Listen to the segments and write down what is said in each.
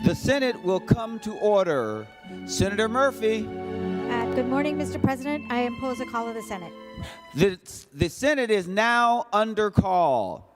The Senate will come to order. Senator Murphy. Good morning, Mr. President. I impose a call of the Senate. The Senate is now under call.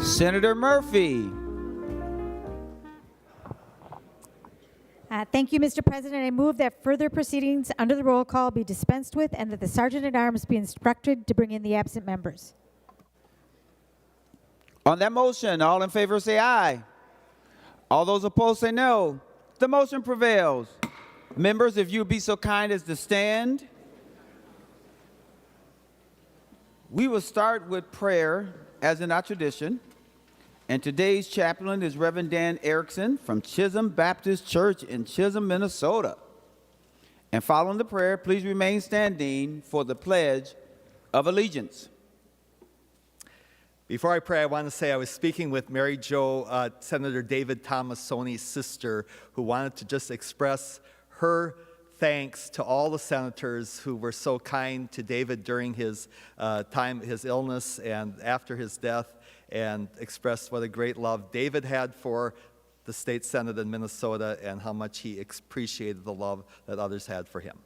Senator Murphy. Thank you, Mr. President. I move that further proceedings under the roll call be dispensed with and that the Sergeant-at-Arms be instructed to bring in the absent members. On that motion, all in favor say aye. All those opposed say no. The motion prevails. Members, if you would be so kind as to stand. We will start with prayer as in our tradition. And today's chaplain is Reverend Dan Erickson from Chisholm Baptist Church in Chisholm, Minnesota. And following the prayer, please remain standing for the Pledge of Allegiance. Before I pray, I want to say I was speaking with Mary Jo, Senator David Tomassoni's sister, who wanted to just express her thanks to all the senators who were so kind to David during his his illness and after his death, and expressed what a great love David had for the state senate in Minnesota and how much he appreciated the love that others had for him.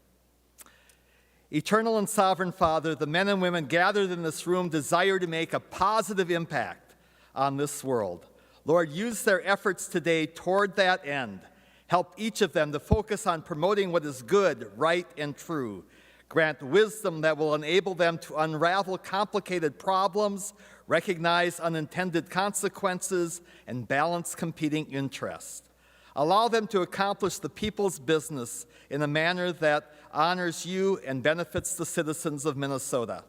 Eternal and sovereign Father, the men and women gathered in this room desire to make a positive impact on this world. Lord, use their efforts today toward that end. Help each of them to focus on promoting what is good, right, and true. Grant wisdom that will enable them to unravel complicated problems, recognize unintended consequences, and balance competing interests. Allow them to accomplish the people's business in a manner that honors you and benefits the citizens of Minnesota.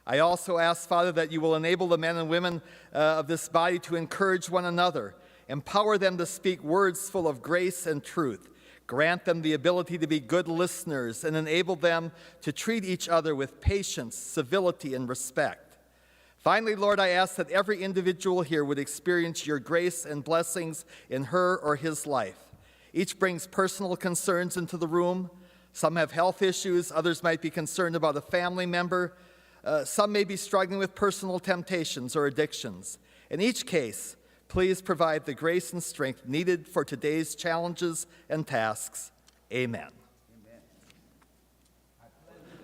I also ask, Father, that you will enable the men and women of this body to encourage one another, empower them to speak words full of grace and truth, grant them the ability to be good listeners, and enable them to treat each other with patience, civility, and respect. Finally, Lord, I ask that every individual here would experience your grace and blessings in her or his life. Each brings personal concerns into the room. Some have health issues. Others might be concerned about a family member. Some may be struggling with personal temptations or addictions. In each case, please provide the grace and strength needed for today's challenges and tasks. Amen. Amen.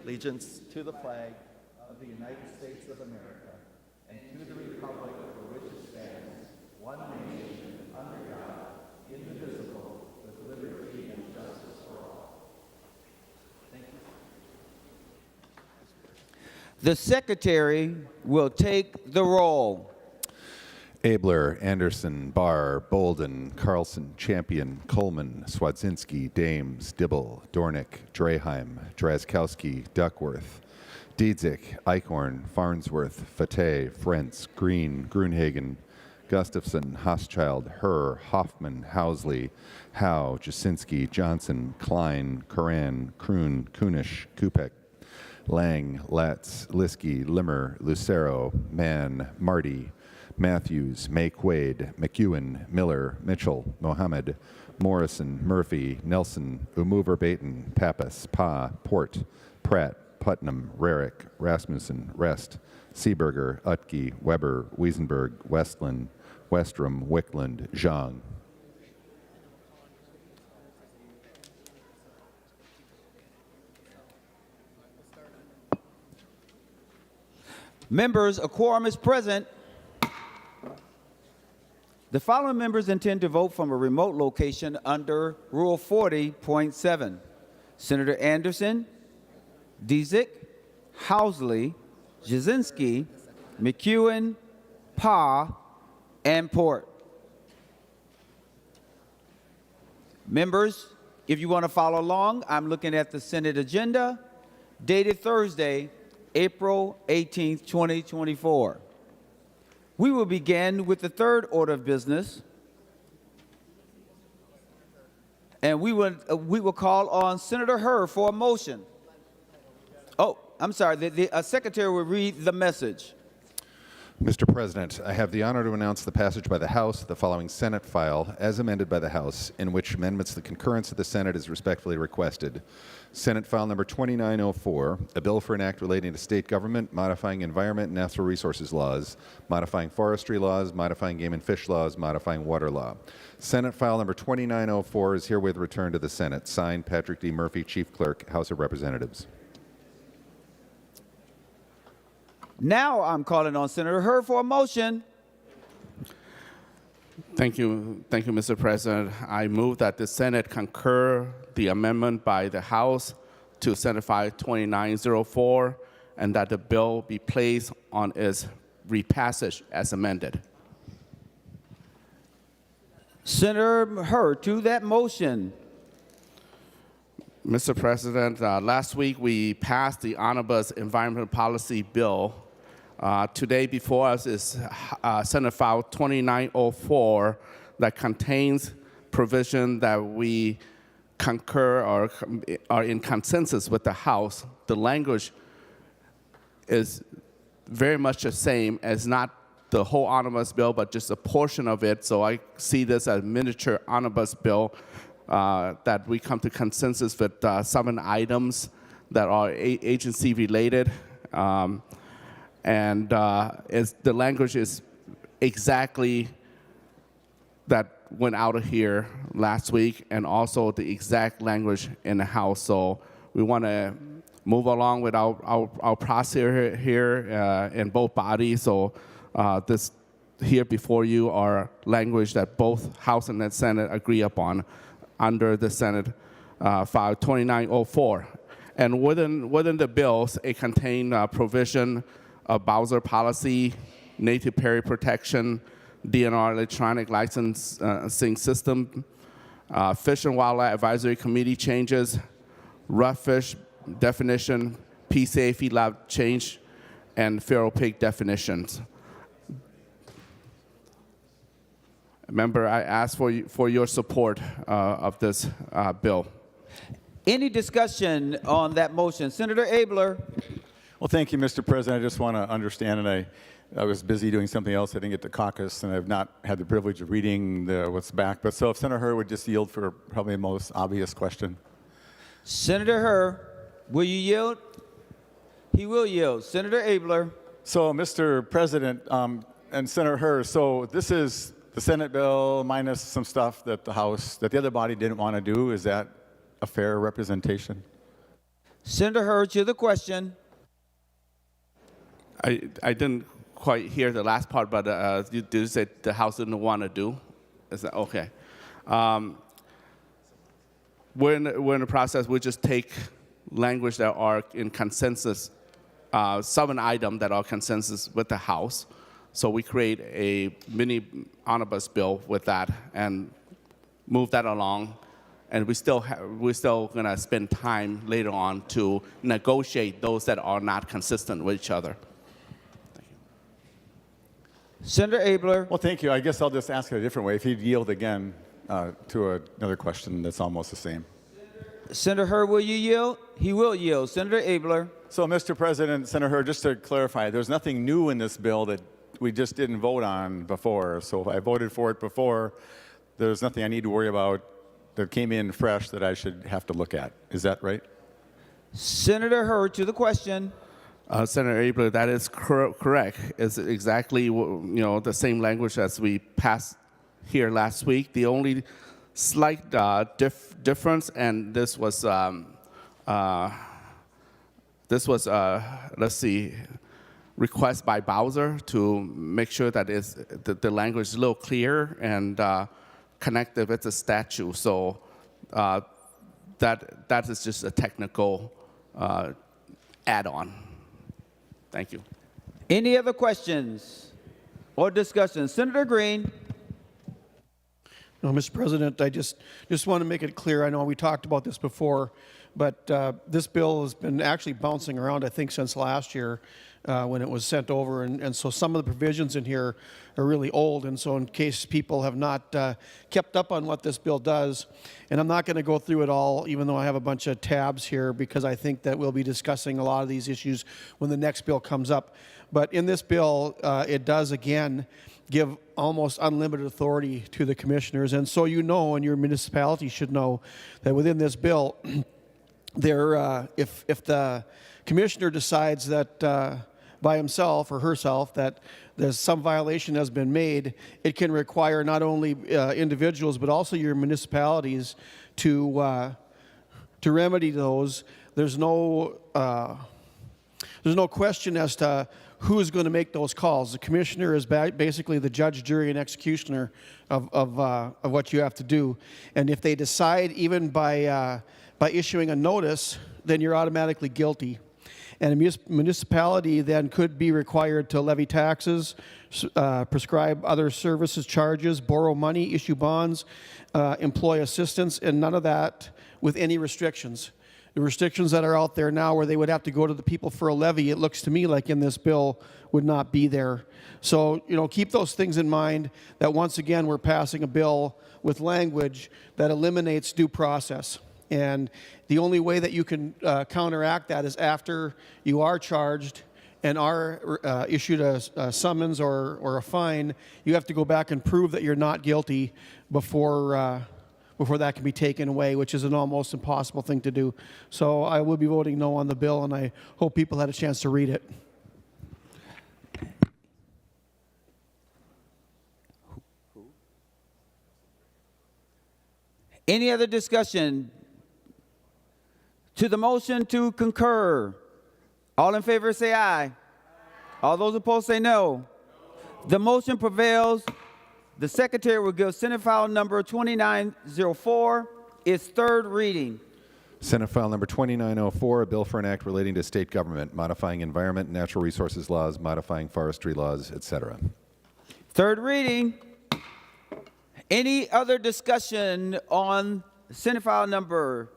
Allegiance to the flag of the United States of America and to the republic for which it stands, one nation, under God, indivisible, with liberty and justice for all. Thank you. The secretary will take the roll. Abler, Anderson, Barr, Bolden, Carlson, Champion, Coleman, Swadzinski, Dames, Dibble, Dornick, Draheim, Drazkowski, Duckworth, Diedzik, Eichhorn, Farnsworth, Fateh, Frentz, Green, Grunhagen, Gustafson, Hochschild, Herr, Hoffman, Housley, Howe, Jasinski, Johnson, Klein, Coran, Kroon, Kunish, Kupek, Lang, Latz, Liskey, Limmer, Lucero, Mann, Marty, Matthews, Maye Quade, McEwen, Miller, Mitchell, Mohammed, Morrison, Murphy, Nelson, Umuver Baton, Pappas, Pa, Port, Pratt, Putnam, Rarick, Rasmussen, Rest, Seeberger, Utke, Weber, Wiesenberg, Westland, Westrom, Wickland, Zhang. Members, a quorum is present. The following members intend to vote from a remote location under Rule 40.7. Senator Anderson, Diedzik, Housley, Jasinski, McEwen, Pa, and Port. Members, if you want to follow along, I'm looking at the Senate agenda dated Thursday, April 18th, 2024. We will begin with the third order of business, and we will call on Senator Herr for a motion. Oh, I'm sorry. The secretary will read the message. Mr. President, I have the honor to announce the passage by the House of the following Senate file, as amended by the House, in which amendments the concurrence of the Senate is respectfully requested. Senate File Number 2904, a bill for an act relating to state government, modifying environment and natural resources laws, modifying forestry laws, modifying game and fish laws, modifying water law. Senate File Number 2904 is herewith returned to the Senate. Signed, Patrick D. Murphy, Chief Clerk, House of Representatives. Now I'm calling on Senator Herr for a motion. Thank you, Mr. President. I move that the Senate concur the amendment by the House to Senate File 2904 and that the bill be placed on its repassage as amended. Senator Herr, to that motion. Mr. President, last week we passed the Omnibus Environmental Policy Bill. Today before us is Senate File 2904 that contains provision that we concur or are in consensus with the House. The language is very much the same as not the whole omnibus bill, but just a portion of it. So I see this as a miniature omnibus bill that we come to consensus with some items that are agency related. The language is exactly that went out of here last week, and also the exact language in the House. So we want to move along with our process here in both bodies. So this here before you are language that both House and the Senate agree upon under the Senate File 2904. And within the bills, it contains provision of Bowser policy, native prairie protection, DNR electronic licensing system, Fish and Wildlife Advisory Committee changes, rough fish definition, PCAFE lab change, and feral pig definitions. Member, I ask for your support of this bill. Any discussion on that motion? Senator Abler. Well, thank you, Mr. President. I just want to understand, and I was busy doing something else. I didn't get to caucus, and I've not had the privilege of reading what's back. But so if Senator Hur would just yield for probably the most obvious question. Senator Hur, will you yield? He will yield. Senator Abler. So, Mr. President and Senator Hur, so this is the Senate bill minus some stuff that the House, that the other body didn't want to do. Is that a fair representation? Senator Hur, to the question. I didn't quite hear the last part, but did you say the House didn't want to do? Is that okay? We're in the process. We just take language that are in consensus, 7 items that are consensus with the House. So we create a mini omnibus bill with that and move that along. And we're still gonna spend time later on to negotiate those that are not consistent with each other. Thank you. Senator Abler. Well, thank you. I guess I'll just ask it a different way. If he'd yield again to another question that's almost the same. Senator Hur, will you yield? He will yield. Senator Abler. So, Mr. President, Senator Hur, just to clarify, there's nothing new in this bill that we just didn't vote on before. So if I voted for it before, there's nothing I need to worry about that came in fresh that I should have to look at. Is that right? Senator Hur, to the question. Senator Abler, that is correct. It's exactly the same language as we passed here last week. The only slight difference, and this was let's see, request by Bowser to make sure that the language is a little clearer and connected with the statute. So that is just a technical add-on. Thank you. Any other questions or discussion? Senator Green. No, Mr. President, I just want to make it clear. I know we talked about this before, but this bill has been actually bouncing around, I think, since last year when it was sent over. And so some of the provisions in here are really old. And so in case people have not kept up on what this bill does, and I'm not going to go through it all, even though I have a bunch of tabs here, because I think that we'll be discussing a lot of these issues when the next bill comes up. But in this bill, it does, again, give almost unlimited authority to the commissioners. And so you know, and your municipality should know, that within this bill, if the commissioner decides that by himself or herself that there's some violation has been made, it can require not only individuals but also your municipalities to remedy those. There's no question as to who's going to make those calls. The commissioner is basically the judge, jury, and executioner of what you have to do. And if they decide, even by issuing a notice, then you're automatically guilty. And a municipality then could be required to levy taxes, prescribe other services charges, borrow money, issue bonds, employ assistants, and none of that with any restrictions. The restrictions that are out there now where they would have to go to the people for a levy, it looks to me like in this bill would not be there. So, keep those things in mind, that once again we're passing a bill with language that eliminates due process. And the only way that you can counteract that is after you are charged and are issued a summons or a fine, you have to go back and prove that you're not guilty before that can be taken away, which is an almost impossible thing to do. So I will be voting no on the bill, and I hope people had a chance to read it. Any other discussion? To the motion to concur. All in favor say aye. All those opposed say no. The motion prevails. The Secretary will give Senate File Number 2904 its third reading. Senate File Number 2904, a bill for an act relating to state government, modifying environment and natural resources laws, modifying forestry laws, etc. Third reading. Any other discussion on Senate file number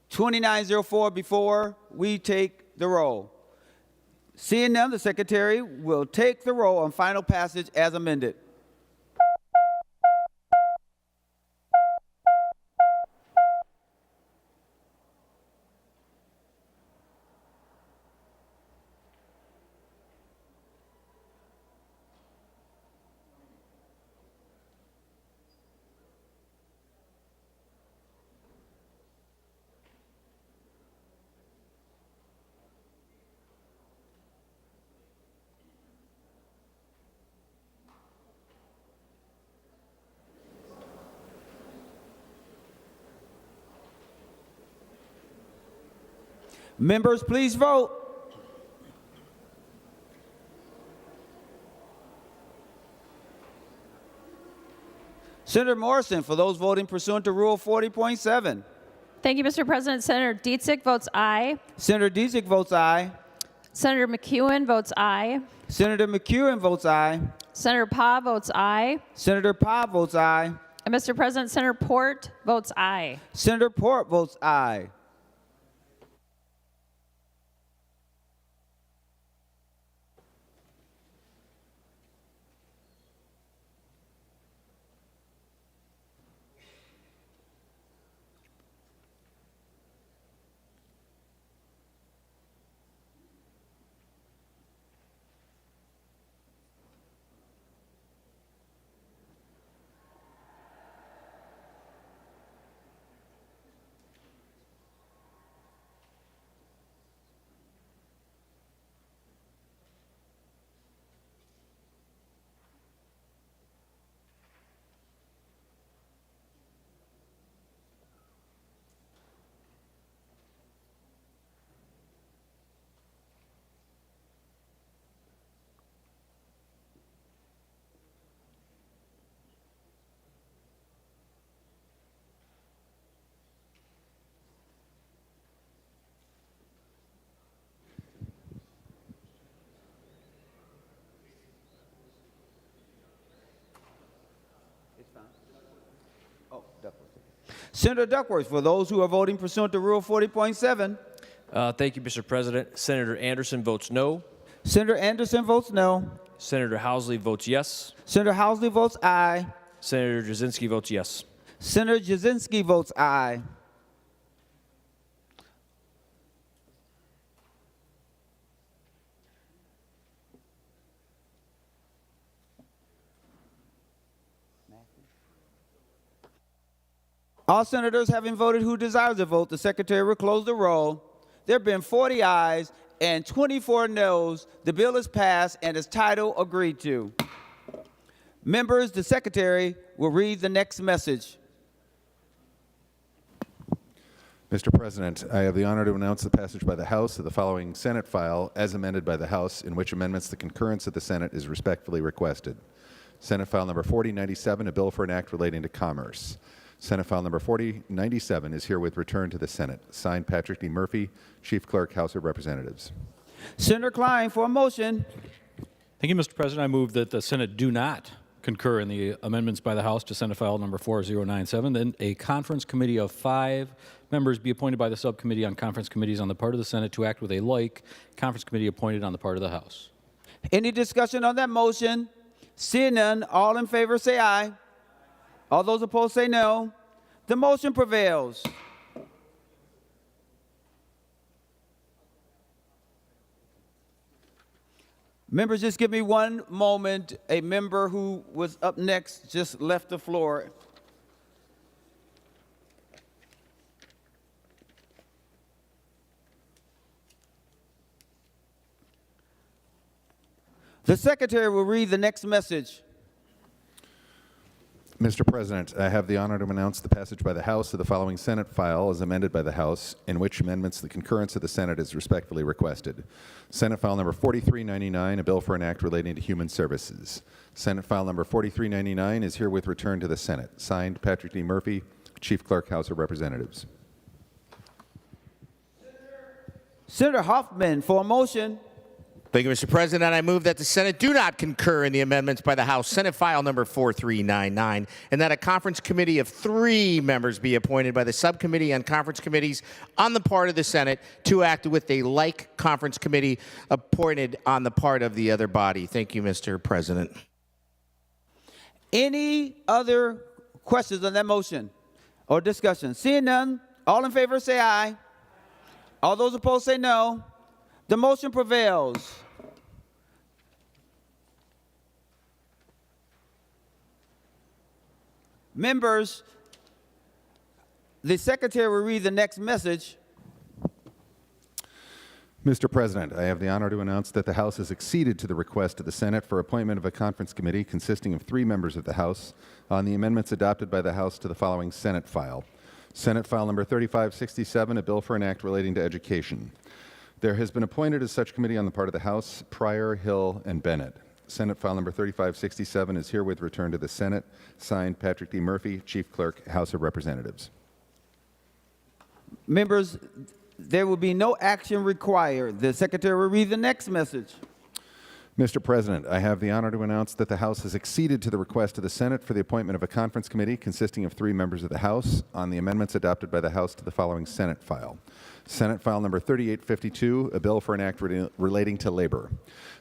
2904 before we take the roll? Seeing none, the Secretary will take the roll on final passage as amended. Members, please vote. Senator Morrison, for those voting pursuant to Rule 40.7. Thank you, Mr. President. Senator Dietzig votes aye. Senator Dietzig votes aye. Senator McEwen votes aye. Senator McEwen votes aye. Senator Pa votes aye. Senator Pa votes aye. And Mr. President, Senator Port votes aye. Senator Port votes aye. Senator Duckworth, for those who are voting pursuant to Rule 40.7. Thank you, Mr. President. Senator Anderson votes no. Senator Anderson votes no. Senator Housley votes yes. Senator Housley votes aye. Senator Jasinski votes yes. Senator Jasinski votes aye. All senators having voted who desires to vote, the Secretary will close the roll. There have been 40 ayes and 24 noes. The bill is passed and its title agreed to. Members, the Secretary will read the next message. Mr. President, I have the honor to announce the passage by the House of the following Senate file as amended by the House, in which amendments the concurrence of the Senate is respectfully requested. Senate file number 4097, a bill for an act relating to commerce. Senate file number 4097 is herewith returned to the Senate. Signed, Patrick D. Murphy, Chief Clerk, House of Representatives. Senator Klein for a motion. Thank you, Mr. President. I move that the Senate do not concur in the amendments by the House to Senate file number 4097. Then a conference committee of 5 members be appointed by the subcommittee on conference committees on the part of the Senate to act with a like conference committee appointed on the part of the House. Any discussion on that motion? Seeing none, all in favor say aye. All those opposed say no. The motion prevails. Members, just give me one moment. A member who was up next just left the floor. The Secretary will read the next message. Mr. President, I have the honor to announce the passage by the House of the following Senate file as amended by the House, in which amendments the concurrence of the Senate is respectfully requested. Senate file number 4399, a bill for an act relating to human services. Senate file number 4399 is herewith returned to the Senate. Signed, Patrick D. Murphy, Chief Clerk, House of Representatives. Senator Hoffman for a motion. Thank you, Mr. President. I move that the Senate do not concur in the amendments by the House, Senate File number 4399, and that a conference committee of 3 members be appointed by the Subcommittee on Conference Committees on the part of the Senate to act with a like conference committee appointed on the part of the other body. Thank you, Mr. President. Any other questions on that motion or discussion? Seeing none, all in favor say aye. All those opposed say no. The motion prevails. Members, the secretary will read the next message. Mr. President, I have the honor to announce that the House has acceded to the request of the Senate for appointment of a conference committee consisting of 3 members of the House on the amendments adopted by the House to the following Senate file. Senate File number 3567, a bill for an act relating to education. There has been appointed as such committee on the part of the House Pryor, Hill, and Bennett. Senate File number 3567 is herewith returned to the Senate. Signed, Patrick D. Murphy, Chief Clerk, House of Representatives. Members, there will be no action required. The secretary will read the next message. Mr. President, I have the honor to announce that the House has acceded to the request of the Senate for the appointment of a conference committee consisting of 3 members of the House on the amendments adopted by the House to the following Senate file. Senate File number 3852, a bill for an act relating to labor.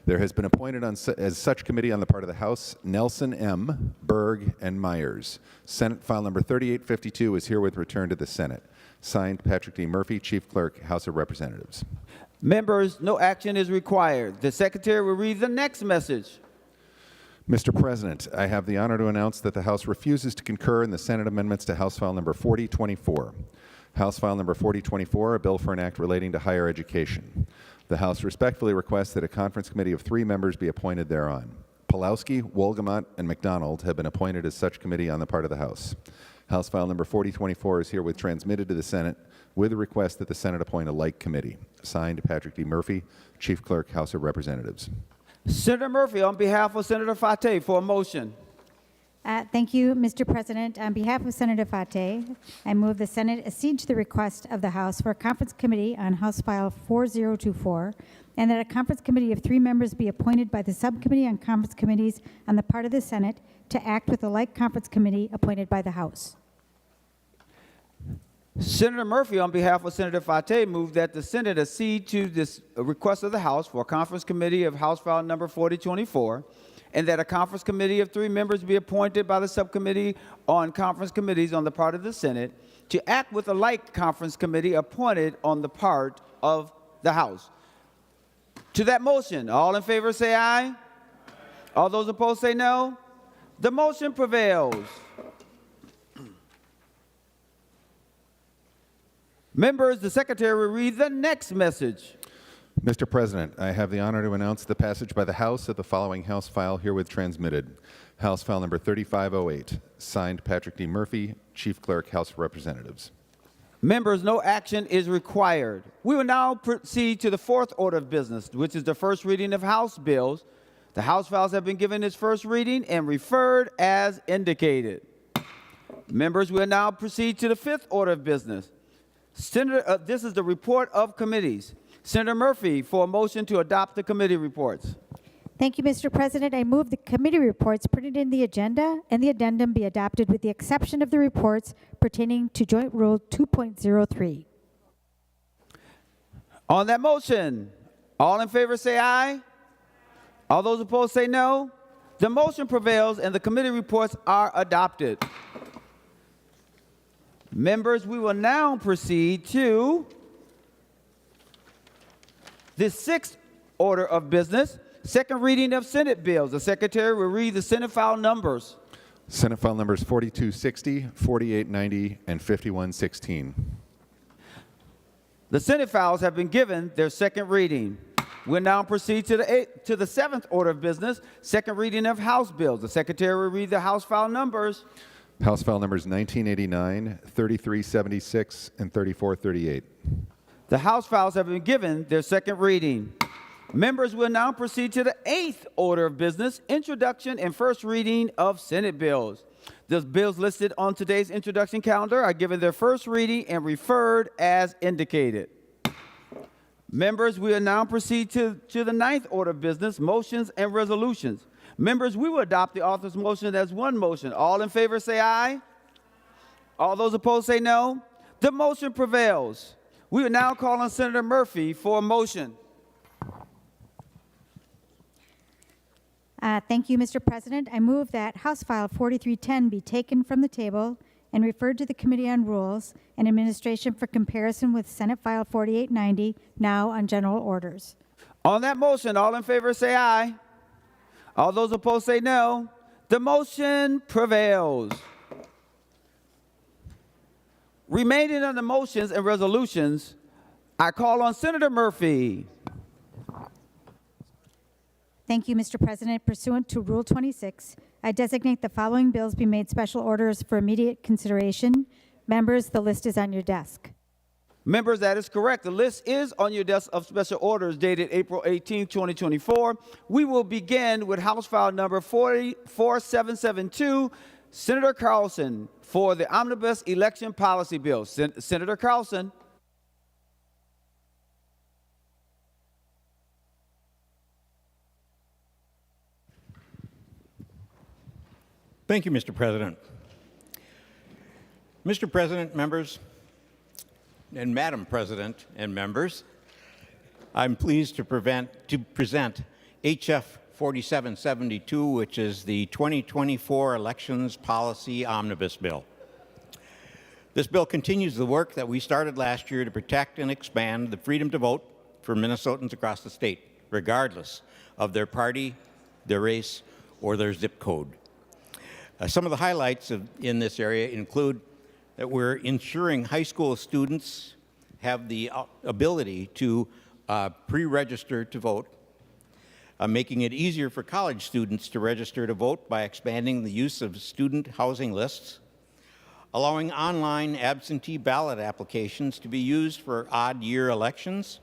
There has been appointed as such committee on the part of the House Nelson M., Berg, and Myers. Senate File number 3852 is herewith returned to the Senate. Signed, Patrick D. Murphy, Chief Clerk, House of Representatives. Members, no action is required. The secretary will read the next message. Mr. President, I have the honor to announce that the House refuses to concur in the Senate amendments to House File number 4024. House File number 4024, a bill for an act relating to higher education. The House respectfully requests that a conference committee of 3 members be appointed thereon. Pulowski, Wolgamott, and McDonald have been appointed as such committee on the part of the House. House File number 4024 is herewith transmitted to the Senate with a request that the Senate appoint a like committee. Signed, Patrick D. Murphy, Chief Clerk, House of Representatives. Senator Murphy, on behalf of Senator Fateh, for a motion. Thank you, Mr. President. On behalf of Senator Fateh, I move the Senate accede to the request of the House for a conference committee on House File 4024, and that a conference committee of 3 members be appointed by the Subcommittee on Conference Committees on the part of the Senate to act with a like conference committee appointed by the House. Senator Murphy, on behalf of Senator Fateh, moved that the Senate accede to this request of the House for a conference committee of House File number 4024, and that a conference committee of 3 members be appointed by the Subcommittee on Conference Committees on the part of the Senate to act with a like conference committee appointed on the part of the House. To that motion, all in favor say aye. All those opposed say no. The motion prevails. Members, the secretary will read the next message. Mr. President, I have the honor to announce the passage by the House of the following House file herewith transmitted. House File number 3508, signed Patrick D. Murphy, Chief Clerk, House of Representatives. Members, no action is required. We will now proceed to the 4th order of business, which is the first reading of House bills. The House files have been given its first reading and referred as indicated. Members, we will now proceed to the 5th order of business. This is the report of committees. Senator Murphy for a motion to adopt the committee reports. Thank you, Mr. President. I move the committee reports printed in the agenda and the addendum be adopted with the exception of the reports pertaining to Joint Rule 2.03. On that motion, all in favor say aye. All those opposed say no. The motion prevails and the committee reports are adopted. Members, we will now proceed to the 6th order of business, second reading of Senate bills. The secretary will read the Senate file numbers. Senate file numbers 4260, 4890, and 5116. The Senate files have been given their second reading. We'll now proceed to the 7th order of business, second reading of House bills. The secretary will read the House file numbers. House file numbers 1989, 3376, and 3438. The House files have been given their second reading. Members will now proceed to the 8th order of business, introduction and first reading of Senate bills. The bills listed on today's introduction calendar are given their first reading and referred as indicated. Members, we will now proceed to the ninth order of business, motions and resolutions. Members, we will adopt the author's motion as one motion. All in favor say aye. All those opposed say no. The motion prevails. We will now call on Senator Murphy for a motion. Thank you, Mr. President. I move that House File 4310 be taken from the table and referred to the Committee on Rules and Administration for comparison with Senate File 4890, now on general orders. On that motion, all in favor say aye. All those opposed say no. The motion prevails. Remaining on the motions and resolutions, I call on Senator Murphy. Thank you, Mr. President. Pursuant to Rule 26, I designate the following bills be made special orders for immediate consideration. Members, the list is on your desk. Members, that is correct. The list is on your desk of special orders dated April 18, 2024. We will begin with House File number 4772, Senator Carlson, for the Omnibus Election Policy Bill. Senator Carlson. Thank you, Mr. President. Mr. President, members, and Madam President and members, I'm pleased to present HF 4772, which is the 2024 Elections Policy Omnibus Bill. This bill continues the work that we started last year to protect and expand the freedom to vote for Minnesotans across the state, regardless of their party, their race, or their zip code. Some of the highlights in this area include that we're ensuring high school students have the ability to pre-register to vote, making it easier for college students to register to vote by expanding the use of student housing lists, allowing online absentee ballot applications to be used for odd-year elections,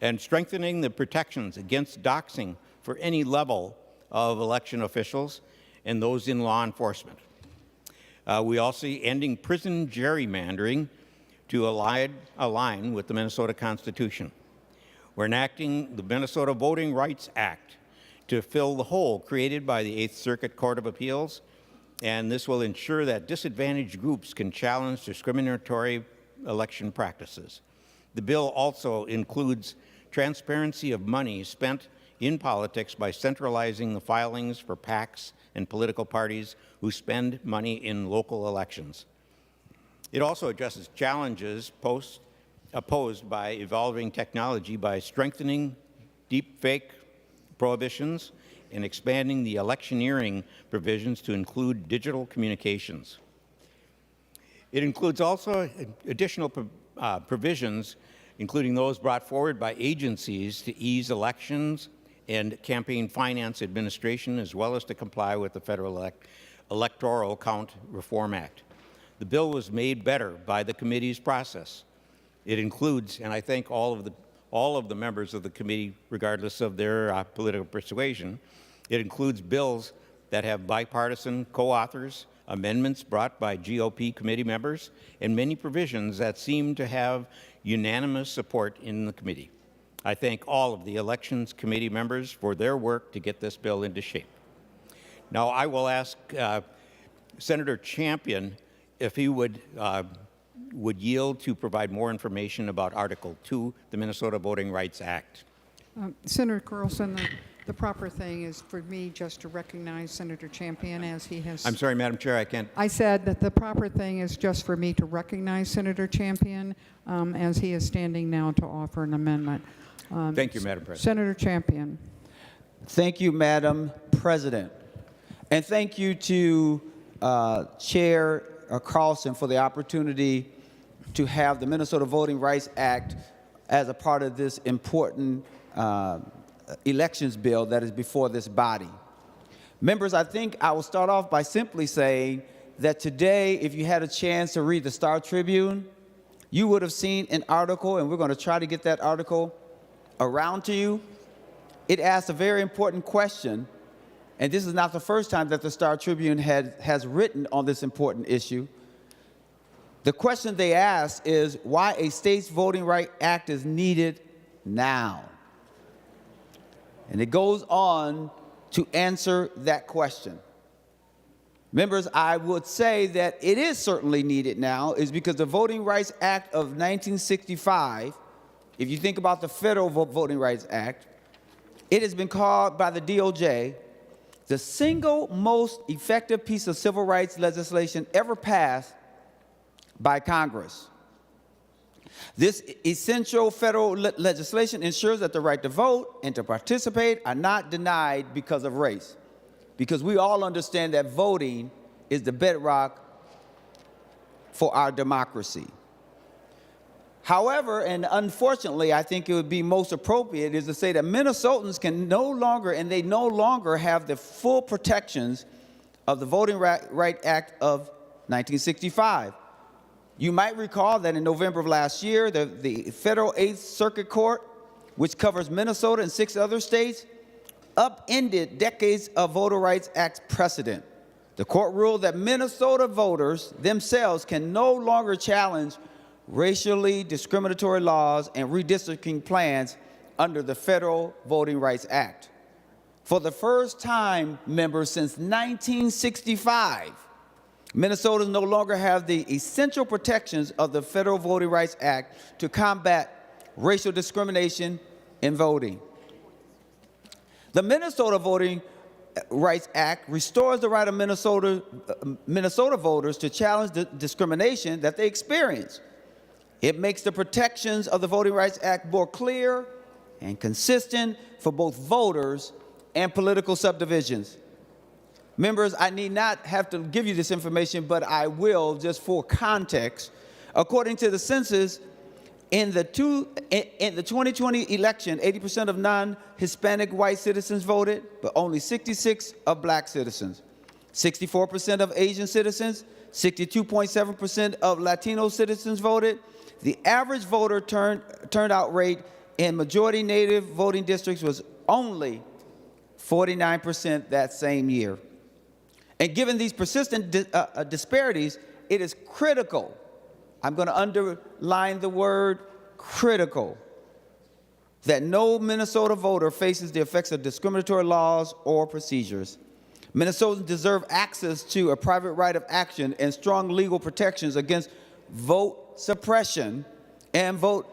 and strengthening the protections against doxing for any level of election officials and those in law enforcement. We also see ending prison gerrymandering to align with the Minnesota Constitution. We're enacting the Minnesota Voting Rights Act to fill the hole created by the Eighth Circuit Court of Appeals, and this will ensure that disadvantaged groups can challenge discriminatory election practices. The bill also includes transparency of money spent in politics by centralizing the filings for PACs and political parties who spend money in local elections. It also addresses challenges opposed by evolving technology by strengthening deepfake prohibitions and expanding the electioneering provisions to include digital communications. It includes also additional provisions, including those brought forward by agencies to ease elections and campaign finance administration, as well as to comply with the Federal Electoral Count Reform Act. The bill was made better by the committee's process. It includes, and I thank all of the members of the committee, regardless of their political persuasion, it includes bills that have bipartisan co-authors, amendments brought by GOP committee members, and many provisions that seem to have unanimous support in the committee. I thank all of the Elections Committee members for their work to get this bill into shape. Now, I will ask Senator Champion if he would yield to provide more information about Article 2, the Minnesota Voting Rights Act. Senator Carlson, the proper thing is for me just to recognize Senator Champion as he has... I'm sorry, Madam Chair, I can't... I said that the proper thing is just for me to recognize Senator Champion as he is standing now to offer an amendment. Thank you, Madam President. Senator Champion. Thank you, Madam President. And thank you to Chair Carlson for the opportunity to have the Minnesota Voting Rights Act as a part of this important elections bill that is before this body. Members, I think I will start off by simply saying that today, if you had a chance to read the Star Tribune, you would have seen an article, and we're going to try to get that article around to you. It asked a very important question, and this is not the first time that the Star Tribune has written on this important issue. The question they ask is why a state's Voting Rights Act is needed now. And it goes on to answer that question. Members, I would say that it is certainly needed now is because the Voting Rights Act of 1965, if you think about the Federal Voting Rights Act, it has been called by the DOJ the single most effective piece of civil rights legislation ever passed by Congress. This essential federal legislation ensures that the right to vote and to participate are not denied because of race, because we all understand that voting is the bedrock for our democracy. However, and unfortunately, I think it would be most appropriate is to say that Minnesotans can no longer have the full protections of the Voting Rights Act of 1965. You might recall that in November of last year, the Federal Eighth Circuit Court, which covers Minnesota and 6 other states, upended decades of Voting Rights Act precedent. The court ruled that Minnesota voters themselves can no longer challenge racially discriminatory laws and redistricting plans under the Federal Voting Rights Act. For the first time, members, since 1965, Minnesotans no longer have the essential protections of the Federal Voting Rights Act to combat racial discrimination in voting. The Minnesota Voting Rights Act restores the right of Minnesota voters to challenge the discrimination that they experience. It makes the protections of the Voting Rights Act more clear and consistent for both voters and political subdivisions. Members, I need not have to give you this information, but I will just for context. According to the census, in the 2020 election, 80% of non-Hispanic white citizens voted, but only 66% of black citizens, 64% of Asian citizens, 62.7% of Latino citizens voted. The average voter turnout rate in majority Native voting districts was only 49% that same year. And given these persistent disparities, it is critical, I'm going to underline the word critical, that no Minnesota voter faces the effects of discriminatory laws or procedures. Minnesotans deserve access to a private right of action and strong legal protections against vote suppression and vote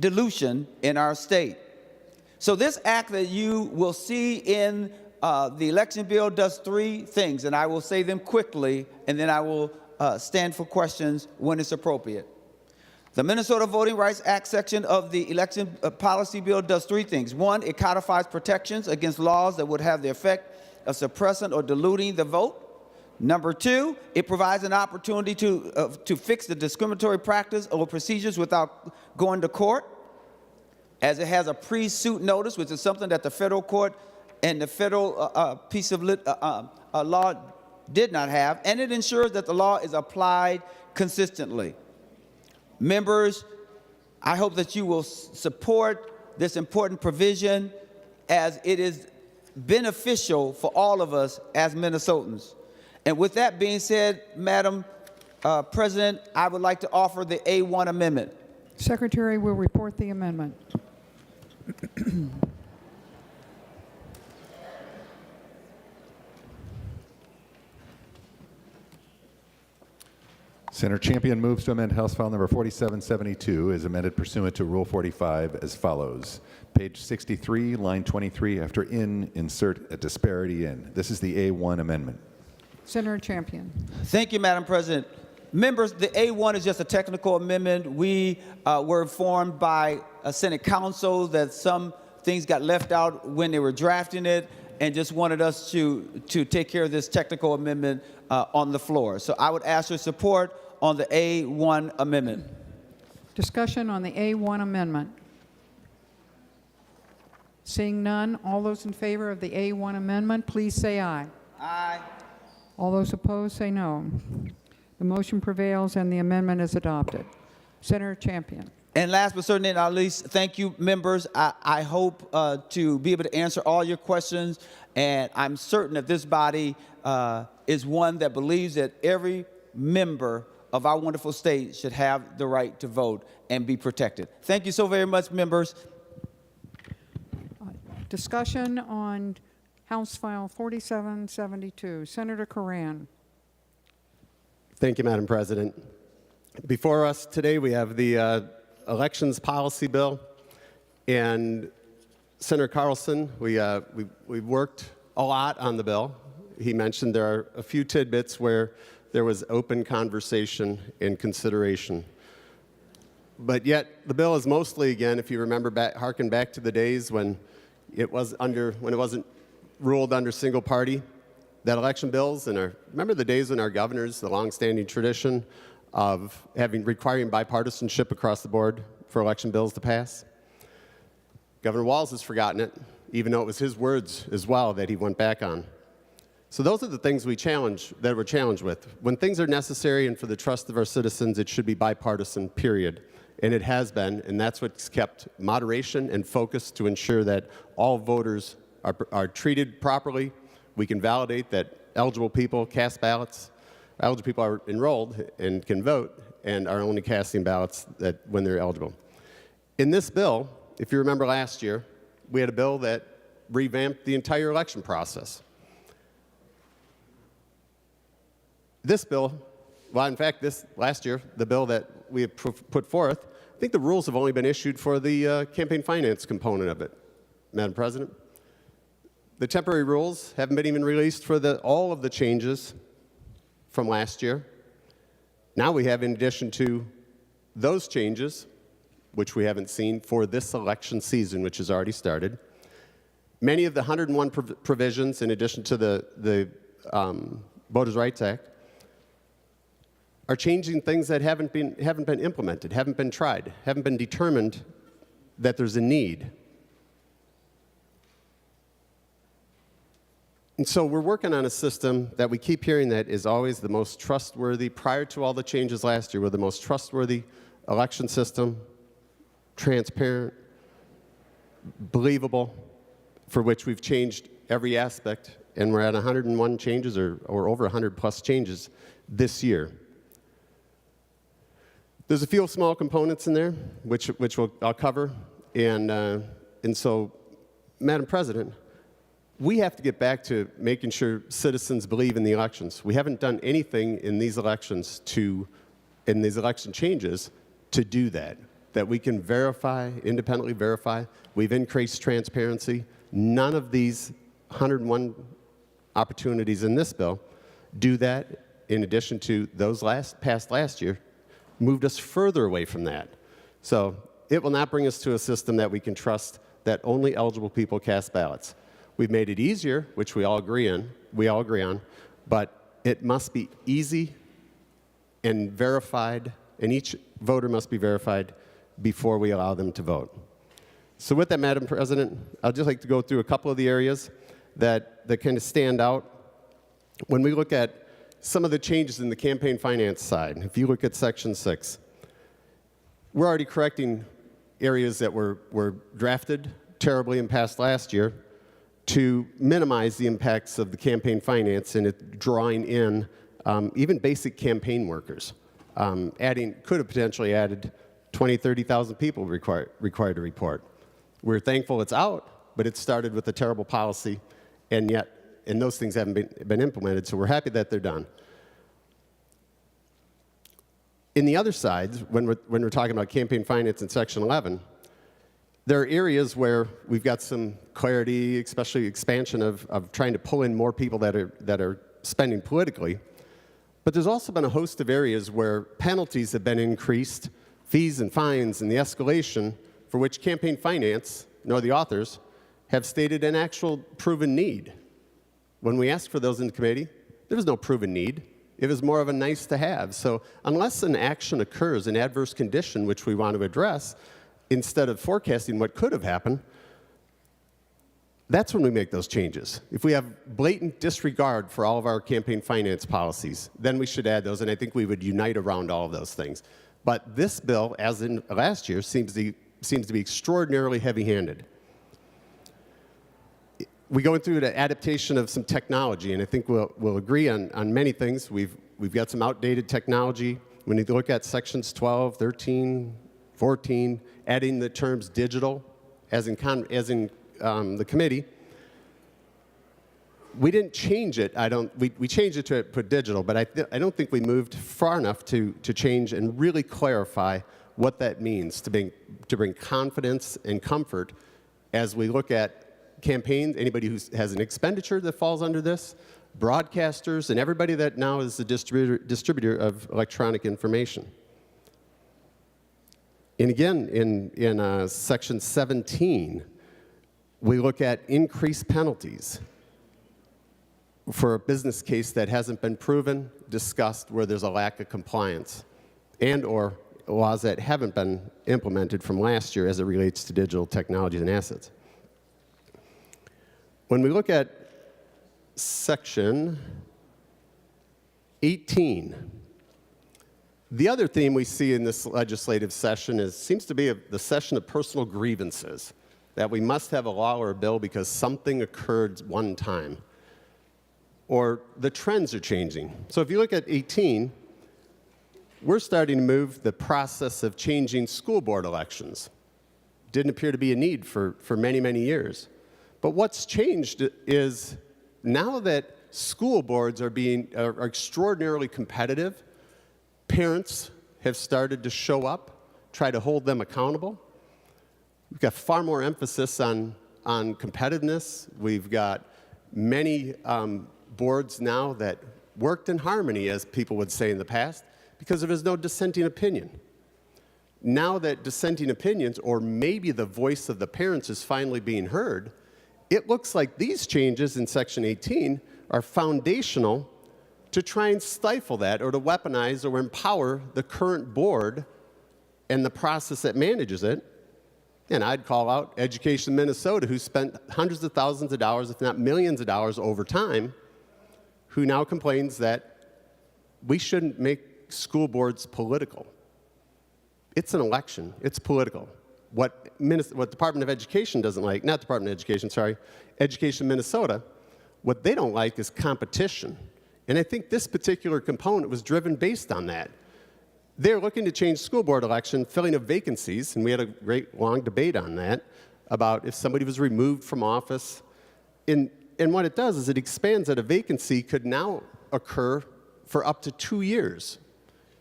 dilution in our state. So this act that you will see in the election bill does 3 things, and I will say them quickly, and then I will stand for questions when it's appropriate. The Minnesota Voting Rights Act section of the election policy bill does 3 things. 1, it codifies protections against laws that would have the effect of suppressing or diluting the vote. Number 2, it provides an opportunity to fix the discriminatory practice or procedures without going to court, as it has a pre-suit notice, which is something that the federal court and the federal piece of law did not have, and it ensures that the law is applied consistently. Members, I hope that you will support this important provision as it is beneficial for all of us as Minnesotans. And with that being said, Madam President, I would like to offer the A1 amendment. Secretary will report the amendment. Senator Champion moves to amend House File Number 4772 as amended pursuant to Rule 45 as follows. Page 63, line 23, after in, insert a disparity in. This is the A1 amendment. Senator Champion. Thank you, Madam President. Members, the A1 is just a technical amendment. We were informed by Senate Counsel that some things got left out when they were drafting it and just wanted us to take care of this technical amendment on the floor. So I would ask your support on the A1 amendment. Discussion on the A1 amendment. Seeing none, all those in favor of the A1 amendment, please say aye. Aye. All those opposed, say no. The motion prevails and the amendment is adopted. Senator Champion. And last but certainly not least, thank you, members. I hope to be able to answer all your questions, and I'm certain that this body is one that believes that every member of our wonderful state should have the right to vote and be protected. Thank you so very much, members. Discussion on House File 4772. Senator Corran. Thank you, Madam President. Before us today, we have the elections policy bill. And Senator Carlson, we worked a lot on the bill. He mentioned there are a few tidbits where there was open conversation and consideration. But yet, the bill is mostly, again, if you remember, harken back to the days when it wasn't ruled under single party, that election bills, remember the days when our governors, the longstanding tradition of requiring bipartisanship across the board for election bills to pass? Governor Walz has forgotten it, even though it was his words as well that he went back on. So those are the things we're challenged with. When things are necessary and for the trust of our citizens, it should be bipartisan, period. And it has been, and that's what's kept moderation and focus to ensure that all voters are treated properly. We can validate that eligible people cast ballots, eligible people are enrolled and can vote, and are only casting ballots when they're eligible. In this bill, if you remember last year, we had a bill that revamped the entire election process. This bill, well, in fact, last year, the bill that we have put forth, I think the rules have only been issued for the campaign finance component of it, Madam President. The temporary rules haven't been even released for all of the changes from last year. Now we have, in addition to those changes, which we haven't seen for this election season, which has already started, many of the 101 provisions, in addition to the Voters' Rights Act, are changing things that haven't been implemented, haven't been tried, haven't been determined that there's a need. And so we're working on a system that we keep hearing that is always the most trustworthy. Prior to all the changes last year, we're the most trustworthy election system, transparent, believable, for which we've changed every aspect, and we're at 101 changes or over 100 plus changes this year. There's a few small components in there, which I'll cover, and so, Madam President, we have to get back to making sure citizens believe in the elections. We haven't done anything in these elections in these election changes to do that we can verify, independently verify. We've increased transparency. None of these 101 opportunities in this bill do that, in addition to those passed last year, moved us further away from that. So it will not bring us to a system that we can trust that only eligible people cast ballots. We've made it easier, which we all agree on, but it must be easy and verified, and each voter must be verified before we allow them to vote. So with that, Madam President, I'd just like to go through a couple of the areas that kind of stand out. When we look at some of the changes in the campaign finance side, if you look at Section 6, we're already correcting areas that were drafted terribly and passed last year to minimize the impacts of the campaign finance and it drawing in even basic campaign workers. Could have potentially added 20, 30,000 people required to report. We're thankful it's out, but it started with a terrible policy, and those things haven't been implemented, so we're happy that they're done. In the other sides, when we're talking about campaign finance in Section 11, there are areas where we've got some clarity, especially expansion of trying to pull in more people that are spending politically. But there's also been a host of areas where penalties have been increased, fees and fines, and the escalation for which campaign finance, nor the authors, have stated an actual proven need. When we asked for those in the committee, there was no proven need. It was more of a nice to have. So unless an action occurs, an adverse condition which we want to address, instead of forecasting what could have happened, that's when we make those changes. If we have blatant disregard for all of our campaign finance policies, then we should add those, and I think we would unite around all of those things. But this bill, as in last year, seems to be extraordinarily heavy-handed. We go through the adaptation of some technology, and I think we'll agree on many things. We've got some outdated technology when you look at sections 12, 13, 14, adding the terms digital, as in the committee, we didn't change it. We changed it to put digital, but I don't think we moved far enough to change and really clarify what that means to bring confidence and comfort as we look at campaigns, anybody who has an expenditure that falls under this, broadcasters, and everybody that now is the distributor of electronic information. And again, in section 17, we look at increased penalties for a business case that hasn't been proven, discussed, where there's a lack of compliance, and or laws that haven't been implemented from last year as it relates to digital technologies and assets. When we look at section 18, the other theme we see in this legislative session seems to be the session of personal grievances, that we must have a law or a bill because something occurred one time, or the trends are changing. So if you look at 18, we're starting to move the process of changing school board elections. Didn't appear to be a need for many, many years. But what's changed is now that school boards are extraordinarily competitive, parents have started to show up, try to hold them accountable. We've got far more emphasis on competitiveness. We've got many boards now that worked in harmony, as people would say in the past, because there is no dissenting opinion. Now that dissenting opinions, or maybe the voice of the parents, is finally being heard, it looks like these changes in Section 18 are foundational to try and stifle that, or to weaponize or empower the current board and the process that manages it. And I'd call out Education Minnesota, who spent hundreds of thousands of dollars, if not millions of dollars over time, who now complains that we shouldn't make school boards political. It's an election. It's political. What Department of Education doesn't like, not Department of Education, sorry, Education Minnesota, what they don't like is competition. And I think this particular component was driven based on that. They're looking to change school board election, filling of vacancies, and we had a great long debate on that, about if somebody was removed from office. And what it does is it expands that a vacancy could now occur for up to 2 years.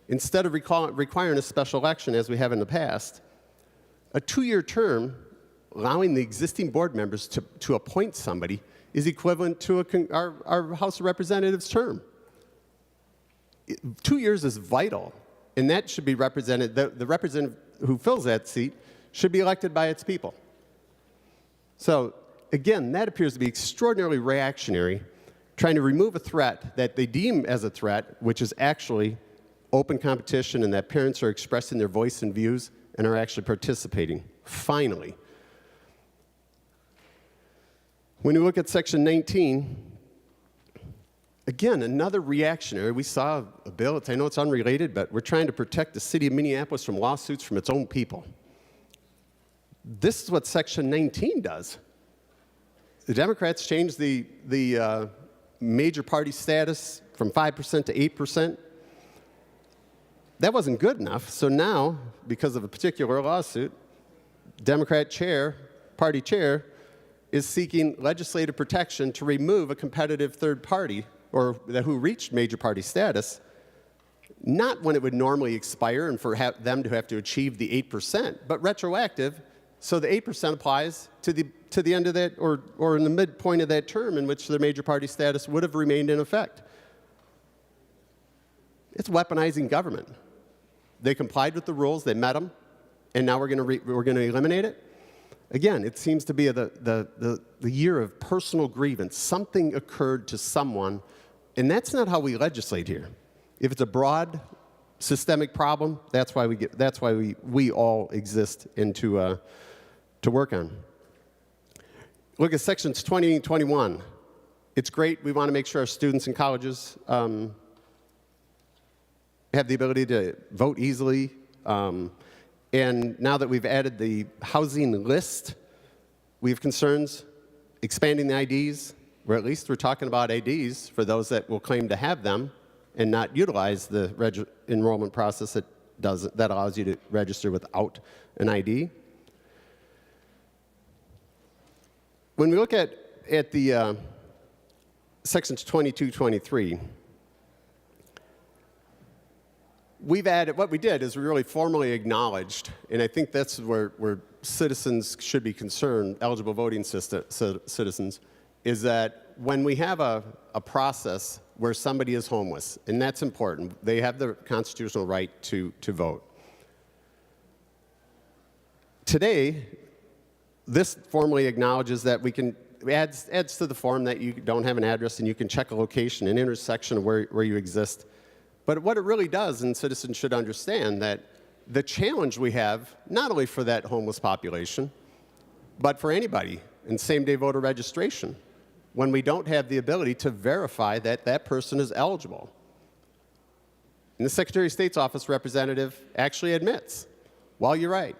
Instead of requiring a special election as we have in the past, a 2-year term, allowing the existing board members to appoint somebody, is equivalent to our House of Representatives term. 2 years is vital, and that should be represented, the representative who fills that seat should be elected by its people. So again, that appears to be extraordinarily reactionary, trying to remove a threat that they deem as a threat, which is actually open competition, and that parents are expressing their voice and views and are actually participating, finally. When you look at Section 19, again, another reactionary. We saw a bill, I know it's unrelated, but we're trying to protect the city of Minneapolis from lawsuits from its own people. This is what Section 19 does. The Democrats changed the major party status from 5% to 8%. That wasn't good enough, so now, because of a particular lawsuit, Democrat chair, party chair, is seeking legislative protection to remove a competitive third party, or who reached major party status, not when it would normally expire and for them to have to achieve the 8%, but retroactive, so the 8% applies to the end of that, or in the midpoint of that term in which their major party status would have remained in effect. It's weaponizing government. They complied with the rules, they met them, and now we're going to eliminate it? Again, it seems to be the year of personal grievance. Something occurred to someone, and that's not how we legislate here. If it's a broad systemic problem, that's why we all exist and to work on. Look at sections 20 and 21. It's great. We want to make sure our students in colleges have the ability to vote easily. And now that we've added the housing list, we have concerns expanding the IDs, or at least we're talking about IDs for those that will claim to have them, and not utilize the enrollment process that allows you to register without an ID. When we look at the sections 2223, we've added, what we did is we really formally acknowledged, and I think that's where citizens should be concerned, eligible voting citizens, is that when we have a process where somebody is homeless, and that's important, they have the constitutional right to vote. Today, this formally acknowledges that we can, adds to the form that you don't have an address and you can check a location, an intersection of where you exist. But what it really does, and citizens should understand, that the challenge we have, not only for that homeless population, but for anybody in same-day voter registration, when we don't have the ability to verify that that person is eligible. And the Secretary of State's office representative actually admits, well, you're right,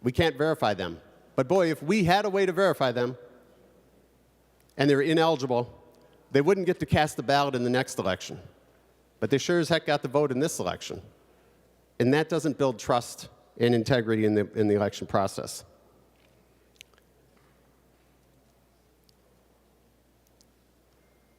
we can't verify them. But boy, if we had a way to verify them and they're ineligible, they wouldn't get to cast the ballot in the next election. But they sure as heck got the vote in this election. And that doesn't build trust and integrity in the election process.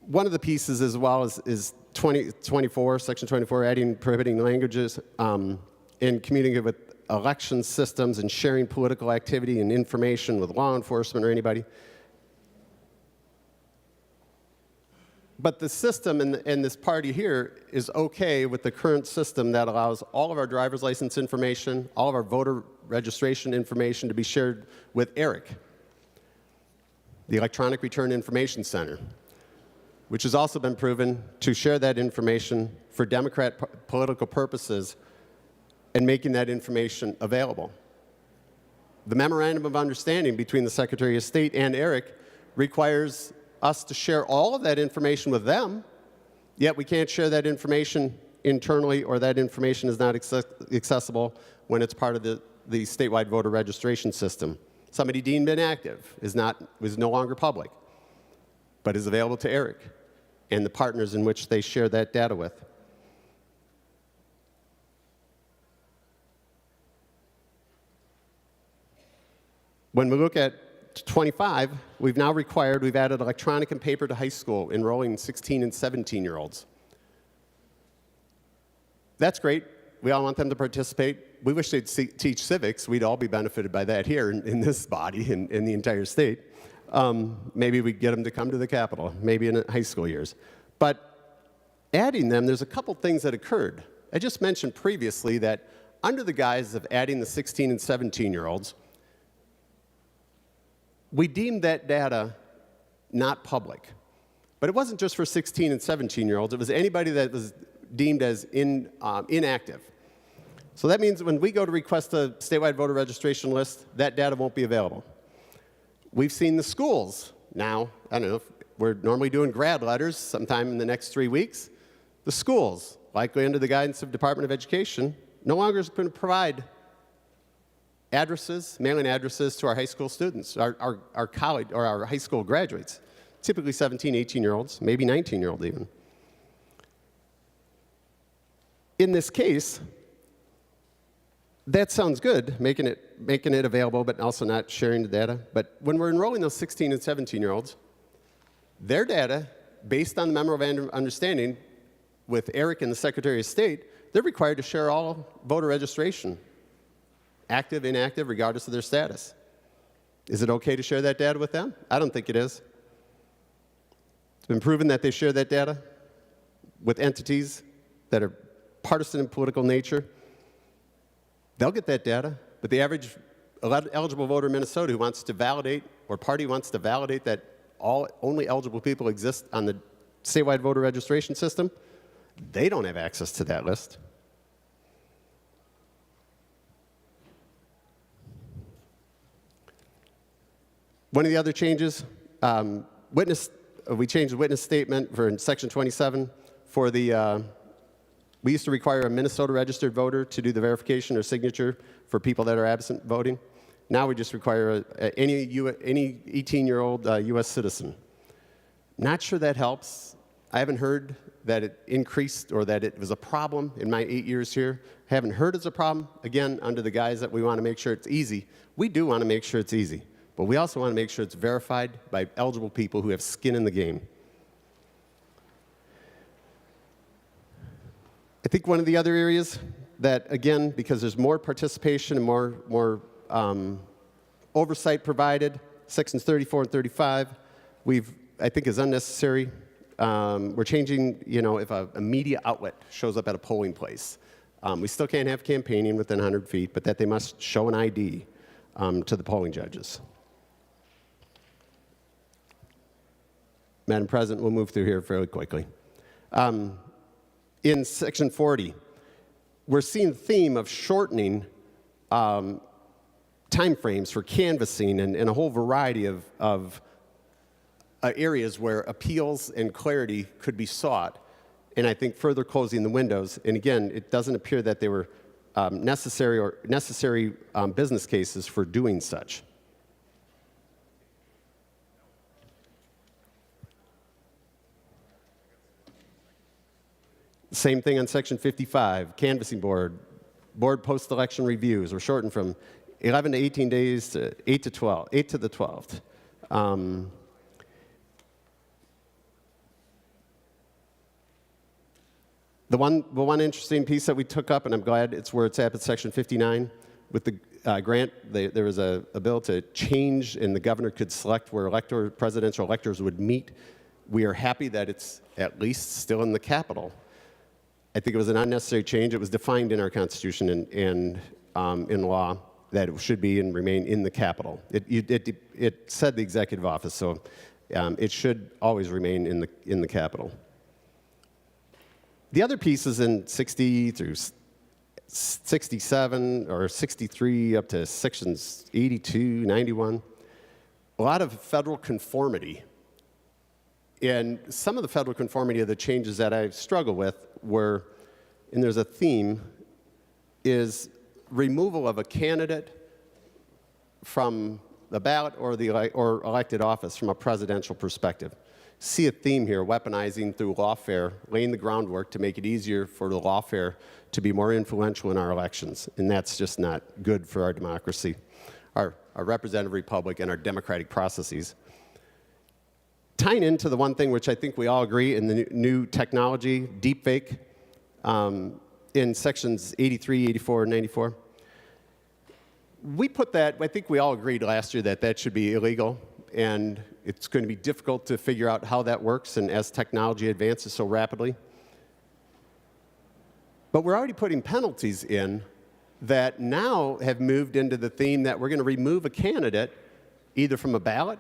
One of the pieces as well is 24, section 24, adding prohibiting languages in communicating with election systems and sharing political activity and information with law enforcement or anybody. But the system and this party here is okay with the current system that allows all of our driver's license information, all of our voter registration information to be shared with ERIC, the Electronic Return Information Center, which has also been proven to share that information for Democrat political purposes and making that information available. The Memorandum of Understanding between the Secretary of State and ERIC requires us to share all of that information with them, yet we can't share that information internally, or that information is not accessible when it's part of the statewide voter registration system. Somebody deemed inactive is no longer public, but is available to ERIC and the partners in which they share that data with. When we look at 25, we've added electronic and paper to high school, enrolling 16 and 17-year-olds. That's great. We all want them to participate. We wish they'd teach civics. We'd all be benefited by that here in this body, in the entire state. Maybe we'd get them to come to the Capitol, maybe in high school years. But adding them, there's a couple things that occurred. I just mentioned previously that under the guise of adding the 16 and 17-year-olds, we deemed that data not public. But it wasn't just for 16 and 17-year-olds. It was anybody that was deemed as inactive. So that means when we go to request a statewide voter registration list, that data won't be available. We've seen the schools now, I don't know, if we're normally doing grad letters sometime in the next 3 weeks. The schools, likely under the guidance of Department of Education, no longer is going to provide addresses, mailing addresses to our high school students, our college or our high school graduates, typically 17, 18-year-olds, maybe 19-year-olds even. In this case, that sounds good, making it available, but also not sharing the data. But when we're enrolling those 16 and 17-year-olds, their data, based on the Memorandum of Understanding with ERIC and the Secretary of State, they're required to share all voter registration, active, inactive, regardless of their status. Is it okay to share that data with them? I don't think it is. It's been proven that they share that data with entities that are partisan in political nature. They'll get that data, but the average eligible voter in Minnesota who wants to validate, or party wants to validate that only eligible people exist on the statewide voter registration system, they don't have access to that list. One of the other changes, we changed the witness statement for in Section 27 for the, we used to require a Minnesota registered voter to do the verification or signature for people that are absent voting. Now we just require any 18-year-old U.S. citizen. Not sure that helps I haven't heard that it increased or that it was a problem in my 8 years here. Haven't heard it's a problem. Again, under the guise that we want to make sure it's easy. We do want to make sure it's easy, but we also want to make sure it's verified by eligible people who have skin in the game. I think one of the other areas that, again, because there's more participation and more oversight provided, sections 34 and 35, I think is unnecessary. We're changing, if a media outlet shows up at a polling place. We still can't have campaigning within 100 feet, but that they must show an ID to the polling judges. Madam President, we'll move through here fairly quickly. In section 40, we're seeing the theme of shortening timeframes for canvassing and a whole variety of areas where appeals and clarity could be sought, and I think further closing the windows. And again, it doesn't appear that they were necessary business cases for doing such. Same thing on section 55, canvassing board post-election reviews were shortened from 11 to 18 days to 8 to the 12th. The one interesting piece that we took up, and I'm glad it's where it's at section 59, with the grant, there was a bill to change, and the governor could select where presidential electors would meet. We are happy that it's at least still in the Capitol. I think it was an unnecessary change. It was defined in our Constitution and in law that it should be and remain in the Capitol. It said the executive office, so it should always remain in the Capitol. The other pieces in 60 through 67 or 63 up to sections 82, 91, a lot of federal conformity. And some of the federal conformity of the changes that I struggle with were, and there's a theme, is removal of a candidate from the ballot or elected office from a presidential perspective. See a theme here, weaponizing through lawfare, laying the groundwork to make it easier for the lawfare to be more influential in our elections. And that's just not good for our democracy, our representative republic, and our democratic processes. Tying into the one thing which I think we all agree in the new technology, deepfake, in sections 83, 84, and 94. We put that, I think we all agreed last year that that should be illegal, and it's going to be difficult to figure out how that works, and as technology advances so rapidly. But we're already putting penalties in that now have moved into the theme that we're going to remove a candidate either from a ballot.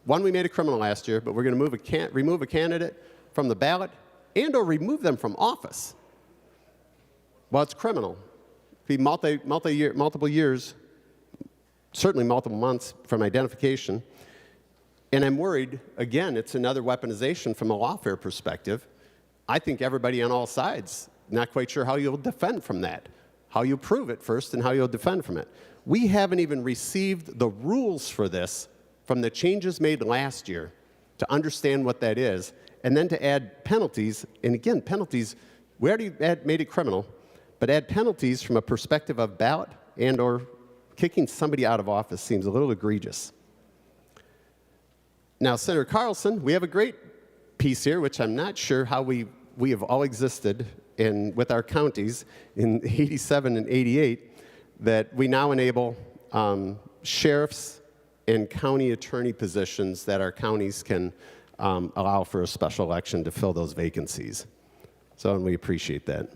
One, we made a criminal last year, but we're going to remove a candidate from the ballot and or remove them from office. Well, it's criminal. Be multiple years, certainly multiple months from identification. And I'm worried, again, it's another weaponization from a lawfare perspective. I think everybody on all sides, not quite sure how you'll defend from that, how you prove it first and how you'll defend from it. We haven't even received the rules for this from the changes made last year to understand what that is, and then to add penalties. And again, penalties, we already made it criminal, but add penalties from a perspective of ballot and or kicking somebody out of office seems a little egregious. Now, Senator Carlson, we have a great piece here, which I'm not sure how we have all existed with our counties in 87 and 88, that we now enable sheriffs and county attorney positions that our counties can allow for a special election to fill those vacancies. So, and we appreciate that.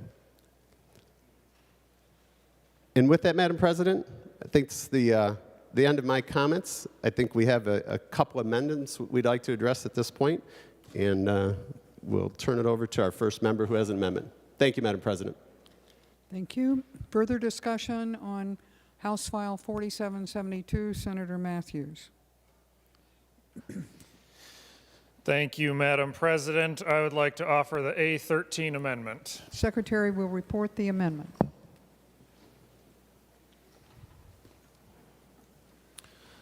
And with that, Madam President, I think it's the end of my comments. I think we have a couple amendments we'd like to address at this point, and we'll turn it over to our first member who has an amendment. Thank you, Madam President. Thank you. Further discussion on House File 4772, Senator Matthews. Thank you, Madam President. I would like to offer the A13 amendment. Secretary will report the amendment.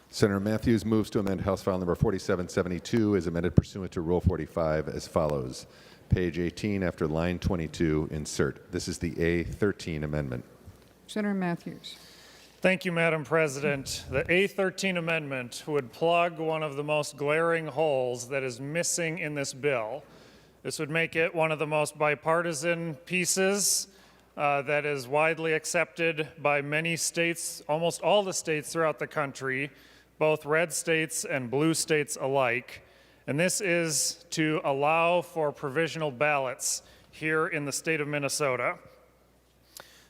Senator Matthews moves to amend House File Number 4772 as amended pursuant to Rule 45 as follows. Page 18 after line 22, insert. This is the A13 amendment. Senator Matthews. Thank you, Madam President. The A13 amendment would plug one of the most glaring holes that is missing in this bill. This would make it one of the most bipartisan pieces that is widely accepted by many states, almost all the states throughout the country, both red states and blue states alike. And this is to allow for provisional ballots here in the state of Minnesota.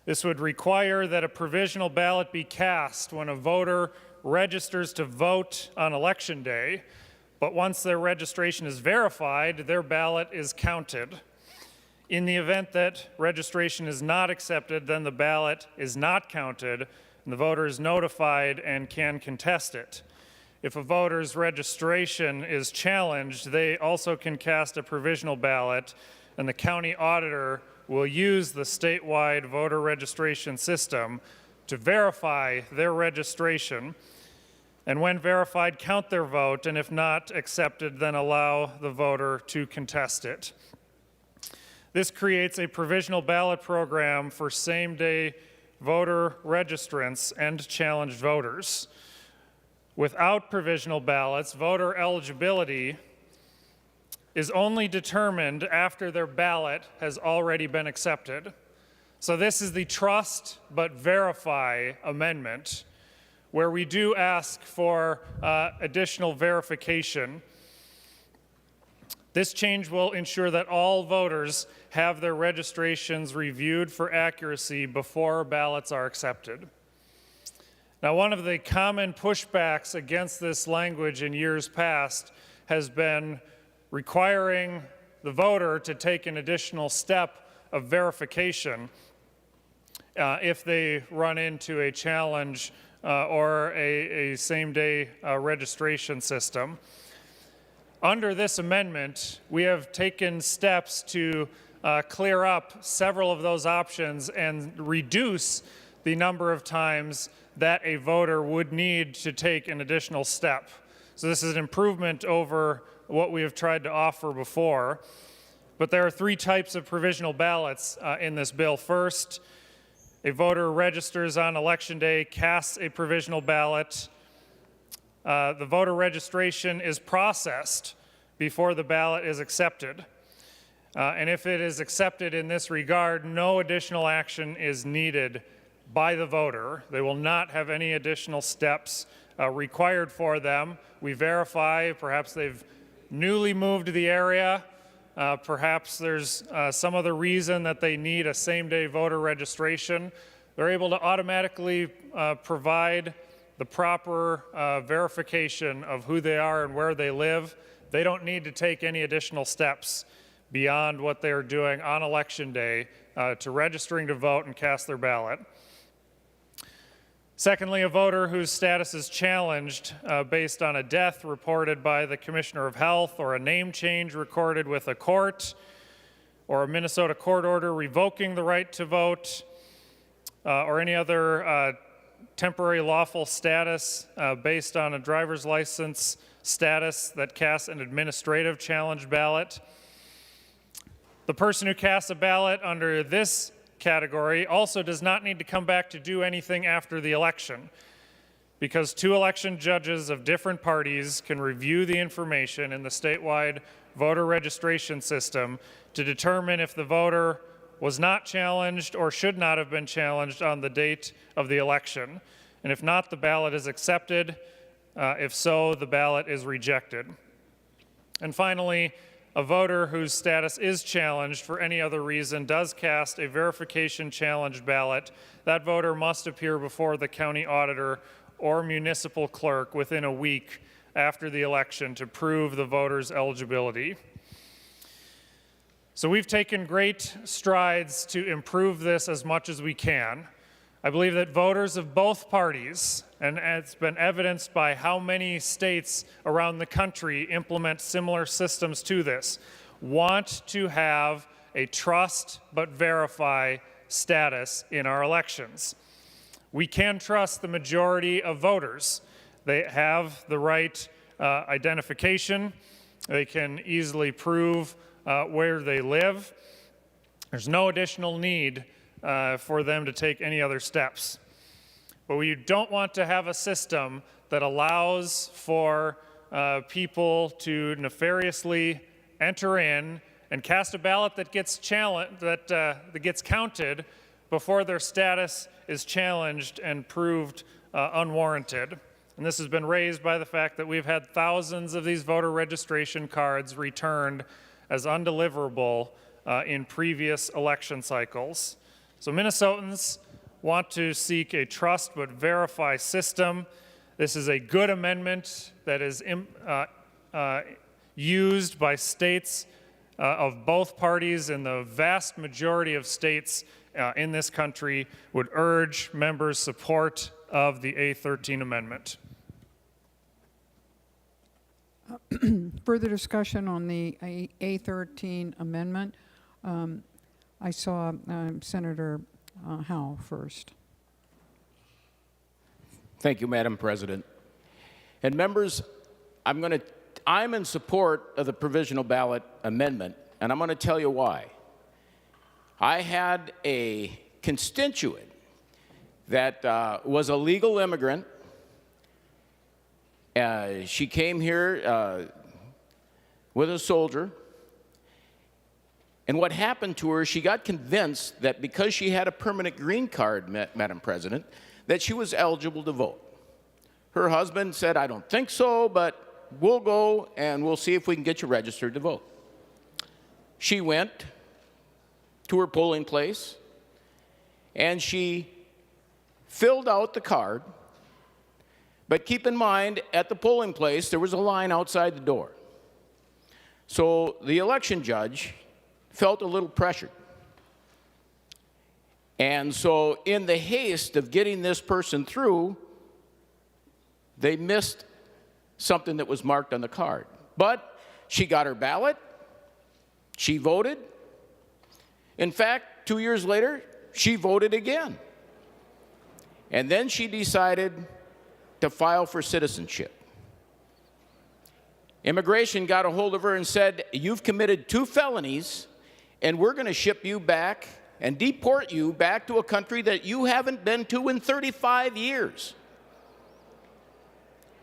This would require that a provisional ballot be cast when a voter registers to vote on Election Day, but once their registration is verified, their ballot is counted. In the event that registration is not accepted, then the ballot is not counted, and the voter is notified and can contest it. If a voter's registration is challenged, they also can cast a provisional ballot, and the county auditor will use the statewide voter registration system to verify their registration, and when verified, count their vote, and if not accepted, then allow the voter to contest it. This creates a provisional ballot program for same-day voter registrants and challenged voters. Without provisional ballots, voter eligibility is only determined after their ballot has already been accepted. So this is the trust but verify amendment, where we do ask for additional verification. This change will ensure that all voters have their registrations reviewed for accuracy before ballots are accepted. Now, one of the common pushbacks against this language in years past has been requiring the voter to take an additional step of verification if they run into a challenge or a same-day registration system. Under this amendment, we have taken steps to clear up several of those options and reduce the number of times that a voter would need to take an additional step. So this is an improvement over what we have tried to offer before. But there are three types of provisional ballots in this bill. First, a voter registers on Election Day, casts a provisional ballot. The voter registration is processed before the ballot is accepted. And if it is accepted in this regard, no additional action is needed by the voter. They will not have any additional steps required for them. We verify, perhaps they've newly moved to the area, perhaps there's some other reason that they need a same-day voter registration. They're able to automatically provide the proper verification of who they are and where they live. They don't need to take any additional steps beyond what they're doing on Election Day to registering to vote and cast their ballot. Secondly, a voter whose status is challenged based on a death reported by the Commissioner of Health, or a name change recorded with a court, or a Minnesota court order revoking the right to vote, or any other temporary lawful status based on a driver's license status that casts an administrative challenge ballot. The person who casts a ballot under this category also does not need to come back to do anything after the election, because two election judges of different parties can review the information in the statewide voter registration system to determine if the voter was not challenged or should not have been challenged on the date of the election. And if not, the ballot is accepted. If so, the ballot is rejected. And finally, a voter whose status is challenged for any other reason does cast a verification challenge ballot. That voter must appear before the county auditor or municipal clerk within a week after the election to prove the voter's eligibility. So we've taken great strides to improve this as much as we can. I believe that voters of both parties, and it's been evidenced by how many states around the country implement similar systems to this, want to have a trust but verify status in our elections. We can trust the majority of voters They have the right identification. They can easily prove where they live. There's no additional need for them to take any other steps. But we don't want to have a system that allows for people to nefariously enter in and cast a ballot that gets that gets counted before their status is challenged and proved unwarranted. And this has been raised by the fact that we've had thousands of these voter registration cards returned as undeliverable in previous election cycles. So Minnesotans want to seek a trust but verify system. This is a good amendment that is used by states of both parties, and the vast majority of states in this country would urge members' support of the A13 amendment. Further discussion on the A13 amendment. I saw Senator Howe first. Thank you, Madam President. And members, I'm in support of the provisional ballot amendment, and I'm going to tell you why. I had a constituent that was a legal immigrant. She came here with a soldier, and what happened to her, she got convinced that because she had a permanent green card, Madam President, that she was eligible to vote. Her husband said, I don't think so, but we'll go and we'll see if we can get you registered to vote. She went to her polling place and she filled out the card, but keep in mind, at the polling place, there was a line outside the door. So the election judge felt a little pressured. And so in the haste of getting this person through, they missed something that was marked on the card. But she got her ballot, she voted. In fact, 2 years later, she voted again. And then she decided to file for citizenship. Immigration got a hold of her and said, you've committed 2 felonies, and we're going to ship you back and deport you back to a country that you haven't been to in 35 years.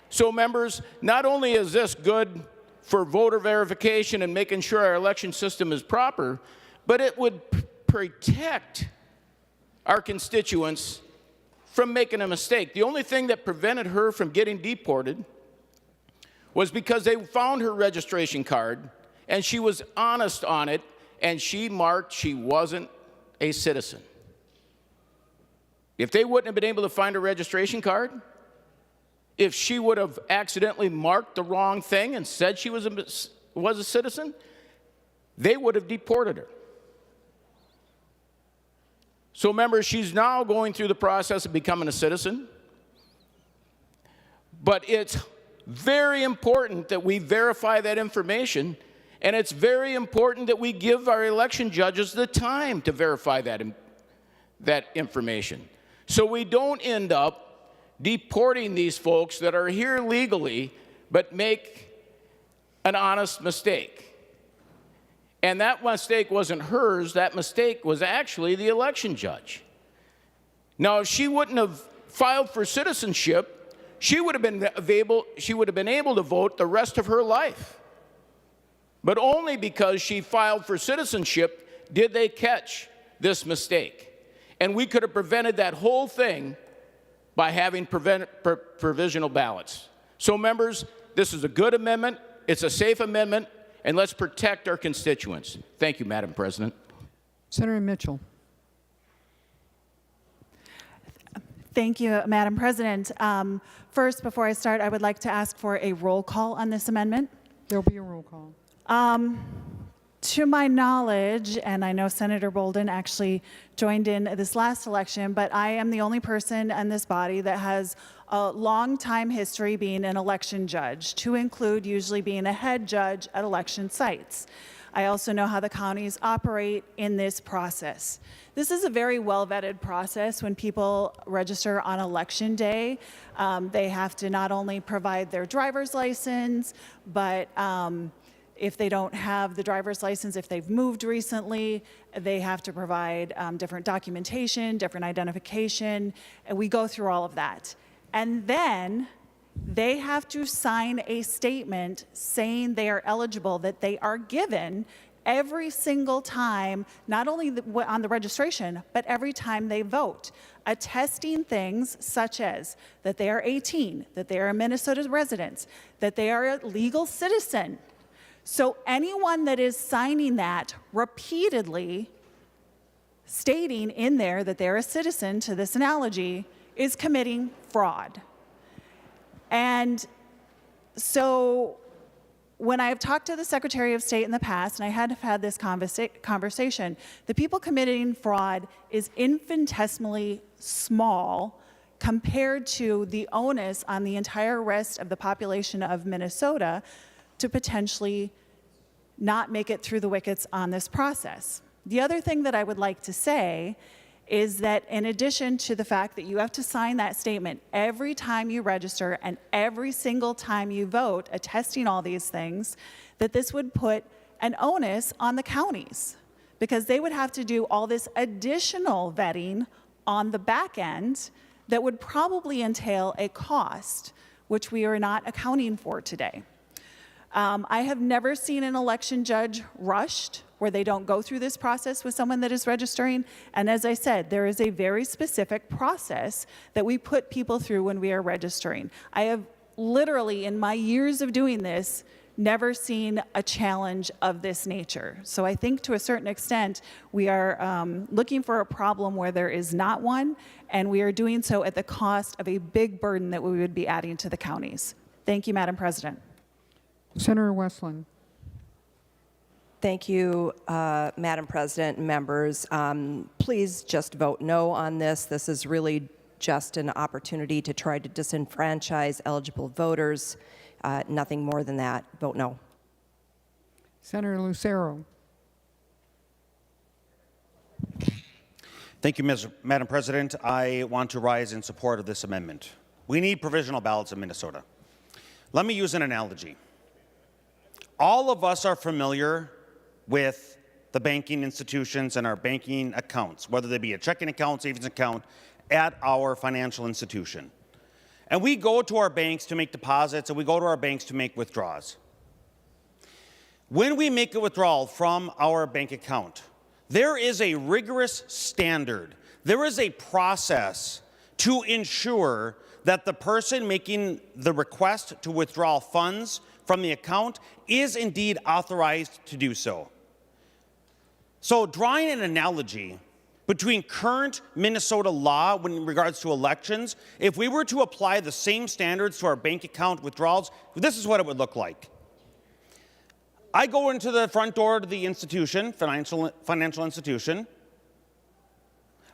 So members, not only is this good for voter verification and making sure our election system is proper, but it would protect our constituents from making a mistake. The only thing that prevented her from getting deported was because they found her registration card and she was honest on it, and she marked she wasn't a citizen. If they wouldn't have been able to find her registration card, if she would have accidentally marked the wrong thing and said she was a citizen, they would have deported her. So members, she's now going through the process of becoming a citizen. But it's very important that we verify that information, and it's very important that we give our election judges the time to verify that information, so we don't end up deporting these folks that are here legally but make an honest mistake. And that mistake wasn't hers, that mistake was actually the election judge. Now, if she wouldn't have filed for citizenship, she would have been able to vote the rest of her life. But only because she filed for citizenship did they catch this mistake. And we could have prevented that whole thing by having provisional ballots. So members, this is a good amendment, it's a safe amendment, and let's protect our constituents. Thank you, Madam President. Senator Mitchell. Thank you, Madam President. First, before I start, I would like to ask for a roll call on this amendment. There'll be a roll call. To my knowledge, and I know Senator Bolden actually joined in this last election, but I am the only person in this body that has a long time history being an election judge, to include usually being a head judge at election sites. I also know how the counties operate in this process. This is a very well-vetted process. When people register on election day, they have to not only provide their driver's license, but if they don't have the driver's license, if they've moved recently, they have to provide different documentation, different identification, and we go through all of that. And then they have to sign a statement saying they are eligible, that they are given every single time, not only on the registration, but every time they vote, attesting things such as that they are 18, that they are a Minnesota resident, that they are a legal citizen. So anyone that is signing that repeatedly, stating in there that they're a citizen, to this analogy, is committing fraud. And so when I've talked to the Secretary of State in the past, and I have had this conversation, the people committing fraud is infinitesimally small compared to the onus on the entire rest of the population of Minnesota to potentially not make it through the wickets on this process. The other thing that I would like to say is that in addition to the fact that you have to sign that statement every time you register and every single time you vote, attesting all these things, that this would put an onus on the counties, because they would have to do all this additional vetting on the back end that would probably entail a cost, which we are not accounting for today. I have never seen an election judge rushed where they don't go through this process with someone that is registering. And as I said, there is a very specific process that we put people through when we are registering. I have literally, in my years of doing this, never seen a challenge of this nature. So I think to a certain extent, we are looking for a problem where there is not one, and we are doing so at the cost of a big burden that we would be adding to the counties. Thank you, Madam President. Senator Westland. Thank you, Madam President and members. Please just vote no on this. This is really just an opportunity to try to disenfranchise eligible voters. Nothing more than that. Vote no. Senator Lucero. Thank you, Madam President. I want to rise in support of this amendment. We need provisional ballots in Minnesota. Let me use an analogy. All of us are familiar with the banking institutions and our banking accounts, whether they be a checking account, savings account, at our financial institution. And we go to our banks to make deposits, and we go to our banks to make withdrawals. When we make a withdrawal from our bank account, there is a rigorous standard. There is a process to ensure that the person making the request to withdraw funds from the account is indeed authorized to do so. So drawing an analogy between current Minnesota law in regards to elections, if we were to apply the same standards to our bank account withdrawals, this is what it would look like. I go into the front door to the institution, financial institution.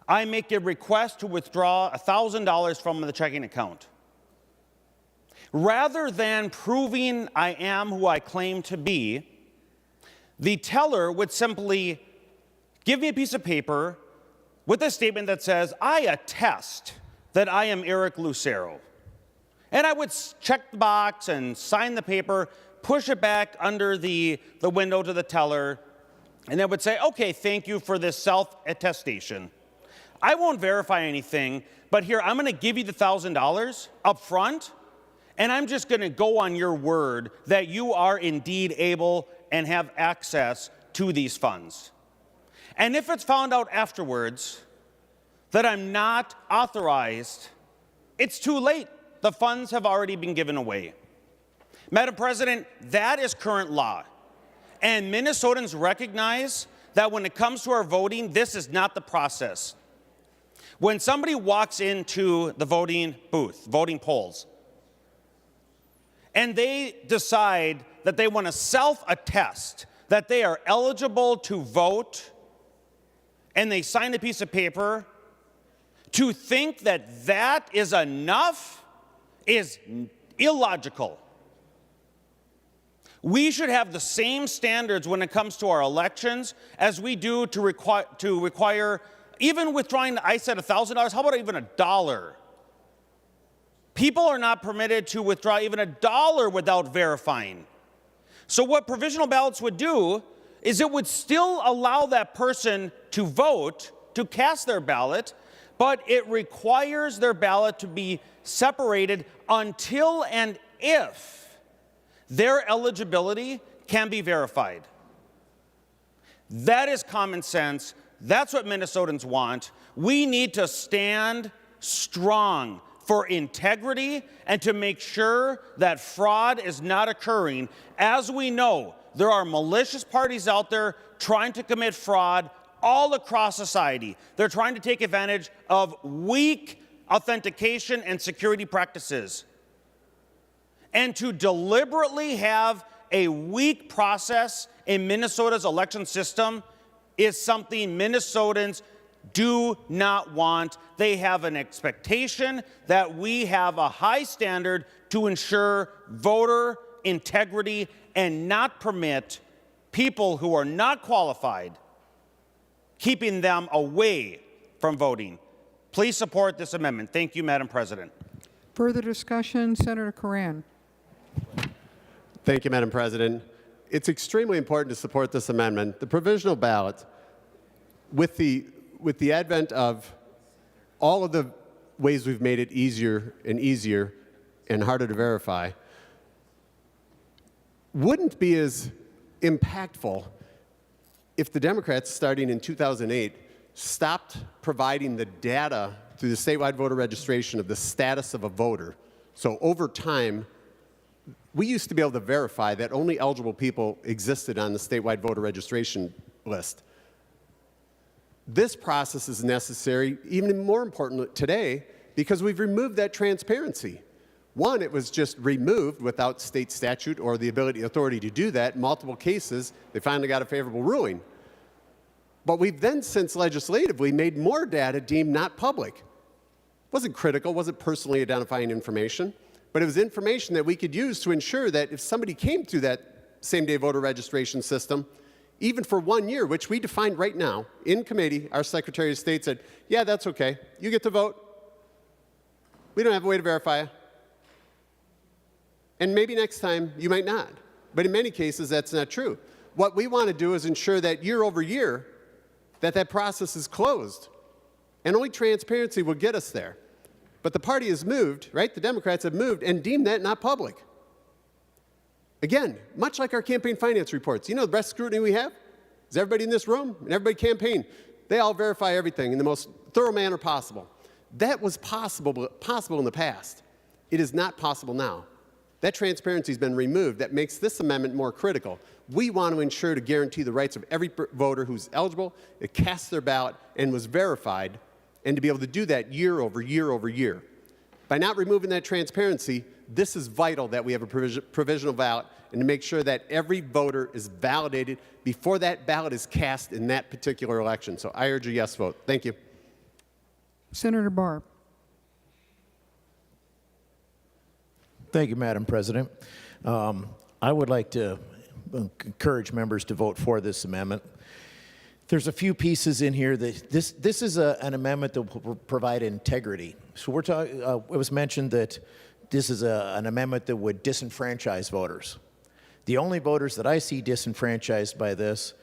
I make a request to withdraw $1,000 from the checking account. Rather than proving I am who I claim to be, the teller would simply give me a piece of paper with a statement that says, I attest that I am Eric Lucero. And I would check the box and sign the paper, push it back under the window to the teller, and they would say, okay, thank you for this self-attestation. I won't verify anything, but here, I'm gonna give you the $1,000 up front, and I'm just gonna go on your word that you are indeed able and have access to these funds. And if it's found out afterwards that I'm not authorized, it's too late. The funds have already been given away. Madam President, that is current law. And Minnesotans recognize that when it comes to our voting, this is not the process. When somebody walks into the voting booth, voting polls, and they decide that they want to self-attest that they are eligible to vote, and they sign a piece of paper, to think that that is enough is illogical. We should have the same standards when it comes to our elections as we do to require even withdrawing, I said $1,000, how about even $1? People are not permitted to withdraw even $1 without verifying. So what provisional ballots would do is it would still allow that person to vote, to cast their ballot, but it requires their ballot to be separated until and if their eligibility can be verified. That is common sense. That's what Minnesotans want. We need to stand strong for integrity and to make sure that fraud is not occurring. As we know, there are malicious parties out there trying to commit fraud all across society. They're trying to take advantage of weak authentication and security practices. And to deliberately have a weak process in Minnesota's election system is something Minnesotans do not want. They have an expectation that we have a high standard to ensure voter integrity and not permit people who are not qualified, keeping them away from voting. Please support this amendment. Thank you, Madam President. Further discussion, Senator Coran. Thank you, Madam President. It's extremely important to support this amendment. The provisional ballot, with the advent of all of the ways we've made it easier and harder to verify, wouldn't be as impactful if the Democrats, starting in 2008, stopped providing the data through the statewide voter registration of the status of a voter. So over time, we used to be able to verify that only eligible people existed on the statewide voter registration list. This process is necessary, even more important today, because we've removed that transparency. One, it was just removed without state statute or the authority to do that. In multiple cases, they finally got a favorable ruling. But we've then, since legislatively, made more data deemed not public. It wasn't critical, wasn't personally identifying information, but it was information that we could use to ensure that if somebody came through that same-day voter registration system, even for 1 year, which we defined right now in committee, our Secretary of State said, yeah, that's okay. You get to vote. We don't have a way to verify you. And maybe next time you might not. But in many cases, that's not true. What we want to do is ensure that year over year, that process is closed. And only transparency will get us there. But the party has moved, right? The Democrats have moved and deemed that not public. Again, much like our campaign finance reports, you know the best scrutiny we have is everybody in this room and everybody campaign. They all verify everything in the most thorough manner possible. That was possible in the past. It is not possible now. That transparency has been removed. That makes this amendment more critical. We want to ensure to guarantee the rights of every voter who's eligible, that cast their ballot and was verified, and to be able to do that year over year over year. By not removing that transparency, this is vital that we have a provisional ballot and to make sure that every voter is validated before that ballot is cast in that particular election. So I urge a yes vote. Thank you. Senator Barr. Thank you, Madam President. I would like to encourage members to vote for this amendment. There's a few pieces in here that this is an amendment that will provide integrity. So we're talking. It was mentioned that this is an amendment that would disenfranchise voters. The only voters that I see disenfranchised by this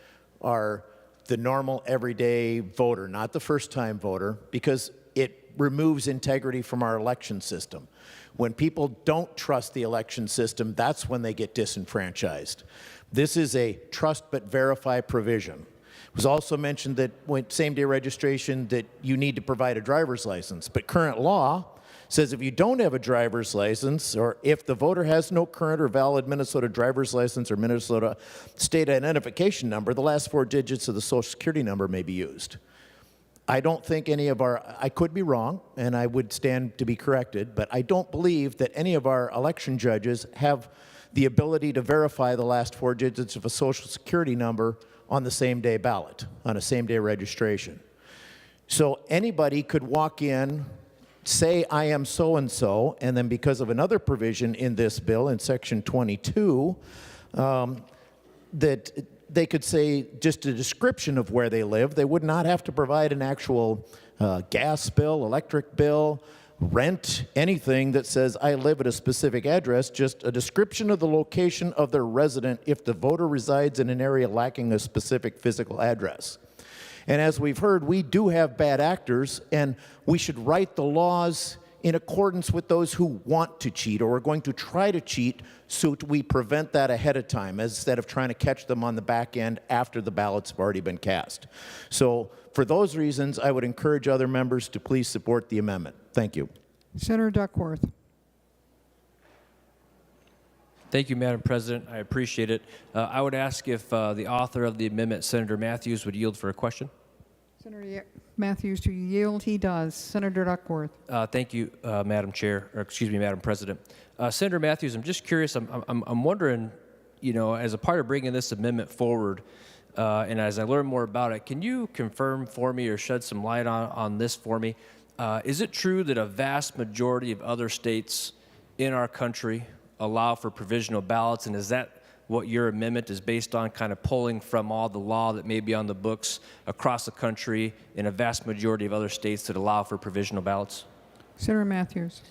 are the normal, everyday voter, not the first-time voter, because it removes integrity from our election system. When people don't trust the election system, that's when they get disenfranchised. This is a trust but verify provision. It was also mentioned that when same-day registration that you need to provide a driver's license, but current law says if you don't have a driver's license, or if the voter has no current or valid Minnesota driver's license or Minnesota state identification number, the last 4 digits of the Social Security number may be used. I don't think any of I could be wrong, and I would stand to be corrected, but I don't believe that any of our election judges have the ability to verify the last 4 digits of a Social Security number on the same-day ballot, on a same-day registration. So anybody could walk in, say I am so-and-so, and then because of another provision in this bill, in Section 22, that they could say just a description of where they live. They would not have to provide an actual gas bill, electric bill, rent, anything that says I live at a specific address, just a description of the location of their resident if the voter resides in an area lacking a specific physical address. And as we've heard, we do have bad actors, and we should write the laws in accordance with those who want to cheat or are going to try to cheat, so we prevent that ahead of time instead of trying to catch them on the back end after the ballots have already been cast. So for those reasons, I would encourage other members to please support the amendment. Thank you. Senator Duckworth. Thank you, Madam President. I appreciate it. I would ask if the author of the amendment, Senator Matthews, would yield for a question. Senator Matthews, to yield, he does. Senator Duckworth. Thank you, Madam President. Senator Matthews, I'm just curious. I'm wondering, you know, as a part of bringing this amendment forward, and as I learn more about it, can you confirm for me or shed some light on this for me? Is it true that a vast majority of other states in our country allow for provisional ballots, and is that what your amendment is based on, kind of pulling from all the law that may be on the books across the country in a vast majority of other states that allow for provisional ballots? Senator Matthews.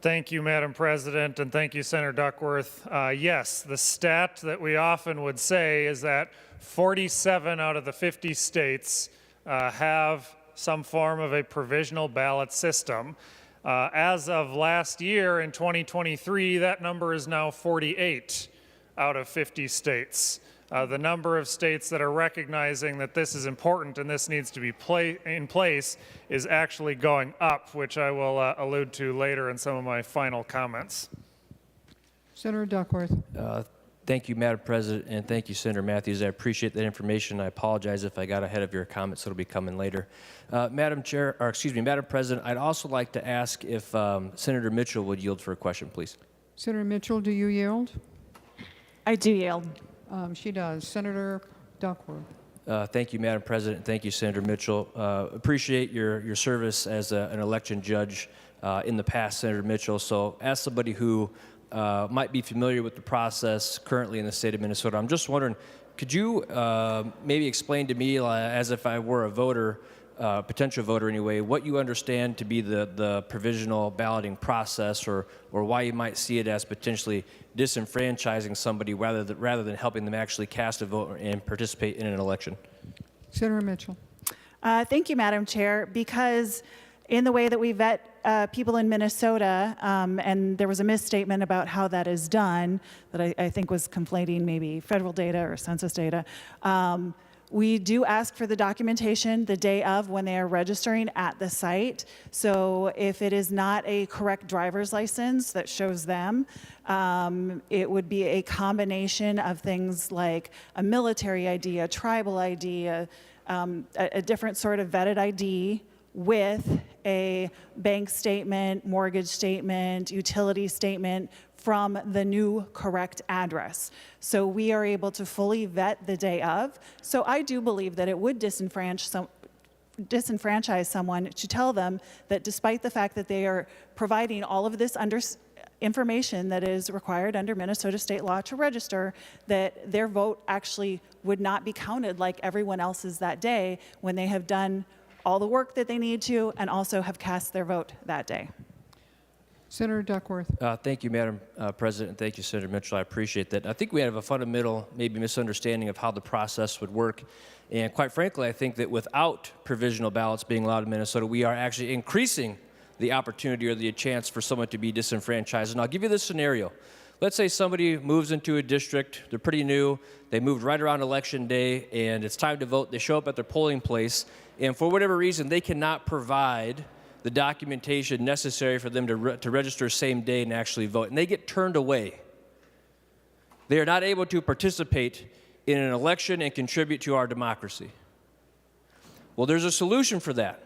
Thank you, Madam President, and thank you, Senator Duckworth. Yes, the stat that we often would say is that 47 out of the 50 states have some form of a provisional ballot system. As of last year, in 2023, that number is now 48 out of 50 states. The number of states that are recognizing that this is important and this needs to be in place is actually going up, which I will allude to later in some of my final comments. Senator Duckworth. Thank you, Madam President, and thank you, Senator Matthews. I appreciate that information. I apologize if I got ahead of your comments. It'll be coming later. Madam President, I'd also like to ask if Senator Mitchell would yield for a question, please. Senator Mitchell, do you yield? I do yield. She does. Senator Duckworth. Thank you, Madam President. Thank you, Senator Mitchell. Appreciate your service as an election judge in the past, Senator Mitchell. So as somebody who might be familiar with the process currently in the state of Minnesota, I'm just wondering, could you maybe explain to me, as if I were a voter, potential voter anyway, what you understand to be the provisional balloting process, or why you might see it as potentially disenfranchising somebody rather than helping them actually cast a vote and participate in an election? Senator Mitchell. Thank you, Madam Chair, because in the way that we vet people in Minnesota, and there was a misstatement about how that is done that I think was conflating maybe federal data or census data. We do ask for the documentation the day of when they are registering at the site. So if it is not a correct driver's license that shows them, it would be a combination of things like a military ID, a tribal ID, a different sort of vetted ID with a bank statement, mortgage statement, utility statement from the new correct address. So we are able to fully vet the day of. So I do believe that it would disenfranchise someone to tell them that despite the fact that they are providing all of this information that is required under Minnesota state law to register, that their vote actually would not be counted like everyone else's that day when they have done all the work that they need to and also have cast their vote that day. Senator Duckworth. Thank you, Madam President. Thank you, Senator Mitchell. I appreciate that. I think we have a fundamental, maybe misunderstanding of how the process would work. And quite frankly, I think that without provisional ballots being allowed in Minnesota, we are actually increasing the opportunity or the chance for someone to be disenfranchised. And I'll give you this scenario. Let's say somebody moves into a district, they're pretty new, they moved right around Election Day, and it's time to vote. They show up at their polling place, and for whatever reason, they cannot provide the documentation necessary for them to register same day and actually vote, and they get turned away. They are not able to participate in an election and contribute to our democracy. Well, there's a solution for that.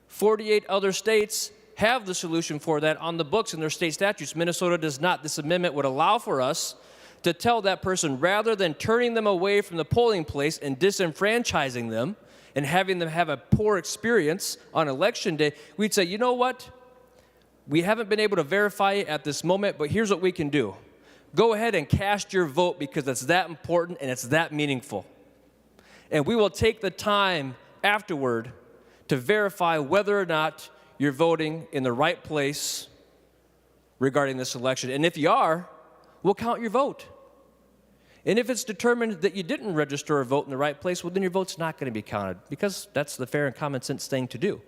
48 other states have the solution for that on the books in their state statutes. Minnesota does not. This amendment would allow for us to tell that person, rather than turning them away from the polling place and disenfranchising them and having them have a poor experience on Election Day, we'd say, you know what? We haven't been able to verify it at this moment, but here's what we can do. Go ahead and cast your vote because it's that important and it's that meaningful. And we will take the time afterward to verify whether or not you're voting in the right place regarding this election. And if you are, we'll count your vote. And if it's determined that you didn't register or vote in the right place, well, then your vote's not going to be counted because that's the fair and common sense thing to do.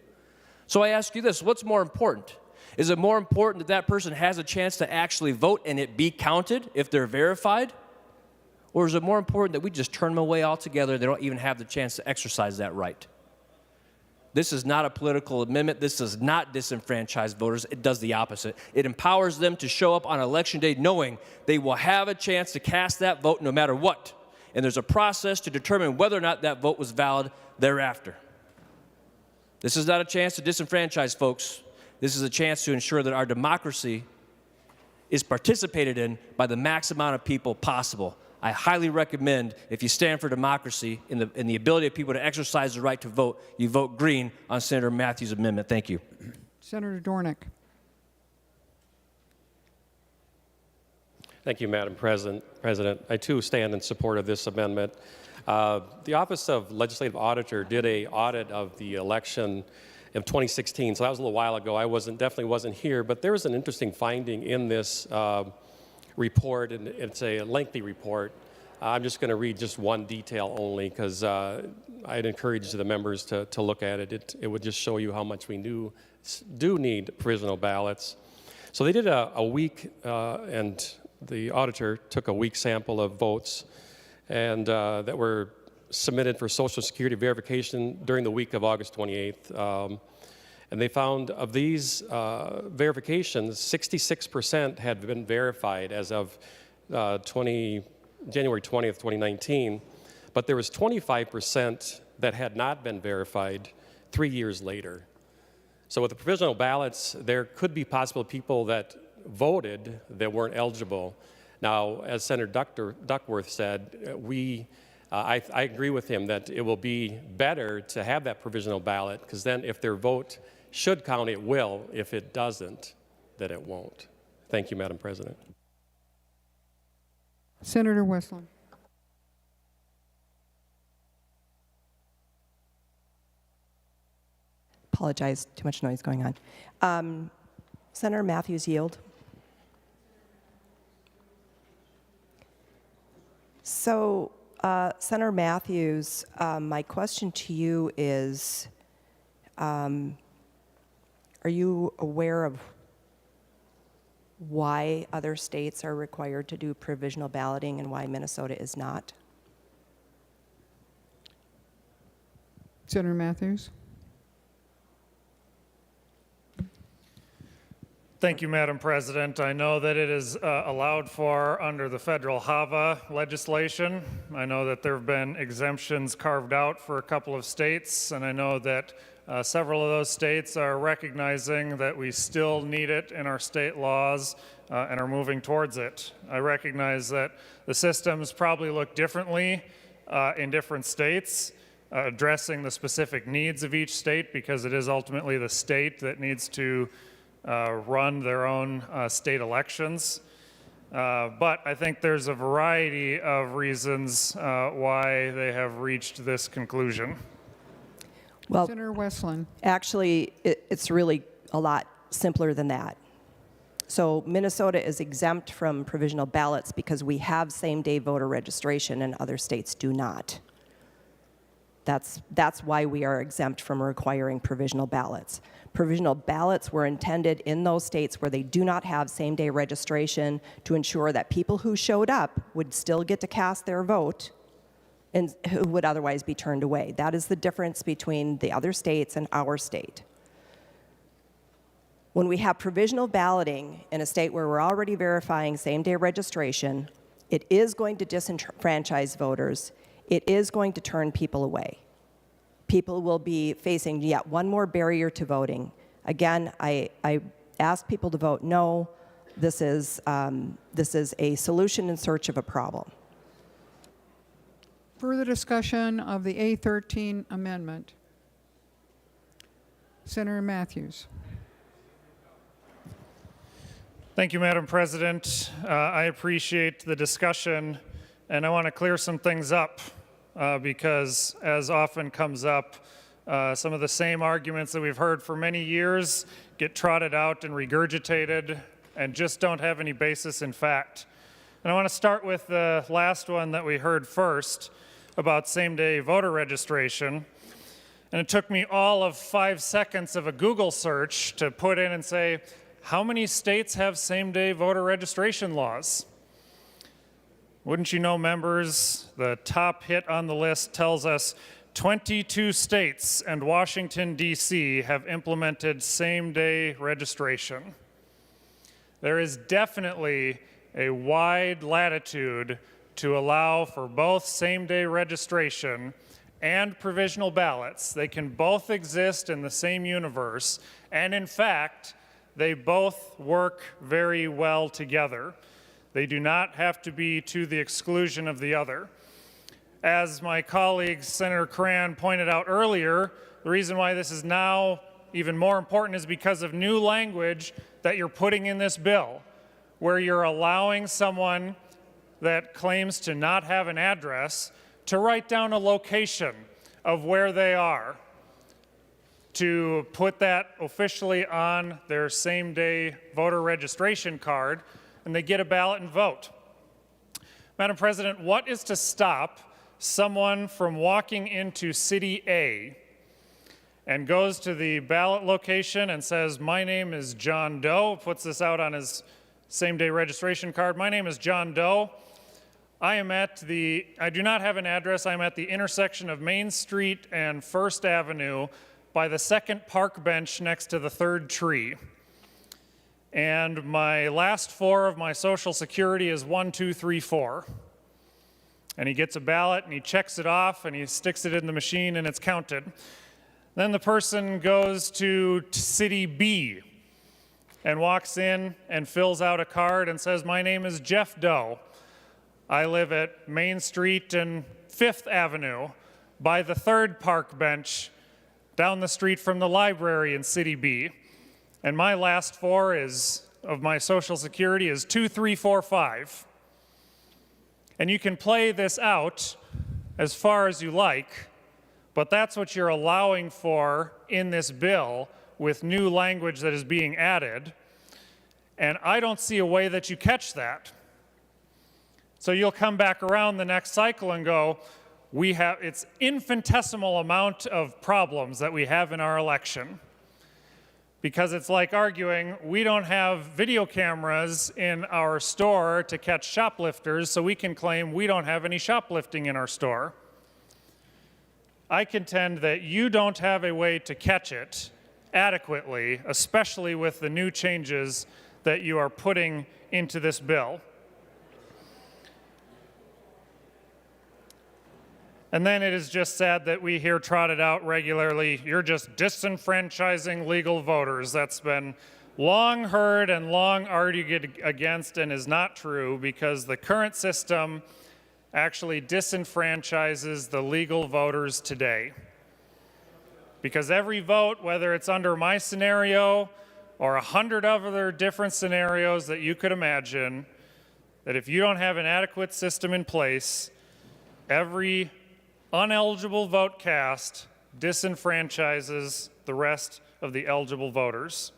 So I ask you this, what's more important? Is it more important that that person has a chance to actually vote and it be counted if they're verified? Or is it more important that we just turn them away altogether and they don't even have the chance to exercise that right? This is not a political amendment. This does not disenfranchise voters. It does the opposite. It empowers them to show up on election day knowing they will have a chance to cast that vote no matter what. And there's a process to determine whether or not that vote was valid thereafter. This is not a chance to disenfranchise folks. This is a chance to ensure that our democracy is participated in by the max amount of people possible. I highly recommend, if you stand for democracy and the ability of people to exercise the right to vote, you vote green on Senator Matthews' amendment. Thank you. Senator Dornick. Thank you, Madam President. I, too, stand in support of this amendment. The Office of Legislative Auditor did an audit of the election of 2016, so that was a little while ago. I definitely wasn't here, but there was an interesting finding in this report, and it's a lengthy report. I'm just going to read just one detail only because I'd encourage the members to look at it. It would just show you how much we do need provisional ballots. So they did a week, and the auditor took a week sample of votes and that were submitted for Social Security verification during the week of August 28th. And they found of these verifications, 66% had been verified as of January 20th, 2019, but there was 25% that had not been verified 3 years later. So with the provisional ballots, there could be possible people that voted that weren't eligible. Now, as Senator Duckworth said, I agree with him that it will be better to have that provisional ballot because then if their vote should count, it will. If it doesn't, then it won't. Thank you, Madam President. Senator Westland. Apologize, too much noise going on. Senator Matthews, yield. So, Senator Matthews, my question to you is, are you aware of why other states are required to do provisional balloting and why Minnesota is not? Senator Matthews. Thank you, Madam President. I know that it is allowed for under the federal HAVA legislation. I know that there have been exemptions carved out for a couple of states, and I know that several of those states are recognizing that we still need it in our state laws and are moving towards it. I recognize that the systems probably look differently in different states, addressing the specific needs of each state because it is ultimately the state that needs to run their own state elections. But I think there's a variety of reasons why they have reached this conclusion. Well, Senator Westland. Actually, it's really a lot simpler than that. So Minnesota is exempt from provisional ballots because we have same-day voter registration and other states do not. That's why we are exempt from requiring provisional ballots. Provisional ballots were intended in those states where they do not have same-day registration to ensure that people who showed up would still get to cast their vote and who would otherwise be turned away. That is the difference between the other states and our state. When we have provisional balloting in a state where we're already verifying same-day registration, it is going to disenfranchise voters. It is going to turn people away. People will be facing yet one more barrier to voting. Again, I ask people to vote no. This is a solution in search of a problem. Further discussion of the A13 amendment. Senator Matthews. Thank you, Madam President. I appreciate the discussion, and I want to clear some things up because, as often comes up, some of the same arguments that we've heard for many years get trotted out and regurgitated and just don't have any basis in fact. And I want to start with the last one that we heard first about same-day voter registration. And it took me all of 5 seconds of a Google search to put in and say, how many states have same-day voter registration laws? Wouldn't you know, members, the top hit on the list tells us 22 states and Washington, D.C. have implemented same-day registration. There is definitely a wide latitude to allow for both same-day registration and provisional ballots. They can both exist in the same universe, and in fact, they both work very well together. They do not have to be to the exclusion of the other. As my colleague Senator Cran pointed out earlier, the reason why this is now even more important is because of new language that you're putting in this bill, where you're allowing someone that claims to not have an address to write down a location of where they are, to put that officially on their same-day voter registration card, and they get a ballot and vote. Madam President, what is to stop someone from walking into City A and goes to the ballot location and says, my name is John Doe, puts this out on his same-day registration card, my name is John Doe, I do not have an address, I'm at the intersection of Main Street and First Avenue by the second park bench next to the third tree. And my last four of my Social Security is 1234. And he gets a ballot and he checks it off and he sticks it in the machine and it's counted. Then the person goes to City B and walks in and fills out a card and says, my name is Jeff Doe. I live at Main Street and Fifth Avenue by the third park bench down the street from the library in City B. And my last four of my Social Security is 2345. And you can play this out as far as you like, but that's what you're allowing for in this bill with new language that is being added. And I don't see a way that you catch that. So you'll come back around the next cycle and go, it's infinitesimal amount of problems that we have in our election. Because it's like arguing, we don't have video cameras in our store to catch shoplifters, so we can claim we don't have any shoplifting in our store. I contend that you don't have a way to catch it adequately, especially with the new changes that you are putting into this bill. And then it is just sad that we hear trotted out regularly, you're just disenfranchising legal voters. That's been long heard and long argued against and is not true because the current system actually disenfranchises the legal voters today. Because every vote, whether it's under my scenario or 100 other different scenarios that you could imagine, that if you don't have an adequate system in place, every uneligible vote cast disenfranchises the rest of the eligible voters.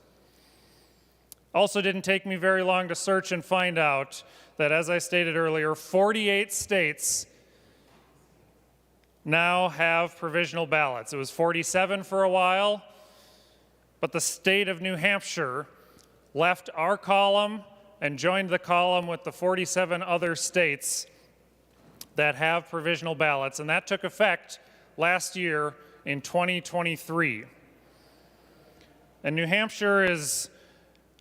Also didn't take me very long to search and find out that, as I stated earlier, 48 states now have provisional ballots. It was 47 for a while, but the state of New Hampshire left our column and joined the column with the 47 other states that have provisional ballots, and that took effect last year in 2023. And New Hampshire is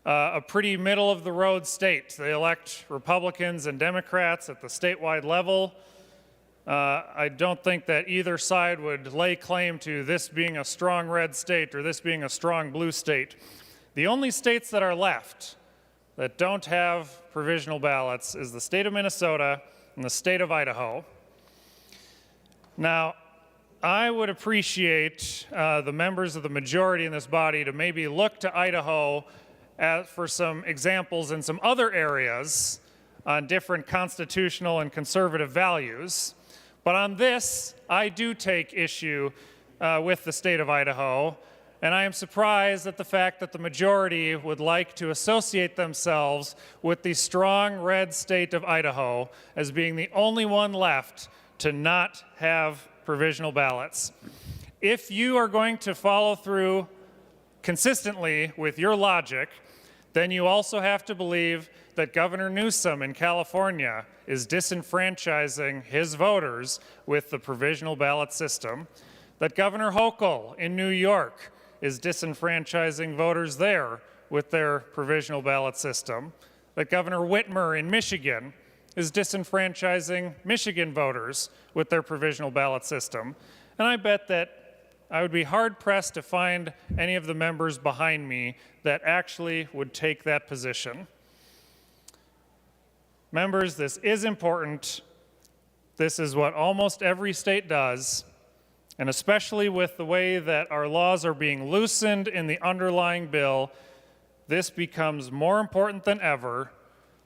a pretty middle-of-the-road state. They elect Republicans and Democrats at the statewide level. I don't think that either side would lay claim to this being a strong red state or this being a strong blue state. The only states that are left that don't have provisional ballots is the state of Minnesota and the state of Idaho. Now, I would appreciate the members of the majority in this body to maybe look to Idaho for some examples in some other areas on different constitutional and conservative values. But on this, I do take issue with the state of Idaho, and I am surprised at the fact that the majority would like to associate themselves with the strong red state of Idaho as being the only one left to not have provisional ballots. If you are going to follow through consistently with your logic, then you also have to believe that Governor Newsom in California is disenfranchising his voters with the provisional ballot system, that Governor Hochul in New York is disenfranchising voters there with their provisional ballot system, that Governor Whitmer in Michigan is disenfranchising Michigan voters with their provisional ballot system. And I bet that I would be hard-pressed to find any of the members behind me that actually would take that position. Members, this is important. This is what almost every state does, and especially with the way that our laws are being loosened in the underlying bill, this becomes more important than ever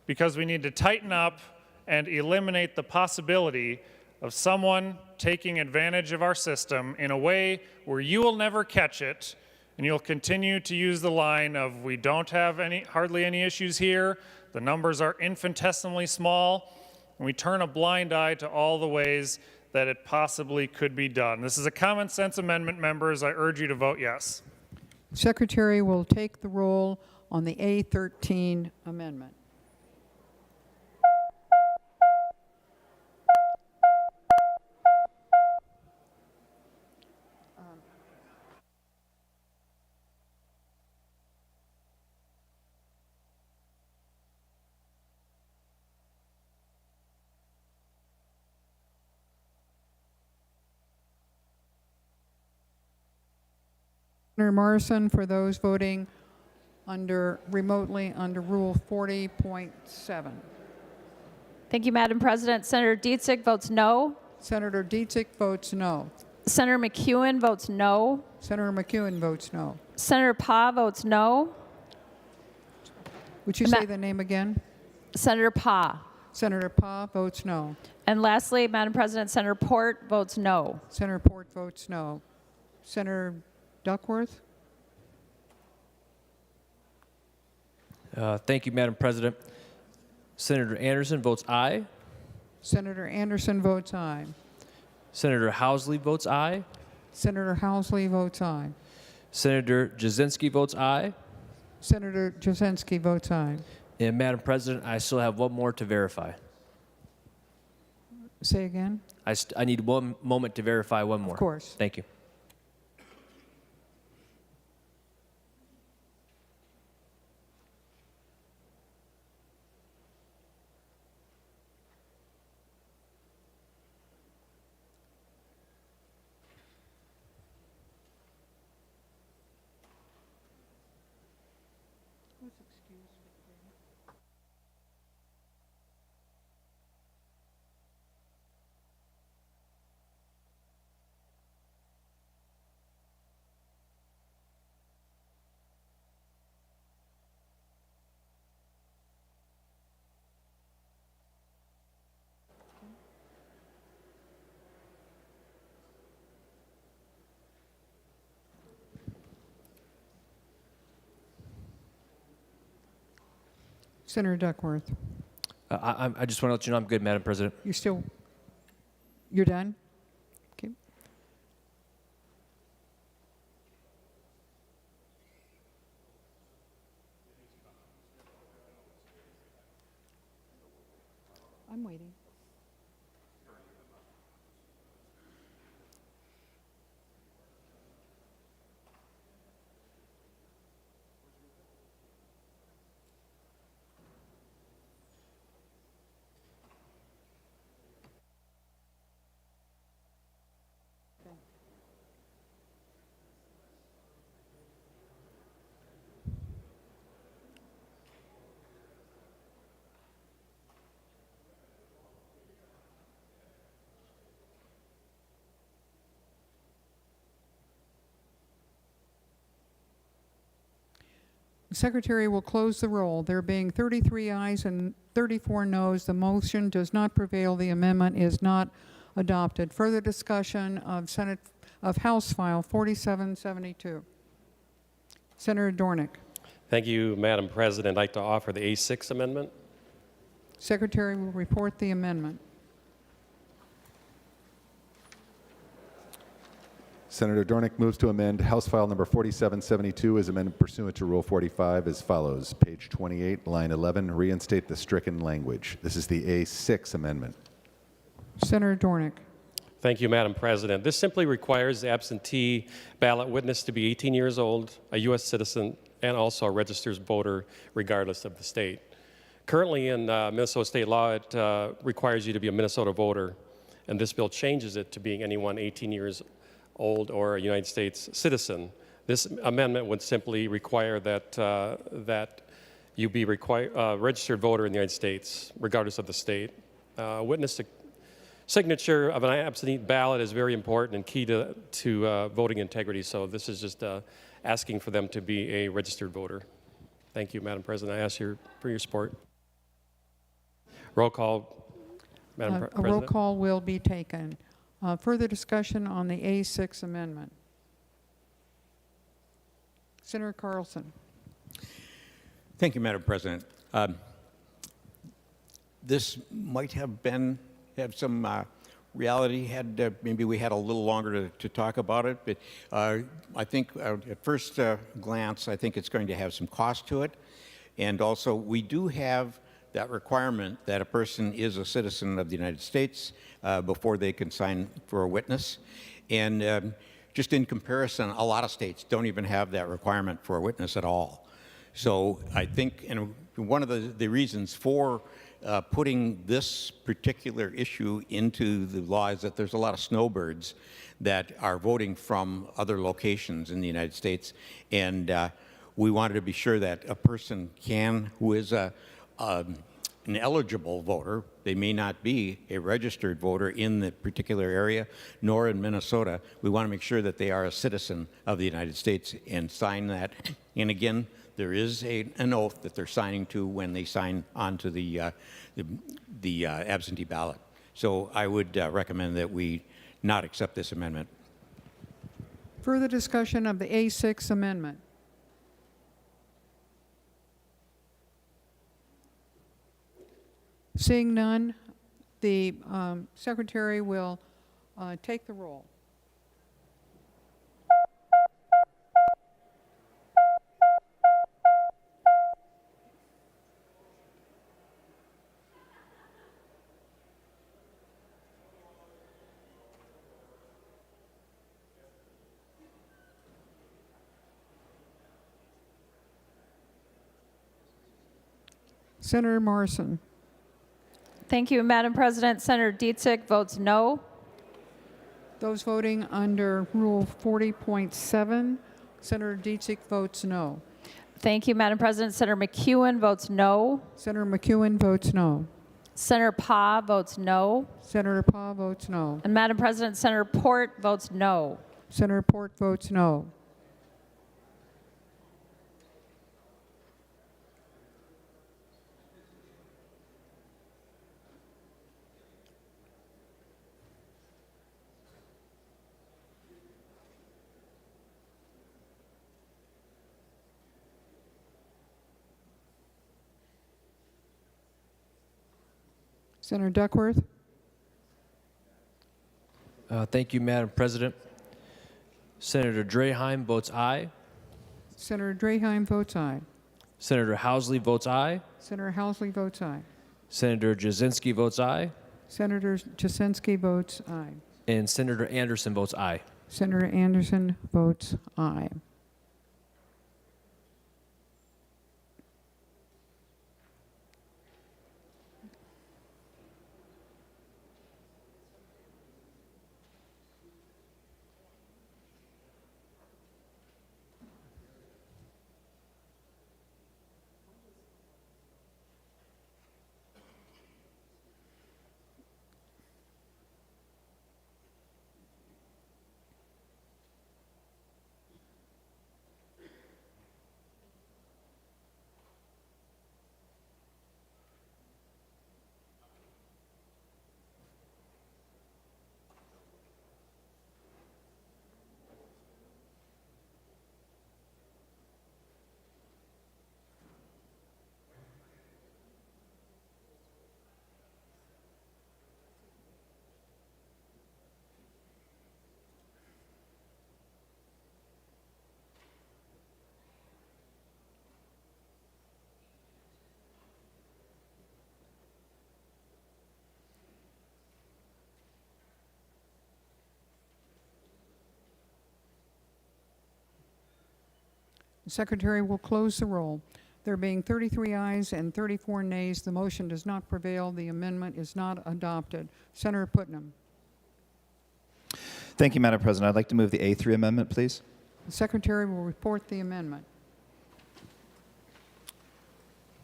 because we need to tighten up and eliminate the possibility of someone taking advantage of our system in a way where you will never catch it, and you'll continue to use the line of, we don't have hardly any issues here, the numbers are infinitesimally small, and we turn a blind eye to all the ways that it possibly could be done. This is a common sense amendment, members. I urge you to vote yes. Secretary will take the roll on the A13 amendment. Senator Morrison, for those voting remotely under Rule 40.7. Thank you, Madam President. Senator Dietzig votes no. Senator Dietzig votes no. Senator McEwen votes no. Senator McEwen votes no. Senator Pa votes no. Would you say the name again? Senator Pa. Senator Pa votes no. And lastly, Madam President, Senator Port votes no. Senator Port votes no. Senator Duckworth? Thank you, Madam President. Senator Anderson votes aye. Senator Anderson votes aye. Senator Housley votes aye. Senator Housley votes aye. Senator Jasinski votes aye. Senator Jasinski votes aye. And Madam President, I still have one more to verify. Say again? I need one moment to verify one more. Of course. Thank you. Senator Duckworth. I just want to let you know I'm good, Madam President. You're done? Okay. I'm waiting. Secretary will close the roll. There being 33 ayes and 34 noes, the motion does not prevail. The amendment is not adopted. Further discussion of House File 4772. Senator Dornick. Thank you, Madam President. I'd like to offer the A6 amendment. Secretary will report the amendment. Senator Dornick moves to amend House File number 4772 as amended pursuant to Rule 45 as follows. Page 28, line 11, reinstate the stricken language. This is the A6 amendment. Senator Dornick. Thank you, Madam President. This simply requires the absentee ballot witness to be 18 years old, a U.S. citizen, and also a registered voter regardless of the state. Currently in Minnesota state law, it requires you to be a Minnesota voter, and this bill changes it to being anyone 18 years old or a United States citizen. This amendment would simply require that you be a registered voter in the United States, regardless of the state. Witness to signature of an absentee ballot is very important and key to voting integrity, so this is just asking for them to be a registered voter. Thank you, Madam President. I ask for your support. Roll call, Madam President. A roll call will be taken. Further discussion on the A6 amendment. Senator Carlson. Thank you, Madam President. This might have some reality had maybe we had a little longer to talk about it, but I think at first glance, I think it's going to have some cost to it. And also, we do have that requirement that a person is a citizen of the United States before they can sign for a witness. And just in comparison, a lot of states don't even have that requirement for a witness at all. So I think, and one of the reasons for putting this particular issue into the law is that there's a lot of snowbirds that are voting from other locations in the United States. And we wanted to be sure that a person who is an eligible voter, they may not be a registered voter in the particular area, nor in Minnesota. We want to make sure that they are a citizen of the United States and sign that. And again, there is an oath that they're signing to when they sign onto the absentee ballot. So I would recommend that we not accept this amendment. Further discussion of the A6 amendment. Seeing none, the Secretary will take the roll. Senator Morrison. Thank you, Madam President. Senator Dietzig votes no. Those voting under Rule 40.7, Senator Dietzig votes no. Thank you, Madam President. Senator McEwen votes no. Senator McEwen votes no. Senator Pa votes no. Senator Pa votes no. And Madam President, Senator Port votes no. Senator Port votes no. Senator Duckworth. Thank you, Madam President. Senator Draheim votes aye. Senator Draheim votes aye. Senator Housley votes aye. Senator Housley votes aye. Senator Jasinski votes aye. Senator Jasinski votes aye. And Senator Anderson votes aye. Senator Anderson votes aye. The Secretary will close the roll. There being 33 ayes and 34 nays, the motion does not prevail. The amendment is not adopted. Senator Putnam. Thank you, Madam President. I'd like to move the A3 amendment, please. The Secretary will report the amendment.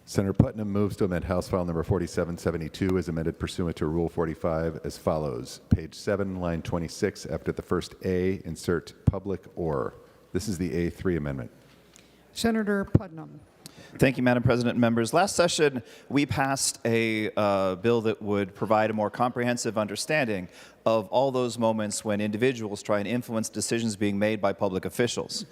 Senator Putnam moves to amend House File Number 4772 as amended pursuant to Rule 45 as follows. Page 7, line 26, after the first A, insert public or. This is the A3 amendment. Senator Putnam. Thank you, Madam President and members. Last session, we passed a bill that would provide a more comprehensive understanding of all those moments when individuals try and influence decisions being made by public officials.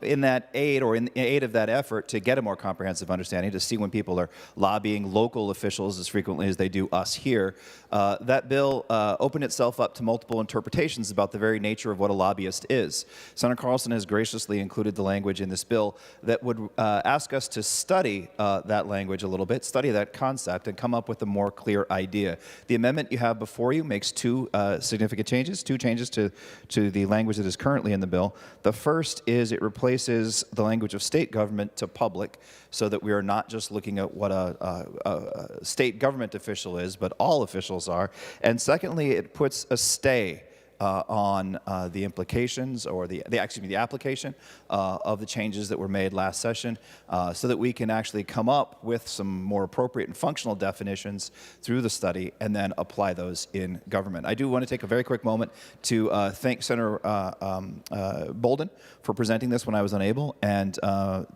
In that aid, or in aid of that effort to get a more comprehensive understanding, to see when people are lobbying local officials as frequently as they do us here, that bill opened itself up to multiple interpretations about the very nature of what a lobbyist is. Senator Carlson has graciously included the language in this bill that would ask us to study that language a little bit, study that concept, and come up with a more clear idea. The amendment you have before you makes two significant changes, two changes to the language that is currently in the bill. The first is it replaces the language of state government to public, so that we are not just looking at what a state government official is, but all officials are. And secondly, it puts a stay on the implications, or the application of the changes that were made last session, so that we can actually come up with some more appropriate and functional definitions through the study and then apply those in government. I do want to take a very quick moment to thank Senator Bolden for presenting this when I was unable, and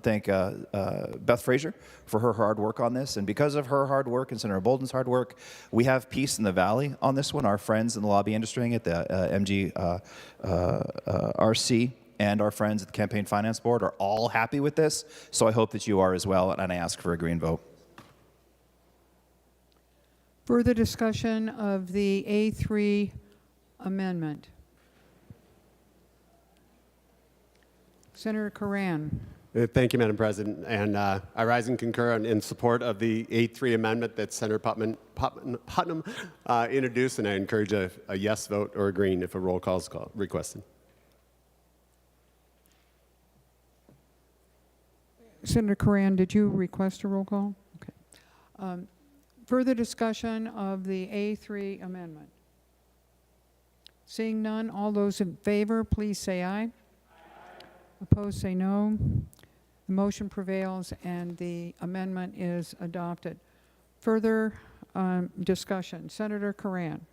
thank Beth Frazier for her hard work on this. And because of her hard work and Senator Bolden's hard work, we have peace in the Valley on this one. Our friends in the lobby industry at the MGRC and our friends at the Campaign Finance Board are all happy with this, so I hope that you are as well, and I ask for a green vote. Further discussion of the A3 amendment. Senator Curran. Thank you, Madam President. And I rise and concur in support of the A3 amendment that Senator Putnam introduced, and I encourage a yes vote or a green if a roll call is requested. Senator Curran, did you request a roll call? Okay. Further discussion of the A3 amendment. Seeing none, all those in favor, please say aye. Opposed, say no. The motion prevails and the amendment is adopted. Further discussion. Senator Curran.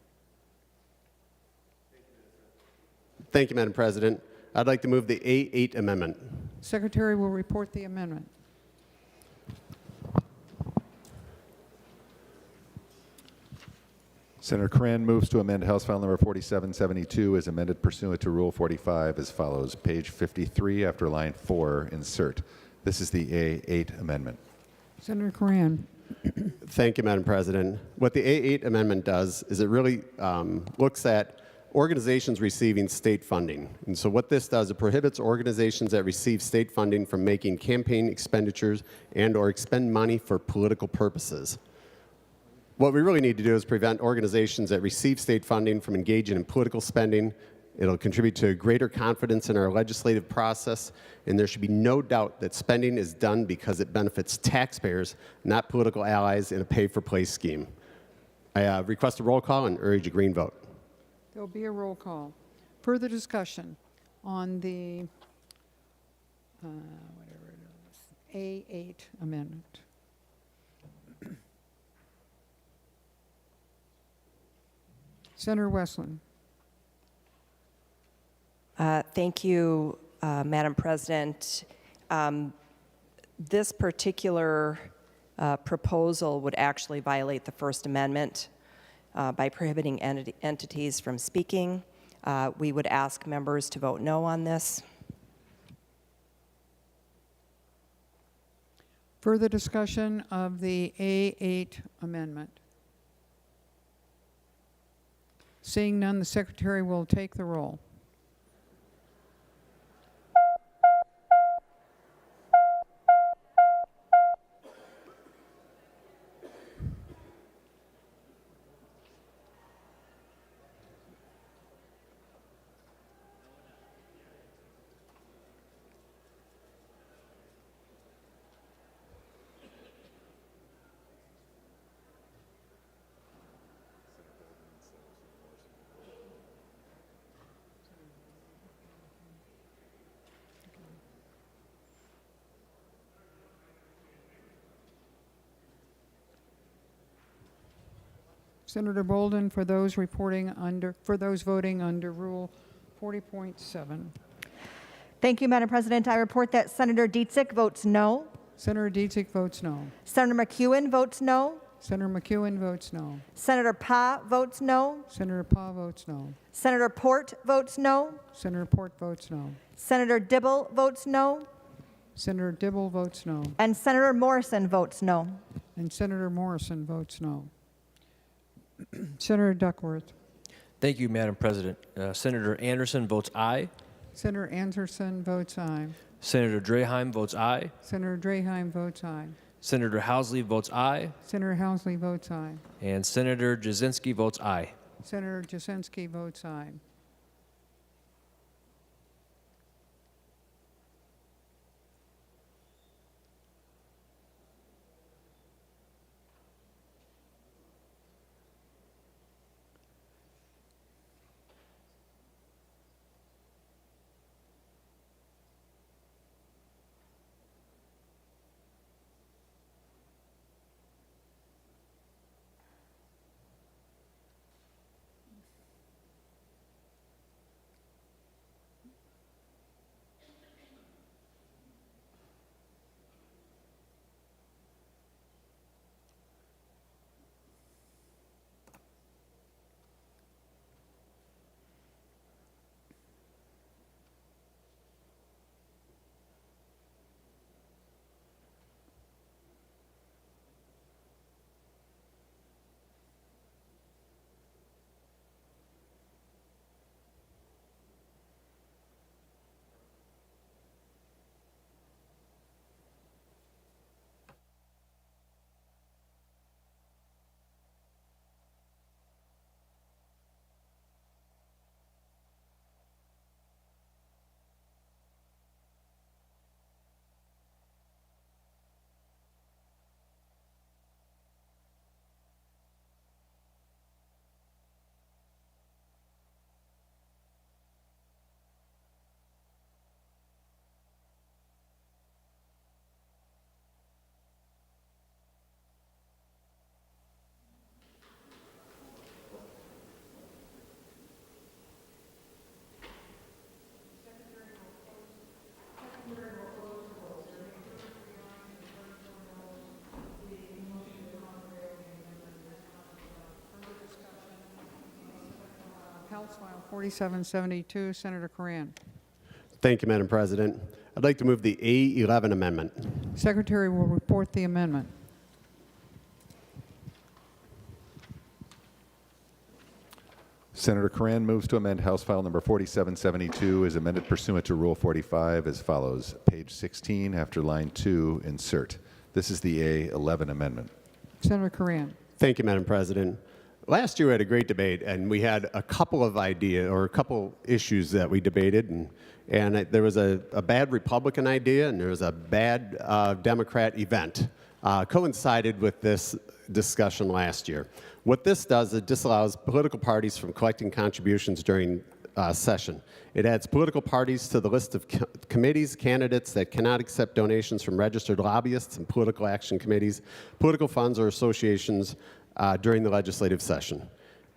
Thank you, Madam President. I'd like to move the A8 amendment. Secretary will report the amendment. Senator Cran moves to amend House File Number 4772 as amended pursuant to Rule 45 as follows. Page 53, after line 4, insert. This is the A8 amendment. Senator Curran. Thank you, Madam President. What the A8 amendment does is it really looks at organizations receiving state funding. And so what this does, it prohibits organizations that receive state funding from making campaign expenditures and or expend money for political purposes. What we really need to do is prevent organizations that receive state funding from engaging in political spending. It'll contribute to greater confidence in our legislative process, and there should be no doubt that spending is done because it benefits taxpayers, not political allies in a pay-for-play scheme. I request a roll call and urge a green vote. There'll be a roll call. Further discussion on the A8 amendment. Senator Westland. Thank you, Madam President. This particular proposal would actually violate the First Amendment by prohibiting entities from speaking. We would ask members to vote no on this. Further discussion of the A8 amendment. Seeing none, the Secretary will take the roll. Senator Bolden for those voting under Rule 40.7. Thank you, Madam President. I report that Senator Dietzick votes no. Senator Dietzick votes no. Senator McEwen votes no. Senator McEwen votes no. Senator Pa votes no. Senator Pa votes no. Senator Port votes no. Senator Port votes no. Senator Dibble votes no. Senator Dibble votes no. And Senator Morrison votes no. And Senator Morrison votes no. Senator Duckworth. Thank you, Madam President. Senator Anderson votes aye. Senator Anderson votes aye. Senator Draheim votes aye. Senator Draheim votes aye. Senator Housley votes aye. Senator Housley votes aye. And Senator Jasinski votes aye. Senator Jasinski votes aye. House File 4772, Senator Coran. Thank you, Madam President. I'd like to move the A11 amendment. Secretary will report the amendment. Senator Coran moves to amend House File number 4772 as amended pursuant to Rule 45 as follows. Page 16, after line 2, insert. This is the A11 amendment. Senator Coran. Thank you, Madam President. Last year we had a great debate, and we had a couple of a couple issues that we debated, and there was a bad Republican idea, and there was a bad Democrat event coincided with this discussion last year. What this does, it disallows political parties from collecting contributions during session. It adds political parties to the list of committees, candidates that cannot accept donations from registered lobbyists and political action committees, political funds, or associations during the legislative session.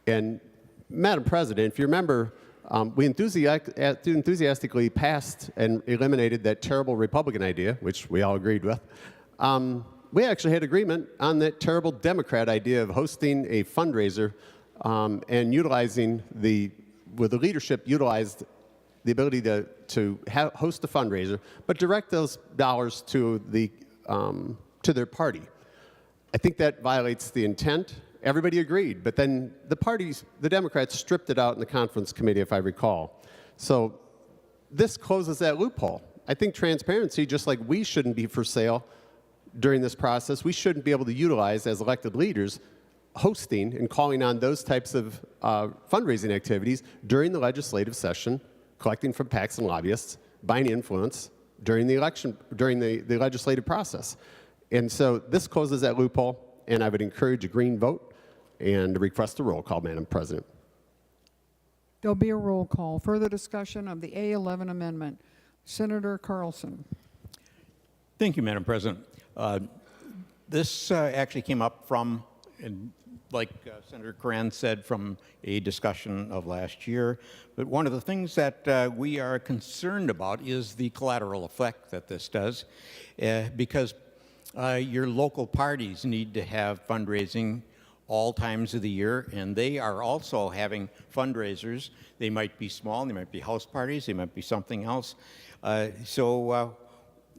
And Madam President, if you remember, we enthusiastically passed and eliminated that terrible Republican idea, which we all agreed with. We actually had agreement on that terrible Democrat idea of hosting a fundraiser and utilizing where the leadership utilized the ability to host a fundraiser, but direct those dollars to their party. I think that violates the intent. Everybody agreed, but then the Democrats stripped it out in the conference committee, if I recall. So this closes that loophole. I think transparency, just like we shouldn't be for sale during this process, we shouldn't be able to utilize as elected leaders hosting and calling on those types of fundraising activities during the legislative session, collecting from PACs and lobbyists, buying influence during the election, during the legislative process. And so this closes that loophole, and I would encourage a green vote and request a roll call, Madam President. There'll be a roll call. Further discussion of the A11 amendment. Senator Carlson. Thank you, Madam President. This actually came up from like Senator Coran said, from a discussion of last year. But one of the things that we are concerned about is the collateral effect that this does, because your local parties need to have fundraising all times of the year, and they are also having fundraisers. They might be small, they might be house parties, they might be something else. The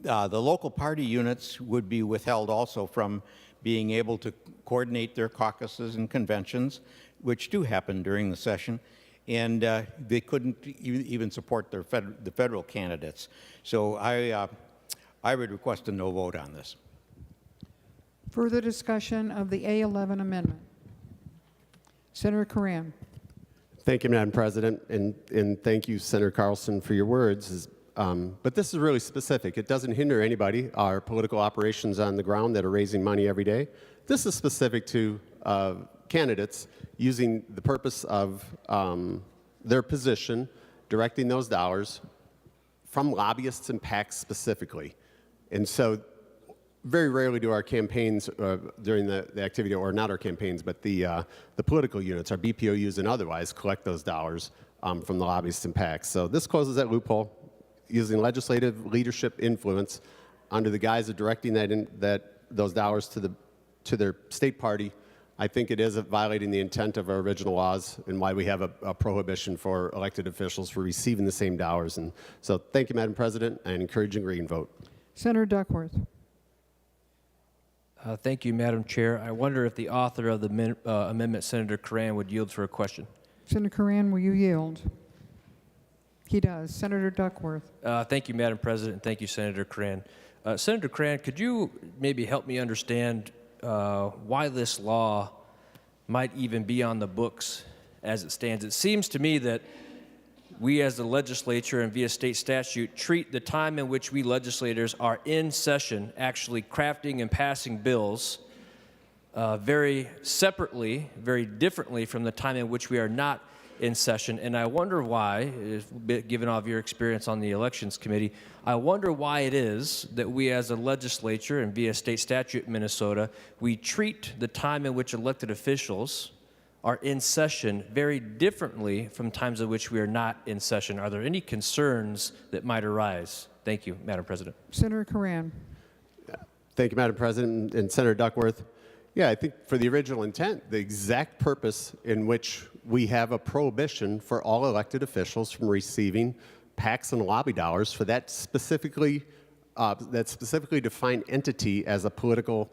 local party units would be withheld also from being able to coordinate their caucuses and conventions, which do happen during the session, and they couldn't even support their the federal candidates. So I would request a no vote on this. Further discussion of the A11 amendment. Senator Coran. Thank you, Madam President, and thank you, Senator Carlson, for your words. But this is really specific. It doesn't hinder anybody, our political operations on the ground that are raising money every day. This is specific to candidates using the purpose of their position, directing those dollars from lobbyists and PACs specifically. And so very rarely do our campaigns during the activity, or not our campaigns, but the political units, our BPOUs and otherwise, collect those dollars from the lobbyists and PACs. So this closes that loophole, using legislative leadership influence under the guise of directing those dollars to their state party. I think it is violating the intent of our original laws and why we have a prohibition for elected officials for receiving the same dollars. And so thank you, Madam President, and encouraging green vote. Senator Duckworth. Thank you, Madam Chair. I wonder if the author of the amendment, Senator Coran, would yield for a question. Senator Coran, will you yield? He does. Senator Duckworth. Thank you, Madam President. Thank you, Senator Coran. Senator Coran, could you maybe help me understand why this law might even be on the books as it stands? It seems to me that we as the legislature and via state statute treat the time in which we legislators are in session actually crafting and passing bills very separately, very differently from the time in which we are not in session. And I wonder why, given all of your experience on the Elections Committee, I wonder why it is that we as a legislature and via state statute in Minnesota, we treat the time in which elected officials are in session very differently from times in which we are not in session. Are there any concerns that might arise? Thank you, Madam President. Senator Coran. Thank you, Madam President, and Senator Duckworth. Yeah, I think for the original intent, the exact purpose in which we have a prohibition for all elected officials from receiving PACs and lobby dollars for that specifically defined entity as a political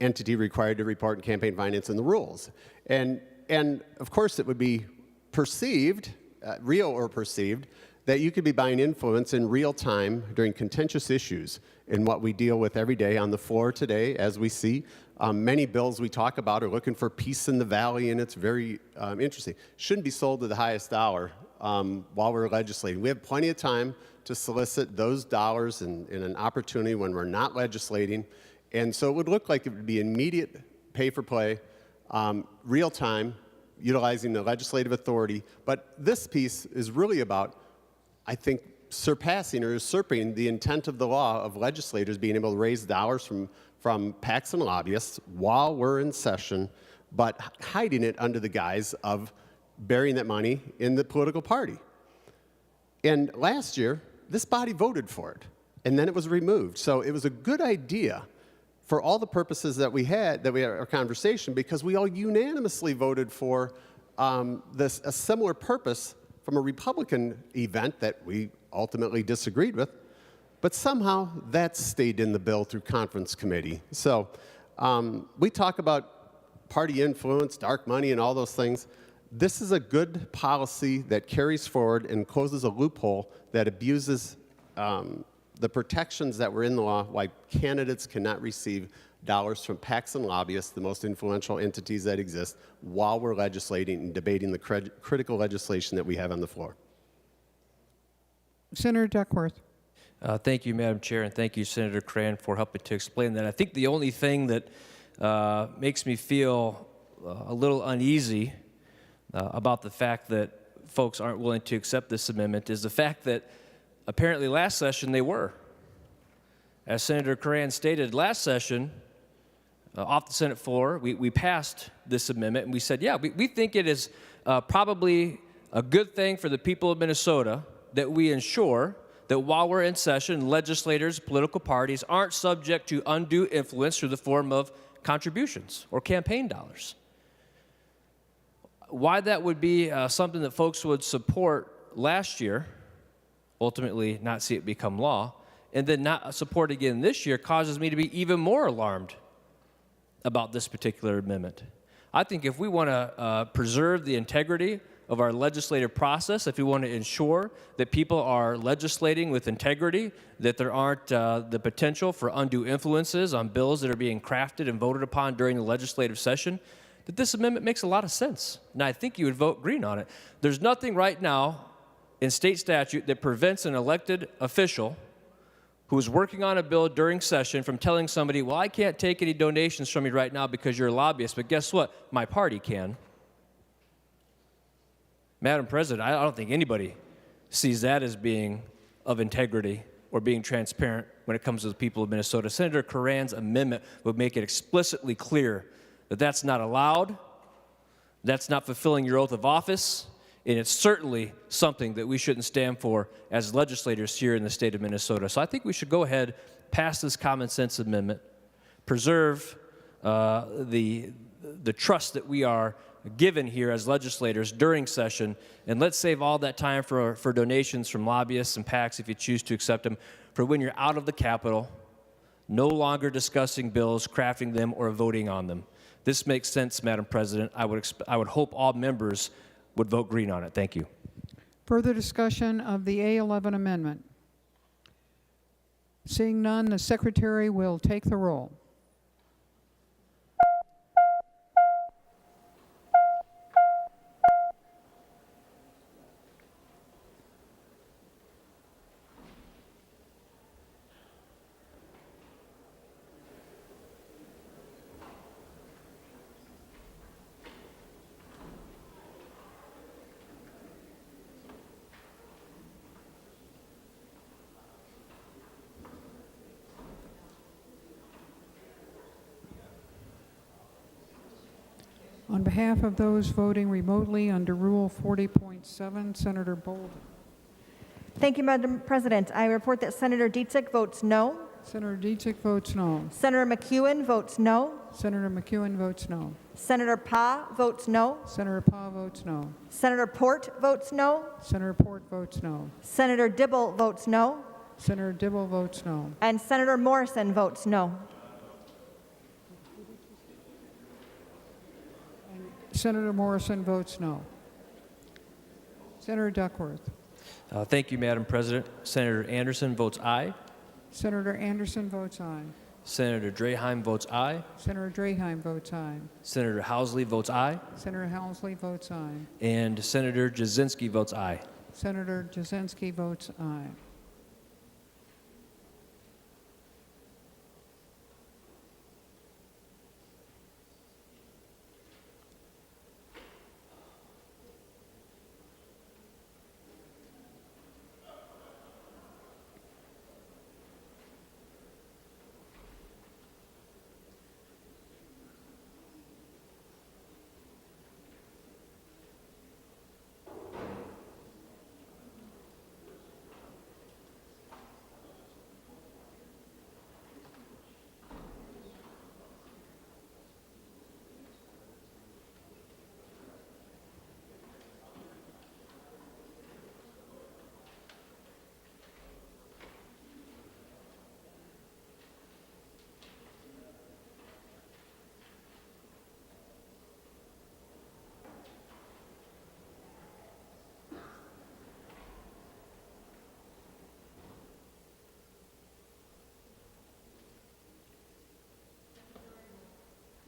entity required to report in campaign finance in the rules. And of course it would be perceived, real or perceived, that you could be buying influence in real time during contentious issues in what we deal with every day on the floor today, as we see. Many bills we talk about are looking for peace in the valley, and it's very interesting. Shouldn't be sold to the highest dollar while we're legislating. We have plenty of time to solicit those dollars in an opportunity when we're not legislating. And so it would look like it would be immediate pay-for-play, real time, utilizing the legislative authority. But this piece is really about, I think, surpassing or usurping the intent of the law of legislators being able to raise dollars from PACs and lobbyists while we're in session, but hiding it under the guise of burying that money in the political party. And last year, this body voted for it, and then it was removed. So it was a good idea for all the purposes that we had our conversation, because we all unanimously voted for a similar purpose from a Republican event that we ultimately disagreed with, but somehow that stayed in the bill through conference committee. So we talk about party influence, dark money, and all those things. This is a good policy that carries forward and closes a loophole that abuses the protections that were in the law, why candidates cannot receive dollars from PACs and lobbyists, the most influential entities that exist, while we're legislating and debating the critical legislation that we have on the floor. Senator Duckworth. Thank you, Madam Chair, and thank you, Senator Coran, for helping to explain that. I think the only thing that makes me feel a little uneasy about the fact that folks aren't willing to accept this amendment is the fact that apparently last session they were. As Senator Coran stated, last session, off the Senate floor, we passed this amendment, and we said, yeah, we think it is probably a good thing for the people of Minnesota that we ensure that while we're in session, legislators, political parties aren't subject to undue influence through the form of contributions or campaign dollars. Why that would be something that folks would support last year, ultimately not see it become law, and then not support again this year causes me to be even more alarmed about this particular amendment. I think if we want to preserve the integrity of our legislative process, if we want to ensure that people are legislating with integrity, that there aren't the potential for undue influences on bills that are being crafted and voted upon during the legislative session, that this amendment makes a lot of sense. And I think you would vote green on it. There's nothing right now in state statute that prevents an elected official who is working on a bill during session from telling somebody, well, I can't take any donations from you right now because you're a lobbyist, but guess what? My party can. Madam President, I don't think anybody sees that as being of integrity or being transparent when it comes to the people of Minnesota. Senator Curran's amendment would make it explicitly clear that that's not allowed, that's not fulfilling your oath of office, and it's certainly something that we shouldn't stand for as legislators here in the state of Minnesota. So I think we should go ahead, pass this common sense amendment, preserve the trust that we are given here as legislators during session, and let's save all that time for donations from lobbyists and PACs, if you choose to accept them, for when you're out of the Capitol, no longer discussing bills, crafting them, or voting on them. This makes sense, Madam President. I would hope all members would vote green on it. Thank you. Further discussion of the A11 amendment? Seeing none, the Secretary will take the roll. On behalf of those voting remotely under Rule 40.7, Senator Bolden. Thank you, Madam President. I report that Senator Dietzig votes no. Senator Dietzig votes no. Senator McEwen votes no. Senator McEwen votes no. Senator Pa votes no. Senator Pa votes no. Senator Port votes no. Senator Port votes no. Senator Dibble votes no. Senator Dibble votes no. And Senator Morrison votes no. Senator Morrison votes no. Senator Duckworth. Thank you, Madam President. Senator Anderson votes aye. Senator Anderson votes aye. Senator Draheim votes aye. Senator Draheim votes aye. Senator Housley votes aye. Senator Housley votes aye. And Senator Jasinski votes aye. Senator Jasinski votes aye.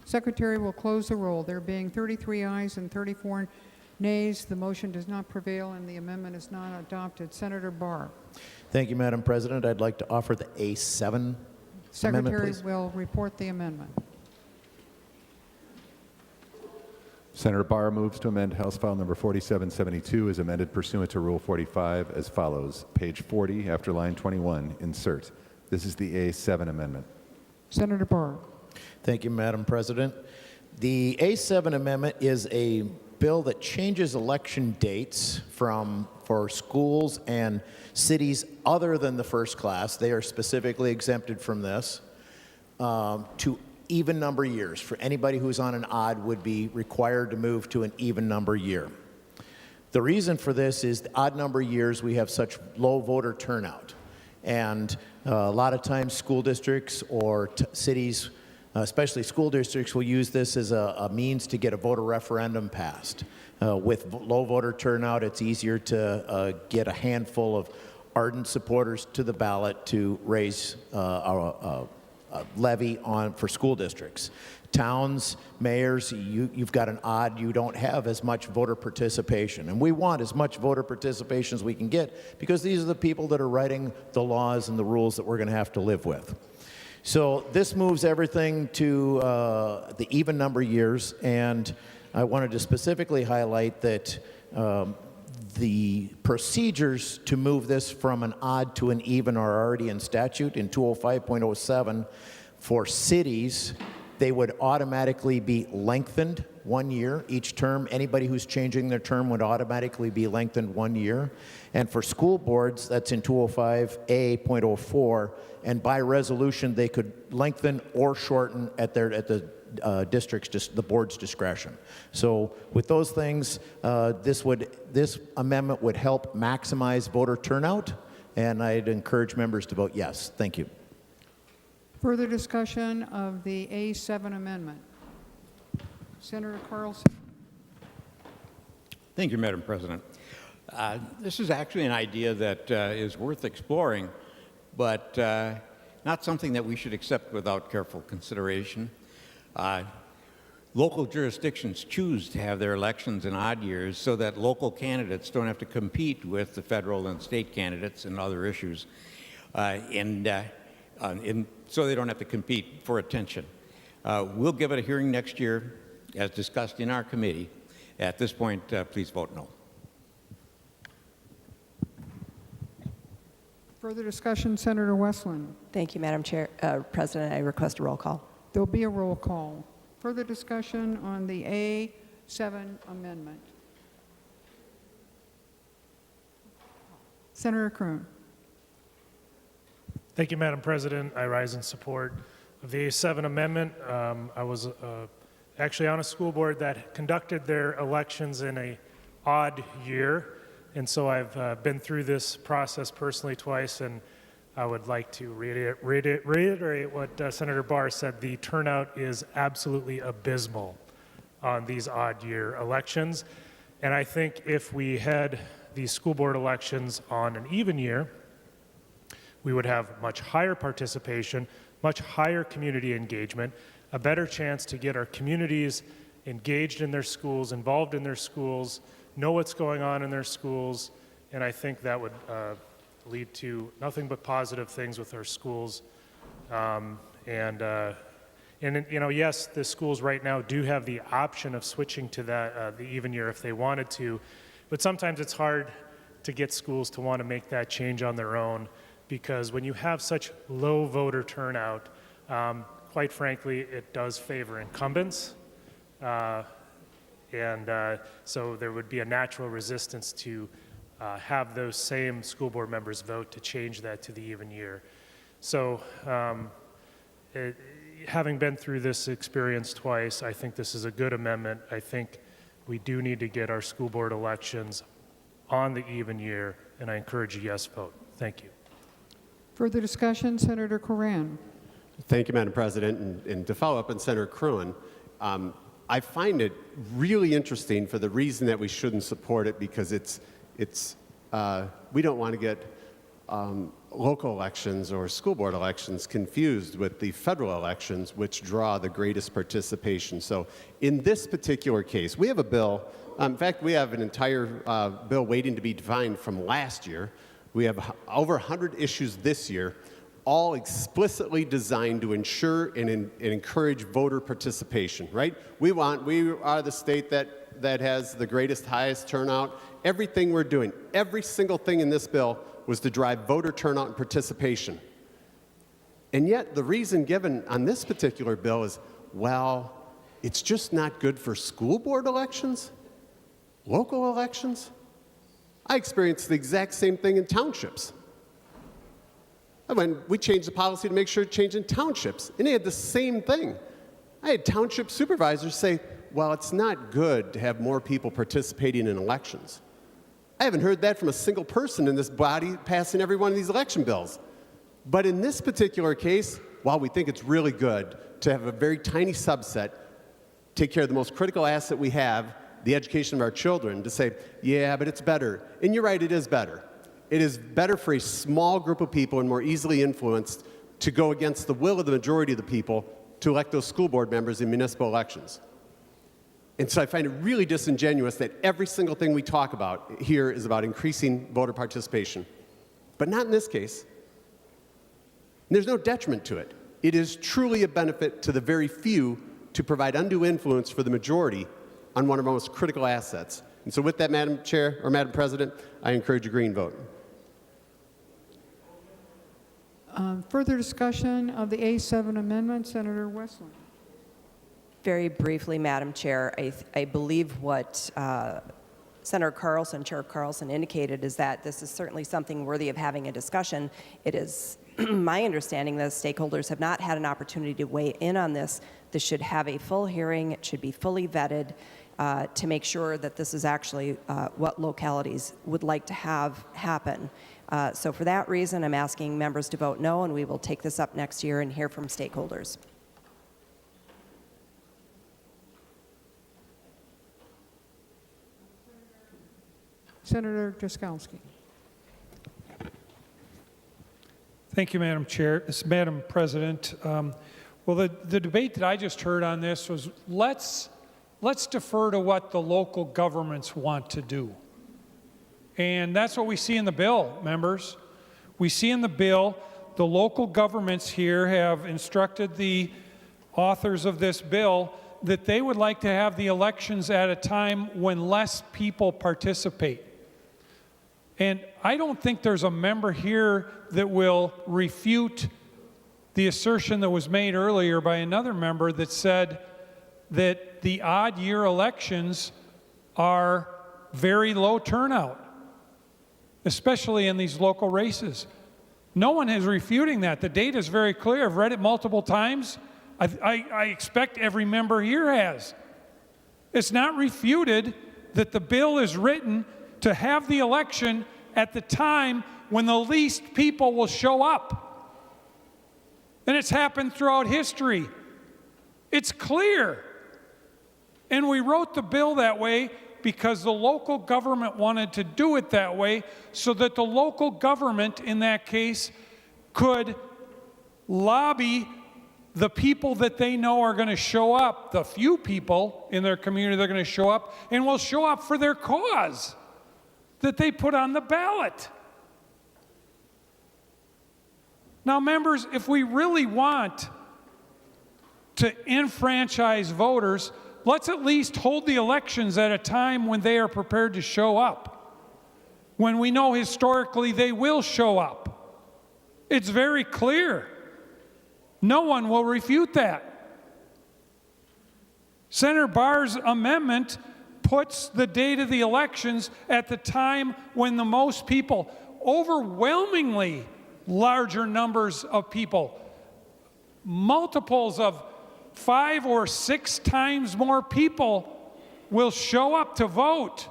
Secretary will close the roll. There being 33 ayes and 34 nays, the motion does not prevail and the amendment is not adopted. Senator Barr. Thank you, Madam President. I'd like to offer the A7 amendment, Secretary please. will report the amendment. Senator Barr moves to amend House File Number 4772 as amended pursuant to Rule 45 as follows. Page 40, after line 21, insert. This is the A7 amendment. Senator Barr. Thank you, Madam President. The A7 amendment is a bill that changes election dates for schools and cities other than the first class. They are specifically exempted from this to even number years. For anybody who's on an odd would be required to move to an even number year. The reason for this is the odd number years we have such low voter turnout. And a lot of times school districts or cities, especially school districts, will use this as a means to get a voter referendum passed. With low voter turnout, it's easier to get a handful of ardent supporters to the ballot to raise a levy for school districts. Towns, mayors, you've got an odd, you don't have as much voter participation. And we want as much voter participation as we can get because these are the people that are writing the laws and the rules that we're going to have to live with. So this moves everything to the even number years, and I wanted to specifically highlight that the procedures to move this from an odd to an even are already in statute in 205.07 for cities. They would automatically be lengthened 1 year each term. Anybody who's changing their term would automatically be lengthened 1 year. And for school boards, that's in 205A.04, and by resolution they could lengthen or shorten at the district's, the board's discretion. So with those things, this amendment would help maximize voter turnout, and I'd encourage members to vote yes. Thank you. Further discussion of the A7 amendment. Senator Carlson. Thank you, Madam President. This is actually an idea that is worth exploring, but not something that we should accept without careful consideration. Local jurisdictions choose to have their elections in odd years so that local candidates don't have to compete with the federal and state candidates and other issues, so they don't have to compete for attention. We'll give it a hearing next year, as discussed in our committee. At this point, please vote no. Further discussion, Senator Westland. Thank you, Madam President. I request a roll call. There'll be a roll call. Further discussion on the A7 amendment. Senator Kroon. Thank you, Madam President. I rise in support of the A7 amendment. I was actually on a school board that conducted their elections in an odd year, and so I've been through this process personally twice, and I would like to reiterate what Senator Barr said. The turnout is absolutely abysmal on these odd year elections, and I think if we had these school board elections on an even year, we would have much higher participation, much higher community engagement, a better chance to get our communities engaged in their schools, involved in their schools, know what's going on in their schools, and I think that would lead to nothing but positive things with our schools. Yes, the schools right now do have the option of switching to the even year if they wanted to, but sometimes it's hard to get schools to want to make that change on their own, because when you have such low voter turnout, quite frankly, it does favor incumbents. So there would be a natural resistance to have those same school board members vote to change that to the even year. So having been through this experience twice, I think this is a good amendment. I think we do need to get our school board elections on the even year, and I encourage a yes vote. Thank you. Further discussion, Senator Coran. Thank you, Madam President. And to follow up on Senator Kroon, I find it really interesting for the reason that we shouldn't support it, because we don't want to get local elections or school board elections confused with the federal elections, which draw the greatest participation. So in this particular case, we have a bill. In fact, we have an entire bill waiting to be defined from last year. We have over 100 issues this year, all explicitly designed to ensure and encourage voter participation, right? We are the state that has the greatest, highest turnout. Everything we're doing, every single thing in this bill was to drive voter turnout and participation. And yet the reason given on this particular bill is, well, it's just not good for school board elections, local elections. I experienced the exact same thing in townships. We changed the policy to make sure it changed in townships, and they had the same thing. I had township supervisors say, well, it's not good to have more people participating in elections. I haven't heard that from a single person in this body passing every one of these election bills. But in this particular case, while we think it's really good to have a very tiny subset take care of the most critical asset we have, the education of our children, to say, yeah, but it's better. And you're right, it is better. It is better for a small group of people and more easily influenced to go against the will of the majority of the people to elect those school board members in municipal elections. And so I find it really disingenuous that every single thing we talk about here is about increasing voter participation, but not in this case. And there's no detriment to it. It is truly a benefit to the very few to provide undue influence for the majority on one of our most critical assets. And so with that, Madam Chair, or Madam President, I encourage a green vote. Further discussion of the A7 amendment, Senator Westland. Very briefly, Madam Chair, I believe what Senator Carlson, Chair Carlson, indicated is that this is certainly something worthy of having a discussion. It is my understanding that stakeholders have not had an opportunity to weigh in on this. This should have a full hearing. It should be fully vetted to make sure that this is actually what localities would like to have happen. So for that reason, I'm asking members to vote no, and we will take this up next year and hear from stakeholders. Senator Jaskowski. Thank you, Madam Chair. Madam President. Well, the debate that I just heard on this was let's defer to what the local governments want to do. And that's what we see in the bill, members. We see in the bill the local governments here have instructed the authors of this bill that they would like to have the elections at a time when less people participate. And I don't think there's a member here that will refute the assertion that was made earlier by another member that said that the odd year elections are very low turnout, especially in these local races. No one is refuting that. The data is very clear. I've read it multiple times. I expect every member here has. It's not refuted that the bill is written to have the election at the time when the least people will show up. And it's happened throughout history. It's clear. And we wrote the bill that way because the local government wanted to do it that way so that the local government, in that case, could lobby the people that they know are going to show up, the few people in their community that are going to show up, and will show up for their cause that they put on the ballot. Now, members, if we really want to enfranchise voters, let's at least hold the elections at a time when they are prepared to show up, when we know historically they will show up. It's very clear. No one will refute that. Senator Barr's amendment puts the date of the elections at the time when the most people, overwhelmingly larger numbers of people, multiples of 5 or 6 times more people will show up to vote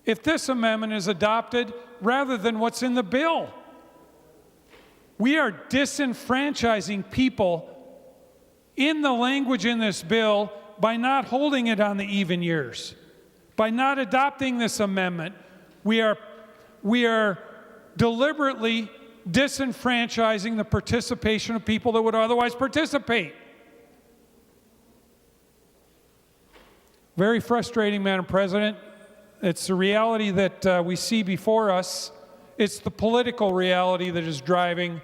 if this amendment is adopted rather than what's in the bill. We are disenfranchising people in the language in this bill by not holding it on the even years. By not adopting this amendment, we are deliberately disenfranchising the participation of people that would otherwise participate. Very frustrating, Madam President. It's the reality that we see before us. It's the political reality that is driving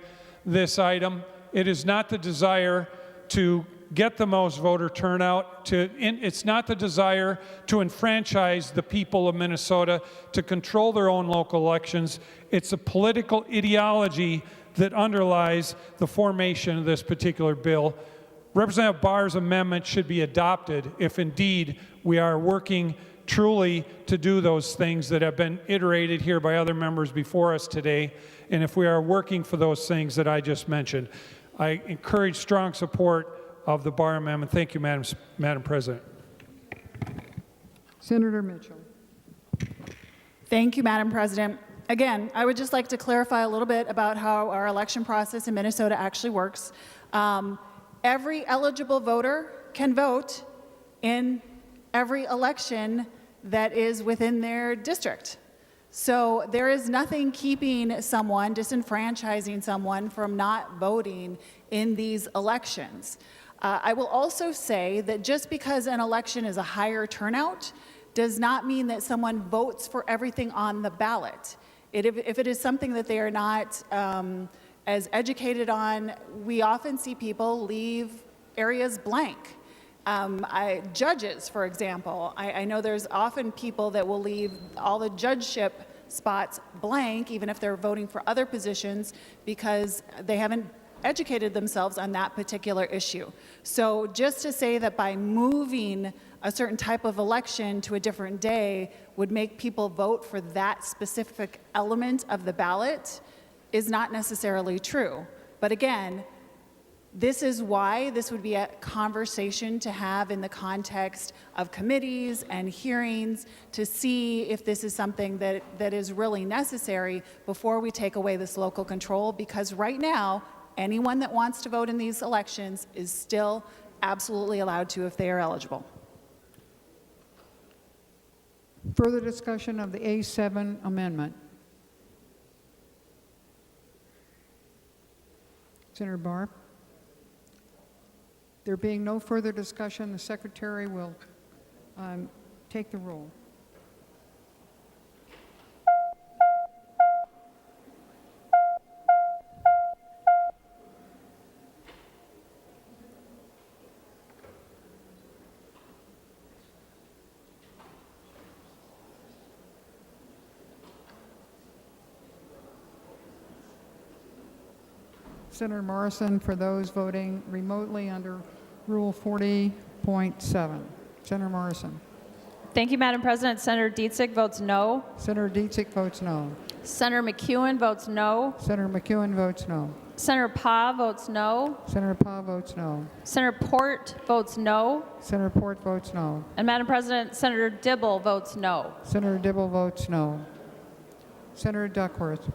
this item. It is not the desire to get the most voter turnout. It's not the desire to enfranchise the people of Minnesota to control their own local elections. It's a political ideology that underlies the formation of this particular bill. Representative Barr's amendment should be adopted if indeed we are working truly to do those things that have been iterated here by other members before us today, and if we are working for those things that I just mentioned. I encourage strong support of the Barr amendment. Thank you, Madam President. Senator Mitchell. Thank you, Madam President. Again, I would just like to clarify a little bit about how our election process in Minnesota actually works. Every eligible voter can vote in every election that is within their district. So there is nothing keeping someone, disenfranchising someone from not voting in these elections. I will also say that just because an election is a higher turnout does not mean that someone votes for everything on the ballot. If it is something that they are not as educated on, we often see people leave areas blank. Judges, for example, I know there's often people that will leave all the judgeship spots blank, even if they're voting for other positions, because they haven't educated themselves on that particular issue. So just to say that by moving a certain type of election to a different day would make people vote for that specific element of the ballot is not necessarily true. But again, this is why this would be a conversation to have in the context of committees and hearings to see if this is something that is really necessary before we take away this local control, because right now, anyone that wants to vote in these elections is still absolutely allowed to if they are eligible. Further discussion of the A7 amendment. Senator Barr. There being no further discussion, the Secretary will take the roll. Senator Morrison for those voting remotely under Rule 40.7. Senator Morrison. Thank you, Madam President. Senator Dietzig votes no. Senator Dietzig votes no. Senator McEwen votes no. Senator McEwen votes no. Senator Pa votes no. Senator Pa votes no. Senator Port votes no. Senator Port votes no. And Madam President, Senator Dibble votes no. Senator Dibble votes no. Senator Duckworth.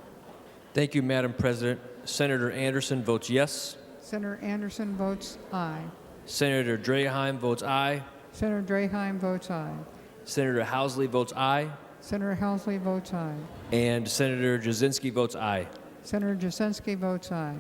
Thank you, Madam President. Senator Anderson votes yes. Senator Anderson votes aye. Senator Draheim votes aye. Senator Draheim votes aye. Senator Housley votes aye. Senator Housley votes aye. And Senator Jasinski votes aye. Senator Jasinski votes aye.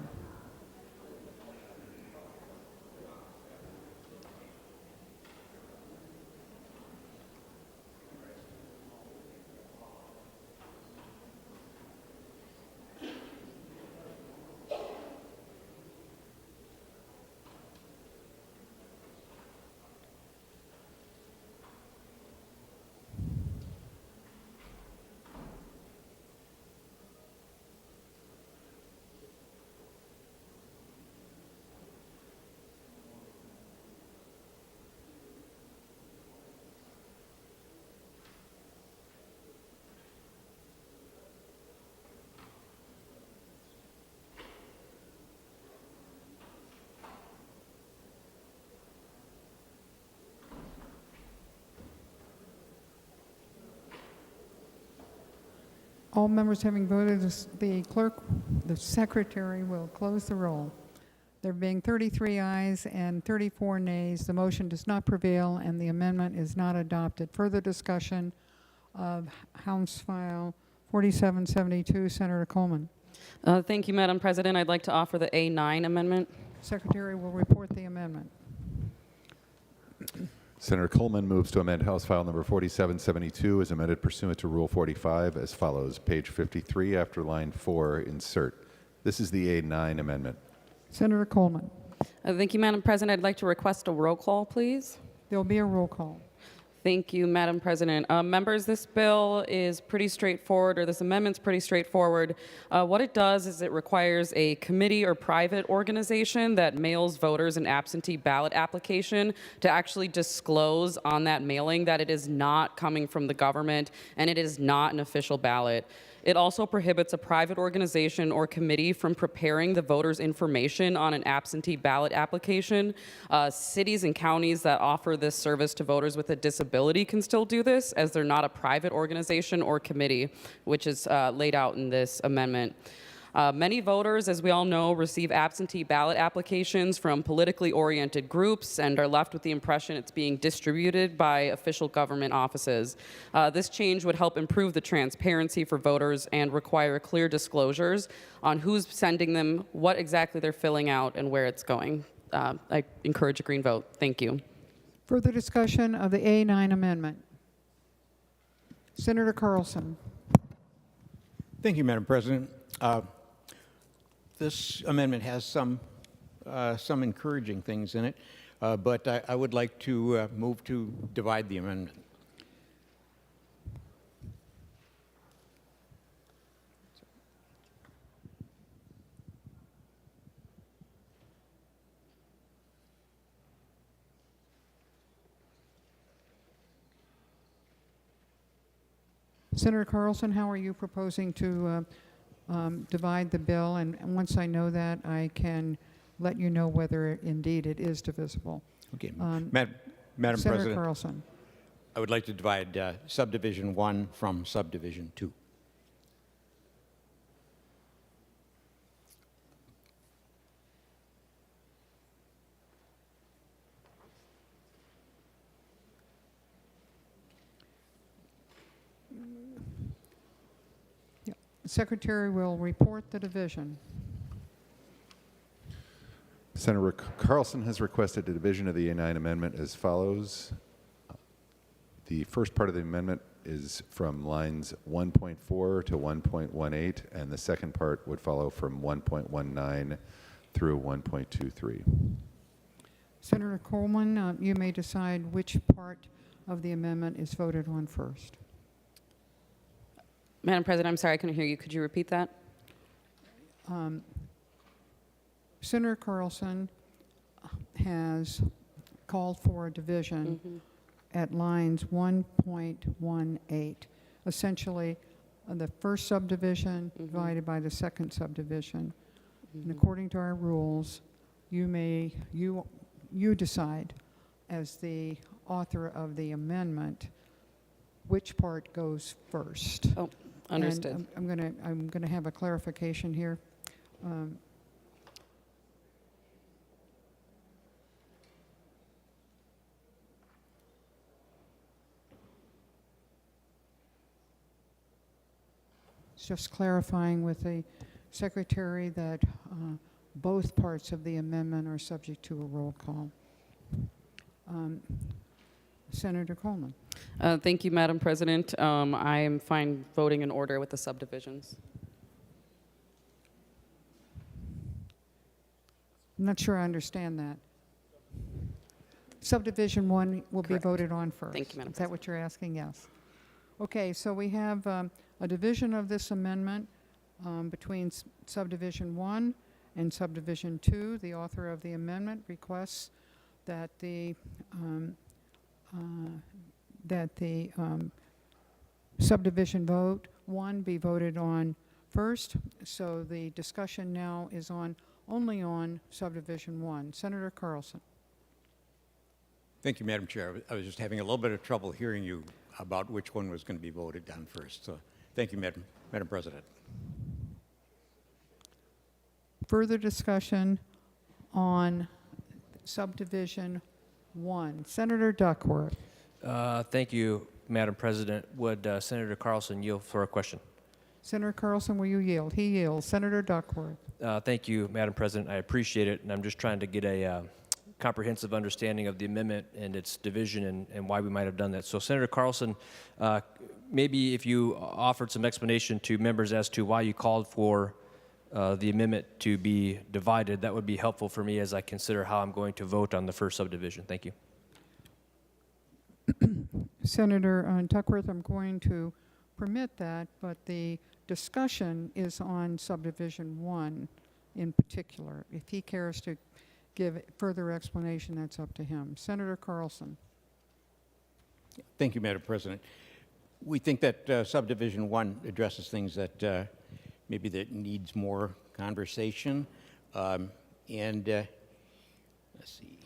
All members having voted, the Secretary will close the roll. There being 33 ayes and 34 nays, the motion does not prevail and the amendment is not adopted. Further discussion of House File 4772, Senator Coleman. Thank you, Madam President. I'd like to offer the A9 amendment. Secretary will report the amendment. Senator Coleman moves to amend House File Number 4772 as amended pursuant to Rule 45 as follows. Page 53 after line 4, insert. This is the A9 amendment. Senator Coleman. Thank you, Madam President. I'd like to request a roll call, please. There will be a roll call. Thank you, Madam President. Members, this bill is pretty straightforward, or this amendment's pretty straightforward. What it does is it requires a committee or private organization that mails voters an absentee ballot application to actually disclose on that mailing that it is not coming from the government and it is not an official ballot. It also prohibits a private organization or committee from preparing the voters' information on an absentee ballot application. Cities and counties that offer this service to voters with a disability can still do this, as they're not a private organization or committee, which is laid out in this amendment. Many voters, as we all know, receive absentee ballot applications from politically oriented groups and are left with the impression it's being distributed by official government offices. This change would help improve the transparency for voters and require clear disclosures on who's sending them, what exactly they're filling out, and where it's going. I encourage a green vote. Thank you. Further discussion of the A9 amendment. Senator Carlson. Thank you, Madam President. This amendment has some encouraging things in it, but I would like to move to divide the amendment. Senator Carlson, how are you proposing to divide the bill? And once I know that, I can let you know whether indeed it is divisible. Okay, Madam Senator President, Carlson. I would like to divide subdivision 1 from subdivision 2. Secretary will report the division. Senator Carlson has requested a division of the A9 amendment as follows. The first part of the amendment is from lines 1.4 to 1.18, and the second part would follow from 1.19 through 1.23. Senator Coleman, you may decide which part of the amendment is voted on first. Madam President, I'm sorry, I couldn't hear you. Could you repeat that? Senator Carlson has called for a division at lines 1.18. Essentially, the first subdivision divided by the second subdivision. And according to our rules, you decide as the author of the amendment which part goes first. Oh, understood. And I'm gonna have a clarification here. It's just clarifying with the secretary that both parts of the amendment are subject to a roll call. Senator Coleman. Thank you, Madam President. I am fine voting in order with the subdivisions. I'm not sure I understand that. Subdivision 1 will Correct. be voted on first. Thank you, Madam Is that what you're asking? Yes. Okay, so we have a division of this amendment between subdivision 1 and subdivision 2. The author of the amendment requests that the subdivision vote 1 be voted on first. So the discussion now is only on subdivision 1. Senator Carlson. Thank you, Madam Chair. I was just having a little bit of trouble hearing you about which one was going to be voted on first. So thank you, Madam President. Further discussion on subdivision 1. Senator Duckworth. Thank you, Madam President. Would Senator Carlson yield for a question? Senator Carlson, will you yield? He yields. Senator Duckworth. Thank you, Madam President. I appreciate it, and I'm just trying to get a comprehensive understanding of the amendment and its division and why we might have done that. So, Senator Carlson, maybe if you offered some explanation to members as to why you called for the amendment to be divided, that would be helpful for me as I consider how I'm going to vote on the first subdivision. Thank you. Senator Duckworth, I'm going to permit that, but the discussion is on subdivision 1 in particular. If he cares to give further explanation, that's up to him. Senator Carlson. Thank you, Madam President. We think that subdivision 1 addresses things that maybe that needs more conversation. Let's see.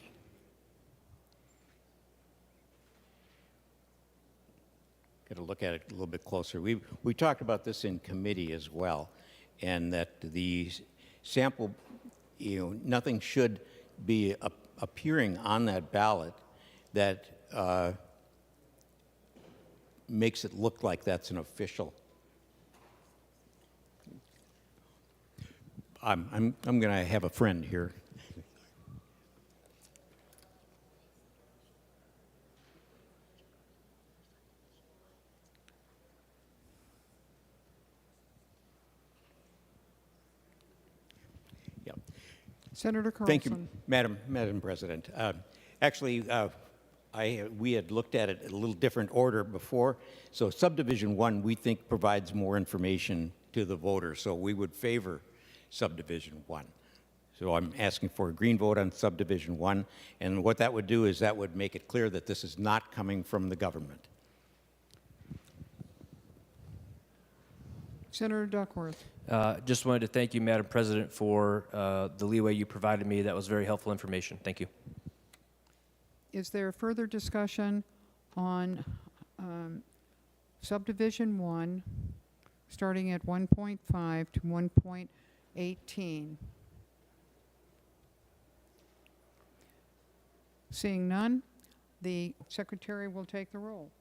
Got to look at it a little bit closer. We talked about this in committee as well, and that the sample, nothing should be appearing on that ballot that makes it look like that's an official. I'm going to have a friend here. Yeah. Senator Carlson. Thank you, Madam President. Actually, we had looked at it in a little different order before. So subdivision 1, we think, provides more information to the voter. So we would favor subdivision 1. So I'm asking for a green vote on subdivision 1. And what that would do is that would make it clear that this is not coming from the government. Senator Duckworth. Just wanted to thank you, Madam President, for the leeway you provided me. That was very helpful information. Thank you. Is there further discussion on subdivision 1, starting at 1.5 to 1.18? Seeing none, the secretary will take the roll.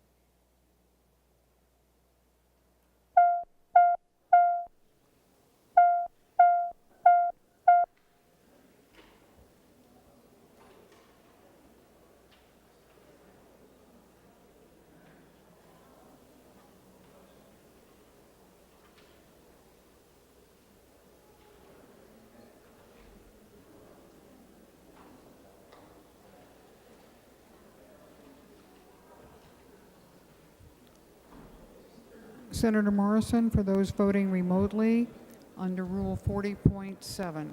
Senator Morrison, for those voting remotely, under Rule 40.7.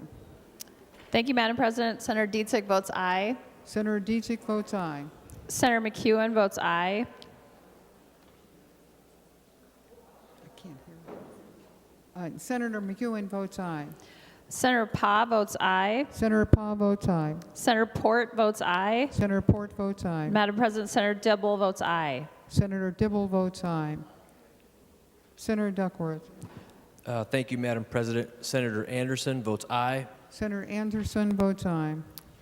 Thank you, Madam President. Senator Dietzig votes aye. Senator Dietzig votes aye. Senator McEwen votes aye. I can't hear. Senator McEwen votes aye. Senator Pa votes aye. Senator Pa votes aye. Senator Port votes aye. Senator Port votes aye. Madam President, Senator Dibble votes aye. Senator Dibble votes aye. Senator Duckworth. Thank you, Madam President. Senator Anderson votes aye. Senator Anderson votes aye.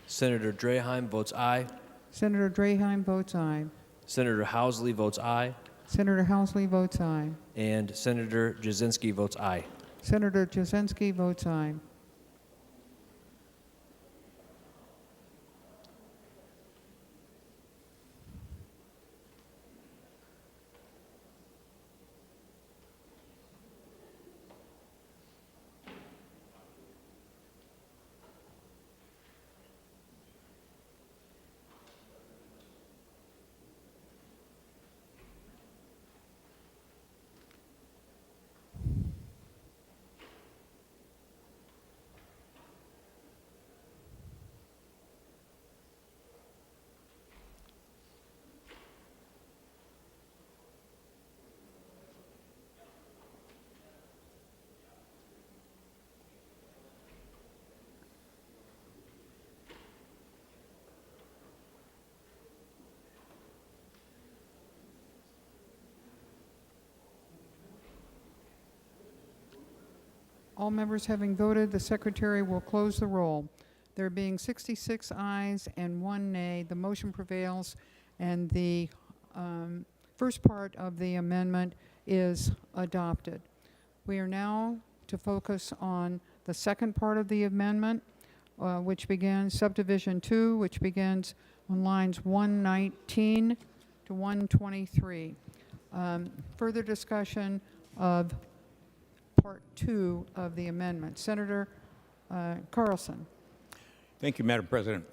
Senator Draheim votes aye. Senator Draheim votes aye. Senator Housley votes aye. Senator Housley votes aye. And Senator Jasinski votes aye. Senator Jasinski votes aye. All members having voted, the secretary will close the roll. There being 66 ayes and 1 nay, the motion prevails, and the first part of the amendment is adopted. We are now to focus on the second part of the amendment, which begins subdivision 2, which begins on lines 119 to 123. Further discussion of Part 2 of the amendment. Senator Carlson. Thank you, Madam President.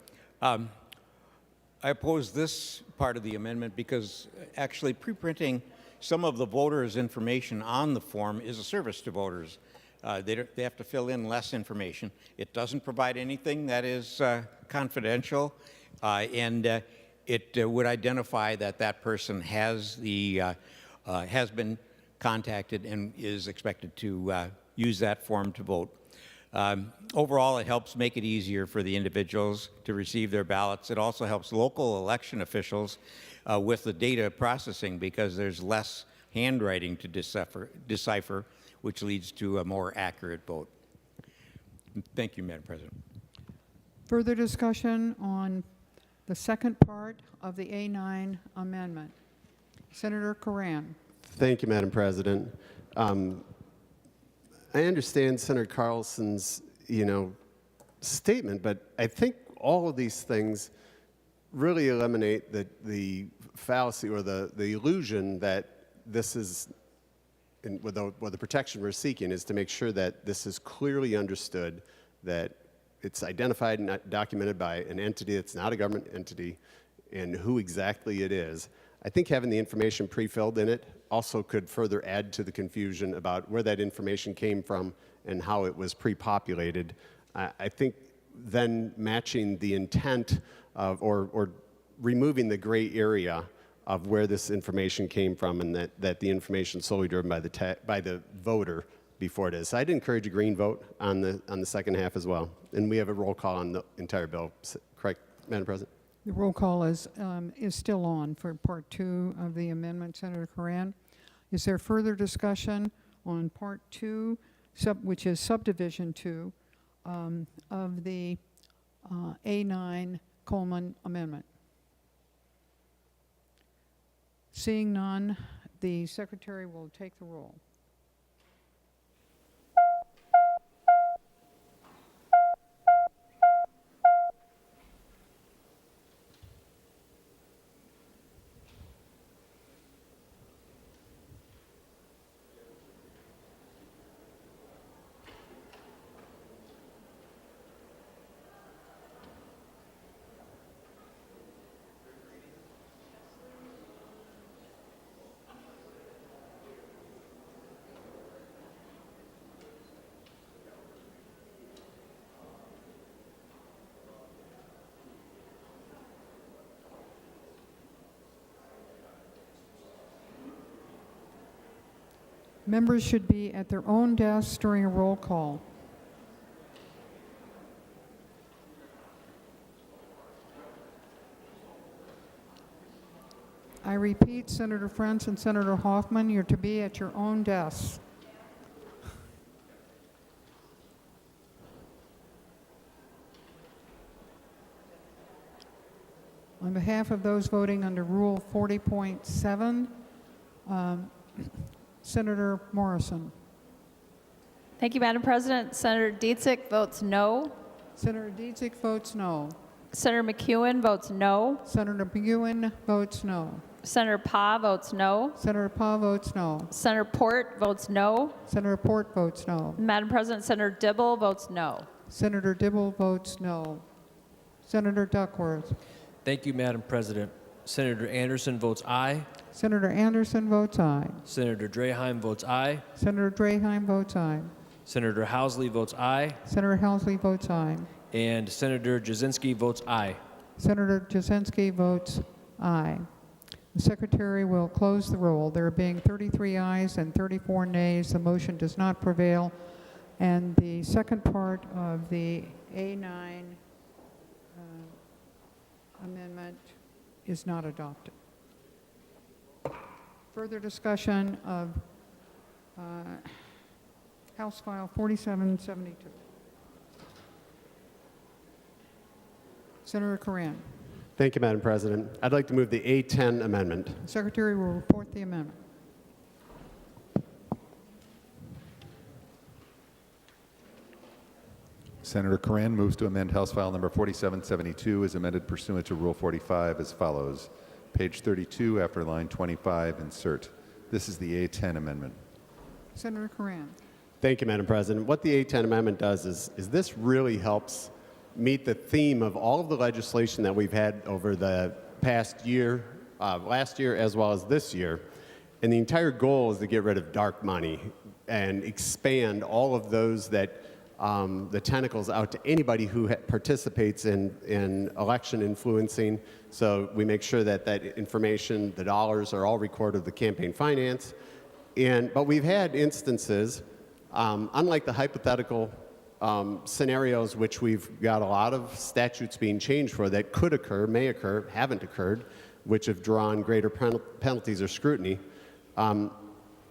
I oppose this part of the amendment because actually preprinting some of the voters' information on the form is a service to voters. They have to fill in less information. It doesn't provide anything that is confidential, and it would identify that that person has been contacted and is expected to use that form to vote. Overall, it helps make it easier for the individuals to receive their ballots. It also helps local election officials with the data processing because there's less handwriting to decipher, which leads to a more accurate vote. Thank you, Madam President. Further discussion on the second part of the A9 amendment. Senator Coran. Thank you, Madam President. I understand Senator Carlson's, statement, but I think all of these things really eliminate the fallacy or the illusion that this is, what the protection we're seeking is to make sure that this is clearly understood, that it's identified and documented by an entity that's not a government entity, and who exactly it is. I think having the information pre-filled in it also could further add to the confusion about where that information came from and how it was pre-populated. I think then matching the intent of, or removing the gray area of where this information came from, and that the information is solely driven by the voter before it is. So I'd encourage a green vote on the second half as well. And we have a roll call on the entire bill. Correct, Madam President? The roll call is still on for Part 2 of the amendment, Senator Coran. Is there further discussion on Part 2, which is Subdivision 2, of the A9 Coleman Amendment? Seeing none, the Secretary will take the roll. Members should be at their own desks during a roll call. I repeat, Senator Frentz and Senator Hoffman, you're to be at your own desks. On behalf of those voting under Rule 40.7, Senator Morrison. Thank you, Madam President. Senator Dietzick votes no. Senator Dietzick votes no. Senator McEwen votes no. Senator McEwen votes no. Senator Pa votes no. Senator Pa votes no. Senator Port votes no. Senator Port votes no. Madam President, Senator Dibble votes no. Senator Dibble votes no. Senator Duckworth. Thank you, Madam President. Senator Anderson votes aye. Senator Anderson votes aye. Senator Draheim votes aye. Senator Draheim votes aye. Senator Housley votes aye. Senator Housley votes aye. And Senator Jasinski votes aye. Senator Jasinski votes aye. The Secretary will close the roll. There being 33 ayes and 34 nays, the motion does not prevail, and the second part of the A9 amendment is not adopted. Further discussion of House File 4772. Senator Coran. Thank you, Madam President. I'd like to move the A10 amendment. The Secretary will report the amendment. Senator Coran moves to amend House File Number 4772 as amended pursuant to Rule 45 as follows. Page 32, after line 25, insert. This is the A10 amendment. Senator Coran. Thank you, Madam President. What the A10 amendment does is this really helps meet the theme of all of the legislation that we've had over the past year, last year as well as this year. And the entire goal is to get rid of dark money and expand all of those that the tentacles out to anybody who participates in election influencing. So we make sure that that information, the dollars, are all recorded with the campaign finance. But we've had instances, unlike the hypothetical scenarios which we've got a lot of statutes being changed for that could occur, may occur, haven't occurred, which have drawn greater penalties or scrutiny.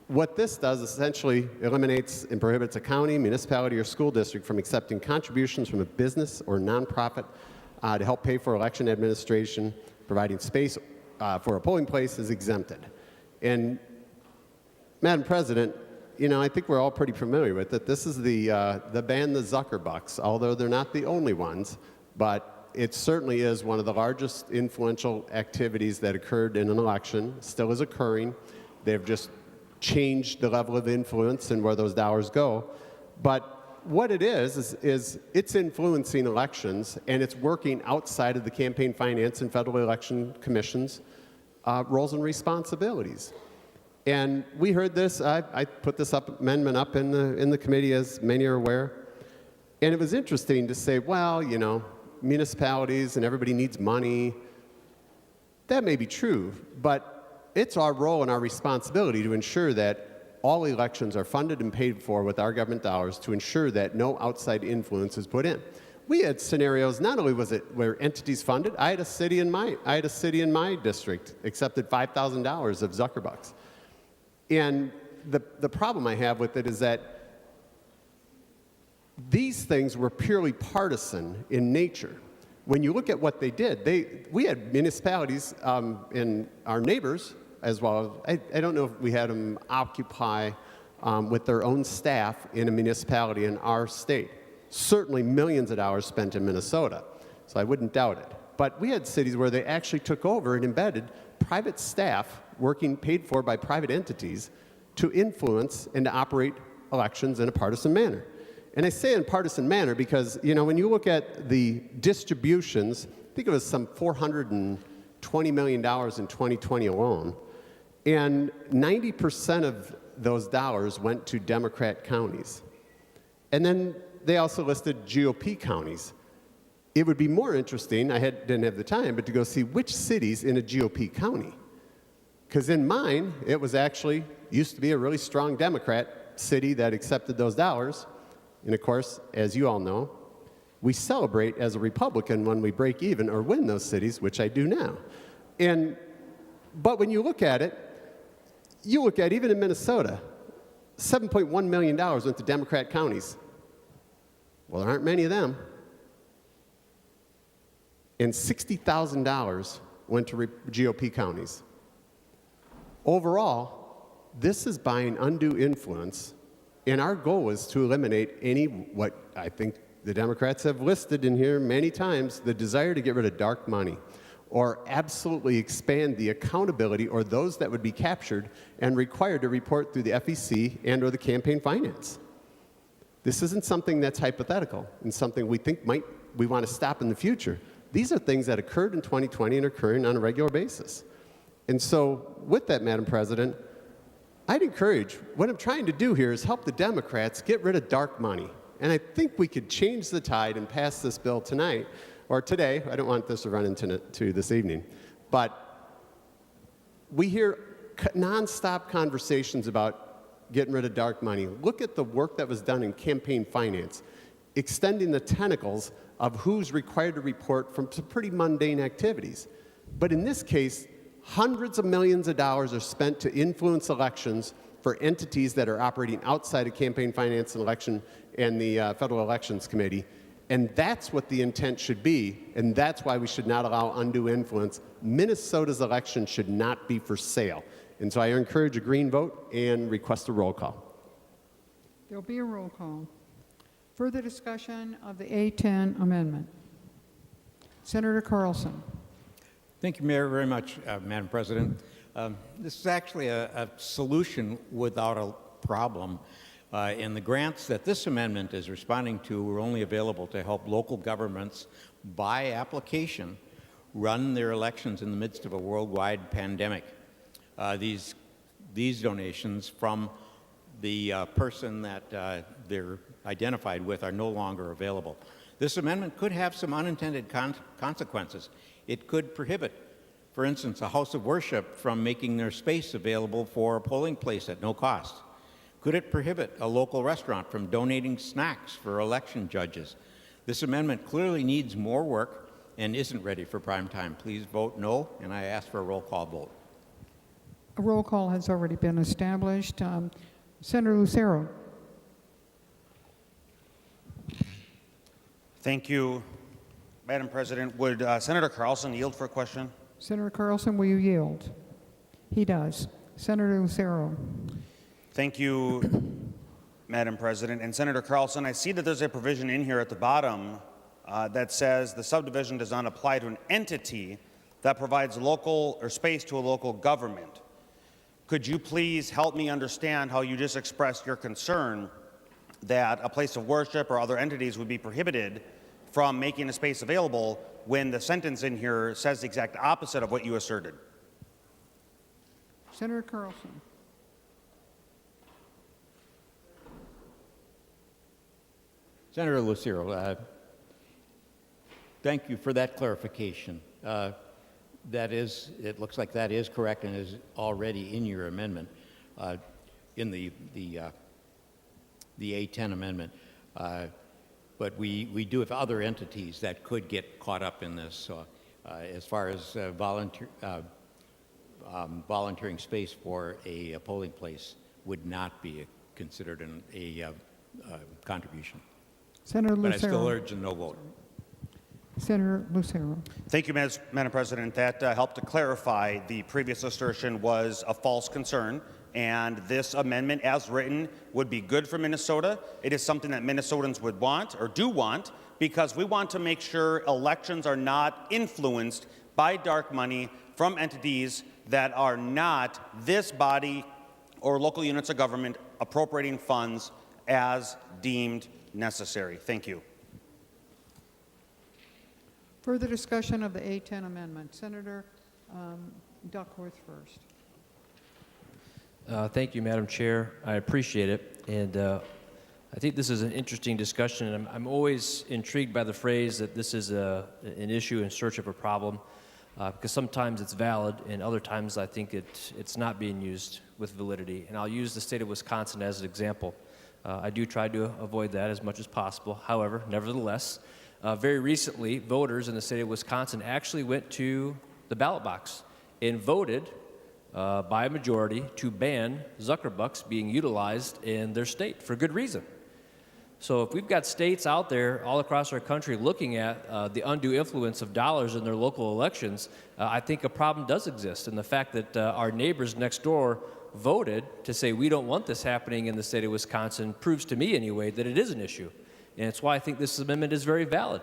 What this does essentially eliminates and prohibits a county, municipality, or school district from accepting contributions from a business or nonprofit to help pay for election administration. Providing space for a polling place is exempted. And Madam President, you know, I think we're all pretty familiar with it. This is the band, the Zuckerbucks, although they're not the only ones, but it certainly is one of the largest influential activities that occurred in an election, still is occurring. They've just changed the level of influence and where those dollars go. But what it is it's influencing elections, and it's working outside of the campaign finance and federal election commission's roles and responsibilities. And we heard this, I put this amendment up in the committee, as many are aware. And it was interesting to say, well, you know, municipalities and everybody needs money. That may be true, but it's our role and our responsibility to ensure that all elections are funded and paid for with our government dollars to ensure that no outside influence is put in. We had scenarios, not only was it where entities funded, I had a city in my district accepted $5,000 of Zuckerbucks. And the problem I have with it is that these things were purely partisan in nature. When you look at what they did, we had municipalities in our neighbors as well. I don't know if we had them occupy with their own staff in a municipality in our state. Certainly millions of dollars spent in Minnesota, so I wouldn't doubt it. But we had cities where they actually took over and embedded private staff working paid for by private entities to influence and to operate elections in a partisan manner. And I say in partisan manner because, you know, when you look at the distributions, I think it was some $420 million in 2020 alone, and 90% of those dollars went to Democrat counties. And then they also listed GOP counties. It would be more interesting, didn't have the time, but to go see which cities in a GOP county. Because in mine, it was actually, used to be a really strong Democrat city that accepted those dollars. And of course, as you all know, we celebrate as a Republican when we break even or win those cities, which I do now. But when you look at it, even in Minnesota, $7.1 million went to Democrat counties. Well, there aren't many of them. And $60,000 went to GOP counties. Overall, this is buying undue influence, and our goal is to eliminate what I think the Democrats have listed in here many times, the desire to get rid of dark money, or absolutely expand the accountability or those that would be captured and required to report through the FEC and or the campaign finance. This isn't something that's hypothetical and something we think we want to stop in the future. These are things that occurred in 2020 and are occurring on a regular basis. And so with that, Madam President, I'd encourage, what I'm trying to do here is help the Democrats get rid of dark money. And I think we could change the tide and pass this bill tonight, or today. I don't want this to run into this evening. But we hear nonstop conversations about getting rid of dark money. Look at the work that was done in campaign finance, extending the tentacles of who's required to report from some pretty mundane activities. But in this case, hundreds of millions of dollars are spent to influence elections for entities that are operating outside of campaign finance and election and the Federal Elections Committee. And that's what the intent should be, and that's why we should not allow undue influence. Minnesota's election should not be for sale. And so I encourage a green vote and request a roll call. There'll be a roll call. Further discussion of the A10 amendment. Senator Carlson. Thank you, Mayor, very much, Madam President. This is actually a solution without a problem. And the grants that this amendment is responding to are only available to help local governments, by application, run their elections in the midst of a worldwide pandemic. These donations from the person that they're identified with are no longer available. This amendment could have some unintended consequences. It could prohibit, for instance, a house of worship from making their space available for a polling place at no cost. Could it prohibit a local restaurant from donating snacks for election judges? This amendment clearly needs more work and isn't ready for prime time. Please vote no, and I ask for a roll call vote. A roll call has already been established. Senator Lucero. Thank you, Madam President. Would Senator Carlson yield for a question? Senator Carlson, will you yield? He does. Senator Lucero. Thank you, Madam President. And Senator Carlson, I see that there's a provision in here at the bottom that says the subdivision does not apply to an entity that provides local or space to a local government. Could you please help me understand how you just expressed your concern that a place of worship or other entities would be prohibited from making a space available when the sentence in here says the exact opposite of what you asserted? Senator Carlson. Senator Lucero, thank you for that clarification. It looks like that is correct and is already in your amendment, in the A10 amendment. But we do have other entities that could get caught up in this. So, as far as volunteering space for a polling place would not be considered a contribution. Senator Lucero. But I still urge a no vote. Senator Lucero. Thank you, Madam President. That helped to clarify the previous assertion was a false concern, and this amendment, as written, would be good for Minnesota. It is something that Minnesotans would want, or do want, because we want to make sure elections are not influenced by dark money from entities that are not this body or local units of government appropriating funds as deemed necessary. Thank you. Further discussion of the A10 amendment. Senator Duckworth first. Thank you, Madam Chair. I appreciate it. And I think this is an interesting discussion. And I'm always intrigued by the phrase that this is an issue in search of a problem, because sometimes it's valid and other times I think it's not being used with validity. And I'll use the state of Wisconsin as an example. I do try to avoid that as much as possible. However, nevertheless, very recently, voters in the state of Wisconsin actually went to the ballot box and voted by a majority to ban Zuckerbucks being utilized in their state for good reason. So if we've got states out there all across our country looking at the undue influence of dollars in their local elections, I think a problem does exist. And the fact that our neighbors next door voted to say we don't want this happening in the state of Wisconsin proves to me anyway that it is an issue. And it's why I think this amendment is very valid.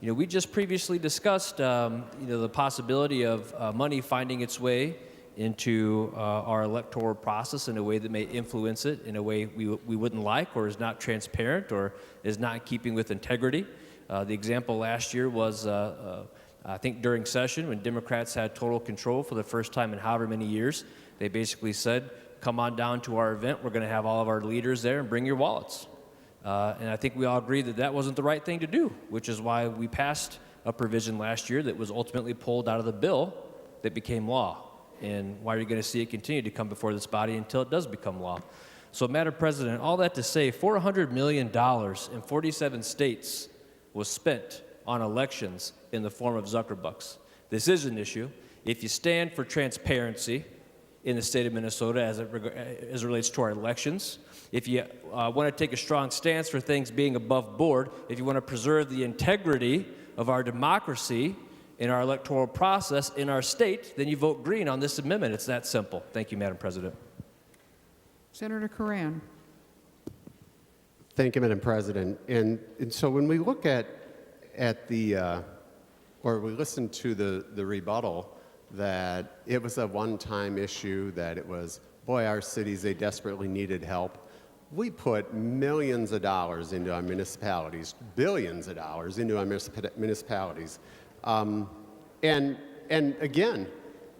You know, we just previously discussed the possibility of money finding its way into our electoral process in a way that may influence it in a way we wouldn't like, or is not transparent, or is not in keeping with integrity. The example last year was, I think during session, when Democrats had total control for the first time in however many years, they basically said, come on down to our event, we're going to have all of our leaders there, and bring your wallets. And I think we all agree that that wasn't the right thing to do, which is why we passed a provision last year that was ultimately pulled out of the bill that became law, and why you're going to see it continue to come before this body until it does become law. So, Madam President, all that to say, $400 million in 47 states was spent on elections in the form of Zuckerbucks. This is an issue. If you stand for transparency in the state of Minnesota as it relates to our elections, if you want to take a strong stance for things being above board, if you want to preserve the integrity of our democracy in our electoral process in our state, then you vote green on this amendment. It's that simple. Thank you, Madam President. Senator Curran. Thank you, Madam President. And so when we look at the, or we listen to the rebuttal that it was a one-time issue, that it was, boy, our cities, they desperately needed help. We put millions of dollars into our municipalities, billions of dollars into our municipalities. And again,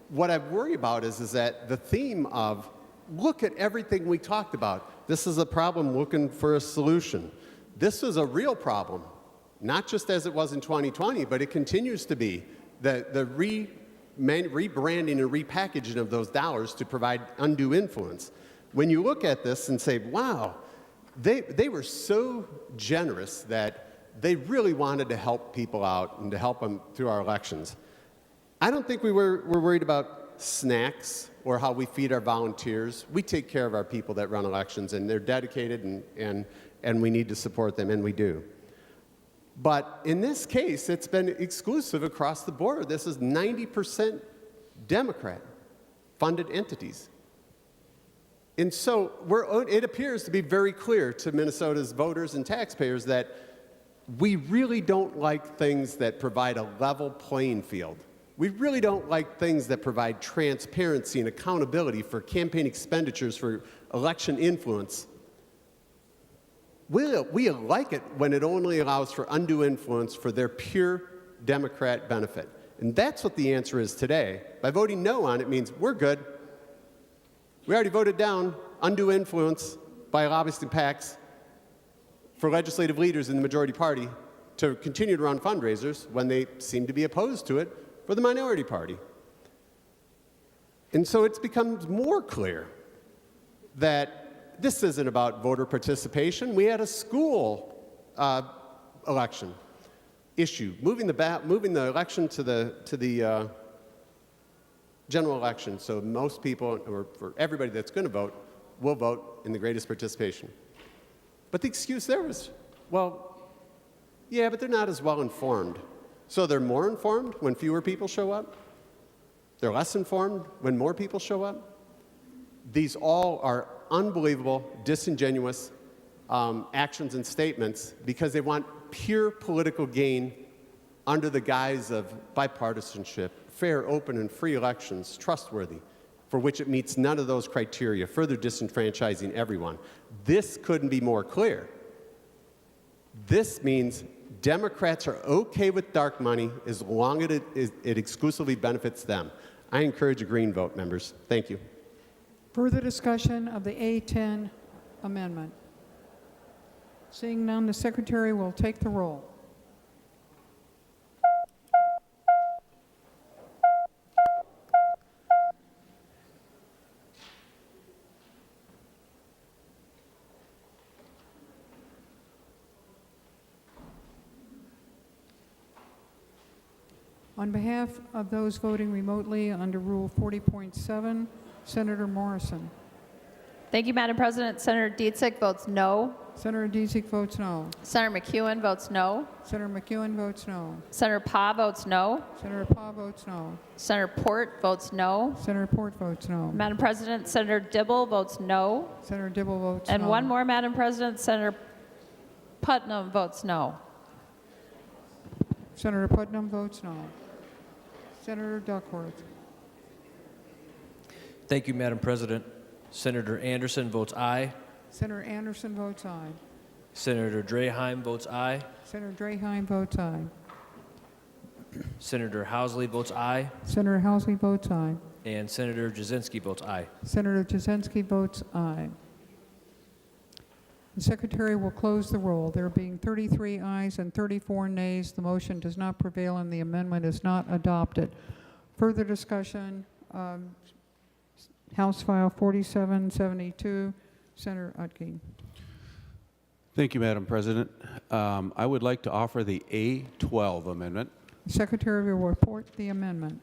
what I worry about is that the theme of look at everything we talked about. This is a problem looking for a solution. This is a real problem, not just as it was in 2020, but it continues to be. The rebranding and repackaging of those dollars to provide undue influence. When you look at this and say, wow, they were so generous that they really wanted to help people out and to help them through our elections. I don't think we're worried about snacks or how we feed our volunteers. We take care of our people that run elections, and they're dedicated, and we need to support them, and we do. But in this case, it's been exclusive across the board. This is 90% Democrat-funded entities. And so it appears to be very clear to Minnesota's voters and taxpayers that we really don't like things that provide a level playing field. We really don't like things that provide transparency and accountability for campaign expenditures, for election influence. We like it when it only allows for undue influence for their pure Democrat benefit. And that's what the answer is today. By voting no on it means we're good. We already voted down undue influence by lobbyists and PACs for legislative leaders in the majority party to continue to run fundraisers when they seem to be opposed to it for the minority party. And so it becomes more clear that this isn't about voter participation. We had a school election issue, moving the election to the general election, so most people, or for everybody that's going to vote, will vote in the greatest participation. But the excuse there was, well, yeah, but they're not as well informed. So they're more informed when fewer people show up? They're less informed when more people show up? These all are unbelievable, disingenuous actions and statements because they want pure political gain under the guise of bipartisanship, fair, open, and free elections, trustworthy, for which it meets none of those criteria, further disenfranchising everyone. This couldn't be more clear. This means Democrats are okay with dark money as long as it exclusively benefits them. I encourage a green vote, members. Thank you. Further discussion of the A10 amendment. Seeing none, the Secretary will take the roll. On behalf of those voting remotely under Rule 40.7, Senator Morrison. Thank you, Madam President. Senator Dietzig votes no. Senator Dietzig votes no. Senator McEwen votes no. Senator McEwen votes no. Senator Pa votes no. Senator Pa votes no. Senator Port votes no. Senator Port votes no. Madam President, Senator Dibble votes no. Senator Dibble votes And no. one more, Madam President, Senator Putnam votes no. Senator Putnam votes no. Senator Duckworth. Thank you, Madam President. Senator Anderson votes aye. Senator Anderson votes aye. Senator Draheim votes aye. Senator Draheim votes aye. Senator Housley votes aye. Senator Housley votes aye. And Senator Jasinski votes aye. Senator Jasinski votes aye. The Secretary will close the roll. There being 33 ayes and 34 nays, the motion does not prevail and the amendment is not adopted. Further discussion, House File 4772, Senator Utke. Thank you, Madam President. I would like to offer the A12 amendment. The Secretary will report the amendment.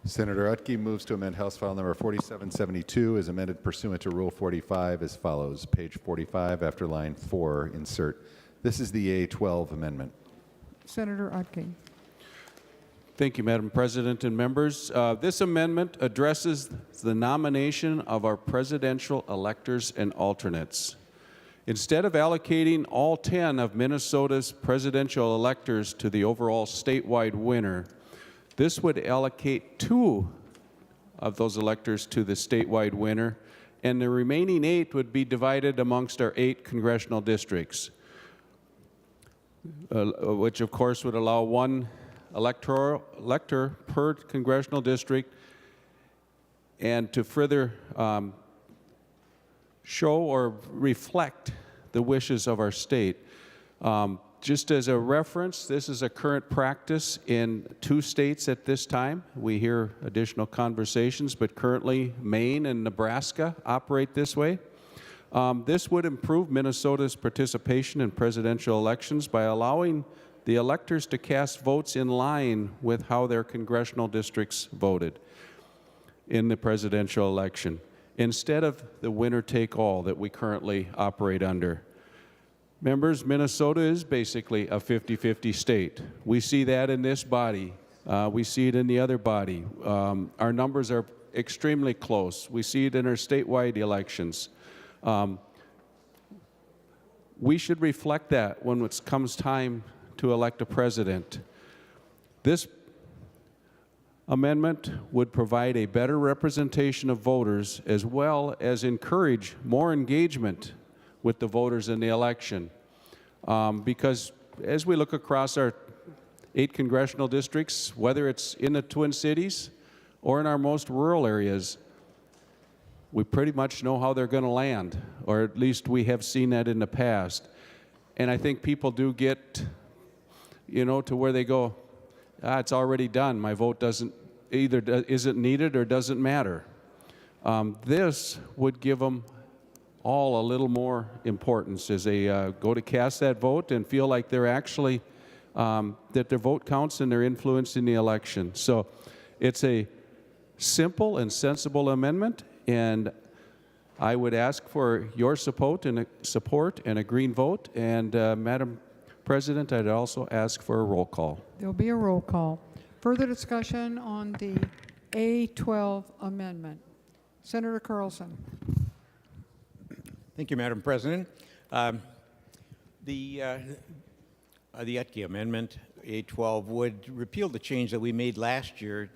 Senator Utke moves to amend House File Number 4772 as amended pursuant to Rule 45 as follows. Page 45 after line 4, insert. This is the A12 amendment. Senator Utke. Thank you, Madam President and members. This amendment addresses the nomination of our presidential electors and alternates. Instead of allocating all 10 of Minnesota's presidential electors to the overall statewide winner, this would allocate 2 of those electors to the statewide winner and the remaining 8 would be divided amongst our 8 congressional districts, which of course would allow 1 elector per congressional district. And to further show or reflect the wishes of our state. Just as a reference, this is a current practice in 2 states at this time. We hear additional conversations, but currently Maine and Nebraska operate this way. This would improve Minnesota's participation in presidential elections by allowing the electors to cast votes in line with how their congressional districts voted in the presidential election, instead of the winner-take-all that we currently operate under. Members, Minnesota is basically a 50-50 state. We see that in this body. We see it in the other body. Our numbers are extremely close. We see it in our statewide elections. We should reflect that when it comes time to elect a president. This amendment would provide a better representation of voters as well as encourage more engagement with the voters in the election. Because as we look across our 8 congressional districts, whether it's in the Twin Cities or in our most rural areas, we pretty much know how they're going to land, or at least we have seen that in the past. And I think people do get, to where they go, it's already done. My vote isn't needed or doesn't matter. This would give them all a little more importance as they go to cast that vote and feel like they're actually, that their vote counts and they're influenced in the election. So it's a simple and sensible amendment, and I would ask for your support and a green vote. And Madam President, I'd also ask for a roll call. There'll be a roll call. Further discussion on the A12 amendment. Senator Carlson. Thank you, Madam President. The Etke Amendment, A12, would repeal the change that we made last year,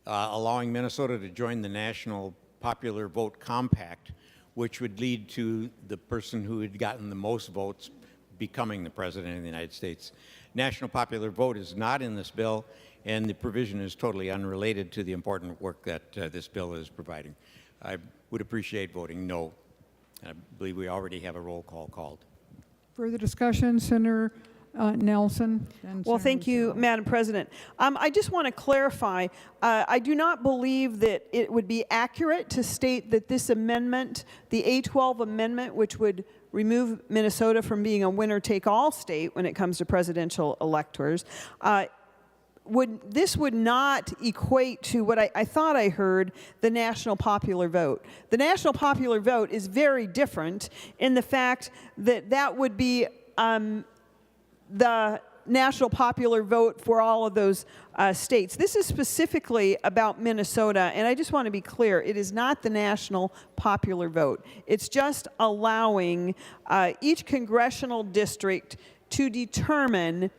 allowing Minnesota to join the National Popular Vote Compact, which would lead to the person who had gotten the most votes becoming the President of the United States. National Popular Vote is not in this bill, and the provision is totally unrelated to the important work that this bill is providing. I would appreciate voting no. I believe we already have a roll call called. Further discussion, Senator Nelson. Well, thank you, Madam President. I just want to clarify, I do not believe that it would be accurate to state that this amendment, the A12 amendment, which would remove Minnesota from being a winner-take-all state when it comes to presidential electors, this would not equate to what I thought I heard, the national popular vote. The national popular vote is very different in the fact that that would be the national popular vote for all of those states. This is specifically about Minnesota, and I just want to be clear, it is not the national popular vote. It's just allowing each congressional district to determine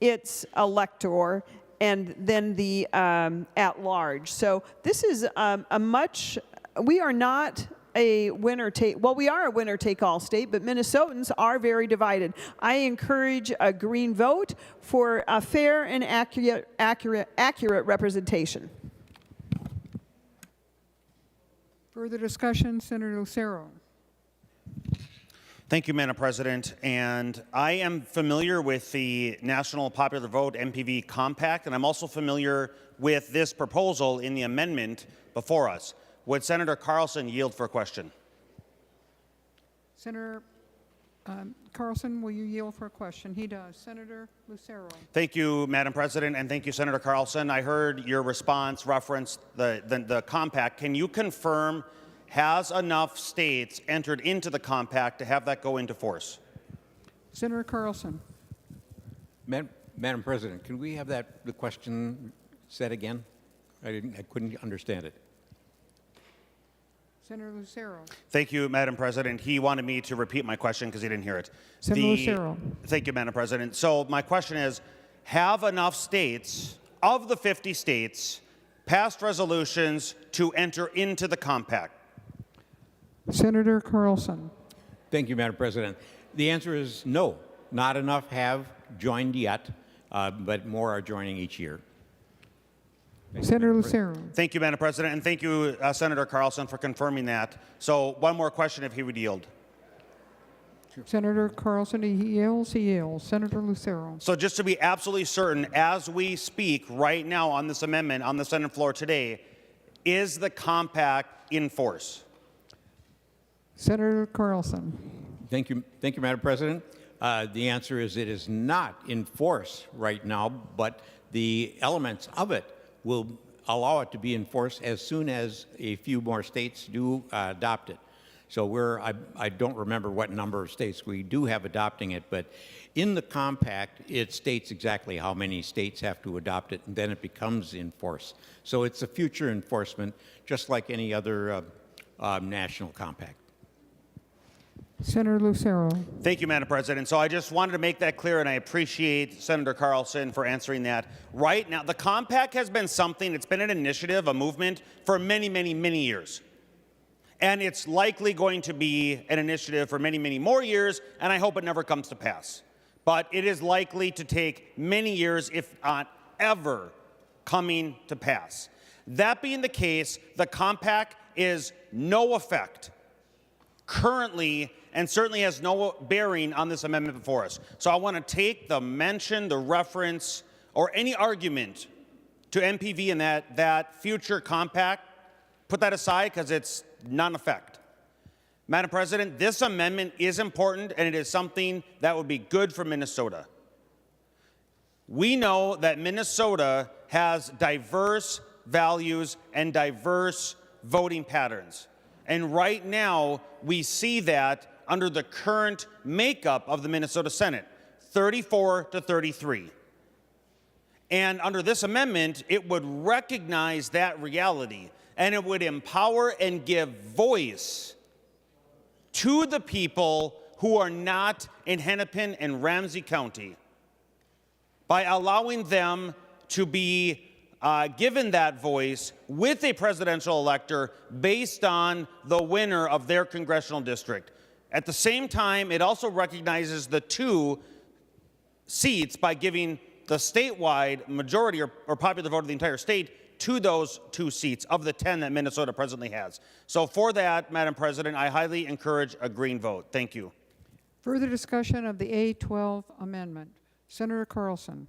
its elector and then the at-large. So this is we are not a we are a winner-take-all state, but Minnesotans are very divided. I encourage a green vote for a fair and accurate representation. Further discussion, Senator Lucero. Thank you, Madam President. And I am familiar with the National Popular Vote NPV Compact, and I'm also familiar with this proposal in the amendment before us. Would Senator Carlson yield for a question? Senator Carlson, will you yield for a question? He does. Senator Lucero. Thank you, Madam President, and thank you, Senator Carlson. I heard your response reference the compact. Can you confirm, has enough states entered into the compact to have that go into force? Senator Carlson. Madam President, can we have the question said again? I couldn't understand it. Senator Lucero. Thank you, Madam President. He wanted me to repeat my question because he didn't hear it. Senator Lucero. Thank you, Madam President. So my question is, have enough states, of the 50 states, passed resolutions to enter into the compact? Senator Carlson. Thank you, Madam President. The answer is no. Not enough have joined yet, but more are joining each year. Senator Lucero. Thank you, Madam President, and thank you, Senator Carlson, for confirming that. So one more question, if he would yield. Senator Carlson, he yields, he yields. Senator Lucero. So just to be absolutely certain, as we speak right now on this amendment on the Senate floor today, is the compact in force? Senator Carlson. Thank you, Madam President. The answer is it is not in force right now, but the elements of it will allow it to be enforced as soon as a few more states do adopt it. So I don't remember what number of states we do have adopting it, but in the compact, it states exactly how many states have to adopt it, and then it becomes in force. So it's a future enforcement, just like any other national compact. Senator Lucero. Thank you, Madam President. So I just wanted to make that clear, and I appreciate Senator Carlson for answering that. Right now, the compact has been something, it's been an initiative, a movement for many, many, many years. And it's likely going to be an initiative for many, many more years, and I hope it never comes to pass. But it is likely to take many years, if not ever, coming to pass. That being the case, the compact is no effect currently, and certainly has no bearing on this amendment before us. So I want to take the mention, the reference, or any argument to MPV in that future compact, put that aside because it's not in effect. Madam President, this amendment is important, and it is something that would be good for Minnesota. We know that Minnesota has diverse values and diverse voting patterns. And right now, we see that under the current makeup of the Minnesota Senate, 34 to 33. And under this amendment, it would recognize that reality, and it would empower and give voice to the people who are not in Hennepin and Ramsey County by allowing them to be given that voice with a presidential elector based on the winner of their congressional district. At the same time, it also recognizes the 2 seats by giving the statewide majority or popular vote of the entire state to those 2 seats of the 10 that Minnesota presently has. So for that, Madam President, I highly encourage a green vote. Thank you. Further discussion of the A12 amendment. Senator Carlson.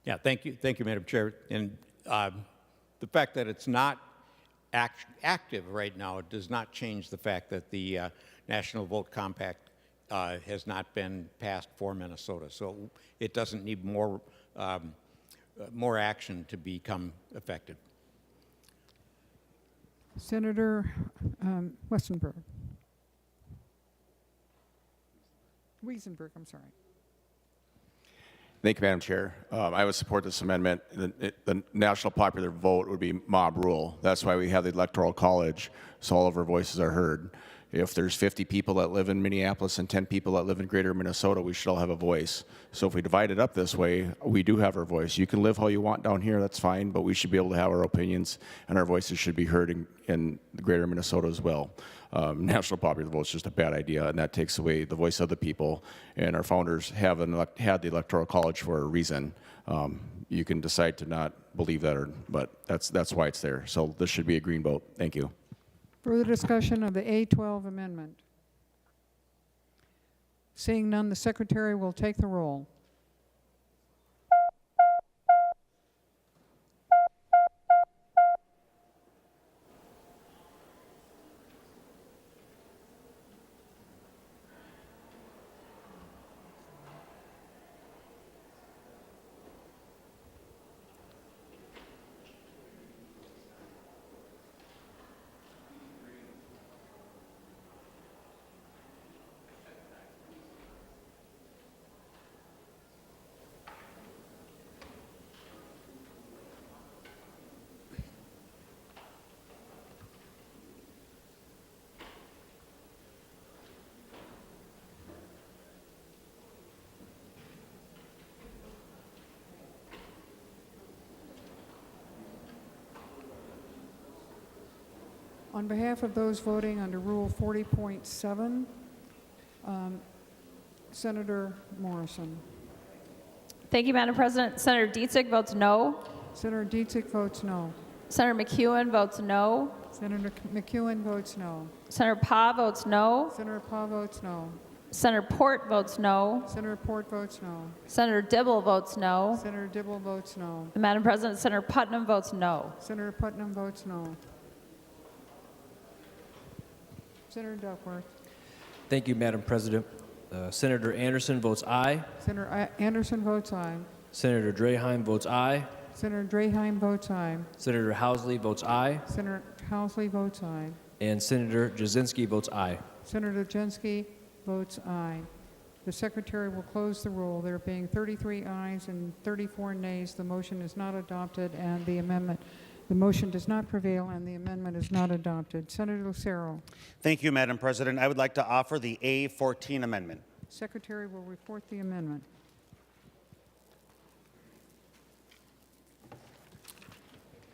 Yeah, thank you, Madam Chair. And the fact that it's not active right now does not change the fact that the National Vote Compact has not been passed for Minnesota. So it doesn't need more action to become effective. Senator Wiesenberg, I'm sorry. Thank you, Madam Chair. I would support this amendment. The national popular vote would be mob rule. That's why we have the Electoral College, so all of our voices are heard. If there's 50 people that live in Minneapolis and 10 people that live in greater Minnesota, we should all have a voice. So if we divide it up this way, we do have our voice. You can live how you want down here, that's fine, but we should be able to have our opinions, and our voices should be heard in greater Minnesota as well. National popular vote is just a bad idea, and that takes away the voice of the people. And our founders had the Electoral College for a reason. You can decide to not believe that, but that's why it's there. So this should be a green vote. Thank you. Further discussion of the A12 amendment. Seeing none, the Secretary will take the roll. On behalf of those voting under Rule 40.7, Senator Morrison. Thank you, Madam President. Senator Dietzig votes no. Senator Dietzig votes no. Senator McEwen votes no. Senator McEwen votes no. Senator Pa votes no. Senator Pa votes no. Senator Port votes no. Senator Port votes no. Senator Dibble votes no. Senator Dibble votes no. Madam President, Senator Putnam votes no. Senator Putnam votes no. Senator Duckworth. Thank you, Madam President. Senator Anderson votes aye. Senator Anderson votes aye. Senator Draheim votes aye. Senator Draheim votes aye. Senator Housley votes aye. Senator Housley votes aye. And Senator Jasinski votes aye. Senator Jasinski votes aye. The Secretary will close the roll. There being 33 ayes and 34 nays, the motion is not adopted and the motion does not prevail and the amendment is not adopted. Senator Lucero. Thank you, Madam President. I would like to offer the A14 amendment. Secretary will report the amendment.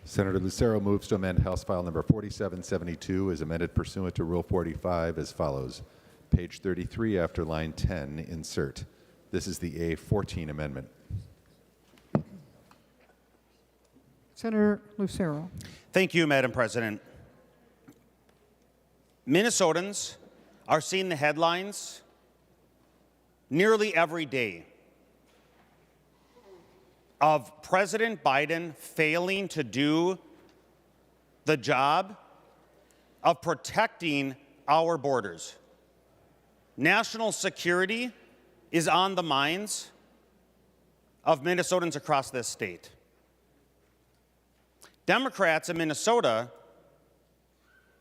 Senator Lucero moves to amend House File Number 4772 as amended pursuant to Rule 45 as follows. Page 33 after line 10, insert. This is the A14 amendment. Senator Lucero. Thank you, Madam President. Minnesotans are seeing the headlines nearly every day of President Biden failing to do the job of protecting our borders. National security is on the minds of Minnesotans across this state. Democrats in Minnesota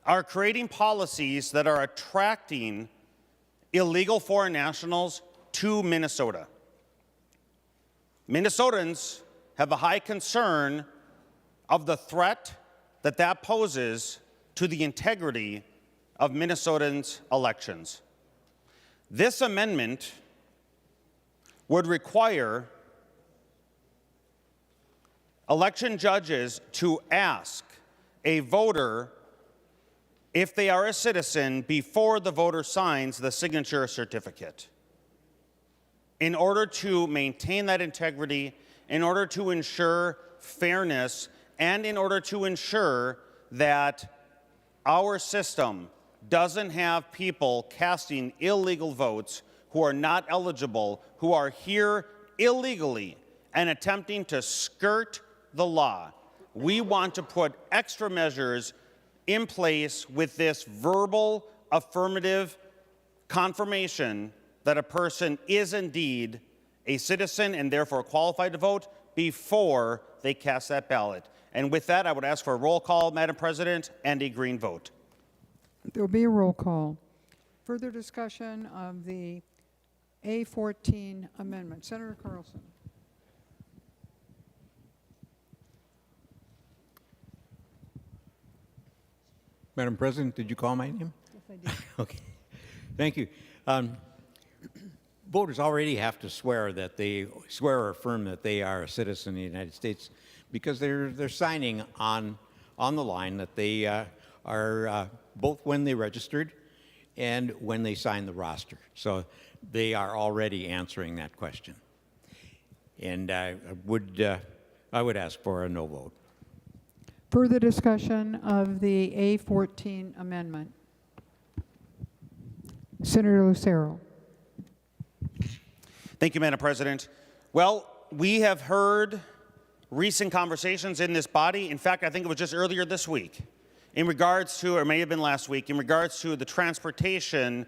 are creating policies that are attracting illegal foreign nationals to Minnesota. Minnesotans have a high concern of the threat that that poses to the integrity of Minnesotans' elections. This amendment would require election judges to ask a voter if they are a citizen before the voter signs the signature certificate. In order to maintain that integrity, in order to ensure fairness, and in order to ensure that our system doesn't have people casting illegal votes who are not eligible, who are here illegally and attempting to skirt the law. We want to put extra measures in place with this verbal affirmative confirmation that a person is indeed a citizen and therefore qualified to vote before they cast that ballot. And with that, I would ask for a roll call, Madam President, and a green vote. There will be a roll call. Further discussion of the A14 amendment. Senator Carlson. Madam President, did you call my name? Yes, I did. Okay. Thank you. Voters already have to swear or affirm that they are a citizen of the United States because they're signing on the line that they are both when they registered and when they signed the roster. So they are already answering that question. And I would ask for a no vote. Further discussion of the A14 amendment. Senator Lucero. Thank you, Madam President. Well, we have heard recent conversations in this body. In fact, I think it was just earlier this week, in regards to, or may have been last week, in regards to the transportation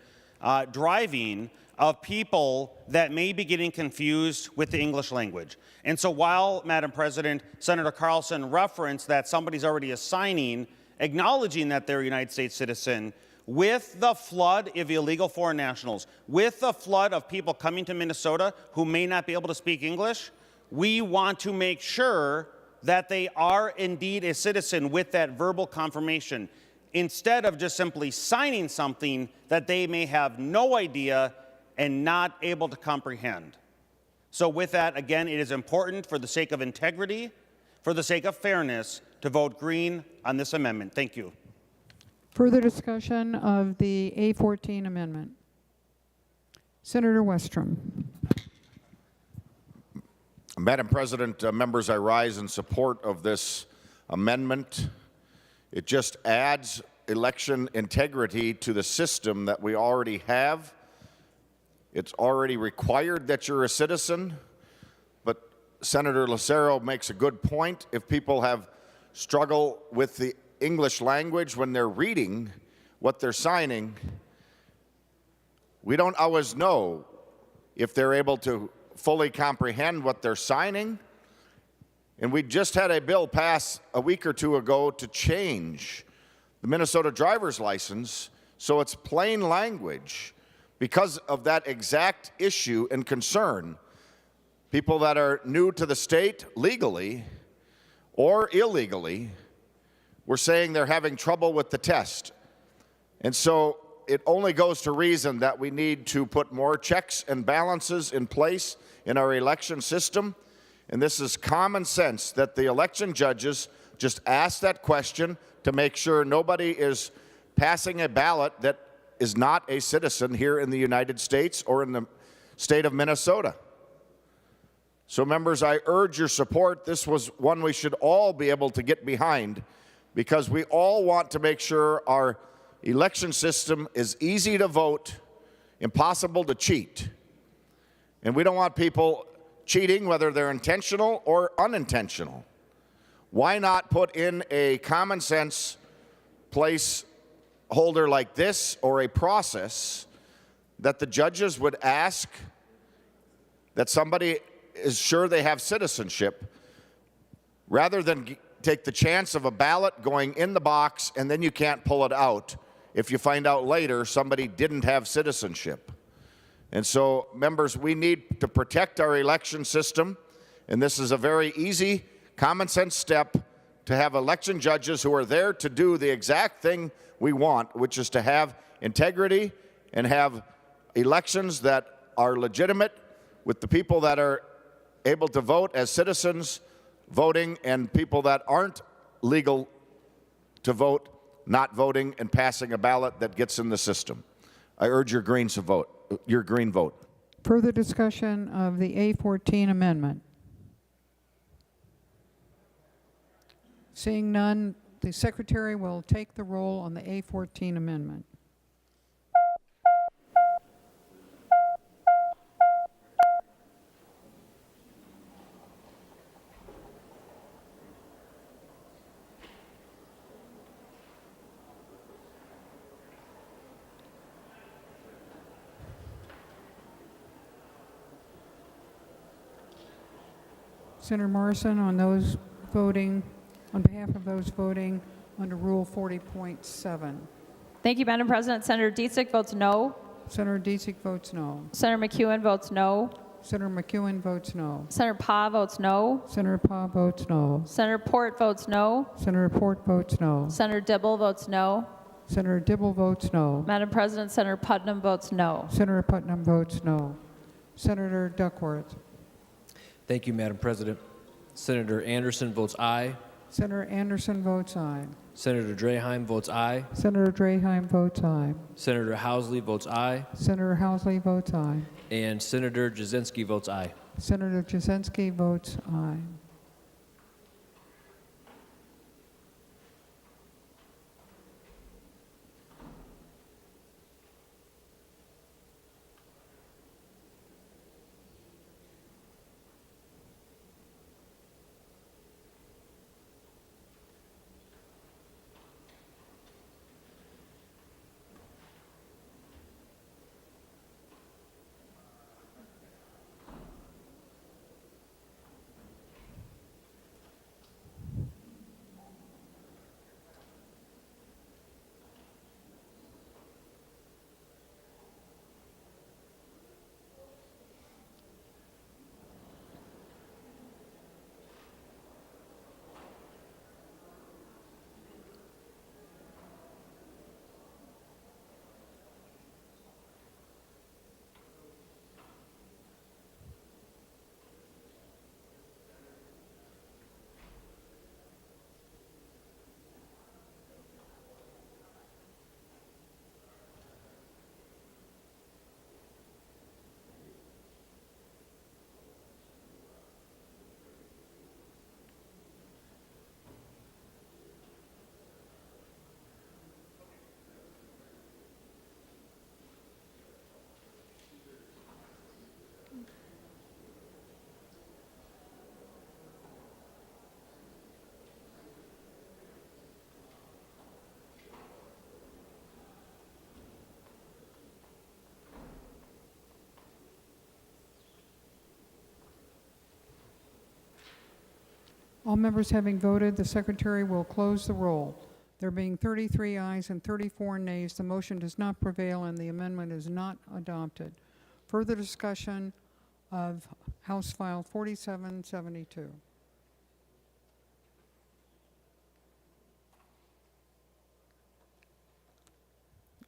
driving of people that may be getting confused with the English language. And so while, Madam President, Senator Carlson referenced that somebody's already assigning, acknowledging that they're a United States citizen, with the flood of illegal foreign nationals, with the flood of people coming to Minnesota who may not be able to speak English, we want to make sure that they are indeed a citizen with that verbal confirmation, instead of just simply signing something that they may have no idea and not able to comprehend. So with that, again, it is important for the sake of integrity, for the sake of fairness, to vote green on this amendment. Thank you. Further discussion of the A14 amendment. Senator Westrom. Madam President, members, I rise in support of this amendment. It just adds election integrity to the system that we already have. It's already required that you're a citizen, but Senator Lucero makes a good point. If people have struggle with the English language when they're reading what they're signing, we don't always know if they're able to fully comprehend what they're signing. And we just had a bill pass a week or two ago to change the Minnesota driver's license so it's plain language because of that exact issue and concern. People that are new to the state legally or illegally were saying they're having trouble with the test. And so it only goes to reason that we need to put more checks and balances in place in our election system. And this is common sense that the election judges just ask that question to make sure nobody is passing a ballot that is not a citizen here in the United States or in the state of Minnesota. So members, I urge your support. This was one we should all be able to get behind because we all want to make sure our election system is easy to vote, impossible to cheat. And we don't want people cheating, whether they're intentional or unintentional. Why not put in a common sense placeholder like this or a process that the judges would ask that somebody is sure they have citizenship rather than take the chance of a ballot going in the box and then you can't pull it out if you find out later somebody didn't have citizenship. And so, members, we need to protect our election system, and this is a very easy, common sense step to have election judges who are there to do the exact thing we want, which is to have integrity and have elections that are legitimate with the people that are able to vote as citizens voting and people that aren't legal to vote not voting and passing a ballot that gets in the system. I urge your green vote. Further discussion of the A14 amendment. Seeing none, the Secretary will take the roll on the A14 amendment. Senator Morrison, on those voting, on behalf of those voting under Rule 40.7. Thank you, Madam President. Senator Dietzig votes no. Senator Dietzig votes no. Senator McEwen votes no. Senator McEwen votes no. Senator Pa votes no. Senator Pa votes no. Senator Port votes no. Senator Port votes no. Senator Dibble votes no. Senator Dibble votes no. Madam President, Senator Putnam votes no. Senator Putnam votes no. Senator Duckworth. Thank you, Madam President. Senator Anderson votes aye. Senator Anderson votes aye. Senator Draheim votes aye. Senator Draheim votes aye. Senator Housley votes aye. Senator Housley votes aye. And Senator Jasinski votes aye. Senator Jasinski votes aye. All members having voted, the secretary will close the roll. There being 33 ayes and 34 nays, the motion does not prevail and the amendment is not adopted. Further discussion of House File 4772.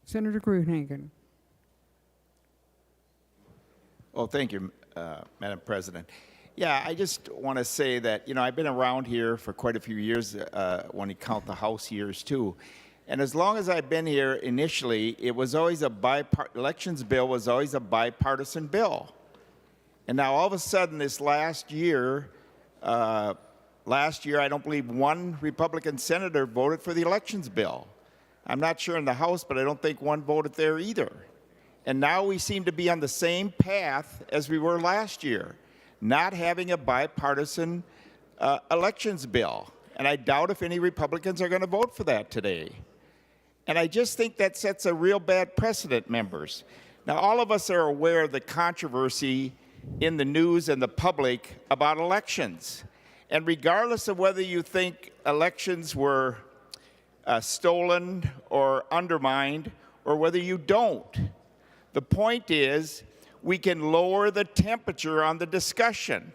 Senator Gruenhagen. Oh, thank you, Madam President. Yeah, I just want to say that, you know, I've been around here for quite a few years when you count the House years, too. And as long as I've been here, initially, it was always elections bill was always a bipartisan bill. And now all of a sudden this last year, I don't believe one Republican senator voted for the elections bill. I'm not sure in the House, but I don't think one voted there either. And now we seem to be on the same path as we were last year, not having a bipartisan elections bill. And I doubt if any Republicans are going to vote for that today. And I just think that sets a real bad precedent, members. Now, all of us are aware of the controversy in the news and the public about elections. And regardless of whether you think elections were stolen or undermined, or whether you don't, the point is we can lower the temperature on the discussion,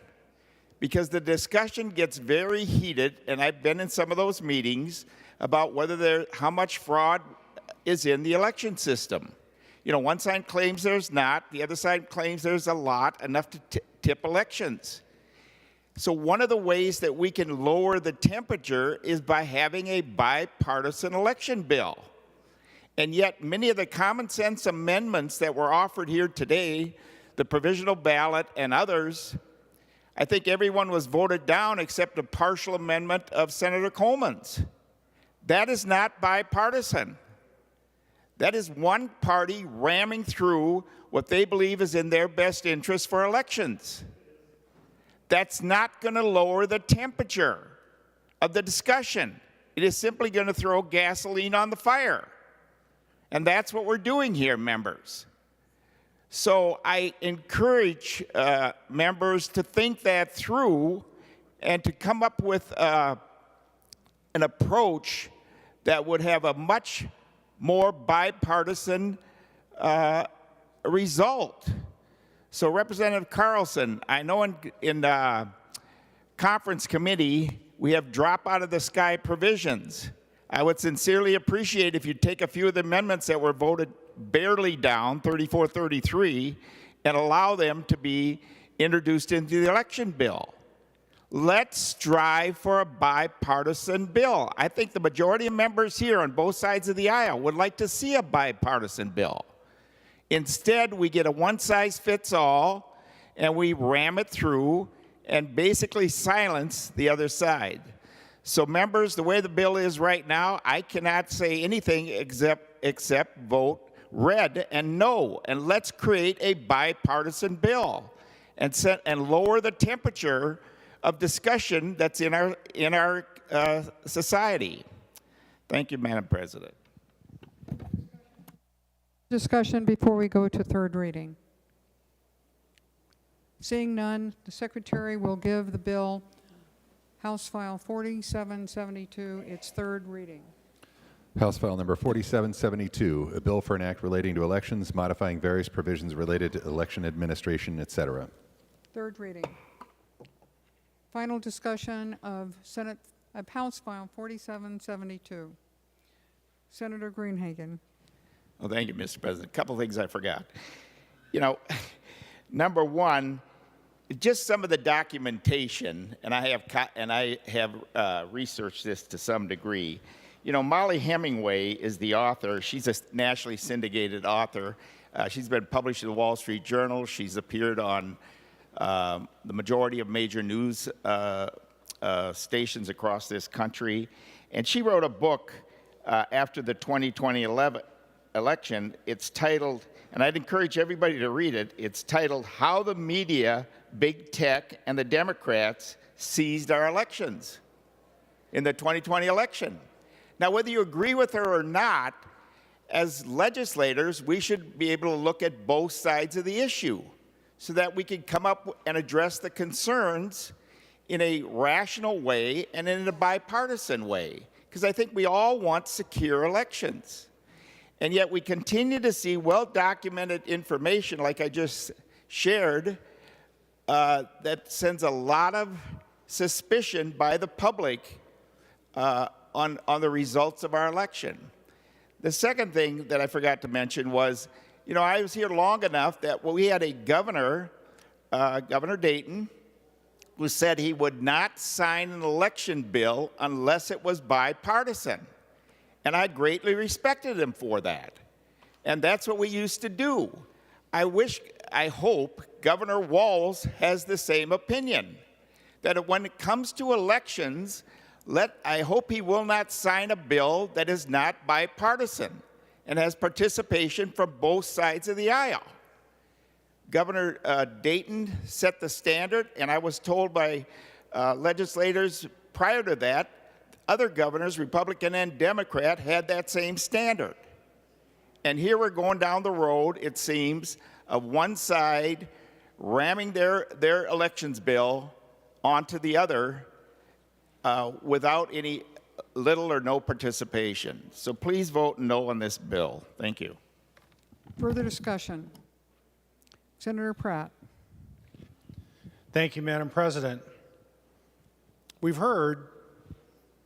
because the discussion gets very heated, and I've been in some of those meetings about how much fraud is in the election system. You know, one side claims there's not, the other side claims there's a lot, enough to tip elections. So one of the ways that we can lower the temperature is by having a bipartisan election bill. And yet many of the common sense amendments that were offered here today, the provisional ballot and others, I think everyone was voted down except a partial amendment of Senator Coleman's. That is not bipartisan. That is one party ramming through what they believe is in their best interest for elections. That's not going to lower the temperature of the discussion. It is simply going to throw gasoline on the fire. And that's what we're doing here, members. So I encourage members to think that through and to come up with an approach that would have a much more bipartisan result. So Representative Carlson, I know in the conference committee we have drop out of the sky provisions. I would sincerely appreciate if you'd take a few of the amendments that were voted barely down, 34-33, and allow them to be introduced into the election bill. Let's strive for a bipartisan bill. I think the majority of members here on both sides of the aisle would like to see a bipartisan bill. Instead, we get a one-size-fits-all, and we ram it through and basically silence the other side. So members, the way the bill is right now, I cannot say anything except vote red and no. And let's create a bipartisan bill and lower the temperature of discussion that's in our society. Thank you, Madam President. Discussion before we go to third reading. Seeing none, the secretary will give the bill House File 4772 its third reading. House File Number 4772, a bill for an act relating to elections, modifying various provisions related to election administration, etc. Third reading. Final discussion of House File 4772. Senator Gruenhagen. Well, thank you, Mr. President. A couple things I forgot. You know, number one, just some of the documentation, and I have researched this to some degree. You know, Molly Hemingway is the author. She's a nationally syndicated author. She's been published in the Wall Street Journal. She's appeared on the majority of major news stations across this country. And she wrote a book after the 2020 election. It's titled, and I'd encourage everybody to read it, it's titled, How the Media, Big Tech, and the Democrats Seized Our Elections in the 2020 election. Now, whether you agree with her or not, as legislators, we should be able to look at both sides of the issue so that we can come up and address the concerns in a rational way and in a bipartisan way, because I think we all want secure elections. And yet we continue to see well-documented information, like I just shared, that sends a lot of suspicion by the public on the results of our election. The second thing that I forgot to mention was, you know, I was here long enough that we had a governor, Governor Dayton, who said he would not sign an election bill unless it was bipartisan. And I greatly respected him for that. And that's what we used to do. I hope Governor Walz has the same opinion, that when it comes to elections, I hope he will not sign a bill that is not bipartisan and has participation from both sides of the aisle. Governor Dayton set the standard, and I was told by legislators prior to that, other governors, Republican and Democrat, had that same standard. And here we're going down the road, it seems, of one side ramming their elections bill onto the other without any little or no participation. So please vote no on this bill. Thank you. Further discussion? Senator Pratt. Thank you, Madam President. We've heard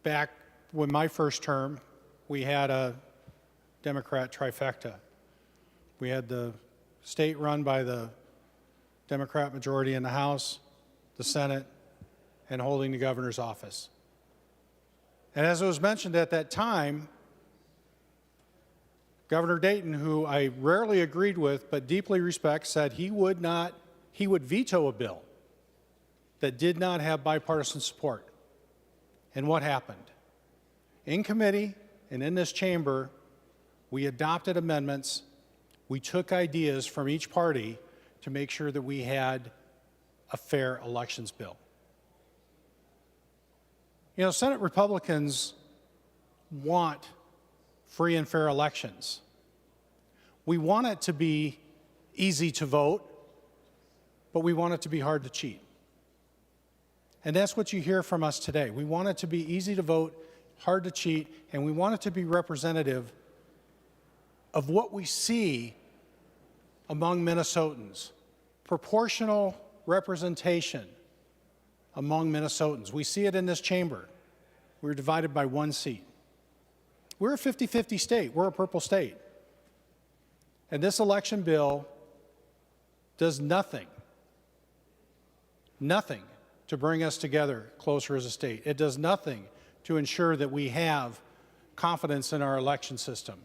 back when my first term, we had a Democrat trifecta. We had the state run by the Democrat majority in the House, the Senate, and holding the governor's office. And as it was mentioned at that time, Governor Dayton, who I rarely agreed with but deeply respect, said he would veto a bill that did not have bipartisan support. And what happened? In committee and in this chamber, we adopted amendments. We took ideas from each party to make sure that we had a fair elections bill. You know, Senate Republicans want free and fair elections. We want it to be easy to vote, but we want it to be hard to cheat. And that's what you hear from us today. We want it to be easy to vote, hard to cheat, and we want it to be representative of what we see among Minnesotans. Proportional representation among Minnesotans. We see it in this chamber. We're divided by one seat. We're a 50-50 state. We're a purple state. And this election bill does nothing to bring us together closer as a state. It does nothing to ensure that we have confidence in our election system.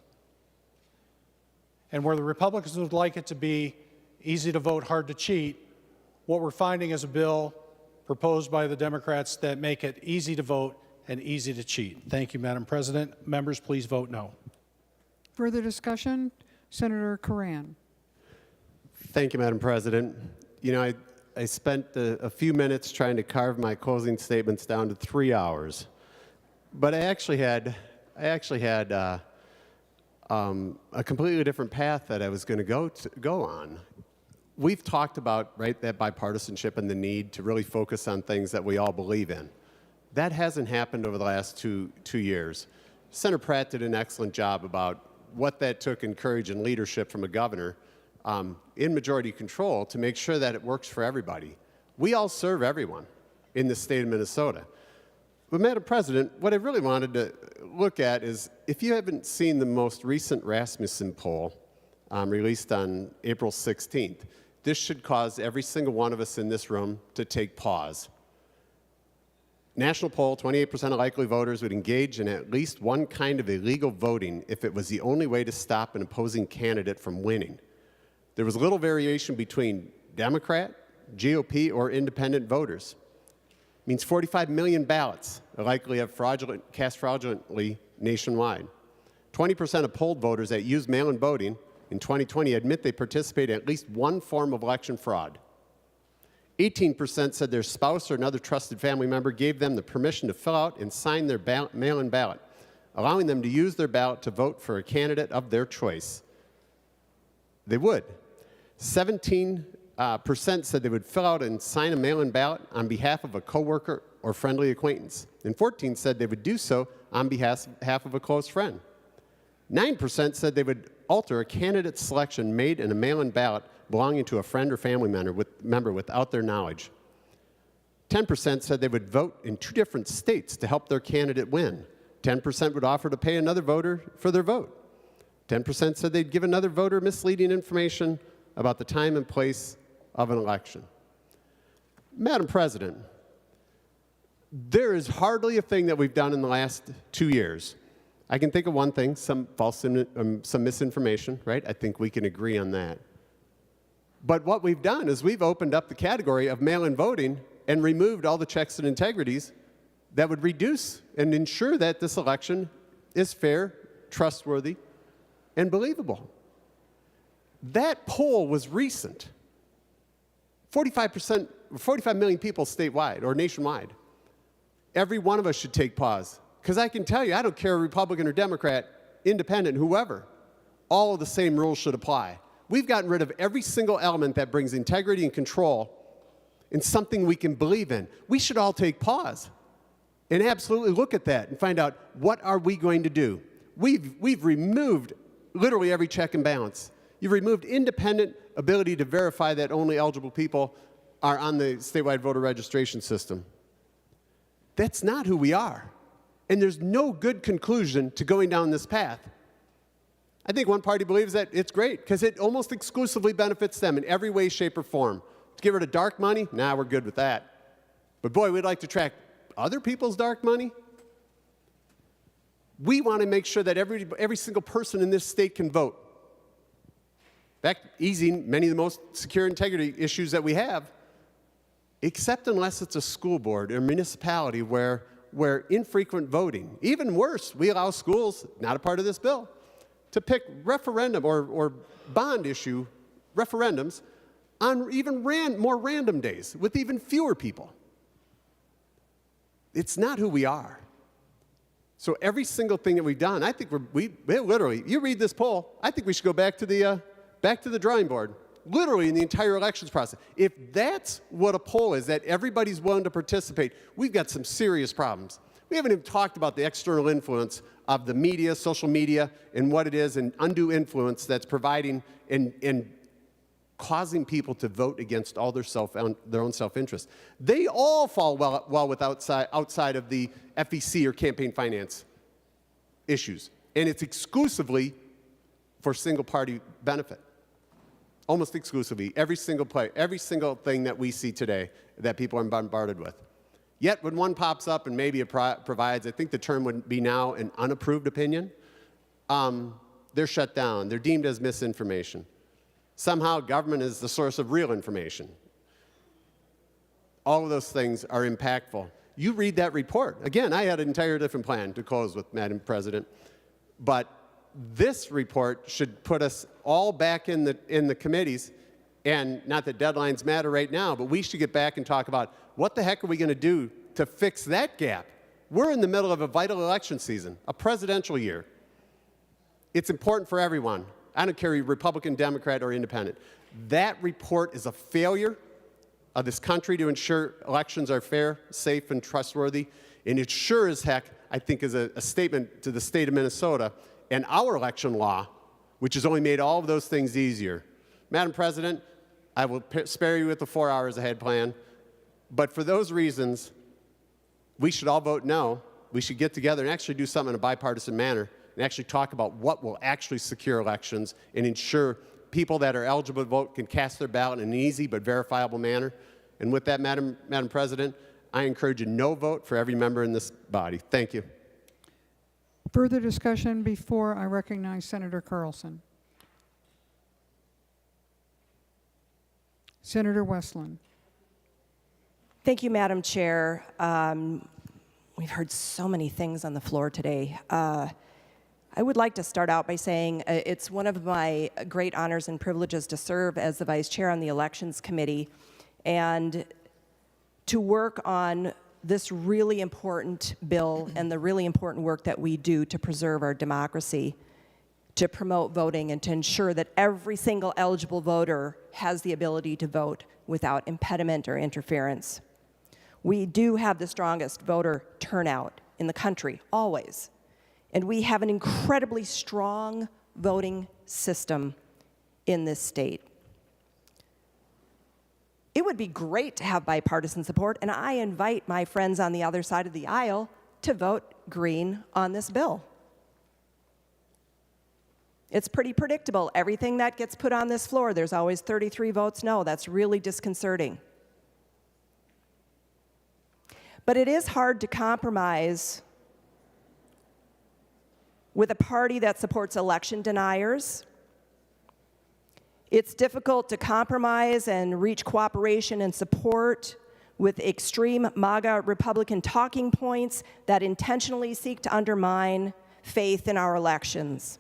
And where the Republicans would like it to be easy to vote, hard to cheat, what we're finding is a bill proposed by the Democrats that make it easy to vote and easy to cheat. Thank you, Madam President. Members, please vote no. Further discussion? Senator Curran. Thank you, Madam President. You know, I spent a few minutes trying to carve my closing statements down to 3 hours, but I actually had a completely different path that I was going to go on. We've talked about, right, that bipartisanship and the need to really focus on things that we all believe in. That hasn't happened over the last two years. Senator Pratt did an excellent job about what that took in courage and leadership from a governor in majority control to make sure that it works for everybody. We all serve everyone in the state of Minnesota. But Madam President, what I really wanted to look at is, if you haven't seen the most recent Rasmussen poll released on April 16th, this should cause every single one of us in this room to take pause. National poll, 28% of likely voters would engage in at least one kind of illegal voting if it was the only way to stop an opposing candidate from winning. There was little variation between Democrat, GOP, or independent voters. It means 45 million ballots are likely to have cast fraudulently nationwide. 20% of polled voters that used mail-in voting in 2020 admit they participated in at least one form of election fraud. 18% said their spouse or another trusted family member gave them the permission to fill out and sign their mail-in ballot, allowing them to use their ballot to vote for a candidate of their choice. They would. 17 percent said they would fill out and sign a mail-in ballot on behalf of a coworker or friendly acquaintance, and 14 said they would do so on behalf of a close friend. 9% said they would alter a candidate selection made in a mail-in ballot belonging to a friend or family member without their knowledge. 10% said they would vote in 2 different states to help their candidate win. 10% would offer to pay another voter for their vote. 10% said they'd give another voter misleading information about the time and place of an election. Madam President, there is hardly a thing that we've done in the last 2 years. I can think of one thing, some some misinformation, right? I think we can agree on that. But what we've done is we've opened up the category of mail-in voting and removed all the checks and integrities that would reduce and ensure that this election is fair, trustworthy, and believable. That poll was recent. 45 million people statewide or nationwide. Every one of us should take pause. Because I can tell you, I don't care Republican or Democrat, independent, whoever, all of the same rules should apply. We've gotten rid of every single element that brings integrity and control in something we can believe in. We should all take pause and absolutely look at that and find out, what are we going to do? We've removed literally every check and balance. You've removed independent ability to verify that only eligible people are on the statewide voter registration system. That's not who we are. And there's no good conclusion to going down this path. I think one party believes that it's great because it almost exclusively benefits them in every way, shape, or form. To get rid of dark money, nah, we're good with that. But boy, we'd like to track other people's dark money. We want to make sure that every single person in this state can vote. In fact, easing many of the most secure integrity issues that we have, except unless it's a school board or municipality where infrequent voting, even worse, we allow schools, not a part of this bill, to pick referendum or bond issue referendums on even more random days with even fewer people. It's not who we are. So every single thing that we've done, I think we literally, you read this poll, I think we should go back to the drawing board, literally in the entire elections process. If that's what a poll is, that everybody's willing to participate, we've got some serious problems. We haven't even talked about the external influence of the media, social media, and what it is, and undue influence that's providing and causing people to vote against all their own self-interest. They all fall well with outside of the FEC or campaign finance issues, and it's exclusively for single-party benefit. Almost exclusively, every single thing that we see today that people are bombarded with. Yet when one pops up and maybe it provides, I think the term would be now an unapproved opinion, they're shut down. They're deemed as misinformation. Somehow government is the source of real information. All of those things are impactful. You read that report. Again, I had an entire different plan to close with, Madam President, but this report should put us all back in the committees, and not that deadlines matter right now, but we should get back and talk about what the heck are we going to do to fix that gap. We're in the middle of a vital election season, a presidential year. It's important for everyone. I don't care Republican, Democrat, or independent. That report is a failure of this country to ensure elections are fair, safe, and trustworthy, and it sure as heck, I think, is a statement to the state of Minnesota and our election law, which has only made all of those things easier. Madam President, I will spare you with the 4 hours ahead plan, but for those reasons, we should all vote no. We should get together and actually do something in a bipartisan manner and actually talk about what will actually secure elections and ensure people that are eligible to vote can cast their ballot in an easy but verifiable manner. And with that, Madam President, I encourage a no vote for every member in this body. Thank you. Further discussion before I recognize Senator Carlson. Senator Westland. Thank you, Madam Chair. We've heard so many things on the floor today. I would like to start out by saying it's one of my great honors and privileges to serve as the Vice Chair on the Elections Committee and to work on this really important bill and the really important work that we do to preserve our democracy. to promote voting and to ensure that every single eligible voter has the ability to vote without impediment or interference. We do have the strongest voter turnout in the country, always. And we have an incredibly strong voting system in this state. It would be great to have bipartisan support, and I invite my friends on the other side of the aisle to vote green on this bill. It's pretty predictable. Everything that gets put on this floor, there's always 33 votes no. That's really disconcerting. But it is hard to compromise with a party that supports election deniers. It's difficult to compromise and reach cooperation and support with extreme MAGA Republican talking points that intentionally seek to undermine faith in our elections.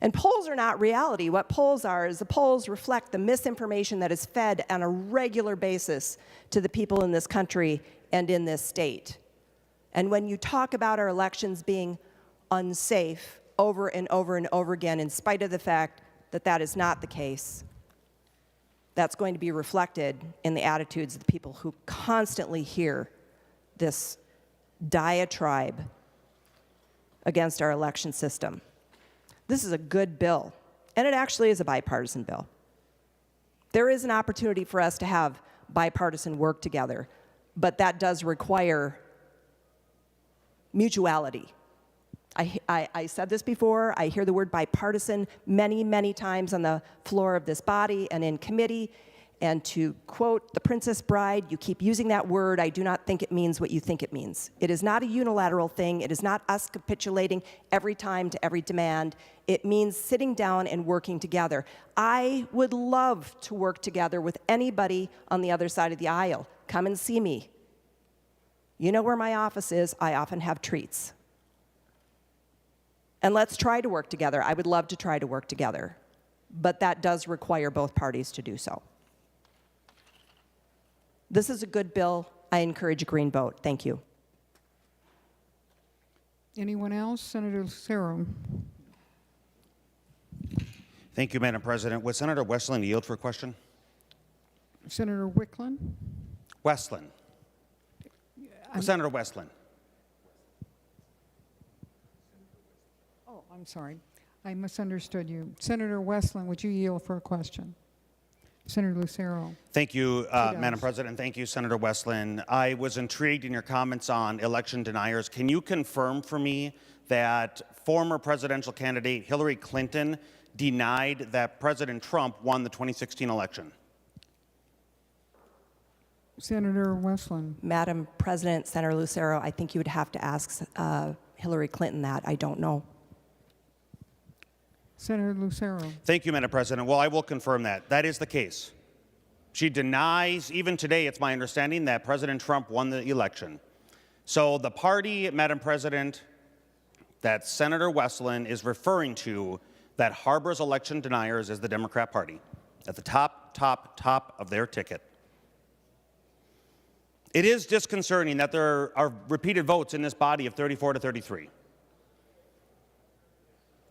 And polls are not reality. What polls are is the polls reflect the misinformation that is fed on a regular basis to the people in this country and in this state. And when you talk about our elections being unsafe over and over and over again, in spite of the fact that that is not the case, that's going to be reflected in the attitudes of the people who constantly hear this diatribe against our election system. This is a good bill, and it actually is a bipartisan bill. There is an opportunity for us to have bipartisan work together, but that does require mutuality. I said this before. I hear the word bipartisan many, many times on the floor of this body and in committee. And to quote The Princess Bride, you keep using that word. I do not think it means what you think it means. It is not a unilateral thing. It is not us capitulating every time to every demand. It means sitting down and working together. I would love to work together with anybody on the other side of the aisle. Come and see me. You know where my office is. I often have treats. And let's try to work together. I would love to try to work together. But that does require both parties to do so. This is a good bill. I encourage a green vote. Thank you. Anyone else? Senator Lucero. Thank you, Madam President. Would Senator Westland yield for a question? Senator Wickland. Westland. Senator Westland. Oh, I'm sorry. I misunderstood you. Senator Westland, would you yield for a question? Senator Lucero. Thank you, Madam President. Thank you, Senator Westland. I was intrigued in your comments on election deniers. Can you confirm for me that former presidential candidate Hillary Clinton denied that President Trump won the 2016 election? Senator Westland. Madam President, Senator Lucero, I think you would have to ask Hillary Clinton that. I don't know. Senator Lucero. Thank you, Madam President. Well, I will confirm that. That is the case. She denies, even today, it's my understanding that President Trump won the election. So the party, Madam President, that Senator Westland is referring to that harbors election deniers is the Democrat Party at the top of their ticket. It is disconcerting that there are repeated votes in this body of 34 to 33.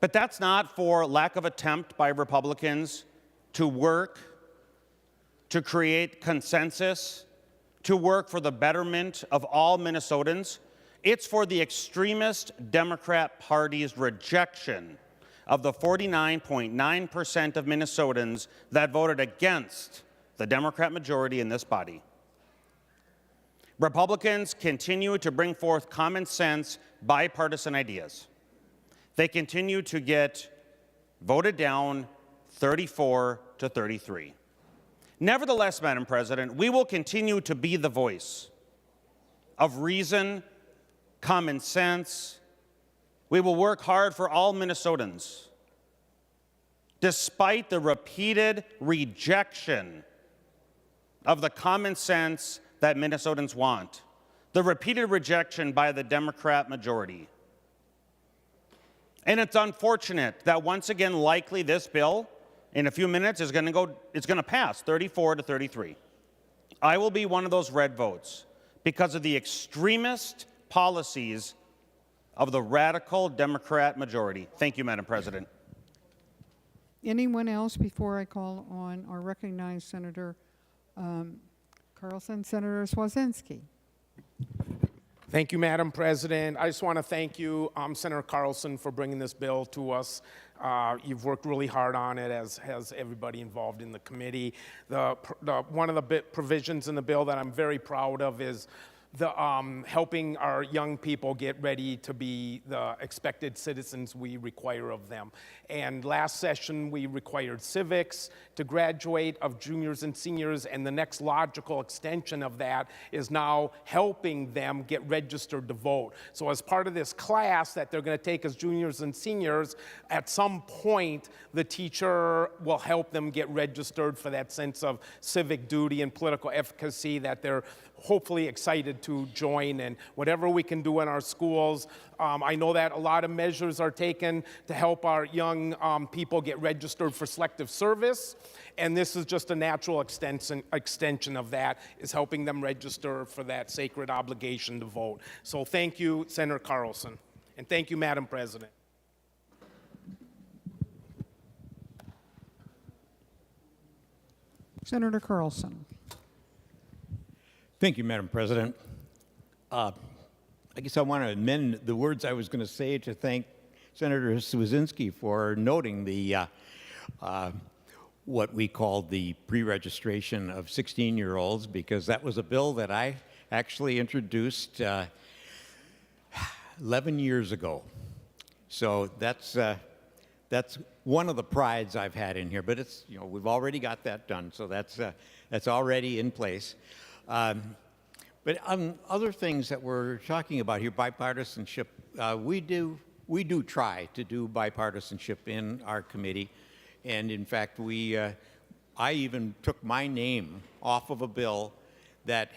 But that's not for lack of attempt by Republicans to work, to create consensus, to work for the betterment of all Minnesotans. It's for the extremist Democrat Party's rejection of the 49.9% of Minnesotans that voted against the Democrat majority in this body. Republicans continue to bring forth common sense, bipartisan ideas. They continue to get voted down 34 to 33. Nevertheless, Madam President, we will continue to be the voice of reason, common sense. We will work hard for all Minnesotans. Despite the repeated rejection of the common sense that Minnesotans want, the repeated rejection by the Democrat majority. And it's unfortunate that once again, likely this bill in a few minutes it's going to pass 34 to 33. I will be one of those red votes because of the extremist policies of the radical Democrat majority. Thank you, Madam President. Anyone else before I call on or recognize Senator Carlson? Senator Swazinski. Thank you, Madam President. I just want to thank you, Senator Carlson, for bringing this bill to us. You've worked really hard on it, as has everybody involved in the committee. One of the provisions in the bill that I'm very proud of is the helping our young people get ready to be the expected citizens we require of them. And last session, we required civics to graduate of juniors and seniors, and the next logical extension of that is now helping them get registered to vote. So as part of this class that they're going to take as juniors and seniors, at some point, the teacher will help them get registered for that sense of civic duty and political efficacy that they're hopefully excited to join, and whatever we can do in our schools. I know that a lot of measures are taken to help our young people get registered for selective service, and this is just a natural extension of that, is helping them register for that sacred obligation to vote. So thank you, Senator Carlson, and thank you, Madam President. Senator Carlson. Thank you, Madam President. I guess I want to amend the words I was going to say to thank Senator Swazinski for noting the what we called the pre-registration of 16-year-olds, because that was a bill that I actually introduced 11 years ago. So that's one of the prides I've had in here, but it's, you know, we've already got that done, so that's already in place. But on other things that we're talking about here, bipartisanship, we do try to do bipartisanship in our committee, and in fact, I even took my name off of a bill that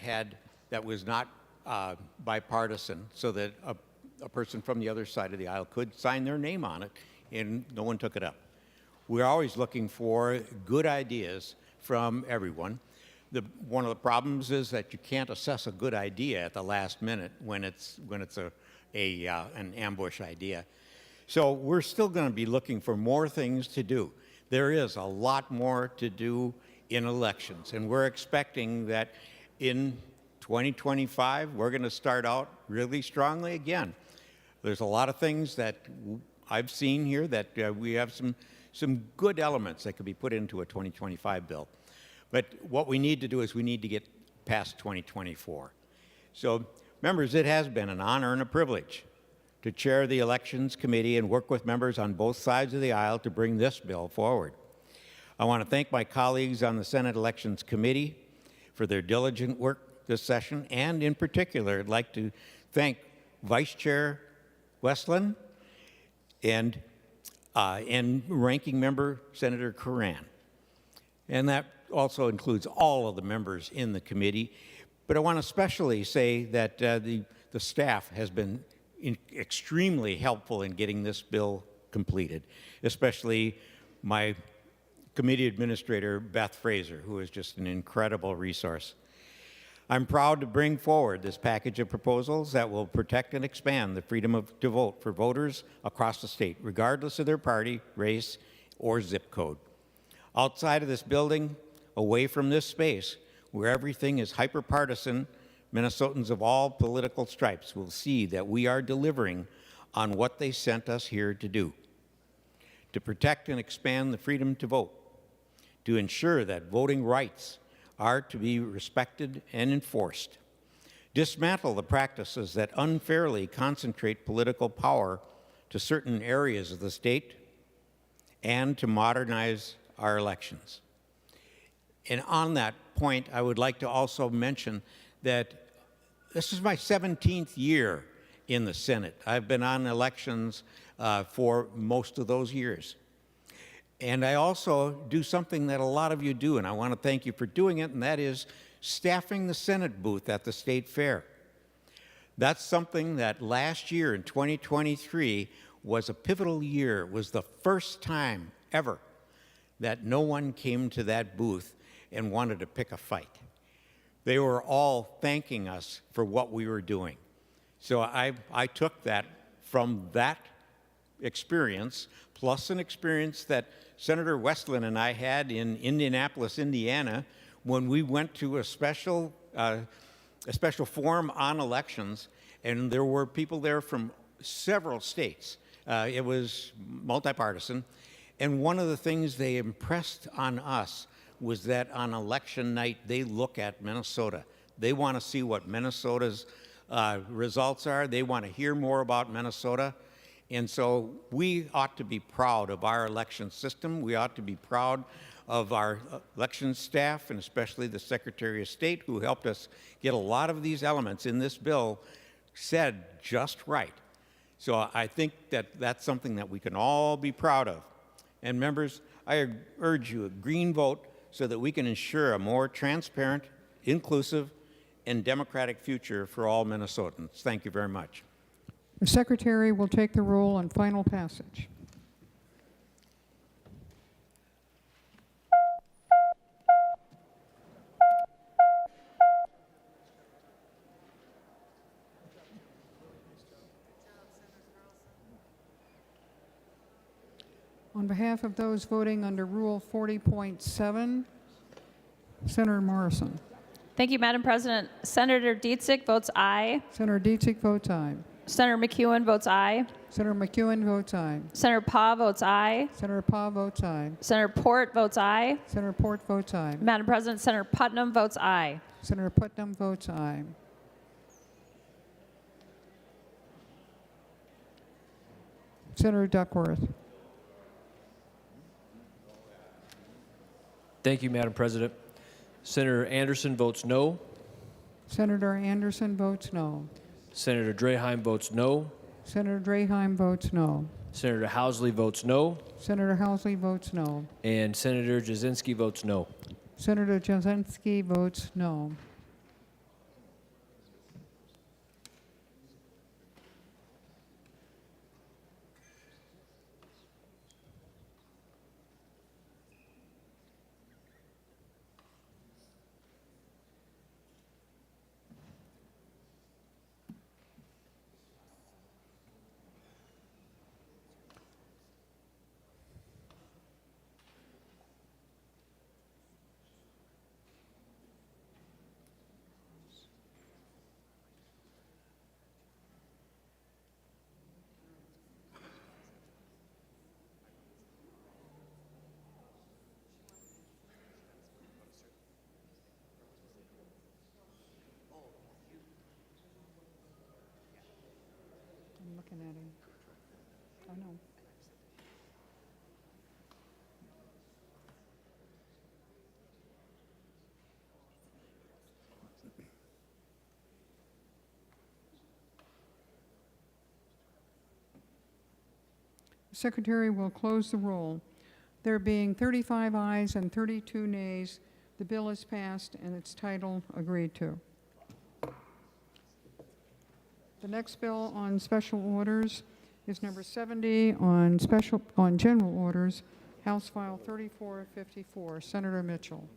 was not bipartisan, so that a person from the other side of the aisle could sign their name on it, and no one took it up. We're always looking for good ideas from everyone. One of the problems is that you can't assess a good idea at the last minute when it's an ambush idea. So we're still going to be looking for more things to do. There is a lot more to do in elections, and we're expecting that in 2025 we're going to start out really strongly again. There's a lot of things that I've seen here that we have some good elements that could be put into a 2025 bill. But what we need to do is we need to get past 2024. So, members, it has been an honor and a privilege to chair the Elections Committee and work with members on both sides of the aisle to bring this bill forward. I want to thank my colleagues on the Senate Elections Committee for their diligent work this session, and in particular, I'd like to thank Vice Chair Westland and Ranking Member Senator Curran. And that also includes all of the members in the committee. But I want to especially say that the staff has been extremely helpful in getting this bill completed, especially my committee administrator, Beth Fraser, who is just an incredible resource. I'm proud to bring forward this package of proposals that will protect and expand the freedom to vote for voters across the state, regardless of their party, race, or zip code. Outside of this building, away from this space, where everything is hyper-partisan, Minnesotans of all political stripes will see that we are delivering on what they sent us here to do: to protect and expand the freedom to vote, to ensure that voting rights are to be respected and enforced, dismantle the practices that unfairly concentrate political power to certain areas of the state, and to modernize our elections. And on that point, I would like to also mention that this is my 17th year in the Senate. I've been on elections for most of those years. And I also do something that a lot of you do, and I want to thank you for doing it, and that is staffing the Senate booth at the State Fair. That's something that last year in 2023 was a pivotal year. It was the first time ever that no one came to that booth and wanted to pick a fight. They were all thanking us for what we were doing. So I took that from that experience, plus an experience that Senator Westland and I had in Indianapolis, Indiana, when we went to a special forum on elections, and there were people there from several states. It was multipartisan, and one of the things they impressed on us was that on election night, they look at Minnesota. They want to see what Minnesota's results are. They want to hear more about Minnesota. And so we ought to be proud of our election system. We ought to be proud of our election staff, and especially the Secretary of State, who helped us get a lot of these elements in this bill said just right. So I think that that's something that we can all be proud of. And members, I urge you a green vote so that we can ensure a more transparent, inclusive, and democratic future for all Minnesotans. Thank you very much. The Secretary will take the roll on final passage. On behalf of those voting under Rule 40.7, Senator Morrison. Thank you, Madam President. Senator Dietzig votes aye. Senator Dietzig votes aye. Senator McEwen votes aye. Senator McEwen votes aye. Senator Pa votes aye. Senator Pa votes aye. Senator Port votes aye. Senator Port votes aye. Madam President, Senator Putnam votes aye. Senator Putnam votes aye. Senator Duckworth. Thank you, Madam President. Senator Anderson votes no. Senator Anderson votes no. Senator Draheim votes no. Senator Draheim votes no. Senator Housley votes no. Senator Housley votes no. And Senator Jasinski votes no. Senator Jasinski votes no. I'm looking at him. I know. The Secretary will close the roll. There being 35 ayes and 32 nays, the bill is passed and its title agreed to. The next bill on special orders is number 70 on general orders, House File 3454. Senator Mitchell.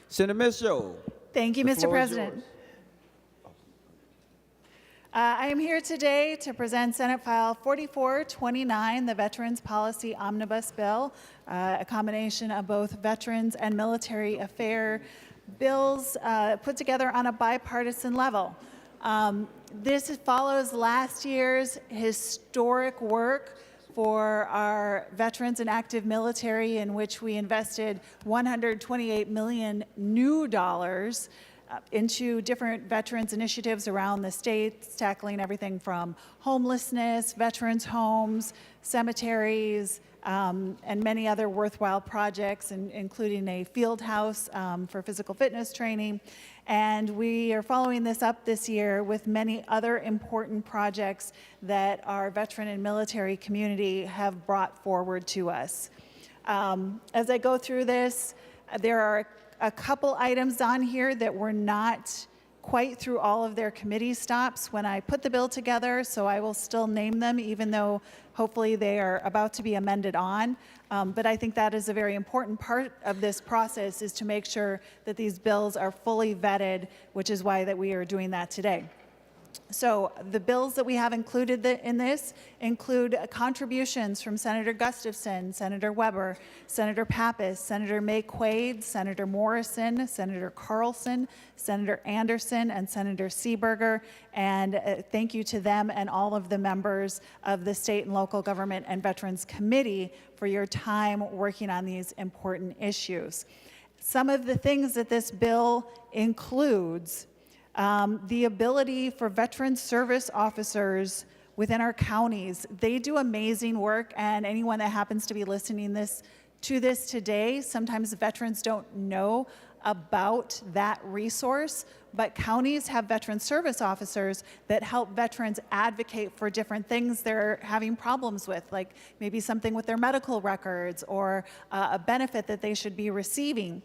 Senator Mitchell. Thank you, The Mr. floor is President. yours. I am here today to present Senate File 4429, the Veterans Policy Omnibus Bill, a combination of both veterans and military affair bills put together on a bipartisan level. This follows last year's historic work for our veterans and active military, in which we invested $128 million new dollars into different veterans initiatives around the states, tackling everything from homelessness, veterans homes, cemeteries, and many other worthwhile projects, including a field house for physical fitness training. And we are following this up this year with many other important projects that our veteran and military community have brought forward to us. As I go through this, there are a couple items on here that were not quite through all of their committee stops when I put the bill together, so I will still name them, even though hopefully they are about to be amended on. But I think that is a very important part of this process, is to make sure that these bills are fully vetted, which is why that we are doing that today. So the bills that we have included in this include contributions from Senator Gustafson, Senator Weber, Senator Pappas, Senator Maye Quade, Senator Morrison, Senator Carlson, Senator Anderson, and Senator Seeberger. And thank you to them and all of the members of the State and Local Government and Veterans Committee for your time working on these important issues. Some of the things that this bill includes: the ability for veteran service officers within our counties. They do amazing work, and anyone that happens to be listening to this today, sometimes veterans don't know about that resource, but counties have veteran service officers that help veterans advocate for different things they're having problems with, like maybe something with their medical records or a benefit that they should be receiving.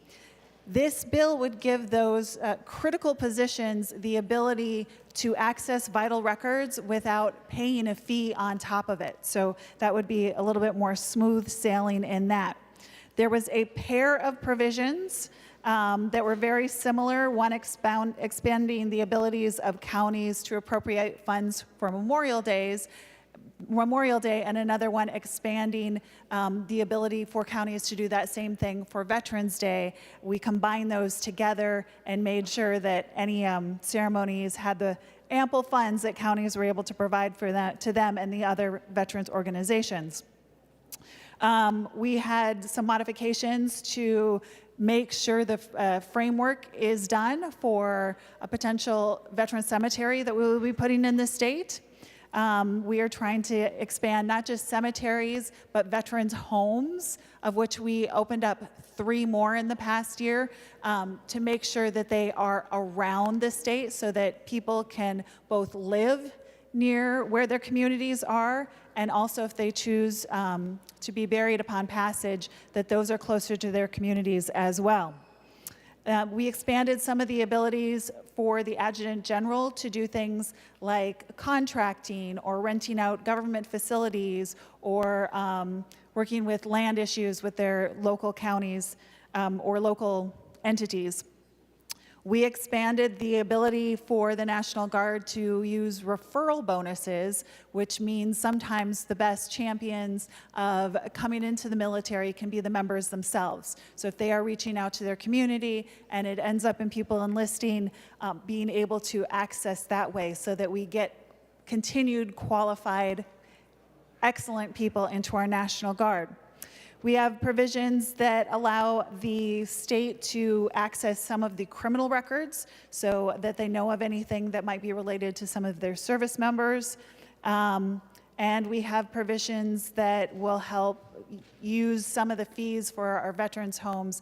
This bill would give those critical positions the ability to access vital records without paying a fee on top of it. So that would be a little bit more smooth sailing in that. There was a pair of provisions that were very similar, one expanding the abilities of counties to appropriate funds for Memorial Day, and another one expanding the ability for counties to do that same thing for Veterans Day. We combined those together and made sure that any ceremonies had the ample funds that counties were able to provide for that to them and the other veterans organizations. We had some modifications to make sure the framework is done for a potential veteran cemetery that we will be putting in the state. We are trying to expand not just cemeteries, but veterans' homes, of which we opened up 3 more in the past year, to make sure that they are around the state so that people can both live near where their communities are, and also if they choose to be buried upon passage, that those are closer to their communities as well. We expanded some of the abilities for the Adjutant General to do things like contracting or renting out government facilities or working with land issues with their local counties or local entities. We expanded the ability for the National Guard to use referral bonuses, which means sometimes the best champions of coming into the military can be the members themselves. So if they are reaching out to their community and it ends up in people enlisting, being able to access that way so that we get continued qualified, excellent people into our National Guard. We have provisions that allow the state to access some of the criminal records so that they know of anything that might be related to some of their service members. And we have provisions that will help use some of the fees for our veterans' homes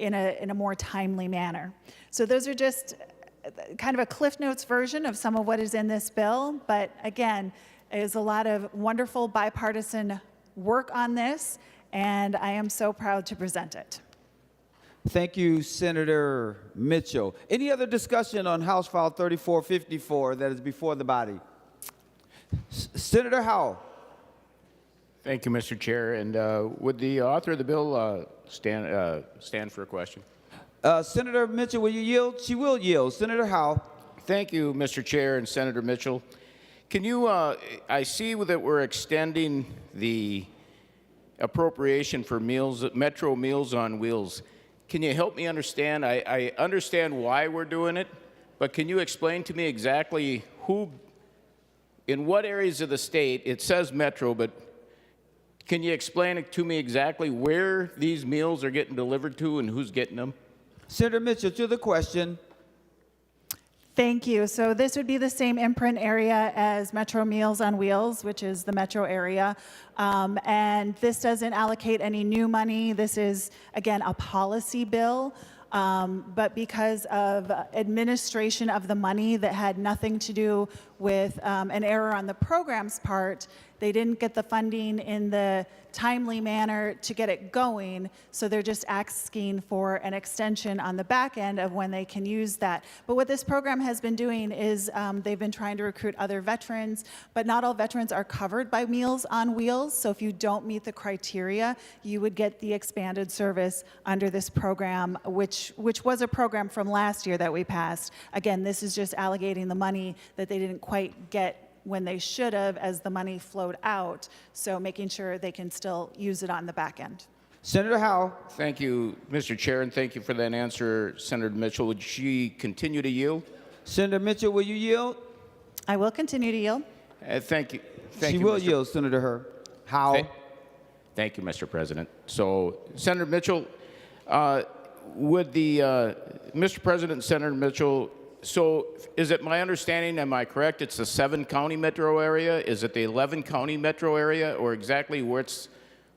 in a more timely manner. So those are just kind of a Cliff Notes version of some of what is in this bill. But again, there's a lot of wonderful bipartisan work on this, and I am so proud to present it. Thank you, Senator Mitchell. Any other discussion on House File 3454 that is before the body? Senator Howell. Thank you, Mr. Chair. And would the author of the bill stand for a question? Senator Mitchell, will you yield? She will yield. Senator Howell. Thank you, Mr. Chair and Senator Mitchell. Can you, I see that we're extending the appropriation for meals, Metro Meals on Wheels. Can you help me understand? I understand why we're doing it, but can you explain to me exactly who, in what areas of the state, it says Metro, but can you explain it to me exactly where these meals are getting delivered to and who's getting them? Senator Mitchell, to the question. Thank you. So this would be the same imprint area as Metro Meals on Wheels, which is the metro area. And this doesn't allocate any new money. This is, again, a policy bill. But because of administration of the money that had nothing to do with an error on the program's part, They didn't get the funding in the timely manner to get it going, so they're just asking for an extension on the back end of when they can use that. But what this program has been doing is they've been trying to recruit other veterans, but not all veterans are covered by Meals on Wheels. So if you don't meet the criteria, you would get the expanded service under this program, which was a program from last year that we passed. Again, this is just allocating the money that they didn't quite get when they should have as the money flowed out, so making sure they can still use it on the back end. Senator Howell. Thank you, Mr. Chair, and thank you for that answer, Senator Mitchell. Would she continue to yield? Senator Mitchell, will you yield? I will continue to yield. Thank you. She will yield, Senator Howell. Thank you, Mr. President. So, Senator Mitchell, would the Mr. President, Senator Mitchell, so is it my understanding, am I correct, it's the 7-county metro area? Is it the 11-county metro area, or exactly what's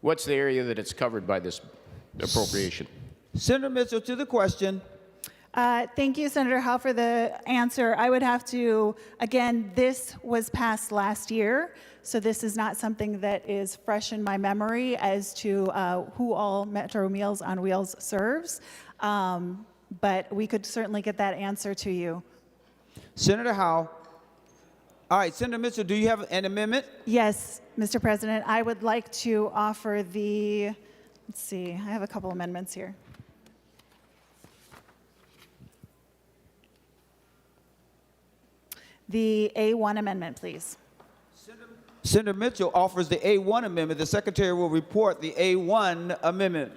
the area that it's covered by this appropriation? Senator Mitchell, to the question. Thank you, Senator Howe, for the answer. I would have to, again, this was passed last year, so this is not something that is fresh in my memory as to who all Metro Meals on Wheels serves. But we could certainly get that answer to you. Senator Howell. All right, Senator Mitchell, do you have an amendment? Yes, Mr. President. I would like to offer the, let's see, I have a couple amendments here. The A1 amendment, please. Senator Mitchell offers the A1 amendment. The Secretary will report the A1 amendment.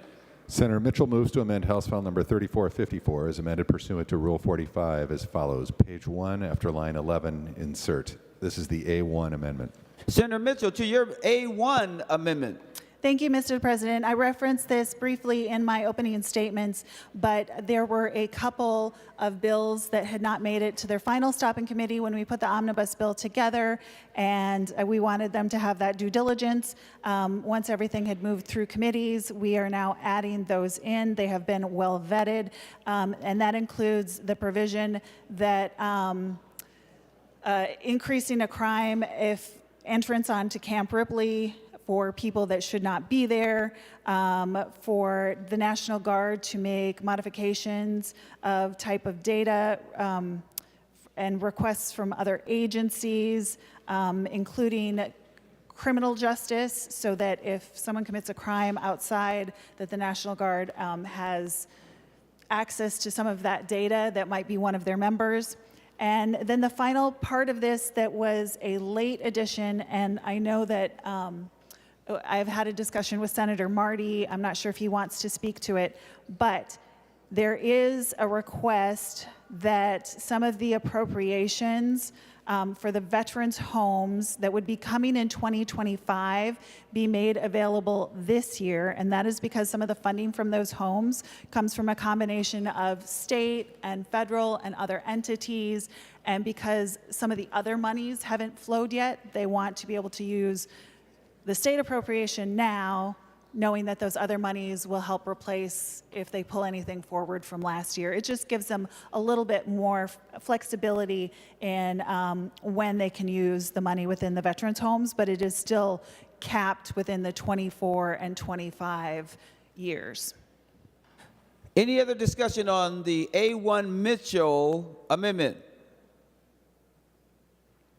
Senator Mitchell moves to amend House File Number 3454 as amended pursuant to Rule 45 as follows. Page 1 after line 11, insert. This is the A1 amendment. Senator Mitchell, to your A1 amendment. Thank you, Mr. President. I referenced this briefly in my opening statements, but there were a couple of bills that had not made it to their final stop in committee when we put the omnibus bill together, and we wanted them to have that due diligence. Once everything had moved through committees, we are now adding those in. They have been well vetted, and that includes the provision that increasing a crime if entrance onto Camp Ripley for people that should not be there, for the National Guard to make modifications of type of data and requests from other agencies, including criminal justice, so that if someone commits a crime outside, that the National Guard has access to some of that data that might be one of their members. And then the final part of this that was a late addition, and I know that I've had a discussion with Senator Marty. I'm not sure if he wants to speak to it, but there is a request that some of the appropriations for the veterans' homes that would be coming in 2025 be made available this year, and that is because some of the funding from those homes comes from a combination of state and federal and other entities, and because some of the other monies haven't flowed yet, they want to be able to use the state appropriation now, knowing that those other monies will help replace if they pull anything forward from last year. It just gives them a little bit more flexibility in when they can use the money within the veterans' homes, but it is still capped within the 24 and 25 years. Any other discussion on the A1 Mitchell amendment?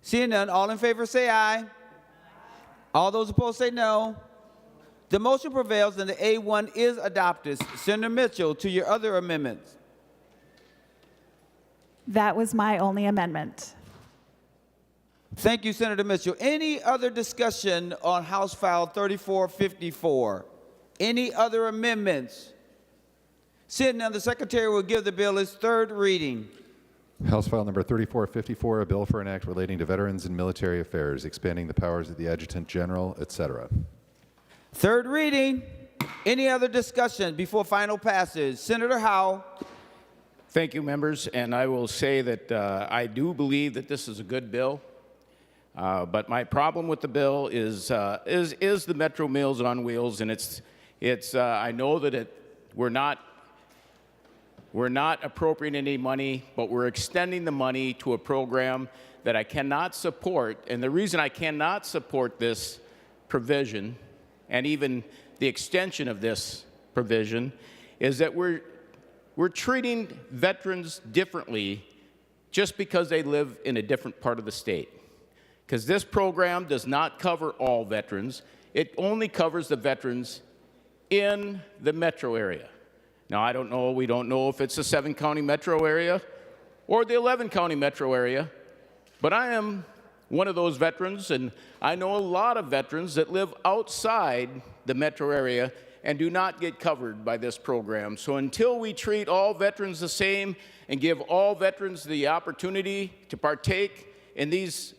Seeing none, all in favor say aye. All those opposed say no. The motion prevails and the A1 is adopted. Senator Mitchell, to your other amendments. That was my only amendment. Thank you, Senator Mitchell. Any other discussion on House File 3454? Any other amendments? Seeing none, the Secretary will give the bill its third reading. House File Number 3454, a bill for an act relating to veterans and military affairs, expanding the powers of the Adjutant General, etc. Third reading. Any other discussion before final passage? Senator Howell. Thank you, members. And I will say that I do believe that this is a good bill. But my problem with the bill is the Metro Meals on Wheels, and it's I know that we're not We're not appropriating any money, but we're extending the money to a program that I cannot support. And the reason I cannot support this provision, and even the extension of this provision, is that we're treating veterans differently just because they live in a different part of the state. Because this program does not cover all veterans. It only covers the veterans in the metro area. Now, we don't know if it's the 7-county metro area or the 11-county metro area, but I am one of those veterans, and I know a lot of veterans that live outside the metro area and do not get covered by this program. So until we treat all veterans the same and give all veterans the opportunity to partake in these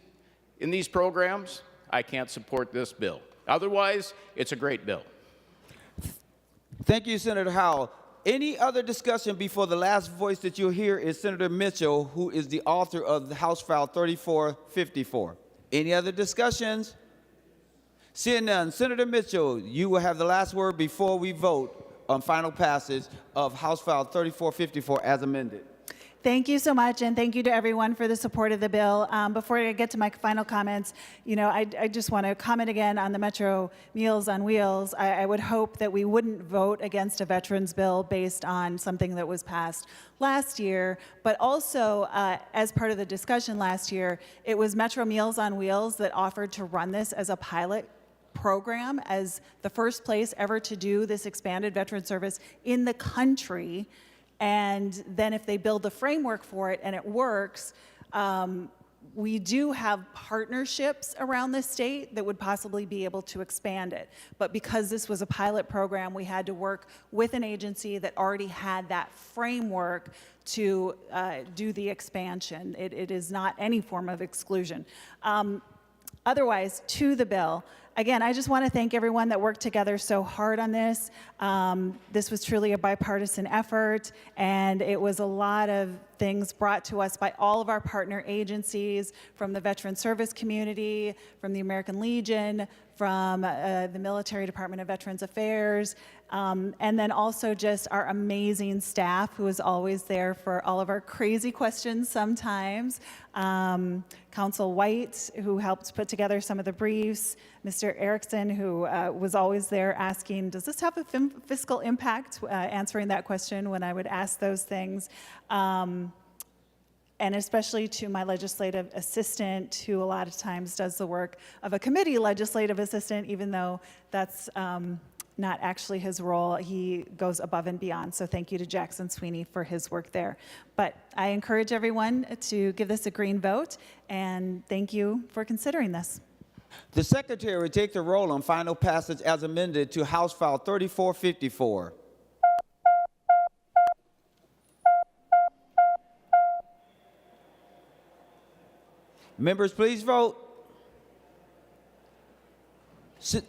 programs, I can't support this bill. Otherwise, it's a great bill. Thank you, Senator Howell. Any other discussion before the last voice that you'll hear is Senator Mitchell, who is the author of the House File 3454. Any other discussions? Seeing none, Senator Mitchell, you will have the last word before we vote on final passage of House File 3454 as amended. Thank you so much, and thank you to everyone for the support of the bill. Before I get to my final comments, I just want to comment again on the Metro Meals on Wheels. I would hope that we wouldn't vote against a veterans bill based on something that was passed last year, but also as part of the discussion last year, it was Metro Meals on Wheels that offered to run this as a pilot program, as the first place ever to do this expanded veteran service in the country. And then if they build the framework for it and it works, we do have partnerships around the state that would possibly be able to expand it. But because this was a pilot program, we had to work with an agency that already had that framework to do the expansion. It is not any form of exclusion. Otherwise, to the bill, again, I just want to thank everyone that worked together so hard on this. This was truly a bipartisan effort, and it was a lot of things brought to us by all of our partner agencies, from the veteran service community, from the American Legion, from the Military Department of Veterans Affairs, and then also just our amazing staff who is always there for all of our crazy questions sometimes. Council White, who helped put together some of the briefs, Mr. Erickson, who was always there asking, does this have a fiscal impact? Answering that question when I would ask those things. And especially to my legislative assistant, who a lot of times does the work of a committee legislative assistant, even though that's not actually his role. He goes above and beyond. So thank you to Jackson Sweeney for his work there. But I encourage everyone to give this a green vote, and thank you for considering this. The Secretary will take the roll on final passage as amended to House File 3454. Members, please vote.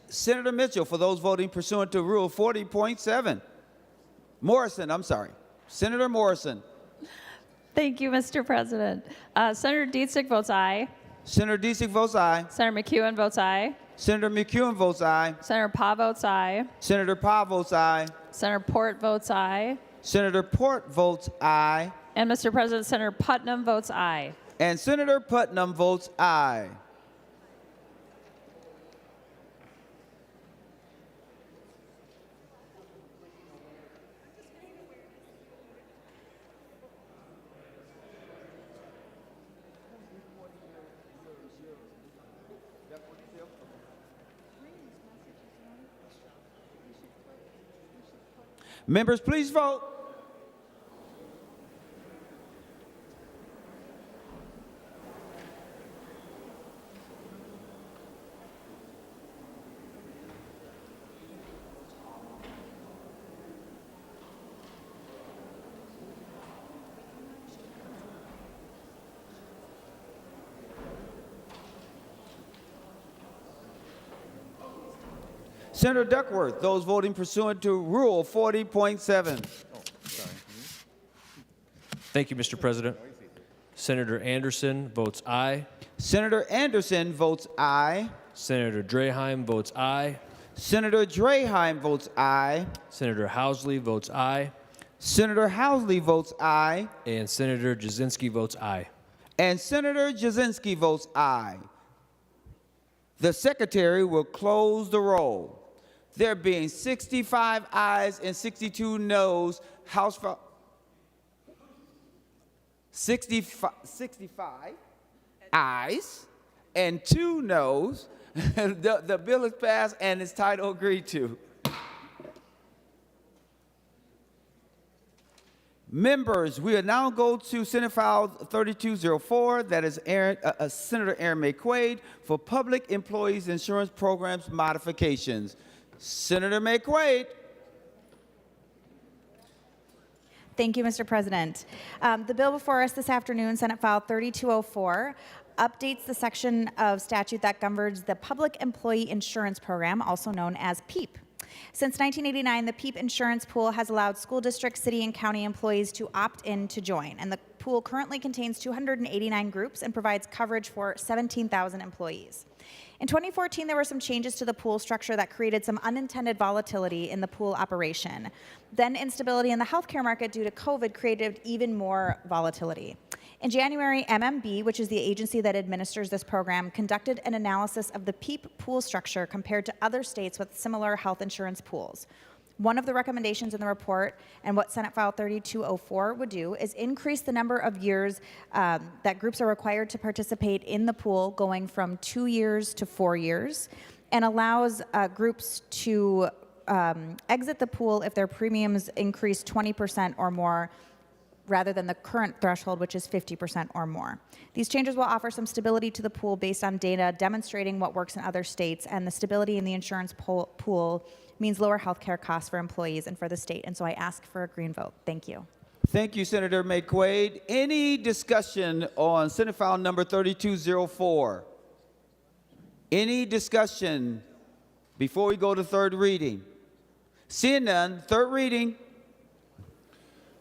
Senator Mitchell, for those voting pursuant to Rule 40.7. Morrison, I'm sorry. Senator Morrison. Thank you, Mr. President. Senator Dietzig votes aye. Senator Dietzig votes aye. Senator McEwen votes aye. Senator McEwen votes aye. Senator Pa votes aye. Senator Pa votes aye. Senator Port votes aye. Senator Port votes aye. And Mr. President, Senator Putnam votes aye. And Senator Putnam votes aye. Members, please vote. Senator Duckworth, those voting pursuant to Rule 40.7. Thank you, Mr. President. Senator Anderson votes aye. Senator Anderson votes aye. Senator Draheim votes aye. Senator Draheim votes aye. Senator Housley votes aye. Senator Housley votes aye. And Senator Jasinski votes aye. And Senator Jasinski votes aye. The Secretary will close the roll. There being 65 ayes and 62 noes, House file 65 ayes and 2 noes. The bill is passed and its title agreed to. Members, we will now go to Senate File 3204, that is Senator Maye Quade, for Public Employees Insurance Programs Modifications. Senator Maye Quade. Thank you, Mr. President. The bill before us this afternoon, Senate File 3204, updates the section of statute that governs the Public Employee Insurance Program, also known as PEEP. Since 1989, the PEEP insurance pool has allowed school district, city, and county employees to opt in to join, and the pool currently contains 289 groups and provides coverage for 17,000 employees. In 2014, there were some changes to the pool structure that created some unintended volatility in the pool operation. Then instability in the healthcare market due to COVID created even more volatility. In January, MMB, which is the agency that administers this program, conducted an analysis of the PEEP pool structure compared to other states with similar health insurance pools. One of the recommendations in the report, and what Senate File 3204 would do, is increase the number of years that groups are required to participate in the pool, going from 2 years to 4 years, and allows groups to exit the pool if their premiums increase 20% or more, rather than the current threshold, which is 50% or more. These changes will offer some stability to the pool based on data demonstrating what works in other states, and the stability in the insurance pool means lower health care costs for employees and for the state, and so I ask for a green vote. Thank you. Thank you, Senator Maye Quade. Any discussion on Senate File number 3204? Any discussion before we go to third reading? Seeing none, third reading.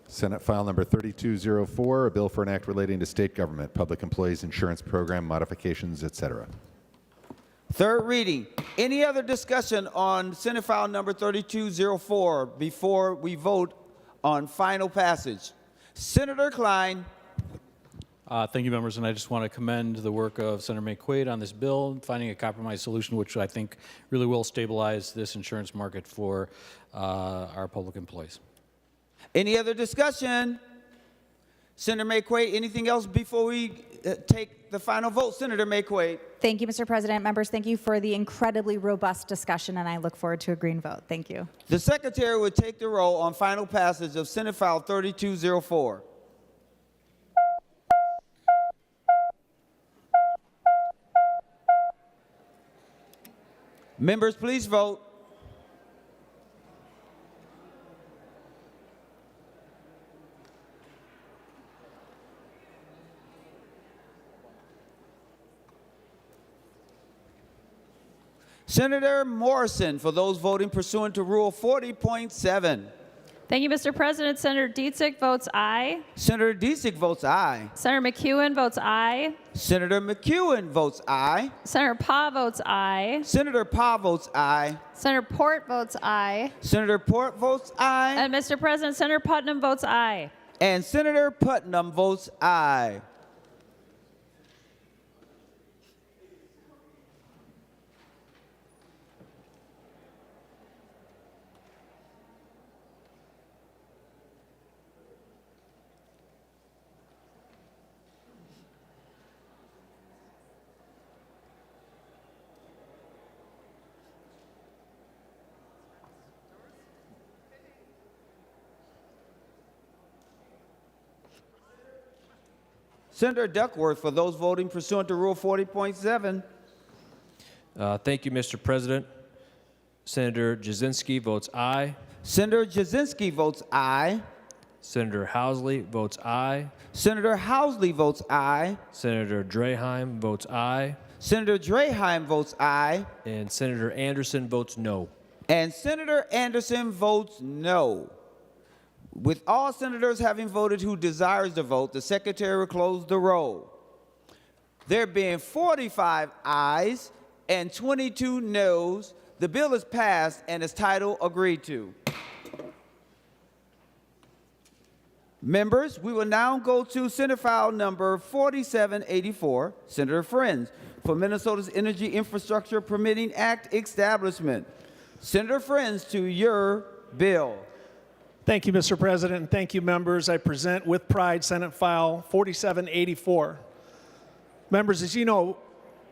Senate File number 3204, a bill for an act relating to state government, public employees insurance program modifications, etc. Third reading. Any other discussion on Senate File number 3204 before we vote on final passage? Senator Klein. Thank you, members, and I just want to commend the work of Senator Maye Quade on this bill, finding a compromise solution which I think really will stabilize this insurance market for our public employees. Any other discussion? Senator Maye Quade, anything else before we take the final vote? Senator Maye Quade. Thank you, Mr. President. Members, thank you for the incredibly robust discussion, and I look forward to a green vote. Thank you. The Secretary will take the roll on final passage of Senate File 3204. Members, please vote. Senator Morrison, for those voting pursuant to Rule 40.7. Thank you, Mr. President. Senator Dietzig votes aye. Senator Dietzig votes aye. Senator McEwen votes aye. Senator McEwen votes aye. Senator Pa votes aye. Senator Pa votes aye. Senator Port votes aye. Senator Port votes aye. And Mr. President, Senator Putnam votes aye. And Senator Putnam votes aye. Senator Duckworth, for those voting pursuant to Rule 40.7. Thank you, Mr. President. Senator Jasinski votes aye. Senator Jasinski votes aye. Senator Housley votes aye. Senator Housley votes aye. Senator Draheim votes aye. Senator Draheim votes aye. And Senator Anderson votes no. And Senator Anderson votes no. With all senators having voted who desires to vote, the Secretary will close the roll. There being 45 ayes and 22 noes, the bill is passed and its title agreed to. Members, we will now go to Senate File number 4784, Senator Frentz, for Minnesota's Energy Infrastructure Permitting Act establishment. Senator Frentz, to your bill. Thank you, Mr. President, and thank you, members. I present with pride Senate File 4784. Members, as you know,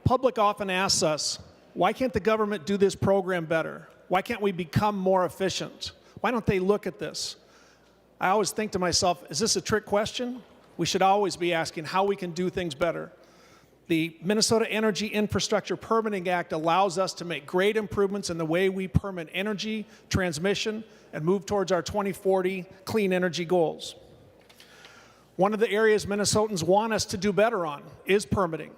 public often asks us, why can't the government do this program better? Why can't we become more efficient? Why don't they look at this? I always think to myself, is this a trick question? We should always be asking how we can do things better. The Minnesota Energy Infrastructure Permitting Act allows us to make great improvements in the way we permit energy, transmission, and move towards our 2040 clean energy goals. One of the areas Minnesotans want us to do better on is permitting.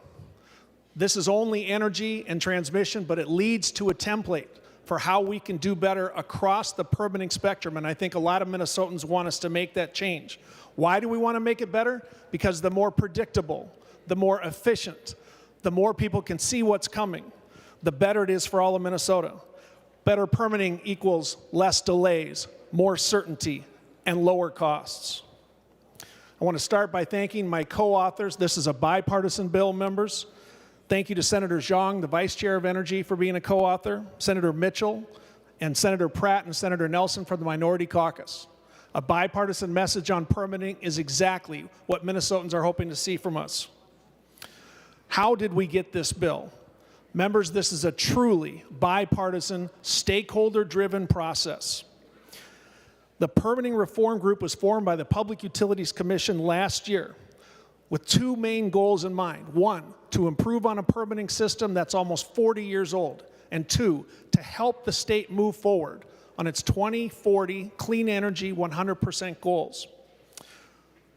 This is only energy and transmission, but it leads to a template for how we can do better across the permitting spectrum, and I think a lot of Minnesotans want us to make that change. Why do we want to make it better? Because the more predictable, the more efficient, the more people can see what's coming, the better it is for all of Minnesota. Better permitting equals less delays, more certainty, and lower costs. I want to start by thanking my co-authors. This is a bipartisan bill, members. Thank you to Senator Zhang, the Vice Chair of Energy, for being a co-author, Senator Mitchell, and Senator Pratt and Senator Nelson from the Minority Caucus. A bipartisan message on permitting is exactly what Minnesotans are hoping to see from us. How did we get this bill? Members, this is a truly bipartisan, stakeholder-driven process. The Permitting Reform Group was formed by the Public Utilities Commission last year with two main goals in mind. One, to improve on a permitting system that's almost 40 years old. And two, to help the state move forward on its 2040 clean energy 100% goals.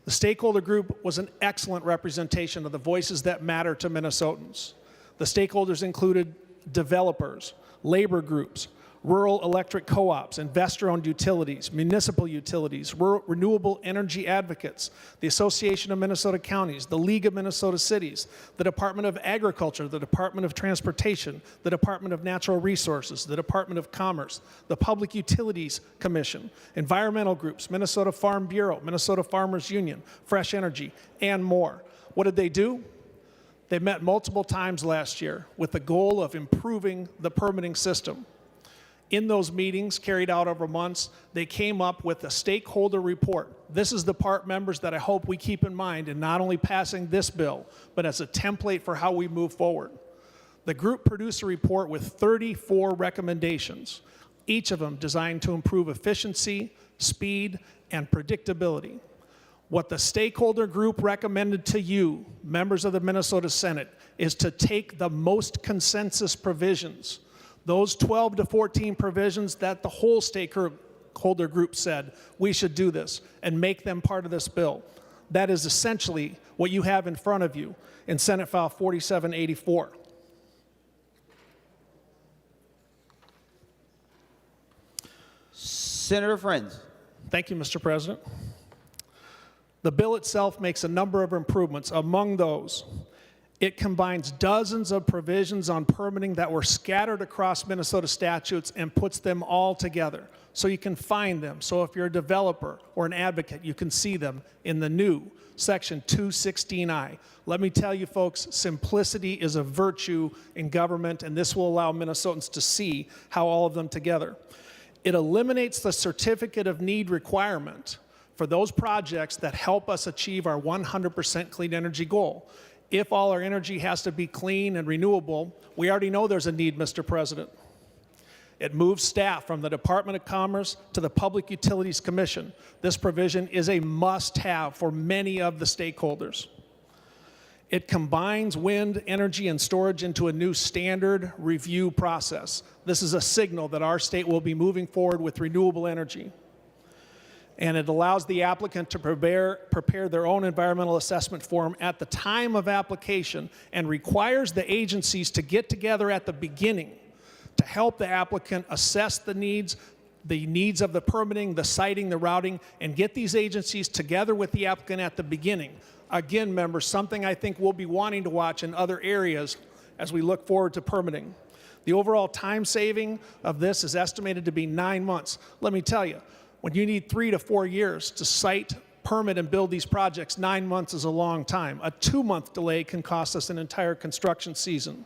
The stakeholder group was an excellent representation of the voices that matter to Minnesotans. The stakeholders included developers, labor groups, rural electric co-ops, investor-owned utilities, municipal utilities, renewable energy advocates, the Association of Minnesota Counties, the League of Minnesota Cities, the Department of Agriculture, the Department of Transportation, the Department of Natural Resources, the Department of Commerce, the Public Utilities Commission, environmental groups, Minnesota Farm Bureau, Minnesota Farmers Union, Fresh Energy, and more. What did they do? They met multiple times last year with the goal of improving the permitting system. In those meetings carried out over months, they came up with a stakeholder report. This is the part, members, that I hope we keep in mind in not only passing this bill, but as a template for how we move forward. The group produced a report with 34 recommendations, each of them designed to improve efficiency, speed, and predictability. What the stakeholder group recommended to you, members of the Minnesota Senate, is to take the most consensus provisions, those 12 to 14 provisions that the whole stakeholder group said we should do this, and make them part of this bill. That is essentially what you have in front of you in Senate File 4784. Senator Frentz. Thank you, Mr. President. The bill itself makes a number of improvements. Among those, it combines dozens of provisions on permitting that were scattered across Minnesota statutes and puts them all together so you can find them. So if you're a developer or an advocate, you can see them in the new Section 216I. Let me tell you, folks, simplicity is a virtue in government, and this will allow Minnesotans to see how all of them together. It eliminates the certificate of need requirement for those projects that help us achieve our 100% clean energy goal. If all our energy has to be clean and renewable, we already know there's a need, Mr. President. It moves staff from the Department of Commerce to the Public Utilities Commission. This provision is a must-have for many of the stakeholders. It combines wind, energy, and storage into a new standard review process. This is a signal that our state will be moving forward with renewable energy. And it allows the applicant to prepare their own environmental assessment form at the time of application, and requires the agencies to get together at the beginning to help the applicant assess the needs of the permitting, the siting, the routing, and get these agencies together with the applicant at the beginning. Again, members, something I think we'll be wanting to watch in other areas as we look forward to permitting. The overall time saving of this is estimated to be 9 months. Let me tell you, when you need 3 to 4 years to site permit and build these projects. 9 months is a long time. A 2-month delay can cost us an entire construction season.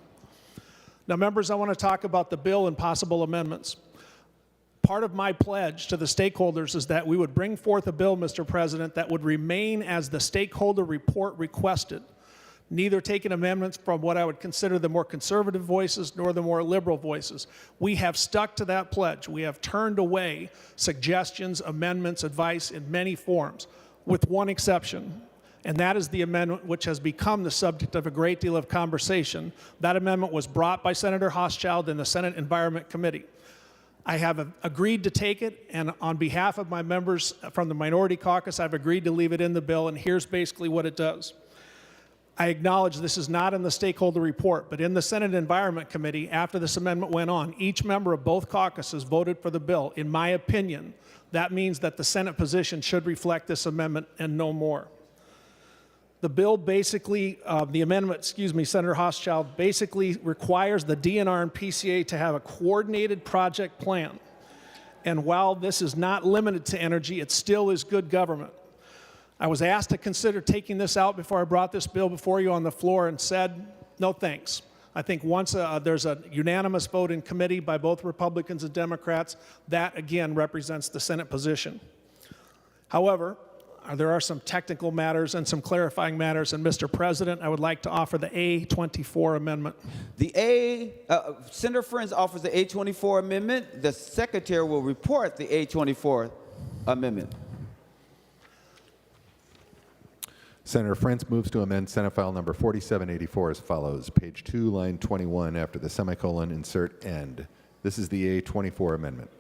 Now, members, I want to talk about the bill and possible amendments. Part of my pledge to the stakeholders is that we would bring forth a bill, Mr. President, that would remain as the stakeholder report requested, neither taking amendments from what I would consider the more conservative voices nor the more liberal voices. We have stuck to that pledge. We have turned away suggestions, amendments, advice in many forms, with one exception, and that is the amendment which has become the subject of a great deal of conversation. That amendment was brought by Senator Hochschild in the Senate Environment Committee. I have agreed to take it, and on behalf of my members from the Minority Caucus, I've agreed to leave it in the bill, and here's basically what it does. I acknowledge this is not in the stakeholder report, but in the Senate Environment Committee, after this amendment went on, each member of both caucuses voted for the bill. In my opinion, that means that the Senate position should reflect this amendment and no more. The bill basically, the amendment, Senator Hochschild, basically requires the DNR and PCA to have a coordinated project plan. And while this is not limited to energy, it still is good government. I was asked to consider taking this out before I brought this bill before you on the floor and said, no thanks. I think once there's a unanimous vote in committee by both Republicans and Democrats, that again represents the Senate position. However, there are some technical matters and some clarifying matters, and Mr. President, I would like to offer the A24 amendment. Senator Frentz offers the A24 amendment. The Secretary will report the A24 amendment. Senator Frentz moves to amend Senate File Number 4784 as follows. Page 2, line 21, after the semicolon, insert end. This is the A24 amendment.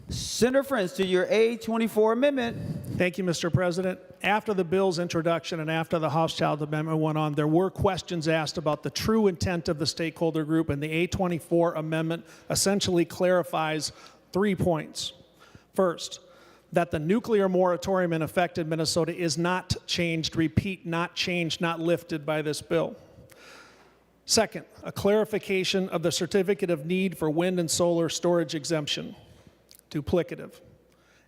Senator Frentz, to your A24 amendment. Thank you, Mr. President. After the bill's introduction and after the Hochschild amendment went on, there were questions asked about the true intent of the stakeholder group, and the A24 amendment essentially clarifies 3 points. First, that the nuclear moratorium in effect in Minnesota is not changed, repeat, not changed, not lifted by this bill. Second, a clarification of the certificate of need for wind and solar storage exemption. Duplicative.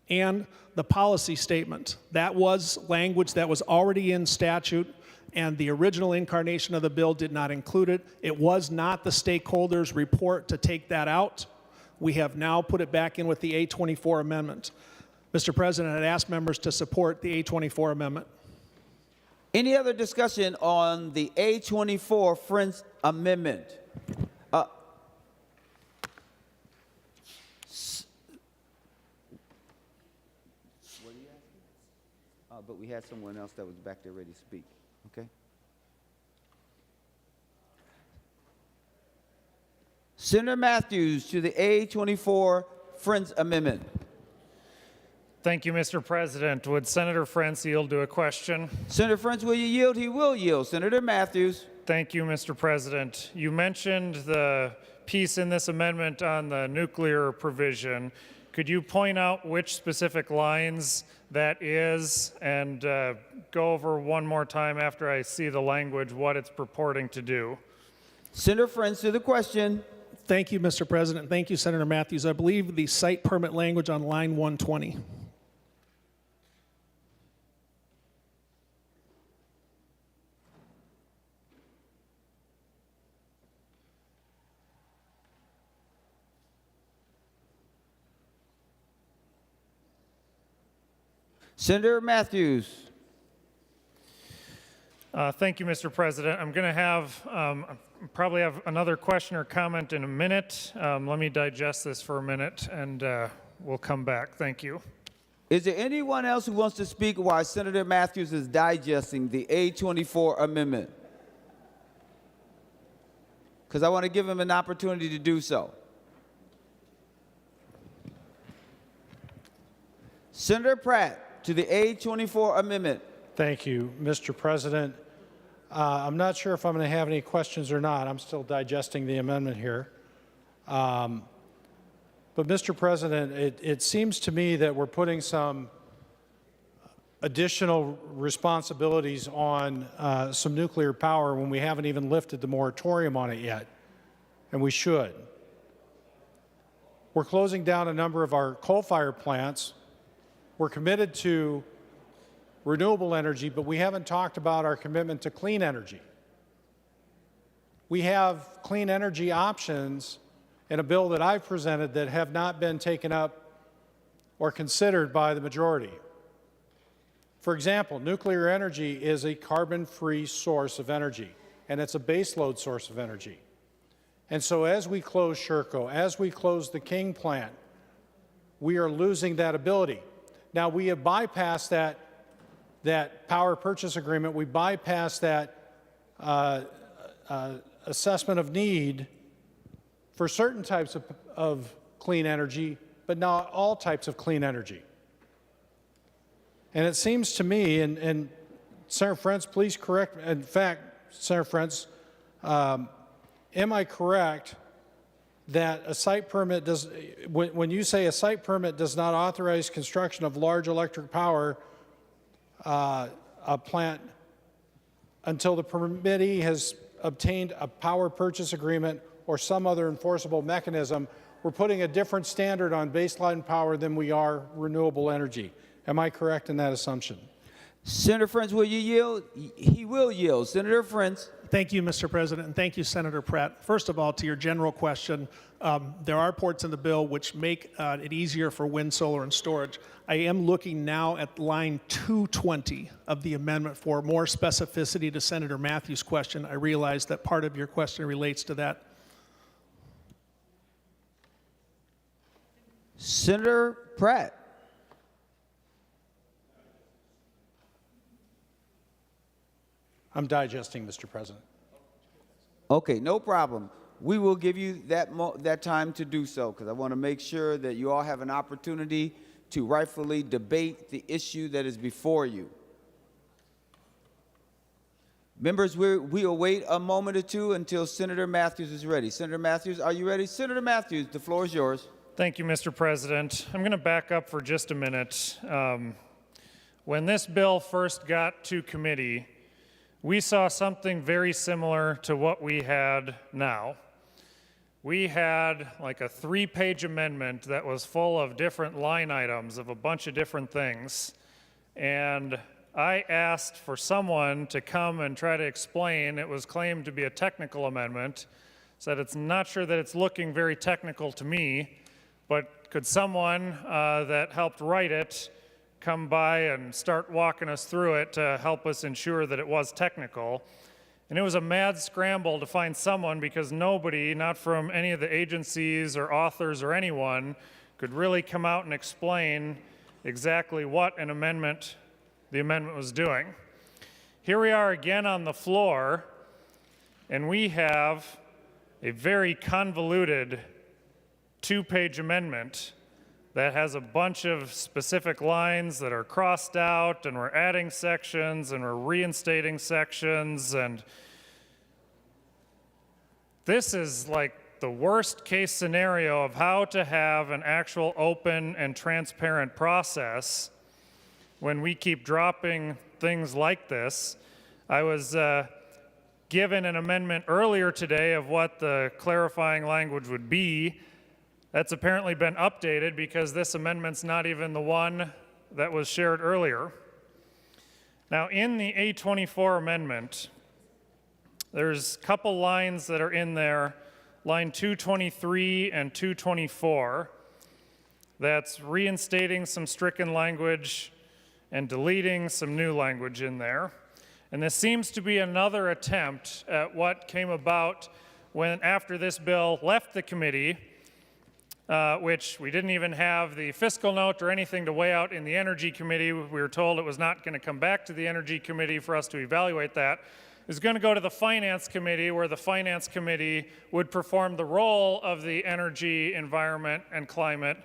And the policy statement. That was language that was already in statute, and the original incarnation of the bill did not include it. It was not the stakeholders' report to take that out. We have now put it back in with the A24 amendment. Mr. President, I'd ask members to support the A24 amendment. Any other discussion on the A24 Frentz amendment? But we had someone else that was back there ready to speak. Okay. Senator Matthews to the A24 Frentz amendment. Thank you, Mr. President. Would Senator Frentz yield to a question? Senator Frentz, will you yield? He will yield. Senator Matthews. Thank you, Mr. President. You mentioned the piece in this amendment on the nuclear provision. Could you point out which specific lines that is, and go over one more time after I see the language what it's purporting to do? Senator Frentz to the question. Thank you, Mr. President. Thank you, Senator Matthews. I believe the site permit language on line 120. Senator Matthews. Thank you, Mr. President. I'm going to have probably have another question or comment in a minute. Let me digest this for a minute, and we'll come back. Thank you. Is there anyone else who wants to speak while Senator Matthews is digesting the A24 amendment? Because I want to give him an opportunity to do so. Senator Pratt to the A24 amendment. Thank you, Mr. President. I'm not sure if I'm going to have any questions or not. I'm still digesting the amendment here. But Mr. President, it seems to me that we're putting some additional responsibilities on some nuclear power when we haven't even lifted the moratorium on it yet, and we should. We're closing down a number of our coal-fired plants. We're committed to renewable energy, but we haven't talked about our commitment to clean energy. We have clean energy options in a bill that I've presented that have not been taken up or considered by the majority. For example, nuclear energy is a carbon-free source of energy, and it's a baseload source of energy. And so as we close Sherco, as we close the King plant, we are losing that ability. Now, we have bypassed that power purchase agreement. We bypassed that assessment of need for certain types of clean energy, but not all types of clean energy. And it seems to me, and Senator Frentz, please correct me. In fact, Senator Frentz, am I correct that a site permit does, when you say a site permit does not authorize construction of large electric power a plant until the permittee has obtained a power purchase agreement or some other enforceable mechanism, we're putting a different standard on baseline power than we are renewable energy. Am I correct in that assumption? Senator Frentz, will you yield? He will yield. Senator Frentz. Thank you, Mr. President, and thank you, Senator Pratt. First of all, to your general question, there are ports in the bill which make it easier for wind, solar, and storage. I am looking now at line 220 of the amendment for more specificity to Senator Matthews' question. I realize that part of your question relates to that. Senator Pratt. I'm digesting, Mr. President. Okay, no problem. We will give you that time to do so because I want to make sure that you all have an opportunity to rightfully debate the issue that is before you. Members, we'll wait a moment or two until Senator Matthews is ready. Senator Matthews, are you ready? Senator Matthews, the floor is yours. Thank you, Mr. President. I'm going to back up for just a minute. When this bill first got to committee, we saw something very similar to what we had now. We had like a 3-page amendment that was full of different line items of a bunch of different things. And I asked for someone to come and try to explain. It was claimed to be a technical amendment. Said it's not sure that it's looking very technical to me, but could someone that helped write it come by and start walking us through it to help us ensure that it was technical. And it was a mad scramble to find someone because nobody, not from any of the agencies or authors or anyone, could really come out and explain exactly what the amendment was doing. Here we are again on the floor, and we have a very convoluted 2-page amendment that has a bunch of specific lines that are crossed out, and we're adding sections, and we're reinstating sections, and this is like the worst case scenario of how to have an actual open and transparent process when we keep dropping things like this. I was given an amendment earlier today of what the clarifying language would be. That's apparently been updated because this amendment's not even the one that was shared earlier. Now, in the A24 amendment, there's a couple lines that are in there, line 223 and 224, that's reinstating some stricken language and deleting some new language in there. And this seems to be another attempt at what came about after this bill left the committee, which we didn't even have the fiscal note or anything to weigh out in the Energy Committee. We were told it was not going to come back to the Energy Committee for us to evaluate that. It was going to go to the Finance Committee, where the Finance Committee would perform the role of the Energy, Environment, and Climate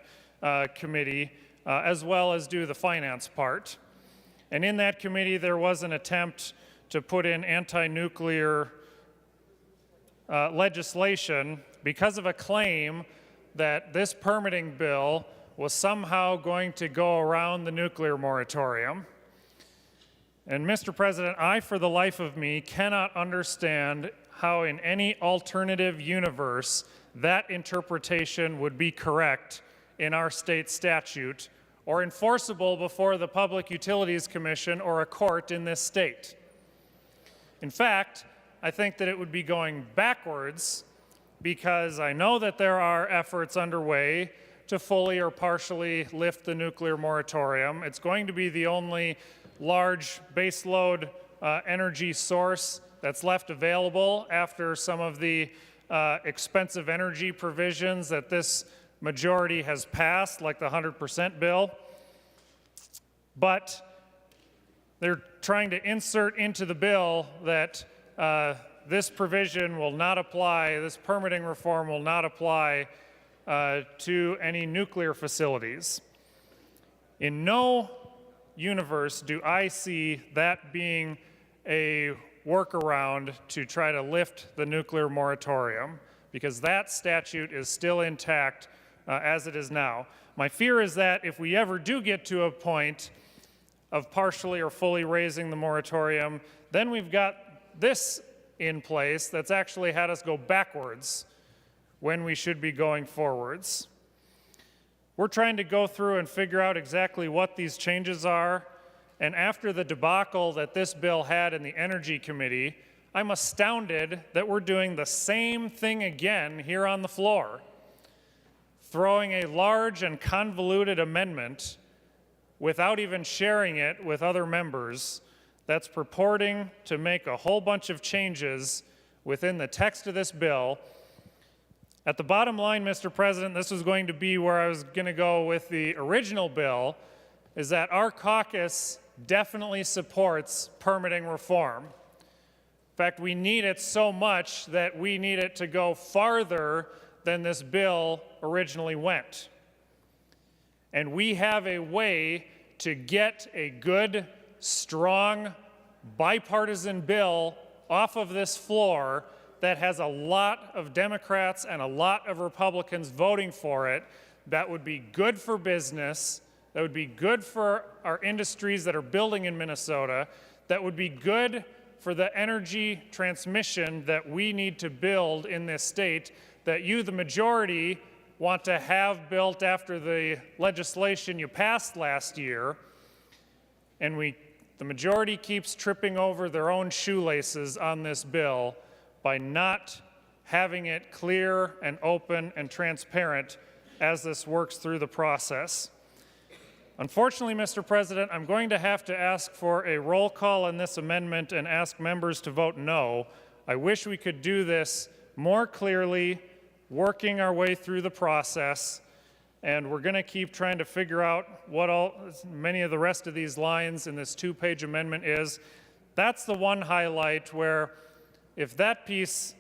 Committee, as well as do the finance part. And in that committee, there was an attempt to put in anti-nuclear legislation because of a claim that this permitting bill was somehow going to go around the nuclear moratorium. And Mr. President, I, for the life of me, cannot understand how in any alternative universe that interpretation would be correct in our state statute or enforceable before the Public Utilities Commission or a court in this state. In fact, I think that it would be going backwards, because I know that there are efforts underway to fully or partially lift the nuclear moratorium. It's going to be the only large baseload energy source that's left available after some of the expensive energy provisions that this majority has passed, like the 100% bill. But they're trying to insert into the bill that this provision will not apply, this permitting reform will not apply to any nuclear facilities. In no universe do I see that being a workaround to try to lift the nuclear moratorium, because that statute is still intact as it is now. My fear is that if we ever do get to a point of partially or fully raising the moratorium, then we've got this in place that's actually had us go backwards when we should be going forwards. We're trying to go through and figure out exactly what these changes are, and after the debacle that this bill had in the Energy Committee, I'm astounded that we're doing the same thing again here on the floor, throwing a large and convoluted amendment without even sharing it with other members that's purporting to make a whole bunch of changes within the text of this bill. At the bottom line, Mr. President, this was going to be where I was going to go with the original bill, is that our caucus definitely supports permitting reform. In fact, we need it so much that we need it to go farther than this bill originally went. And we have a way to get a good, strong, bipartisan bill off of this floor that has a lot of Democrats and a lot of Republicans voting for it, that would be good for business, that would be good for our industries that are building in Minnesota, that would be good for the energy transmission that we need to build in this state, that you, the majority, want to have built after the legislation you passed last year. And the majority keeps tripping over their own shoelaces on this bill by not having it clear and open and transparent as this works through the process. Unfortunately, Mr. President, I'm going to have to ask for a roll call on this amendment and ask members to vote no. I wish we could do this more clearly, working our way through the process, and we're going to keep trying to figure out what many of the rest of these lines in this two-page amendment is. That's the one highlight where, if that piece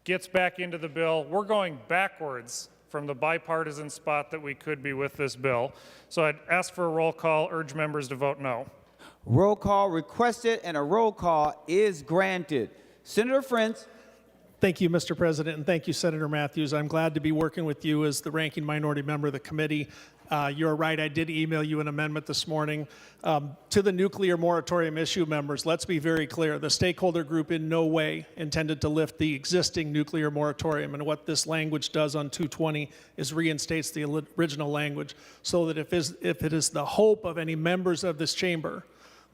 gets back into the bill, we're going backwards from the bipartisan spot that we could be with this bill. So I'd ask for a roll call, urge members to vote no. Roll call requested, and a roll call is granted. Senator Frentz. Thank you, Mr. President, and thank you, Senator Matthews. I'm glad to be working with you as the ranking minority member of the committee. You're right, I did email you an amendment this morning. To the nuclear moratorium issue, members, let's be very clear. The stakeholder group in no way intended to lift the existing nuclear moratorium, and what this language does on 220 is reinstates the original language, so that if it is the hope of any members of this chamber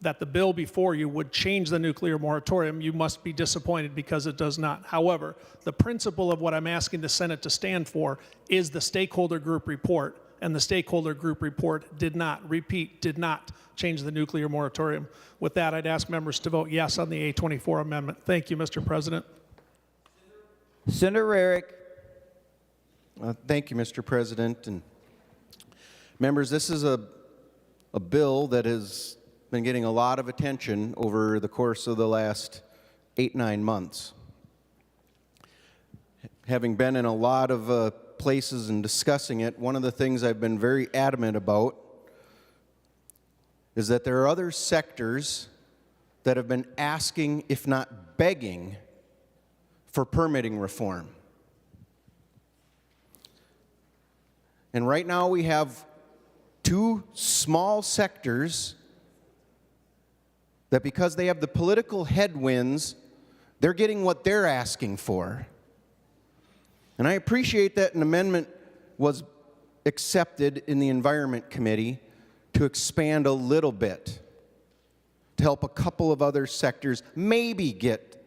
that the bill before you would change the nuclear moratorium, you must be disappointed, because it does not. However, the principle of what I'm asking the Senate to stand for is the stakeholder group report, and the stakeholder group report did not change the nuclear moratorium. With that, I'd ask members to vote yes on the A24 amendment. Thank you, Mr. President. Senator Rarick. Thank you, Mr. President. And members, this is a bill that has been getting a lot of attention over the course of the last 8-9 months. Having been in a lot of places and discussing it, one of the things I've been very adamant about is that there are other sectors that have been asking, if not begging, for permitting reform. And right now we have two small sectors that, because they have the political headwinds, they're getting what they're asking for. And I appreciate that an amendment was accepted in the Environment Committee to expand a little bit, to help a couple of other sectors maybe get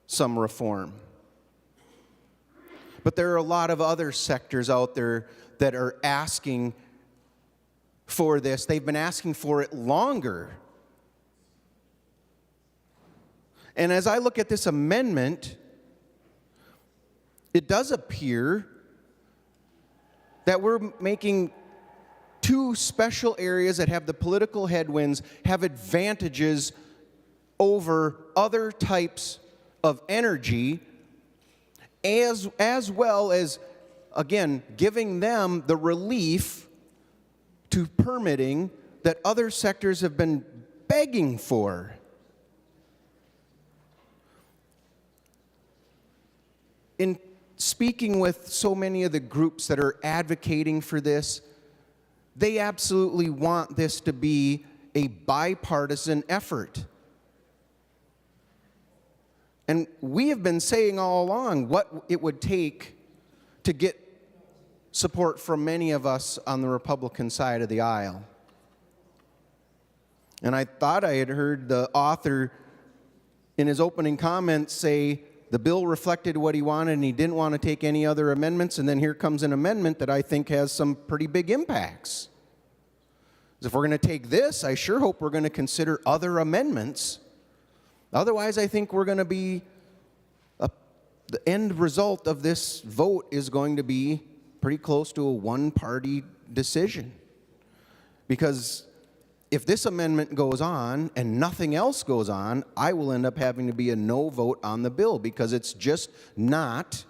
some reform. But there are a lot of other sectors out there that are asking for this. They've been asking for it longer. And as I look at this amendment, it does appear that we're making two special areas that have the political headwinds have advantages over other types of energy, as well as, again, giving them the relief to permitting that other sectors have been begging for. In speaking with so many of the groups that are advocating for this, they absolutely want this to be a bipartisan effort. And we have been saying all along what it would take to get support from many of us on the Republican side of the aisle. And I thought I had heard the author in his opening comments say the bill reflected what he wanted and he didn't want to take any other amendments, and then here comes an amendment that I think has some pretty big impacts. If we're going to take this, I sure hope we're going to consider other amendments. Otherwise, I think we're going to be, the end result of this vote is going to be pretty close to a one-party decision. Because if this amendment goes on and nothing else goes on, I will end up having to be a no vote on the bill because it's just not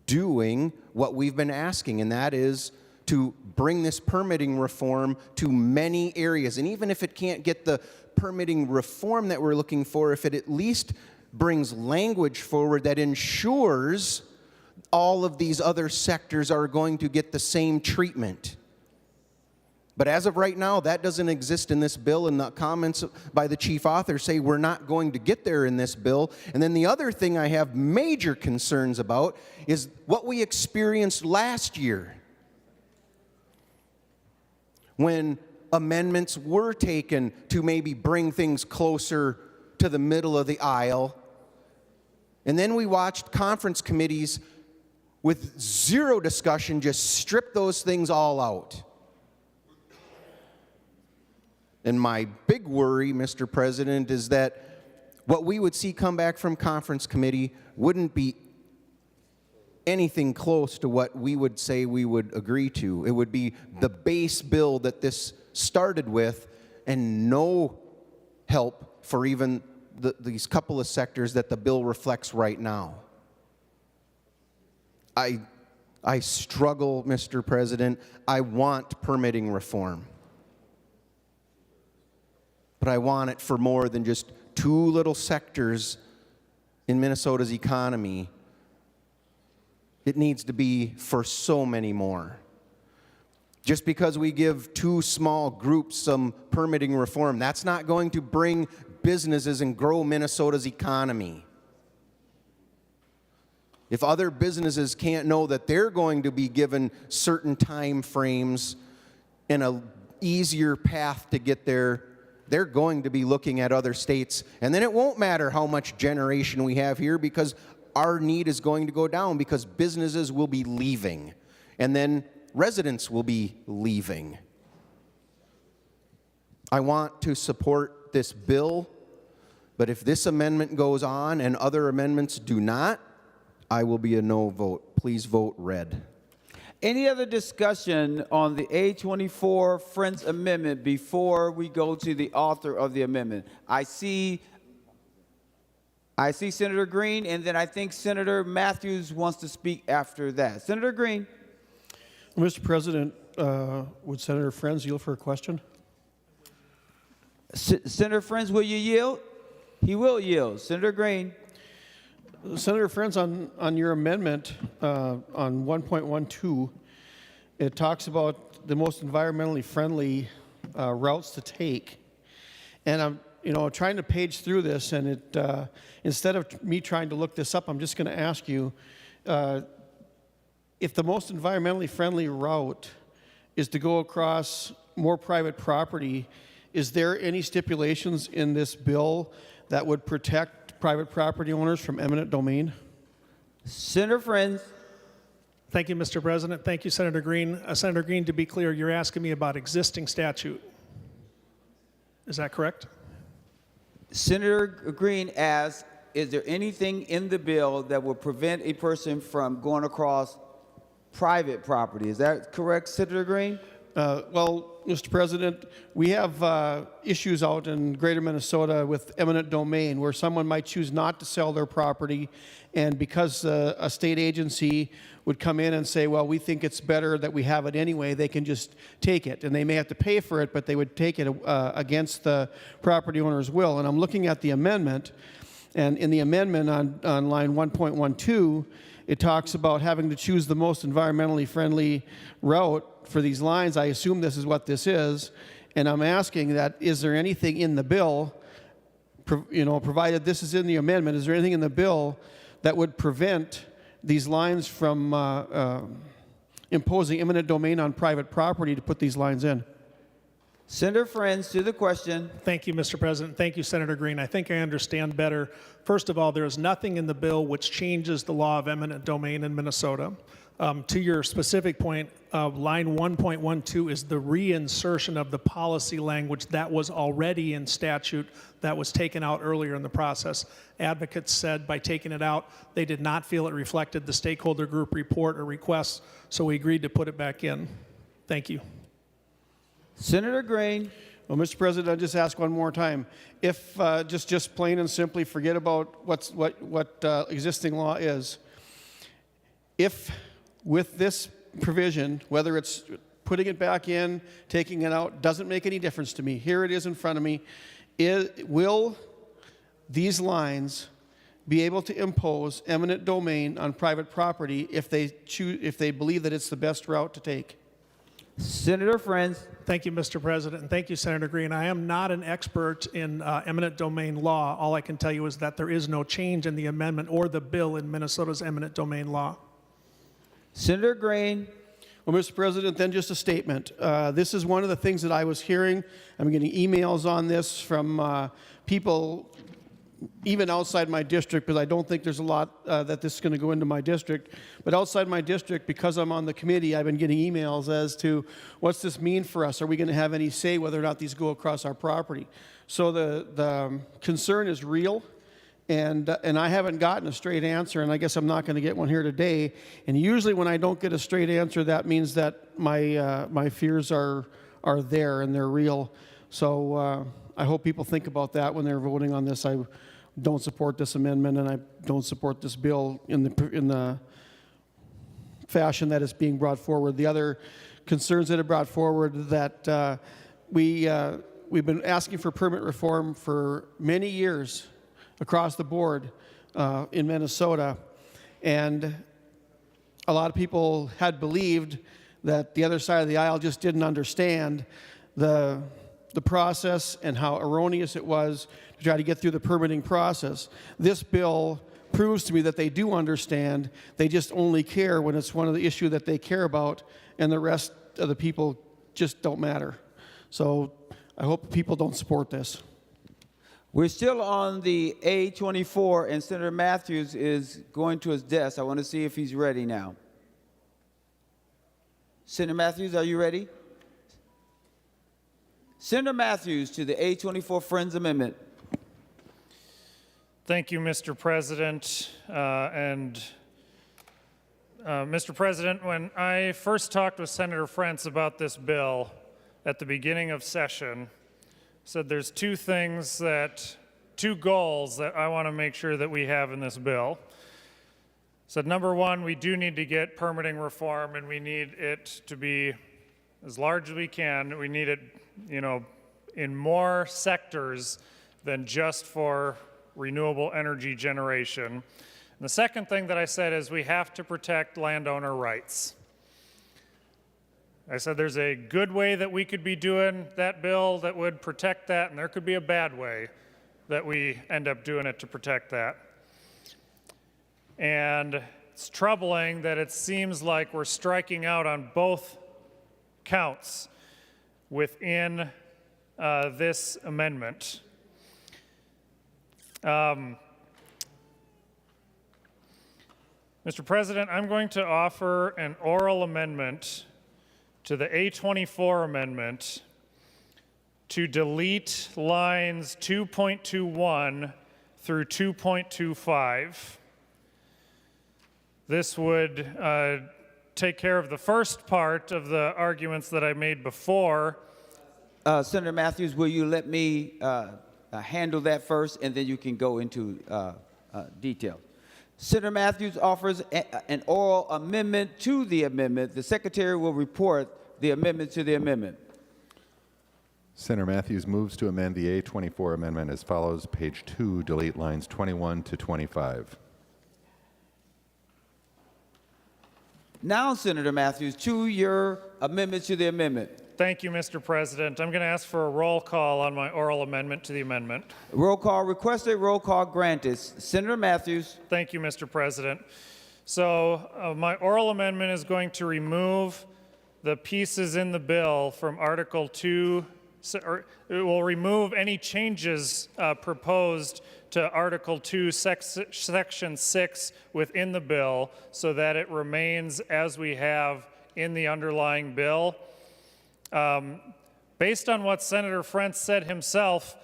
doing what we've been asking, and that is to bring this permitting reform to many areas. And even if it can't get the permitting reform that we're looking for, if it at least brings language forward that ensures all of these other sectors are going to get the same treatment. But as of right now, that doesn't exist in this bill, and the comments by the chief author say we're not going to get there in this bill. And then the other thing I have major concerns about is what we experienced last year when amendments were taken to maybe bring things closer to the middle of the aisle. And then we watched conference committees with zero discussion just strip those things all out. And my big worry, Mr. President, is that what we would see come back from conference committee wouldn't be anything close to what we would say we would agree to. It would be the base bill that this started with and no help for even these couple of sectors that the bill reflects right now. I struggle, Mr. President. I want permitting reform. But I want it for more than just two little sectors in Minnesota's economy. It needs to be for so many more. Just because we give two small groups some permitting reform, that's not going to bring businesses and grow Minnesota's economy. If other businesses can't know that they're going to be given certain time frames and an easier path to get there, they're going to be looking at other states. And then it won't matter how much generation we have here because our need is going to go down because businesses will be leaving. And then residents will be leaving. I want to support this bill, but if this amendment goes on and other amendments do not, I will be a no vote. Please vote red. Any other discussion on the A24 Frentz amendment before we go to the author of the amendment? I see Senator Green, and then I think Senator Matthews wants to speak after that. Senator Green. Mr. President, would Senator Frentz yield for a question? Senator Frentz, will you yield? He will yield. Senator Green. Senator Frentz, on your amendment on 1.12, it talks about the most environmentally friendly routes to take. And I'm trying to page through this, and it instead of me trying to look this up, I'm just going to ask you, if the most environmentally friendly route is to go across more private property. Is there any stipulations in this bill that would protect private property owners from eminent domain? Senator Frentz. Thank you, Mr. President. Thank you, Senator Green. Senator Green, to be clear, you're asking me about existing statute. Is that correct? Senator Green asks, is there anything in the bill that will prevent a person from going across private property? Is that correct, Senator Green? Well, Mr. President, we have issues out in greater Minnesota with eminent domain where someone might choose not to sell their property, and because a state agency would come in and say, well, we think it's better that we have it anyway, they can just take it. And they may have to pay for it, but they would take it against the property owner's will. And I'm looking at the amendment, and in the amendment on line 1.12, it talks about having to choose the most environmentally friendly route for these lines. I assume this is what this is, and I'm asking that, is there anything in the bill, provided this is in the amendment, is there anything in the bill that would prevent these lines from imposing eminent domain on private property to put these lines in? Senator Frentz to the question. Thank you, Mr. President. Thank you, Senator Green. I think I understand better. First of all, there is nothing in the bill which changes the law of eminent domain in Minnesota. To your specific point, line 1.12 is the reinsertion of the policy language that was already in statute that was taken out earlier in the process. Advocates said by taking it out, they did not feel it reflected the stakeholder group report or requests, so we agreed to put it back in. Thank you. Senator Green. Well, Mr. President, I'll just ask one more time. If just plain and simply forget about what existing law is, if with this provision, whether it's putting it back in, taking it out, doesn't make any difference to me. Here it is in front of me. Will these lines be able to impose eminent domain on private property if they believe that it's the best route to take? Senator Frentz. Thank you, Mr. President, and thank you, Senator Green. I am not an expert in eminent domain law. All I can tell you is that there is no change in the amendment or the bill in Minnesota's eminent domain law. Senator Green. Well, Mr. President, then just a statement. This is one of the things that I was hearing. I'm getting emails on this from people even outside my district, because I don't think there's a lot that this is going to go into my district. But outside my district, because I'm on the committee, I've been getting emails as to what's this mean for us? Are we going to have any say whether or not these go across our property? So the concern is real, and I haven't gotten a straight answer, and I guess I'm not going to get one here today. And usually when I don't get a straight answer, that means that my fears are there and they're real. So I hope people think about that when they're voting on this. I don't support this amendment, and I don't support this bill in the fashion that it's being brought forward. The other concerns that are brought forward that we've been asking for permit reform for many years across the board in Minnesota, and a lot of people had believed that the other side of the aisle just didn't understand the process and how erroneous it was to try to get through the permitting process. This bill proves to me that they do understand. They just only care when it's one of the issues that they care about, and the rest of the people just don't matter. So I hope people don't support this. We're still on the A24, and Senator Matthews is going to his desk. I want to see if he's ready now. Senator Matthews, are you ready? Senator Matthews to the A24 Friends Amendment. Thank you, Mr. President. Mr. President, when I first talked with Senator Frentz about this bill at the beginning of session, said there's two goals that I want to make sure that we have in this bill. Said number one, we do need to get permitting reform, and we need it to be as large as we can. We need it, in more sectors than just for renewable energy generation. And the second thing that I said is we have to protect landowner rights. I said there's a good way that we could be doing that bill that would protect that, and there could be a bad way that we end up doing it to protect that. And it's troubling that it seems like we're striking out on both counts. within this amendment. Mr. President, I'm going to offer an oral amendment to the A24 amendment to delete lines 2.21 through 2.25. This would take care of the first part of the arguments that I made before. Senator Matthews, will you let me handle that first, and then you can go into detail. Senator Matthews offers an oral amendment to the amendment. The Secretary will report the amendment to the amendment. Senator Matthews moves to amend the A24 amendment as follows. Page 2, delete lines 21 to 25. Now, Senator Matthews, to your amendment to the amendment. Thank you, Mr. President. I'm going to ask for a roll call on my oral amendment to the amendment. Roll call requested, roll call granted. Senator Matthews. Thank you, Mr. President. So my oral amendment is going to remove the pieces in the bill from Article 2, or it will remove any changes proposed to Article 2, Section 6 within the bill so that it remains as we have in the underlying bill. Based on what Senator Frentz said himself,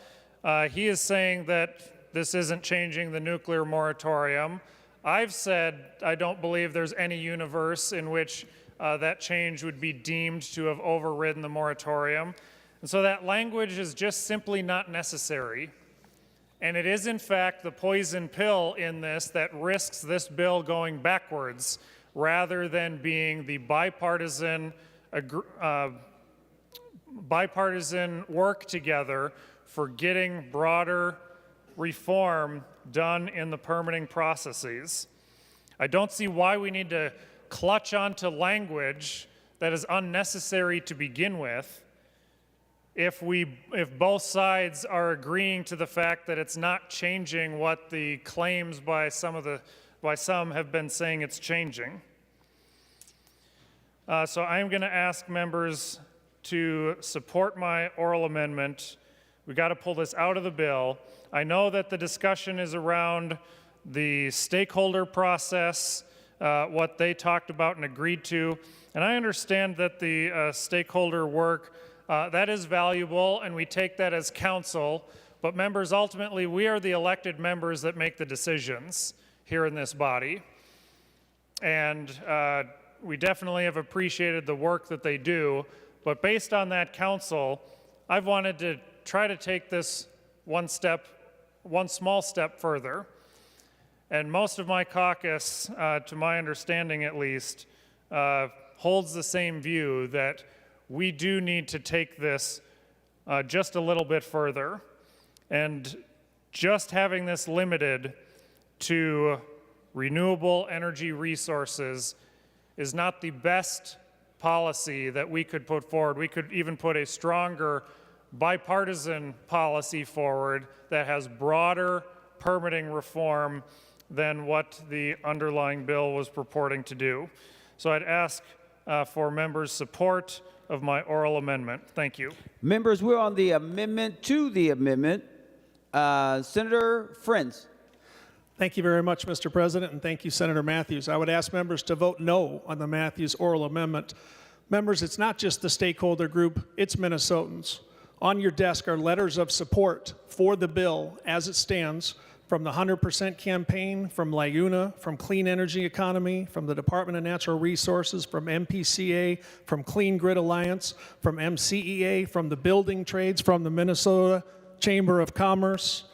he is saying that this isn't changing the nuclear moratorium. I've said I don't believe there's any universe in which that change would be deemed to have overridden the moratorium. And so that language is just simply not necessary. And it is, in fact, the poison pill in this that risks this bill going backwards rather than being the bipartisan work together for getting broader reform done in the permitting processes. I don't see why we need to clutch onto language that is unnecessary to begin with if both sides are agreeing to the fact that it's not changing what the claims by some have been saying it's changing. So I'm going to ask members to support my oral amendment. We got to pull this out of the bill. I know that the discussion is around the stakeholder process, what they talked about and agreed to, and I understand that the stakeholder work, that is valuable, and we take that as counsel, but members, ultimately, we are the elected members that make the decisions here in this body, and we definitely have appreciated the work that they do. But based on that counsel, I've wanted to try to take this one small step further. And most of my caucus, to my understanding at least, holds the same view that we do need to take this just a little bit further. And just having this limited to renewable energy resources is not the best policy that we could put forward. We could even put a stronger bipartisan policy forward that has broader permitting reform than what the underlying bill was purporting to do. So I'd ask for members' support of my oral amendment. Thank you. Members, we're on the amendment to the amendment. Senator Frentz. Thank you very much, Mr. President, and thank you, Senator Matthews. I would ask members to vote no on the Matthews oral amendment. Members, it's not just the stakeholder group, it's Minnesotans. On your desk are letters of support for the bill as it stands from the 100% campaign, from Laguna, from Clean Energy Economy, from the Department of Natural Resources, from MPCA, from Clean Grid Alliance, from MCEA, from the building trades, from the Minnesota Chamber of Commerce,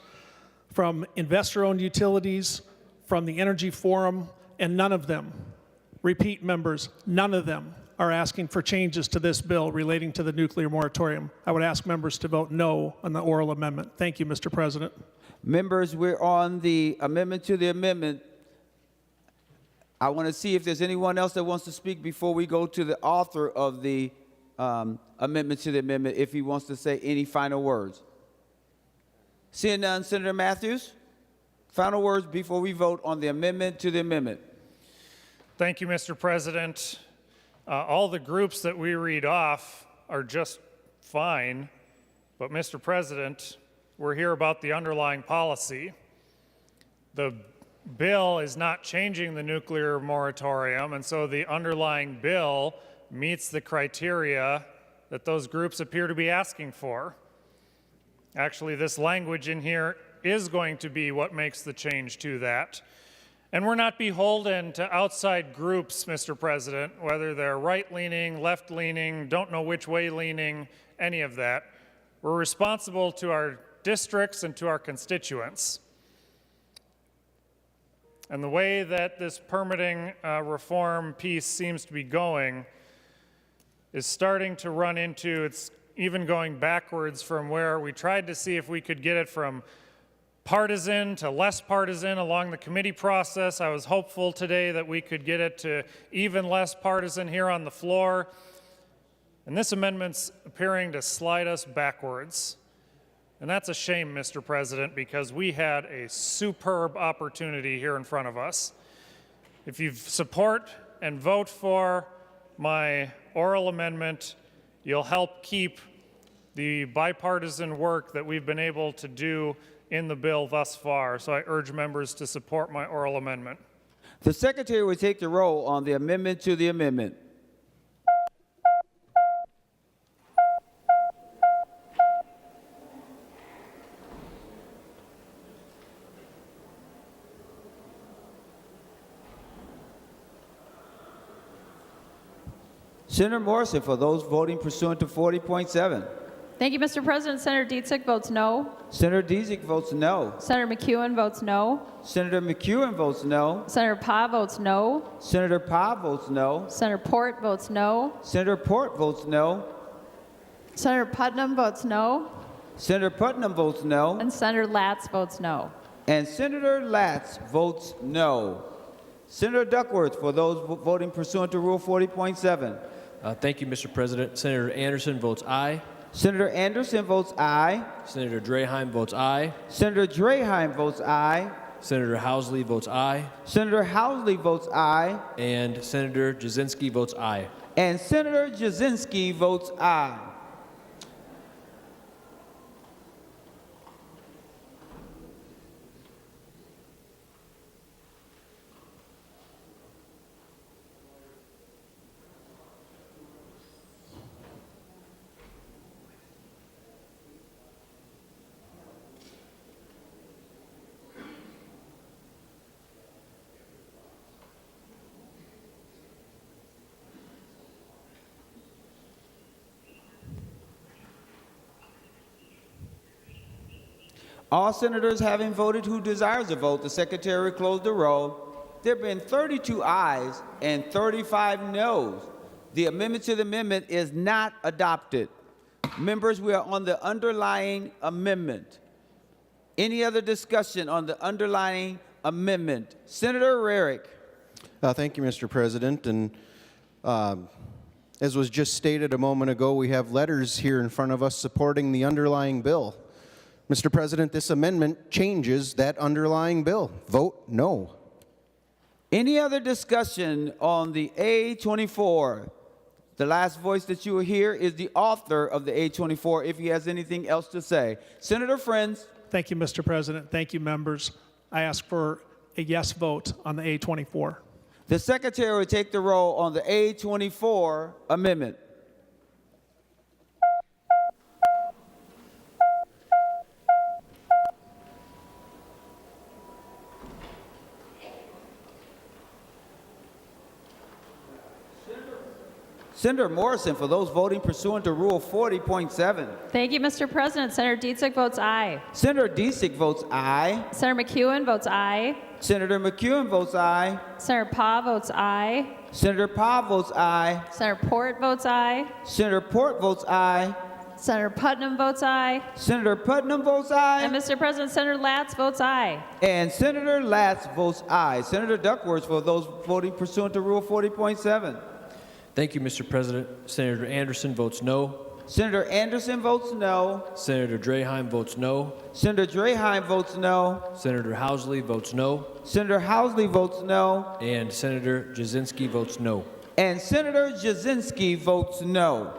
from investor-owned utilities, from the Energy Forum, and none of them, repeat members, none of them are asking for changes to this bill relating to the nuclear moratorium. I would ask members to vote no on the oral amendment. Thank you, Mr. President. Members, we're on the amendment to the amendment. I want to see if there's anyone else that wants to speak before we go to the author of the amendment to the amendment, if he wants to say any final words. Seeing none, Senator Matthews, final words before we vote on the amendment to the amendment. Thank you, Mr. President. All the groups that we read off are just fine. But Mr. President, we're here about the underlying policy. The bill is not changing the nuclear moratorium, and so the underlying bill meets the criteria that those groups appear to be asking for. Actually, this language in here is going to be what makes the change to that. And we're not beholden to outside groups, Mr. President, whether they're right-leaning, left-leaning, don't know which way leaning, any of that. We're responsible to our districts and to our constituents. And the way that this permitting reform piece seems to be going is starting to run into, it's even going backwards from where we tried to see if we could get it from partisan to less partisan along the committee process. I was hopeful today that we could get it to even less partisan here on the floor. And this amendment's appearing to slide us backwards. And that's a shame, Mr. President, because we had a superb opportunity here in front of us. If you support and vote for my oral amendment, you'll help keep the bipartisan work that we've been able to do in the bill thus far. So I urge members to support my oral amendment. The Secretary will take the roll on the amendment to the amendment. Senator Morrison, for those voting pursuant to 40.7. Thank you, Mr. President. Senator Dietzig votes no. Senator Dietzig votes no. Senator McEwen votes no. Senator McEwen votes no. Senator Pa votes no. Senator Pa votes no. Senator Port votes no. Senator Port votes no. Senator Putnam votes no. Senator Putnam votes no. And Senator Latz votes no. And Senator Latz votes no. Senator Duckworth, for those voting pursuant to Rule 40.7. Thank you, Mr. President. Senator Anderson votes aye. Senator Anderson votes aye. Senator Draheim votes aye. Senator Draheim votes aye. Senator Housley votes aye. Senator Housley votes aye. And Senator Jasinski votes aye. And Senator Jasinski votes aye. All senators having voted who desires to vote, the Secretary will close the roll. There have been 32 ayes and 35 noes. The amendment to the amendment is not adopted. Members, we are on the underlying amendment. Any other discussion on the underlying amendment? Senator Rarick. Thank you, Mr. President. And as was just stated a moment ago, we have letters here in front of us supporting the underlying bill. Mr. President, this amendment changes that underlying bill. Vote no. Any other discussion on the A24? The last voice that you will hear is the author of the A24 if he has anything else to say. Senator Frentz. Thank you, Mr. President. Thank you, members. I ask for a yes vote on the A24. The Secretary will take the roll on the A24 amendment. Senator Morrison, for those voting pursuant to Rule 40.7. Thank you, Mr. President. Senator Dietzig votes aye. Senator Dietzig votes aye. Senator McEwen votes aye. Senator McEwen votes aye. Senator Pa votes aye. Senator Pa votes aye. Senator Port votes aye. Senator Port votes aye. Senator Putnam votes aye. Senator Putnam votes aye. And Mr. President, Senator Latz votes aye. And Senator Latz votes aye. Senator Duckworth, for those voting pursuant to Rule 40.7. Thank you, Mr. President. Senator Anderson votes no. Senator Anderson votes no. Senator Draheim votes no. Senator Draheim votes no. Senator Housley votes no. Senator Housley votes no. And Senator Jasinski votes no. And Senator Jasinski votes no.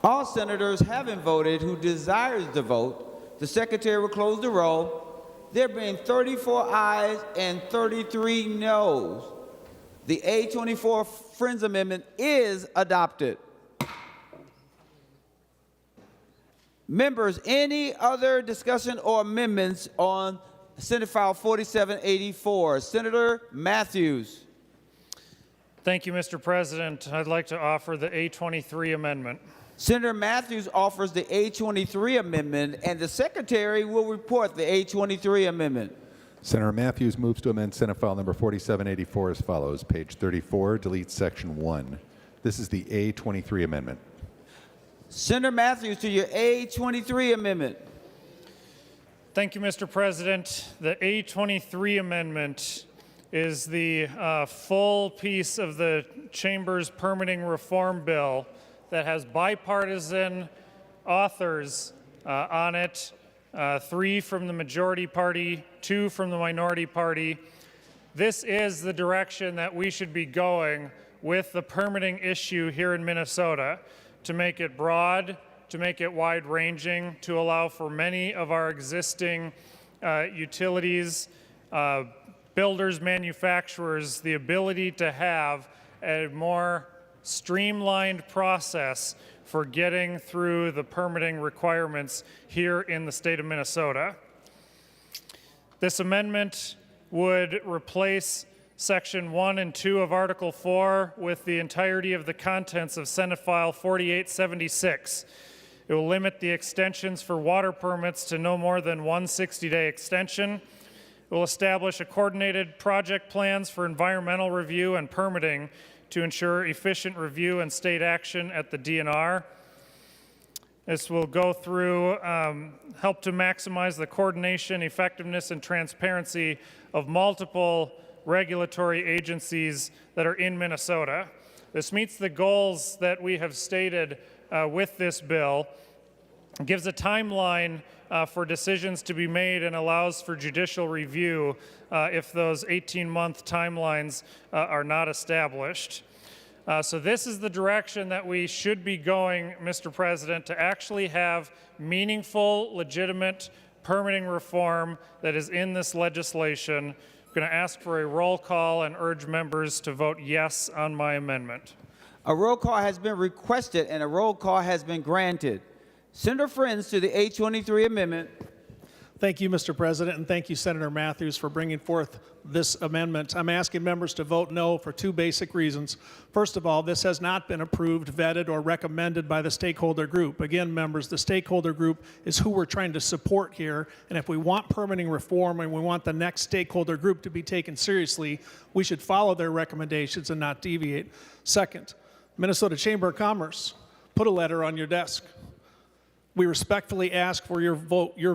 All senators having voted who desires to vote, the secretary will close the roll. There being 34 ayes and 33 noes, the A24 Friends Amendment is adopted. Members, any other discussion or amendments on Senate File 4784? Senator Matthews. Thank you, Mr. President. I'd like to offer the A23 amendment. Senator Matthews offers the A23 amendment, and the secretary will report the A23 amendment. Senator Matthews moves to amend Senate File number 4784 as follows. Page 34, delete Section 1. This is the A23 amendment. Senator Matthews to your A23 amendment. Thank you, Mr. President. The A23 amendment is the full piece of the Chamber's permitting reform bill that has bipartisan authors on it, 3 from the majority party, 2 from the minority party. This is the direction that we should be going with the permitting issue here in Minnesota, to make it broad, to make it wide-ranging, to allow for many of our existing utilities, builders, manufacturers, the ability to have a more streamlined process for getting through the permitting requirements here in the state of Minnesota. This amendment would replace Section 1 and 2 of Article 4 with the entirety of the contents of Senate File 4876. It will limit the extensions for water permits to no more than one 60-day extension. It will establish a coordinated project plans for environmental review and permitting to ensure efficient review and state action at the DNR. This will go through, help to maximize the coordination, effectiveness, and transparency of multiple regulatory agencies that are in Minnesota. This meets the goals that we have stated with this bill. It gives a timeline for decisions to be made and allows for judicial review if those 18-month timelines are not established. So this is the direction that we should be going, Mr. President, to actually have meaningful, legitimate permitting reform that is in this legislation. I'm going to ask for a roll call and urge members to vote yes on my amendment. A roll call has been requested and a roll call has been granted. Senator Frentz to the A23 amendment. Thank you, Mr. President, and thank you, Senator Matthews, for bringing forth this amendment. I'm asking members to vote no for 2 basic reasons. First of all, this has not been approved, vetted, or recommended by the stakeholder group. Again, members, the stakeholder group is who we're trying to support here, and if we want permitting reform and we want the next stakeholder group to be taken seriously, we should follow their recommendations and not deviate. Second, Minnesota Chamber of Commerce, put a letter on your desk. We respectfully ask for your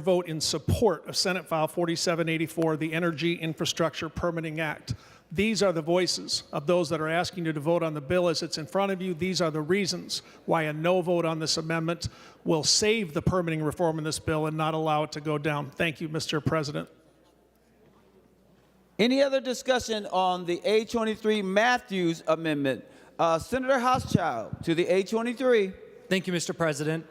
vote in support of Senate File 4784, the Energy Infrastructure Permitting Act. These are the voices of those that are asking you to vote on the bill as it's in front of you. These are the reasons why a no vote on this amendment will save the permitting reform in this bill and not allow it to go down. Thank you, Mr. President. Any other discussion on the A23 Matthews amendment? Senator Hochschild to the A23. Thank you, Mr. President.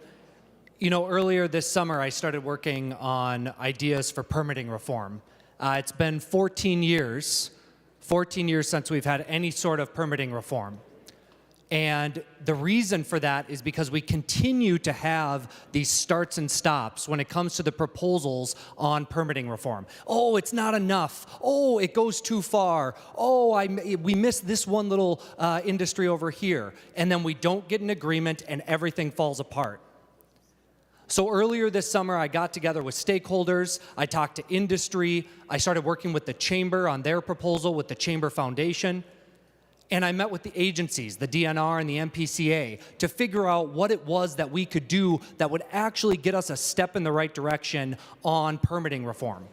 You know, earlier this summer, I started working on ideas for permitting reform. It's been 14 years since we've had any sort of permitting reform. And the reason for that is because we continue to have these starts and stops when it comes to the proposals on permitting reform. Oh, it's not enough. Oh, it goes too far. Oh, we missed this one little industry over here. And then we don't get an agreement and everything falls apart. So earlier this summer, I got together with stakeholders, I talked to industry, I started working with the Chamber on their proposal with the Chamber Foundation, and I met with the agencies, the DNR and the MPCA, to figure out what it was that we could do that would actually get us a step in the right direction on permitting reform.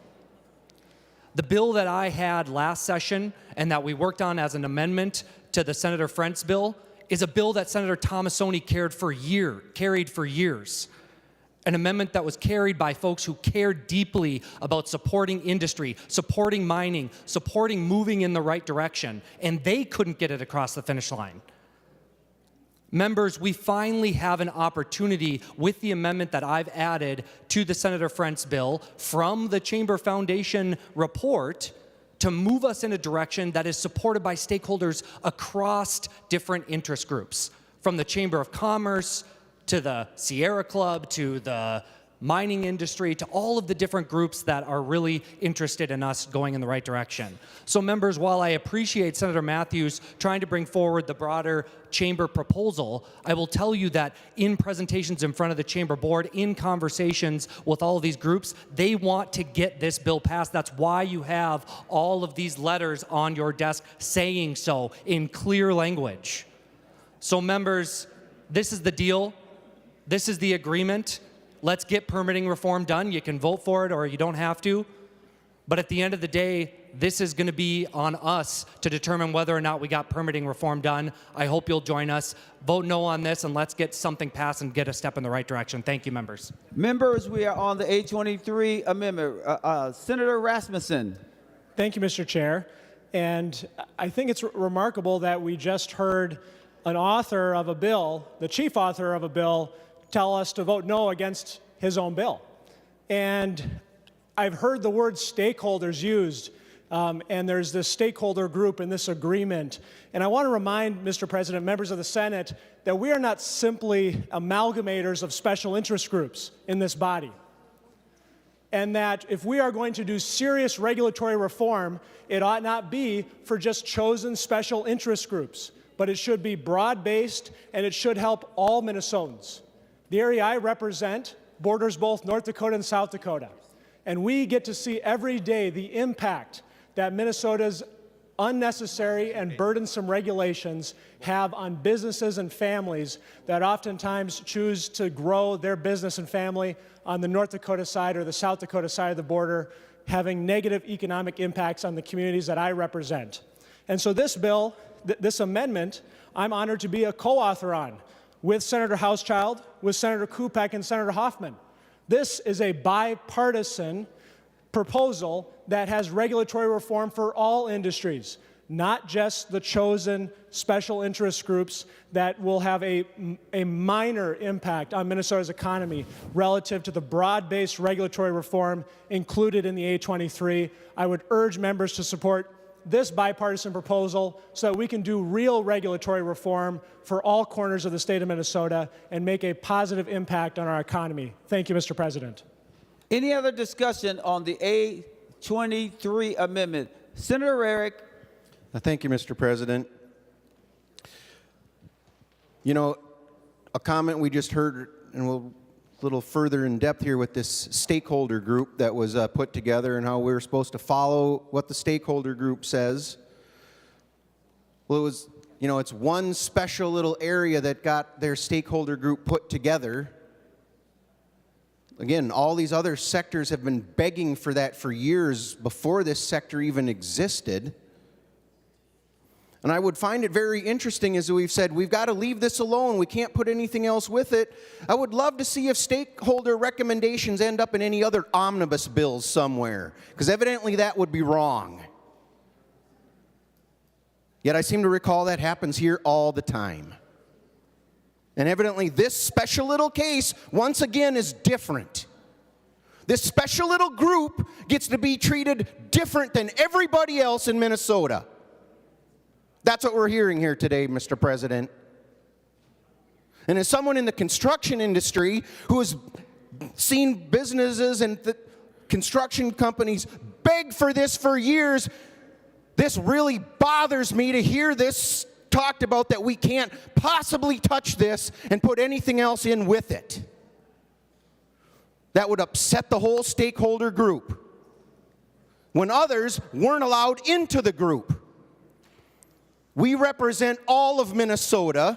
The bill that I had last session and that we worked on as an amendment to the Senator Frentz bill is a bill that Senator Tomassoni carried for years. An amendment that was carried by folks who cared deeply about supporting industry, supporting mining, supporting moving in the right direction, and they couldn't get it across the finish line. Members, we finally have an opportunity with the amendment that I've added to the Senator Frentz bill from the Chamber Foundation report to move us in a direction that is supported by stakeholders across different interest groups, from the Chamber of Commerce to the Sierra Club to the mining industry to all of the different groups that are really interested in us going in the right direction. So members, while I appreciate Senator Matthews trying to bring forward the broader chamber proposal, I will tell you that in presentations in front of the chamber board, in conversations with all of these groups, they want to get this bill passed. That's why you have all of these letters on your desk saying so in clear language. So members, this is the deal. This is the agreement. Let's get permitting reform done. You can vote for it or you don't have to. But at the end of the day, this is going to be on us to determine whether or not we got permitting reform done. I hope you'll join us. Vote no on this and let's get something passed and get a step in the right direction. Thank you, members. Members, we are on the 823 amendment. Senator Rasmussen. Thank you, Mr. Chair. And I think it's remarkable that we just heard an author of a bill, the chief author of a bill, tell us to vote no against his own bill. And I've heard the word stakeholders used, and there's this stakeholder group in this agreement. And I want to remind, Mr. President, members of the Senate, that we are not simply amalgamators of special interest groups in this body. And that if we are going to do serious regulatory reform, it ought not be for just chosen special interest groups, but it should be broad-based and it should help all Minnesotans. The area I represent borders both North Dakota and South Dakota. And we get to see every day the impact that Minnesota's unnecessary and burdensome regulations have on businesses and families that oftentimes choose to grow their business and family on the North Dakota side or the South Dakota side of the border, having negative economic impacts on the communities that I represent. And so this bill, this amendment, I'm honored to be a co-author on, with Senator Hauschild, with Senator Kupek, and Senator Hoffman. This is a bipartisan proposal that has regulatory reform for all industries, not just the chosen special interest groups that will have a minor impact on Minnesota's economy relative to the broad-based regulatory reform included in the A23. I would urge members to support this bipartisan proposal so that we can do real regulatory reform for all corners of the state of Minnesota and make a positive impact on our economy. Thank you, Mr. President. Any other discussion on the A23 amendment? Senator Rarick. Thank you, Mr. President. You know, a comment we just heard, and we'll a little further in depth here with this stakeholder group that was put together and how we were supposed to follow what the stakeholder group says. Well, it was, you know, it's one special little area that got their stakeholder group put together. Again, all these other sectors have been begging for that for years before this sector even existed. And I would find it very interesting, as we've said, we've got to leave this alone. We can't put anything else with it. I would love to see if stakeholder recommendations end up in any other omnibus bills somewhere, because evidently that would be wrong. Yet I seem to recall that happens here all the time. And evidently this special little case, once again, is different. This special little group gets to be treated different than everybody else in Minnesota. That's what we're hearing here today, Mr. President. And as someone in the construction industry who has seen businesses and construction companies beg for this for years, this really bothers me to hear this talked about, that we can't possibly touch this and put anything else in with it. That would upset the whole stakeholder group when others weren't allowed into the group. We represent all of Minnesota,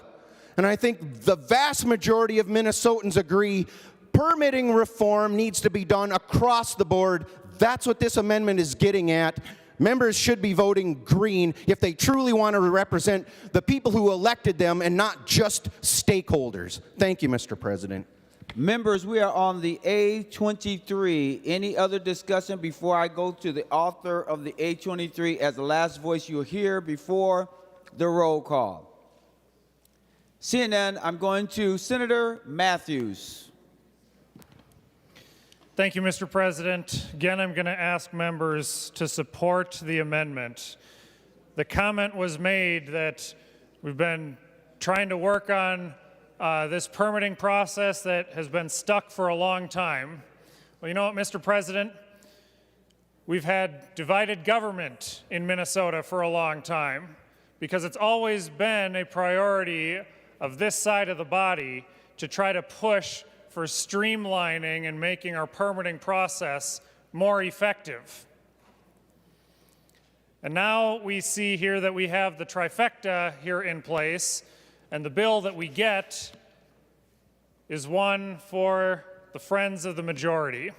and I think the vast majority of Minnesotans agree permitting reform needs to be done across the board. That's what this amendment is getting at. Members should be voting green if they truly want to represent the people who elected them and not just stakeholders. Thank you, Mr. President. Members, we are on the A23. Any other discussion before I go to the author of the A23 as the last voice you'll hear before the roll call? Seeing none, I'm going to Senator Matthews. Thank you, Mr. President. Again, I'm going to ask members to support the amendment. The comment was made that we've been trying to work on this permitting process that has been stuck for a long time. Well, you know what, Mr. President? We've had divided government in Minnesota for a long time because it's always been a priority of this side of the body to try to push for streamlining and making our permitting process more effective. And now we see here that we have the trifecta here in place, and the bill that we get is one for the friends of the majority.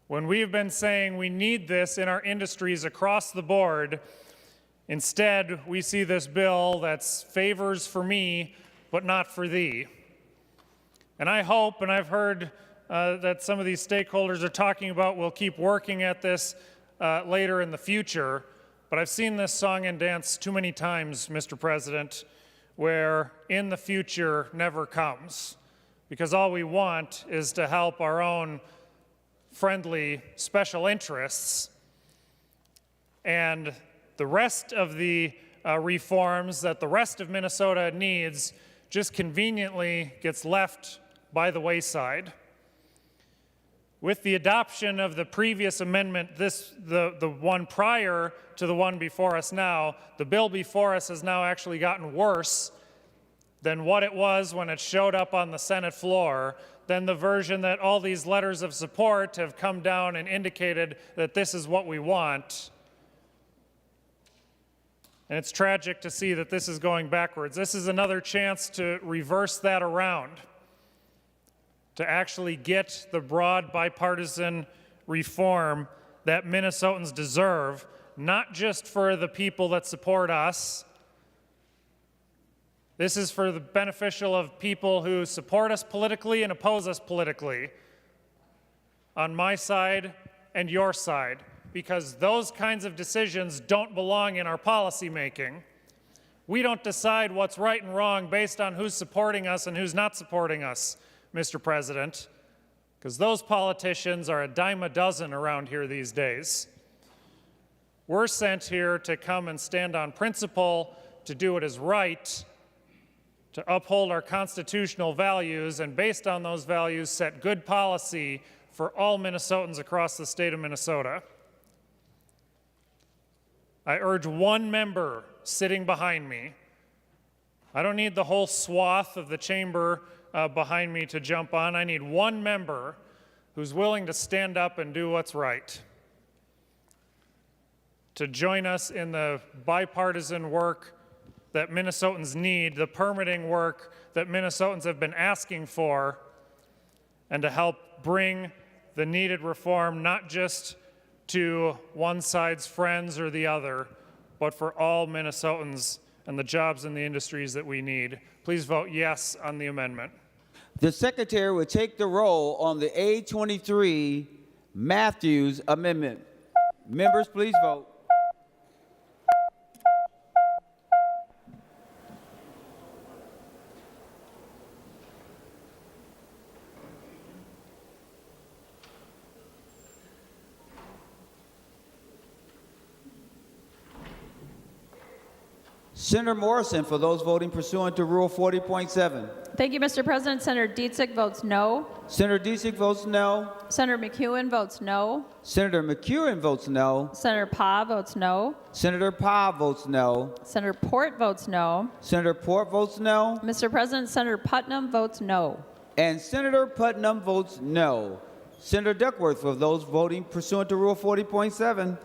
When we've been saying we need this in our industries across the board, instead we see this bill that's favors for me, but not for thee. And I hope, and I've heard that some of these stakeholders are talking about we'll keep working at this later in the future, but I've seen this song and dance too many times, Mr. President, where in the future never comes, because all we want is to help our own friendly special interests, and the rest of the reforms that the rest of Minnesota needs just conveniently gets left by the wayside. With the adoption of the previous amendment, the one prior to the one before us now, the bill before us has now actually gotten worse than what it was when it showed up on the Senate floor, than the version that all these letters of support have come down and indicated that this is what we want. And it's tragic to see that this is going backwards. This is another chance to reverse that around, to actually get the broad bipartisan reform that Minnesotans deserve, not just for the people that support us. This is for the beneficial of people who support us politically and oppose us politically, on my side and your side, because those kinds of decisions don't belong in our policy making. We don't decide what's right and wrong based on who's supporting us and who's not supporting us, Mr. President, because those politicians are a dime a dozen around here these days. We're sent here to come and stand on principle, to do what is right, to uphold our constitutional values, and based on those values, set good policy for all Minnesotans across the state of Minnesota. I urge one member sitting behind me. I don't need the whole swath of the chamber behind me to jump on. I need one member who's willing to stand up and do what's right, to join us in the bipartisan work that Minnesotans need, the permitting work that Minnesotans have been asking for, and to help bring the needed reform not just to one side's friends or the other, but for all Minnesotans and the jobs and the industries that we need. Please vote yes on the amendment. The Secretary will take the roll on the A23 Matthews amendment. Members, please vote. Senator Morrison, for those voting pursuant to Rule 40.7. Thank you, Mr. President. Senator Dietzig votes no. Senator Dietzig votes no. Senator McEwen votes no. Senator McEwen votes no. Senator Pa votes no. Senator Pa votes no. Senator Port votes no. Senator Port votes no. Mr. President, Senator Putnam votes no. And Senator Putnam votes no. Senator Duckworth, for those voting pursuant to Rule 40.7.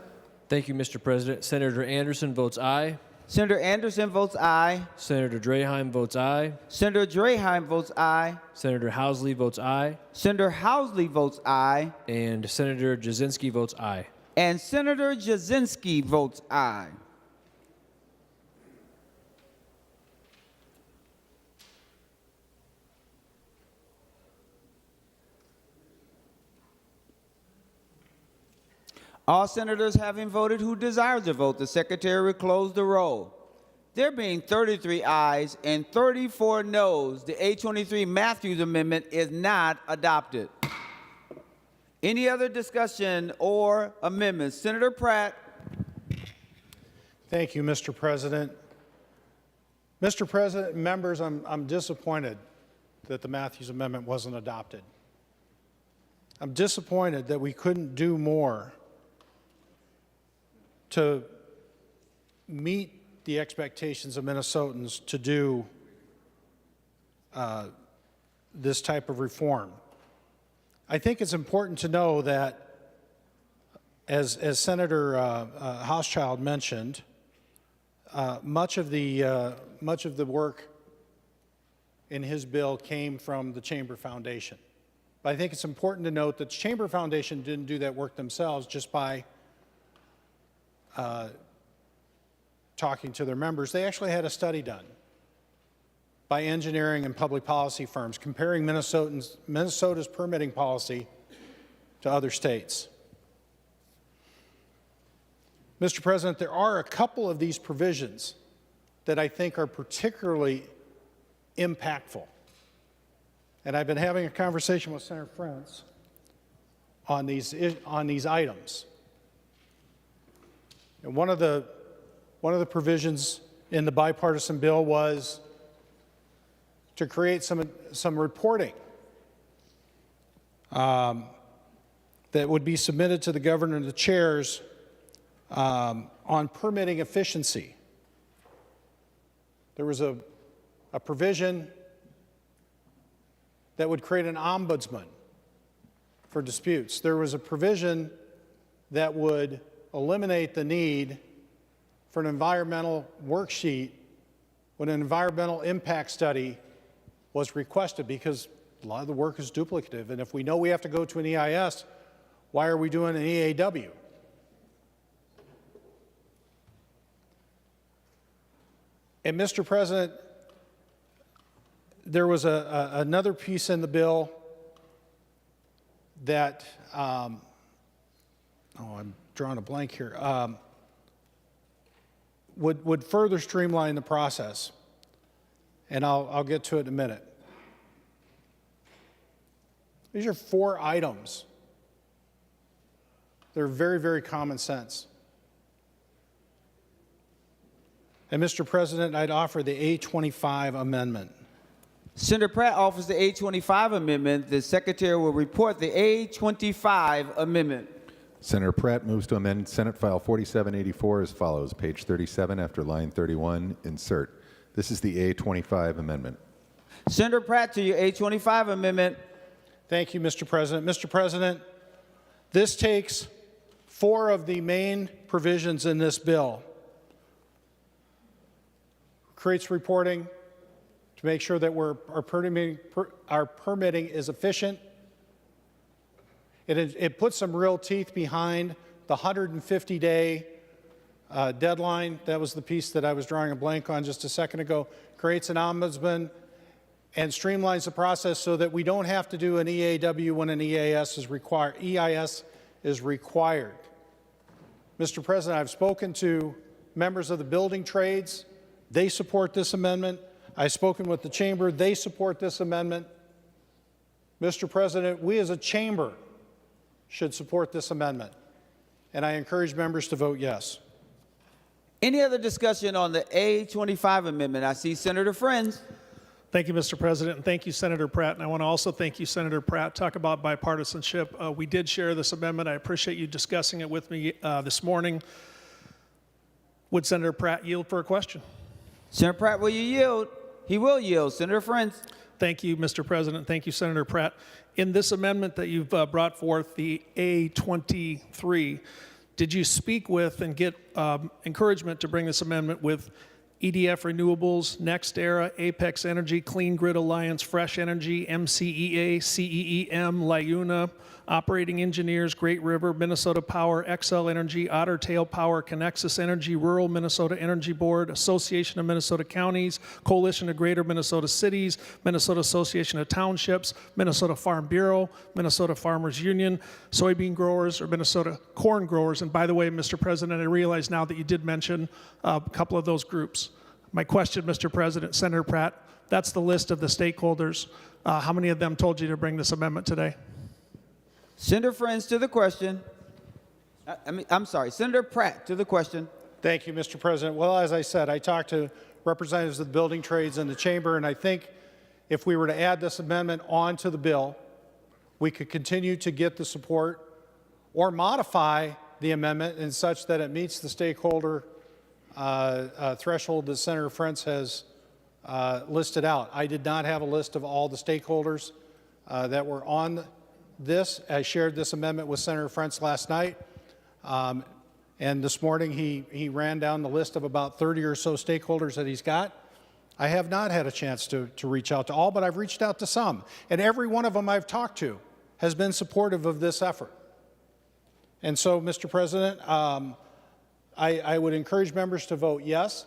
Thank you, Mr. President. Senator Anderson votes aye. Senator Anderson votes aye. Senator Draheim votes aye. Senator Draheim votes aye. Senator Housley votes aye. Senator Housley votes aye. And Senator Jasinski votes aye. And Senator Jasinski votes aye. All senators having voted who desire to vote, the Secretary will close the roll. There being 33 ayes and 34 noes, the A23 Matthews Amendment is not adopted. Any other discussion or amendments? Senator Pratt. Thank you, Mr. President. Mr. President, members, I'm disappointed that the Matthews Amendment wasn't adopted. I'm disappointed that we couldn't do more to meet the expectations of Minnesotans to do this type of reform. I think it's important to know that, as Senator Hauschild mentioned, much of the work in his bill came from the Chamber Foundation. But I think it's important to note that the Chamber Foundation didn't do that work themselves just by talking to their members. They actually had a study done by engineering and public policy firms comparing Minnesota's permitting policy to other states. Mr. President, there are a couple of these provisions that I think are particularly impactful. And I've been having a conversation with Senator Frentz on these items. And one of the provisions in the bipartisan bill was to create some reporting that would be submitted to the governor and the chairs on permitting efficiency. There was a provision that would create an ombudsman for disputes. There was a provision that would eliminate the need for an environmental worksheet when an environmental impact study was requested, because a lot of the work is duplicative. And if we know we have to go to an EIS, why are we doing an EAW? And Mr. President, there was another piece in the bill that, I'm drawing a blank here, would further streamline the process. And I'll get to it in a minute. These are 4 items. They're very, very common sense. And Mr. President, I'd offer the A25 amendment. Senator Pratt offers the A25 amendment. The Secretary will report the A25 amendment. Senator Pratt moves to amend Senate File 4784 as follows. Page 37 after line 31, insert. This is the A25 amendment. Senator Pratt to your A25 amendment. Thank you, Mr. President. Mr. President, this takes 4 of the main provisions in this bill. Creates reporting to make sure that our permitting is efficient. It puts some real teeth behind the 150-day deadline. That was the piece that I was drawing a blank on just a second ago. Creates an ombudsman and streamlines the process so that we don't have to do an EAW when an EIS is required. Mr. President, I've spoken to members of the building trades. They support this amendment. I've spoken with the chamber. They support this amendment. Mr. President, we as a chamber should support this amendment. And I encourage members to vote yes. Any other discussion on the A25 amendment? I see Senator Frentz. Thank you, Mr. President, and thank you, Senator Pratt. And I want to also thank you, Senator Pratt. Talk about bipartisanship. We did share this amendment. I appreciate you discussing it with me this morning. Would Senator Pratt yield for a question? Senator Pratt, will you yield? He will yield. Senator Frentz. Thank you, Mr. President. Thank you, Senator Pratt. In this amendment that you've brought forth, the A23, did you speak with and get encouragement to bring this amendment with EDF Renewables, NextEra, Apex Energy, Clean Grid Alliance, Fresh Energy, MCEA, CEEM, LIUNA, Operating Engineers, Great River, Minnesota Power, XL Energy, Otter Tail Power, Connexus Energy, Rural Minnesota Energy Board, Association of Minnesota Counties, Coalition of Greater Minnesota Cities, Minnesota Association of Townships, Minnesota Farm Bureau, Minnesota Farmers Union, Soybean Growers, or Minnesota Corn Growers. And by the way, Mr. President, I realize now that you did mention a couple of those groups. My question, Mr. President, Senator Pratt, that's the list of the stakeholders. How many of them told you to bring this amendment today? Senator Frentz to the question. I'm sorry, Senator Pratt to the question. Thank you, Mr. President. Well, as I said, I talked to representatives of the building trades in the chamber, and I think if we were to add this amendment onto the bill, we could continue to get the support or modify the amendment in such that it meets the stakeholder threshold that Senator Frentz has listed out. I did not have a list of all the stakeholders that were on this. I shared this amendment with Senator Frentz last night, and this morning he ran down the list of about 30 or so stakeholders that he's got. I have not had a chance to reach out to all, but I've reached out to some, and every one of them I've talked to has been supportive of this effort. And so, Mr. President, I would encourage members to vote yes.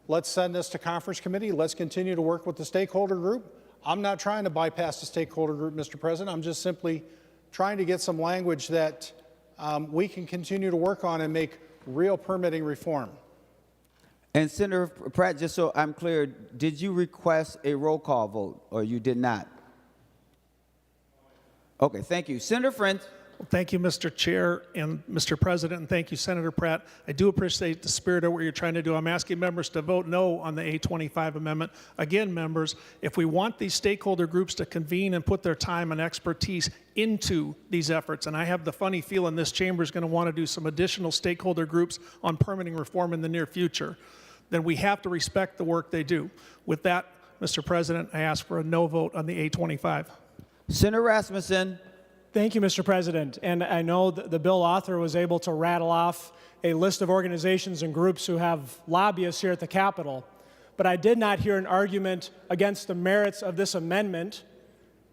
Let's send this to conference committee. Let's continue to work with the stakeholder group. I'm not trying to bypass the stakeholder group, Mr. President. I'm just simply trying to get some language that we can continue to work on and make real permitting reform. And Senator Pratt, just so I'm clear, did you request a roll call vote or you did not? Okay, thank you. Senator Frentz. Well, thank you, Mr. Chair and Mr. President, and thank you, Senator Pratt. I do appreciate the spirit of what you're trying to do. I'm asking members to vote no on the A25 amendment. Again, members, if we want these stakeholder groups to convene and put their time and expertise into these efforts, and I have the funny feeling this chamber is going to want to do some additional stakeholder groups on permitting reform in the near future, then we have to respect the work they do. With that, Mr. President, I ask for a no vote on the A25. Senator Rasmussen. Thank you, Mr. President. And I know that the bill author was able to rattle off a list of organizations and groups who have lobbyists here at the Capitol, but I did not hear an argument against the merits of this amendment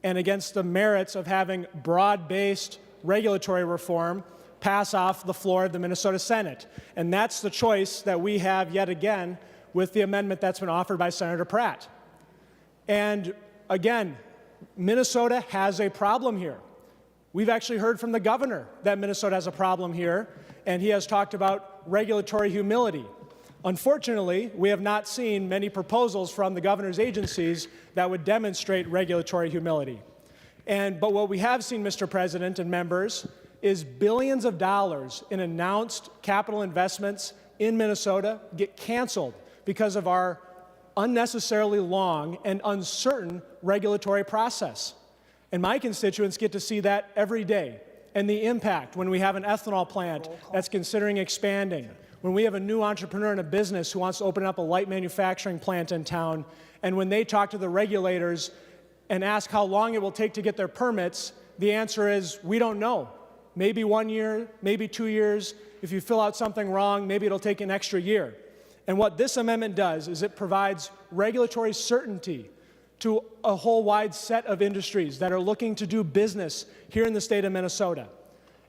and against the merits of having broad-based regulatory reform pass off the floor of the Minnesota Senate. And that's the choice that we have yet again with the amendment that's been offered by Senator Pratt. And again, Minnesota has a problem here. We've actually heard from the governor that Minnesota has a problem here, and he has talked about regulatory humility. Unfortunately, we have not seen many proposals from the governor's agencies that would demonstrate regulatory humility. But what we have seen, Mr. President and members, is billions of dollars in announced capital investments in Minnesota get canceled because of our unnecessarily long and uncertain regulatory process. And my constituents get to see that every day, and the impact when we have an ethanol plant that's considering expanding, when we have a new entrepreneur in a business who wants to open up a light manufacturing plant in town, and when they talk to the regulators and ask how long it will take to get their permits, the answer is, we don't know. Maybe 1 year, maybe 2 years. If you fill out something wrong, maybe it'll take an extra year. And what this amendment does is it provides regulatory certainty to a whole wide set of industries that are looking to do business here in the state of Minnesota.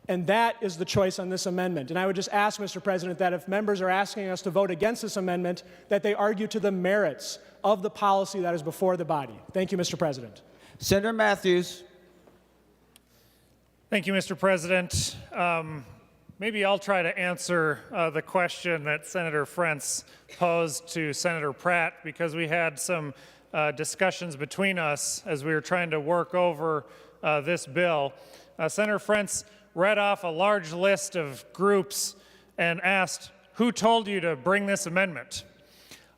And that is the choice on this amendment. And I would just ask, Mr. President, that if members are asking us to vote against this amendment, that they argue to the merits of the policy that is before the body. Thank you, Mr. President. Senator Matthews. Thank you, Mr. President. Maybe I'll try to answer the question that Senator Frentz posed to Senator Pratt, because we had some discussions between us as we were trying to work over this bill. Senator Frentz read off a large list of groups and asked, who told you to bring this amendment?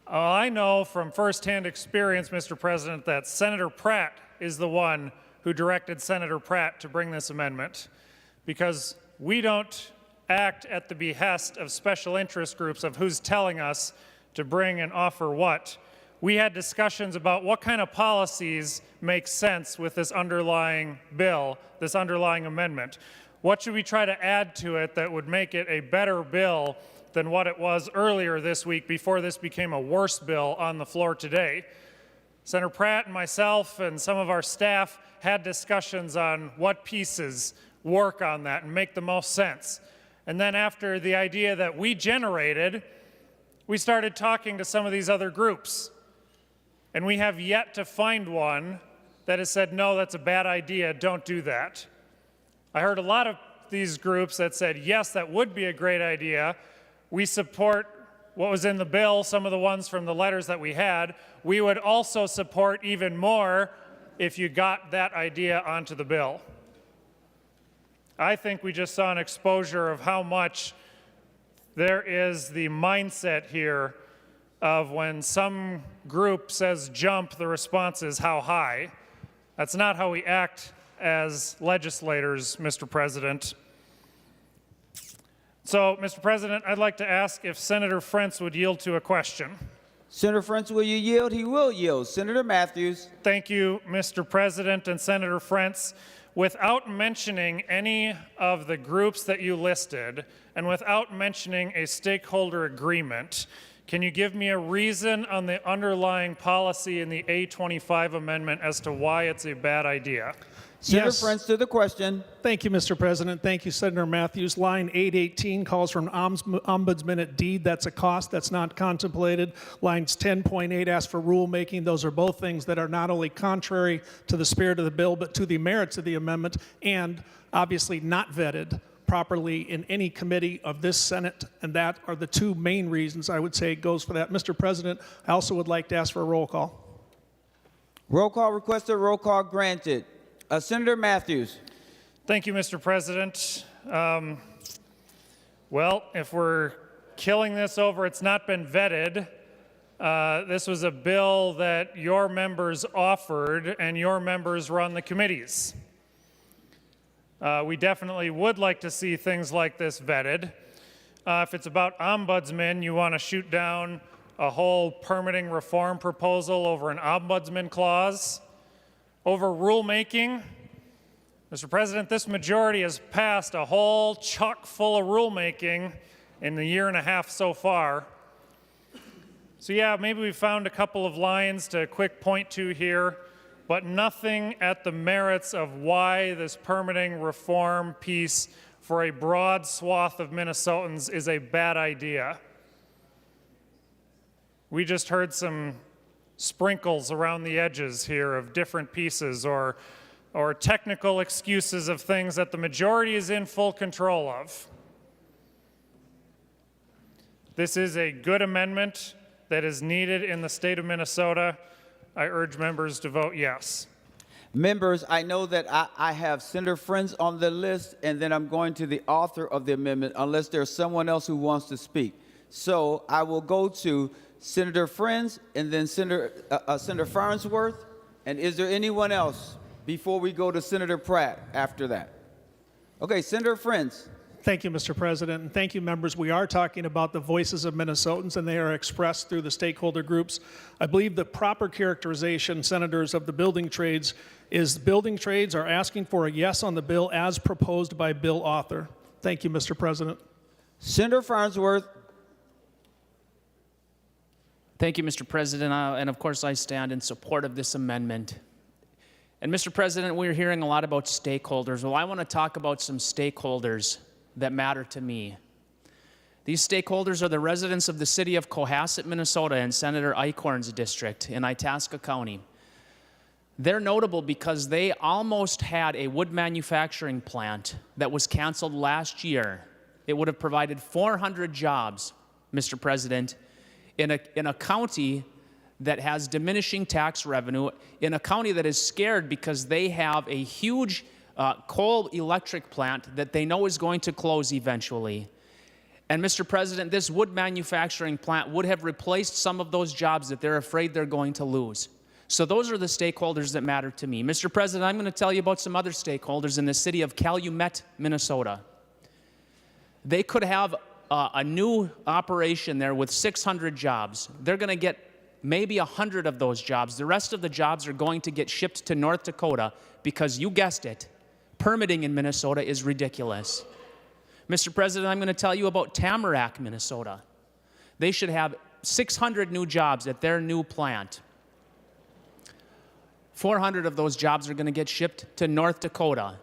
I know from firsthand experience, Mr. President, that Senator Pratt is the one who directed Senator Pratt to bring this amendment, because we don't act at the behest of special interest groups of who's telling us to bring and offer what. We had discussions about what kind of policies make sense with this underlying bill, this underlying amendment. What should we try to add to it that would make it a better bill than what it was earlier this week before this became a worse bill on the floor today? Senator Pratt and myself and some of our staff had discussions on what pieces work on that and make the most sense. And then after the idea that we generated, we started talking to some of these other groups. And we have yet to find one that has said, no, that's a bad idea, don't do that. I heard a lot of these groups that said, yes, that would be a great idea. We support what was in the bill, some of the ones from the letters that we had. We would also support even more if you got that idea onto the bill. I think we just saw an exposure of how much there is the mindset here of when some group says jump, the response is how high. That's not how we act as legislators, Mr. President. So, Mr. President, I'd like to ask if Senator Frentz would yield to a question. Senator Frentz, will you yield? He will yield. Senator Matthews. Thank you, Mr. President and Senator Frentz. Without mentioning any of the groups that you listed and without mentioning a stakeholder agreement, can you give me a reason on the underlying policy in the A25 amendment as to why it's a bad idea? Senator Frentz to the question. Thank you, Mr. President. Thank you, Senator Matthews. Line 818 calls for an ombudsman at deed. That's a cost that's not contemplated. Lines 10.8 ask for rulemaking. Those are both things that are not only contrary to the spirit of the bill, but to the merits of the amendment, and obviously not vetted properly in any committee of this Senate, and that are the two main reasons I would say it goes for that. Mr. President, I also would like to ask for a roll call. Roll call requested, roll call granted. Senator Matthews. Thank you, Mr. President. Well, if we're killing this over it's not been vetted, this was a bill that your members offered and your members run the committees. We definitely would like to see things like this vetted. If it's about ombudsman, you want to shoot down a whole permitting reform proposal over an ombudsman clause. Over rulemaking, Mr. President, this majority has passed a whole chock full of rulemaking in the year and a half so far. So yeah, maybe we found a couple of lines to quick point to here, but nothing at the merits of why this permitting reform piece for a broad swath of Minnesotans is a bad idea. We just heard some sprinkles around the edges here of different pieces or technical excuses of things that the majority is in full control of. This is a good amendment that is needed in the state of Minnesota. I urge members to vote yes. Members, I know that I have Senator Frentz on the list, and then I'm going to the author of the amendment unless there's someone else who wants to speak. So I will go to Senator Frentz and then Senator Farnsworth. And is there anyone else before we go to Senator Pratt after that? Okay, Senator Frentz. Thank you, Mr. President, and thank you, members. We are talking about the voices of Minnesotans, and they are expressed through the stakeholder groups. I believe the proper characterization, senators, of the building trades is building trades are asking for a yes on the bill as proposed by bill author. Thank you, Mr. President. Senator Farnsworth. Thank you, Mr. President, and of course I stand in support of this amendment. And Mr. President, we're hearing a lot about stakeholders. Well, I want to talk about some stakeholders that matter to me. These stakeholders are the residents of the city of Cohasset, Minnesota, and Senator Eichhorn's district in Itasca County. They're notable because they almost had a wood manufacturing plant that was canceled last year. It would have provided 400 jobs, Mr. President, in a county that has diminishing tax revenue, in a county that is scared because they have a huge coal electric plant that they know is going to close eventually. And Mr. President, this wood manufacturing plant would have replaced some of those jobs that they're afraid they're going to lose. So those are the stakeholders that matter to me. Mr. President, I'm going to tell you about some other stakeholders in the city of Calumet, Minnesota. They could have a new operation there with 600 jobs. They're going to get maybe 100 of those jobs. The rest of the jobs are going to get shipped to North Dakota because, you guessed it, permitting in Minnesota is ridiculous. Mr. President, I'm going to tell you about Tamarack, Minnesota. They should have 600 new jobs at their new plant. 400 of those jobs are going to get shipped to North Dakota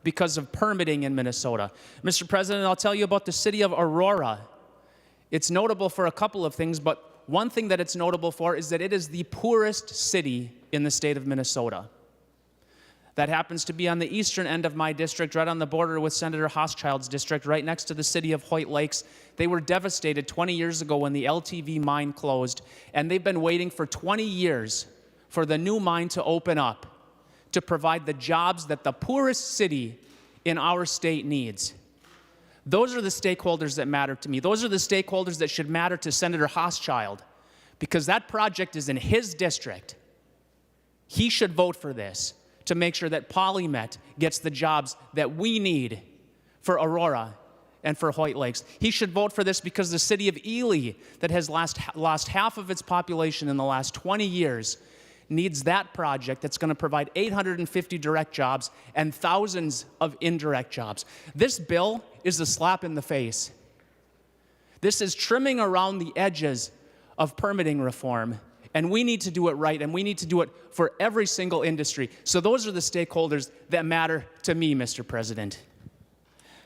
because of permitting in Minnesota. Mr. President, I'll tell you about the city of Aurora. It's notable for a couple of things, but one thing that it's notable for is that it is the poorest city in the state of Minnesota. That happens to be on the eastern end of my district, right on the border with Senator Hochschild's district, right next to the city of Hoyt Lakes. They were devastated 20 years ago when the LTV mine closed, and they've been waiting for 20 years for the new mine to open up to provide the jobs that the poorest city in our state needs. Those are the stakeholders that matter to me. Those are the stakeholders that should matter to Senator Hochschild, because that project is in his district. He should vote for this to make sure that PolyMet gets the jobs that we need for Aurora and for Hoyt Lakes. He should vote for this because the city of Ely, that has lost half of its population in the last 20 years, needs that project that's going to provide 850 direct jobs and thousands of indirect jobs. This bill is a slap in the face. This is trimming around the edges of permitting reform. And we need to do it right, and we need to do it for every single industry. So those are the stakeholders that matter to me, Mr. President.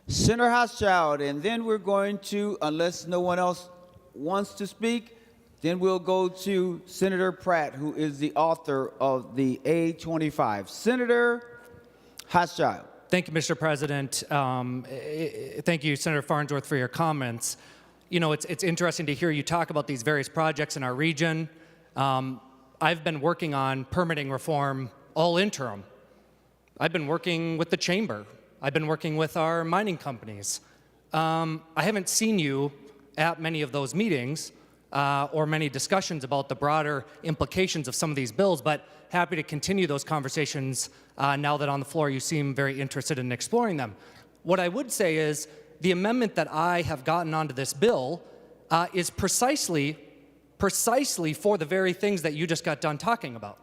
Senator Hochschild, and then we're going to, unless no one else wants to speak, then we'll go to Senator Pratt, who is the author of the A25. Senator Hochschild. Thank you, Mr. President. Thank you, Senator Farnsworth, for your comments. You know, it's interesting to hear you talk about these various projects in our region. I've been working on permitting reform all interim. I've been working with the chamber. I've been working with our mining companies. I haven't seen you at many of those meetings or many discussions about the broader implications of some of these bills, but happy to continue those conversations now that on the floor you seem very interested in exploring them. What I would say is the amendment that I have gotten onto this bill is precisely for the very things that you just got done talking about.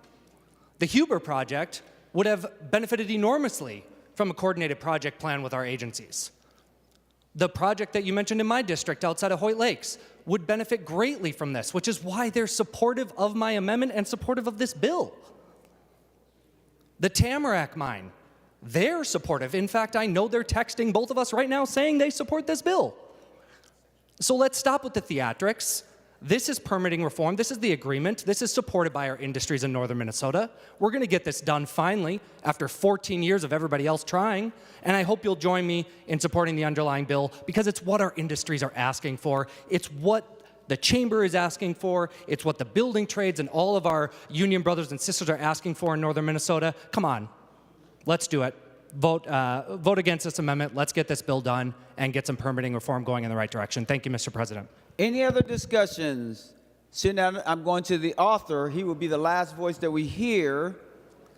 The Huber project would have benefited enormously from a coordinated project plan with our agencies. The project that you mentioned in my district outside of Hoyt Lakes would benefit greatly from this, which is why they're supportive of my amendment and supportive of this bill. The Tamarack mine, they're supportive. In fact, I know they're texting both of us right now saying they support this bill. So let's stop with the theatrics. This is permitting reform. This is the agreement. This is supported by our industries in northern Minnesota. We're going to get this done finally after 14 years of everybody else trying. And I hope you'll join me in supporting the underlying bill because it's what our industries are asking for. It's what the chamber is asking for. It's what the building trades and all of our union brothers and sisters are asking for in northern Minnesota. Come on, let's do it. Vote against this amendment. Let's get this bill done and get some permitting reform going in the right direction. Thank you, Mr. President. Any other discussions? So now I'm going to the author. He will be the last voice that we hear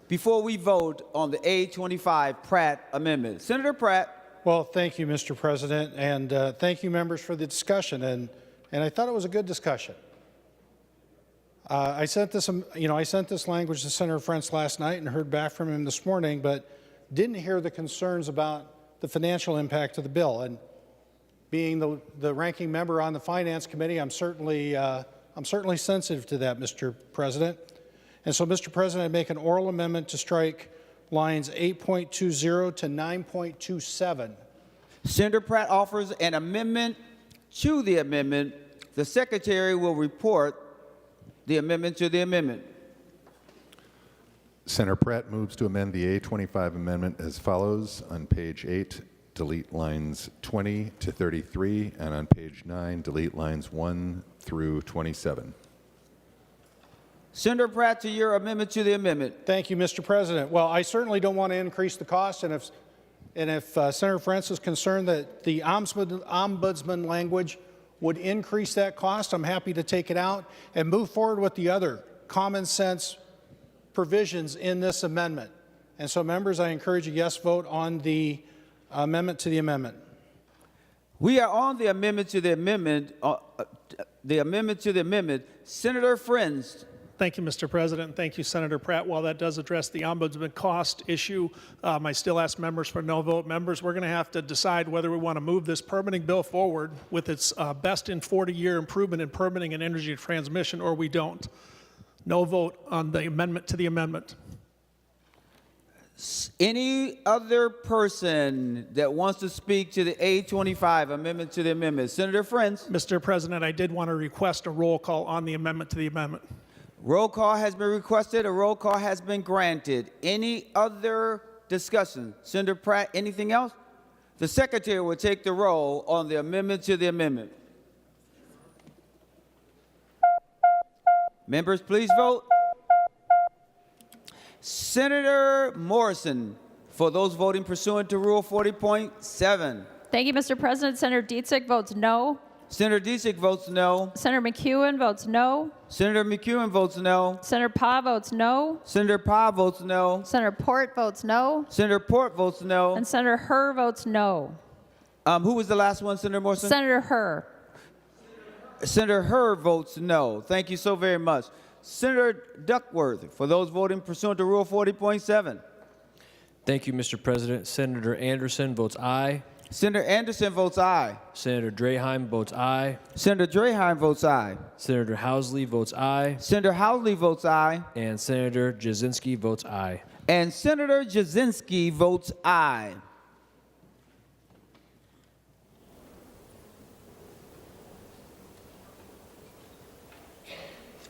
before we vote on the A25 Pratt amendment. Senator Pratt. Well, thank you, Mr. President, and thank you, members, for the discussion. And I thought it was a good discussion. I sent this language to Senator Frentz last night and heard back from him this morning, but didn't hear the concerns about the financial impact of the bill. And being the ranking member on the Finance Committee, I'm certainly sensitive to that, Mr. President. And so, Mr. President, I make an oral amendment to strike lines 8.20 to 9.27. Senator Pratt offers an amendment to the amendment. The Secretary will report the amendment to the amendment. Senator Pratt moves to amend the A25 amendment as follows. On page 8, delete lines 20 to 33, and on page 9, delete lines 1 through 27. Senator Pratt, to your amendment to the amendment. Thank you, Mr. President. Well, I certainly don't want to increase the cost, and if Senator Frentz is concerned that the ombudsman language would increase that cost, I'm happy to take it out and move forward with the other common sense provisions in this amendment. And so, members, I encourage a yes vote on the amendment to the amendment. We are on the amendment to the amendment. Senator Frentz. Thank you, Mr. President. Thank you, Senator Pratt. While that does address the ombudsman cost issue, I still ask members for no vote. Members, we're going to have to decide whether we want to move this permitting bill forward with its best in 40-year improvement in permitting and energy transmission, or we don't. No vote on the amendment to the amendment. Any other person that wants to speak to the A25 amendment to the amendment? Senator Frentz. Mr. President, I did want to request a roll call on the amendment to the amendment. Roll call has been requested. A roll call has been granted. Any other discussion? Senator Pratt, anything else? The secretary will take the roll on the amendment to the amendment. Members, please vote. Senator Morrison, for those voting pursuant to Rule 40.7. Thank you, Mr. President. Senator Dietzig votes no. Senator Dietzig votes no. Senator McEwen votes no. Senator McEwen votes no. Senator Pa votes no. Senator Pa votes no. Senator Port votes no. Senator Port votes no. And Senator Herr votes no. Who was the last one, Senator Morrison? Senator Herr. Senator Herr votes no. Thank you so very much. Senator Duckworth, for those voting pursuant to Rule 40.7. Thank you, Mr. President. Senator Anderson votes aye. Senator Anderson votes aye. Senator Draheim votes aye. Senator Draheim votes aye. Senator Housley votes aye. Senator Housley votes aye. And Senator Jasinski votes aye. And Senator Jasinski votes aye.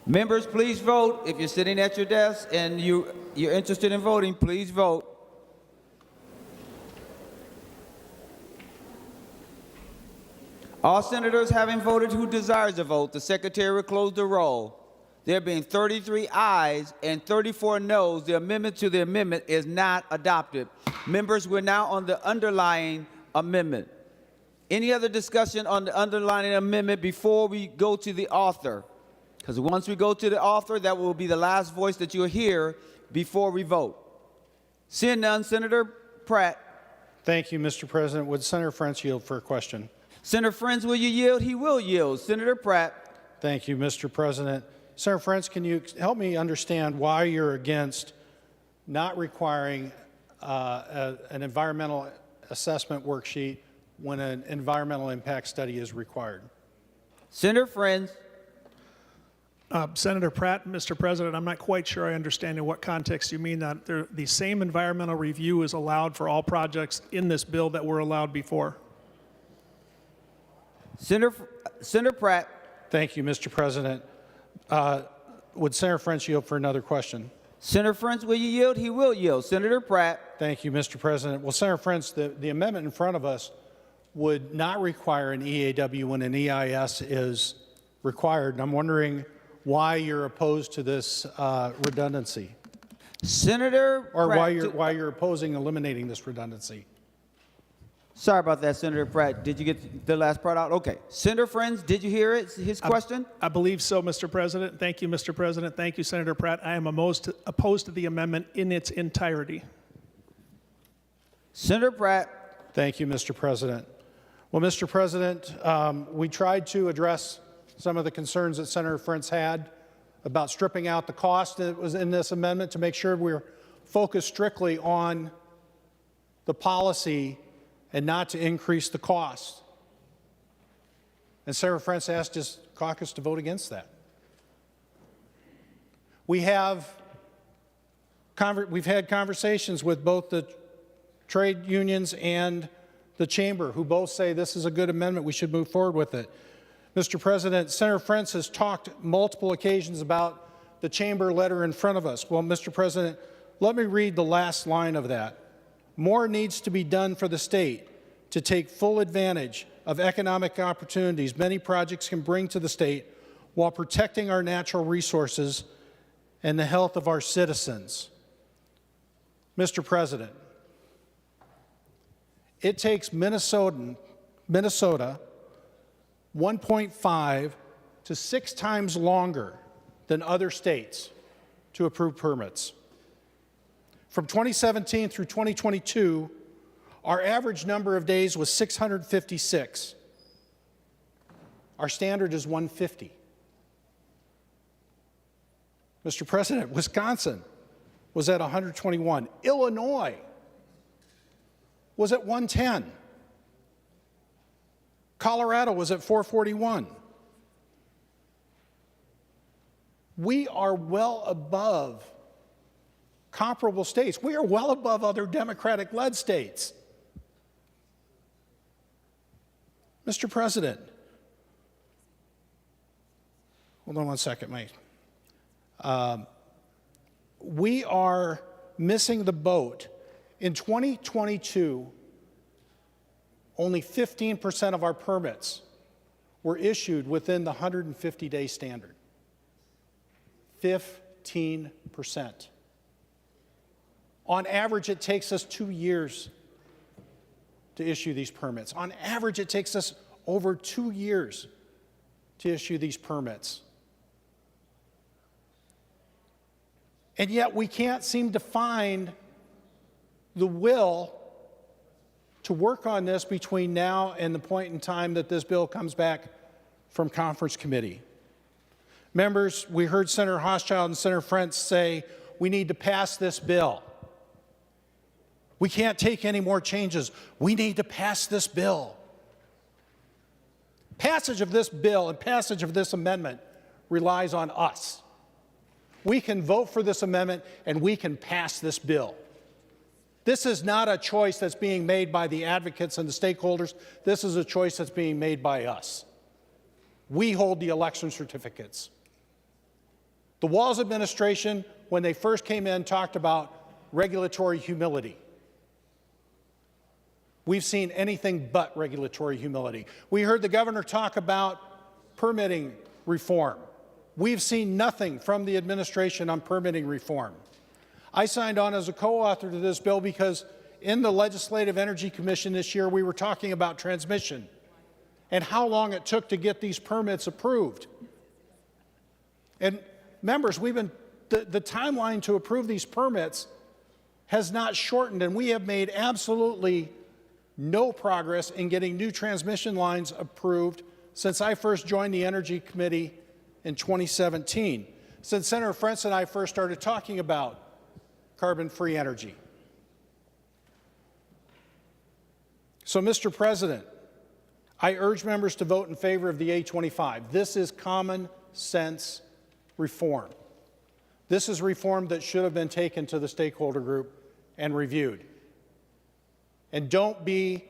Members, please vote. If you're sitting at your desk and you're interested in voting, please vote. All senators having voted who desires to vote, the secretary will close the roll. There being 33 ayes and 34 noes, the amendment to the amendment is not adopted. Members, we're now on the underlying amendment. Any other discussion on the underlying amendment before we go to the author? Because once we go to the author, that will be the last voice that you'll hear before we vote. Seeing none, Senator Pratt. Thank you, Mr. President. Would Senator Frentz yield for a question? Senator Frentz, will you yield? He will yield. Senator Pratt. Thank you, Mr. President. Senator Frentz, can you help me understand why you're against not requiring an environmental assessment worksheet when an environmental impact study is required? Senator Frentz. Senator Pratt, Mr. President, I'm not quite sure I understand in what context you mean that. The same environmental review is allowed for all projects in this bill that were allowed before. Senator Pratt. Thank you, Mr. President. Would Senator Frentz yield for another question? Senator Frentz, will you yield? He will yield. Senator Pratt. Thank you, Mr. President. Well, Senator Frentz, the amendment in front of us would not require an EAW when an EIS is required, and I'm wondering why you're opposed to this redundancy. Senator Or Pratt, why you're opposing eliminating this redundancy. Sorry about that, Senator Pratt. Did you get the last part out? Okay. Senator Frentz, did you hear it, his question? I believe so, Mr. President. Thank you, Mr. President. Thank you, Senator Pratt. I am opposed to the amendment in its entirety. Senator Pratt. Thank you, Mr. President. Well, Mr. President, we tried to address some of the concerns that Senator Frentz had about stripping out the cost that was in this amendment to make sure we're focused strictly on the policy and not to increase the cost. And Senator Frentz asked his caucus to vote against that. We've had conversations with both the trade unions and the chamber, who both say this is a good amendment, we should move forward with it. Mr. President, Senator Frentz has talked multiple occasions about the chamber letter in front of us. Well, Mr. President, let me read the last line of that. More needs to be done for the state to take full advantage of economic opportunities many projects can bring to the state while protecting our natural resources and the health of our citizens. Mr. President, it takes Minnesota 1.5 to 6 times longer than other states to approve permits. From 2017 through 2022, our average number of days was 656. Our standard is 150. Mr. President, Wisconsin was at 121. Illinois was at 110. Colorado was at 441. We are well above comparable states. We are well above other Democratic-led states. Mr. President, hold on one second, mate. We are missing the boat. In 2022, only 15% of our permits were issued within the 150-day standard. 15%. On average, it takes us 2 years to issue these permits. On average, it takes us over 2 years to issue these permits. And yet we can't seem to find the will to work on this between now and the point in time that this bill comes back from conference committee. Members, we heard Senator Hochschild and Senator Frentz say we need to pass this bill. We can't take any more changes. We need to pass this bill. Passage of this bill and passage of this amendment relies on us. We can vote for this amendment and we can pass this bill. This is not a choice that's being made by the advocates and the stakeholders. This is a choice that's being made by us. We hold the election certificates. The Walz administration, when they first came in, talked about regulatory humility. We've seen anything but regulatory humility. We heard the governor talk about permitting reform. We've seen nothing from the administration on permitting reform. I signed on as a co-author to this bill because in the Legislative Energy Commission this year, we were talking about transmission and how long it took to get these permits approved. And members, the timeline to approve these permits has not shortened, and we have made absolutely no progress in getting new transmission lines approved since I first joined the Energy Committee in 2017, since Senator Frentz and I first started talking about carbon-free energy. So, Mr. President, I urge members to vote in favor of the A25. This is common sense reform. This is reform that should have been taken to the stakeholder group and reviewed. And don't be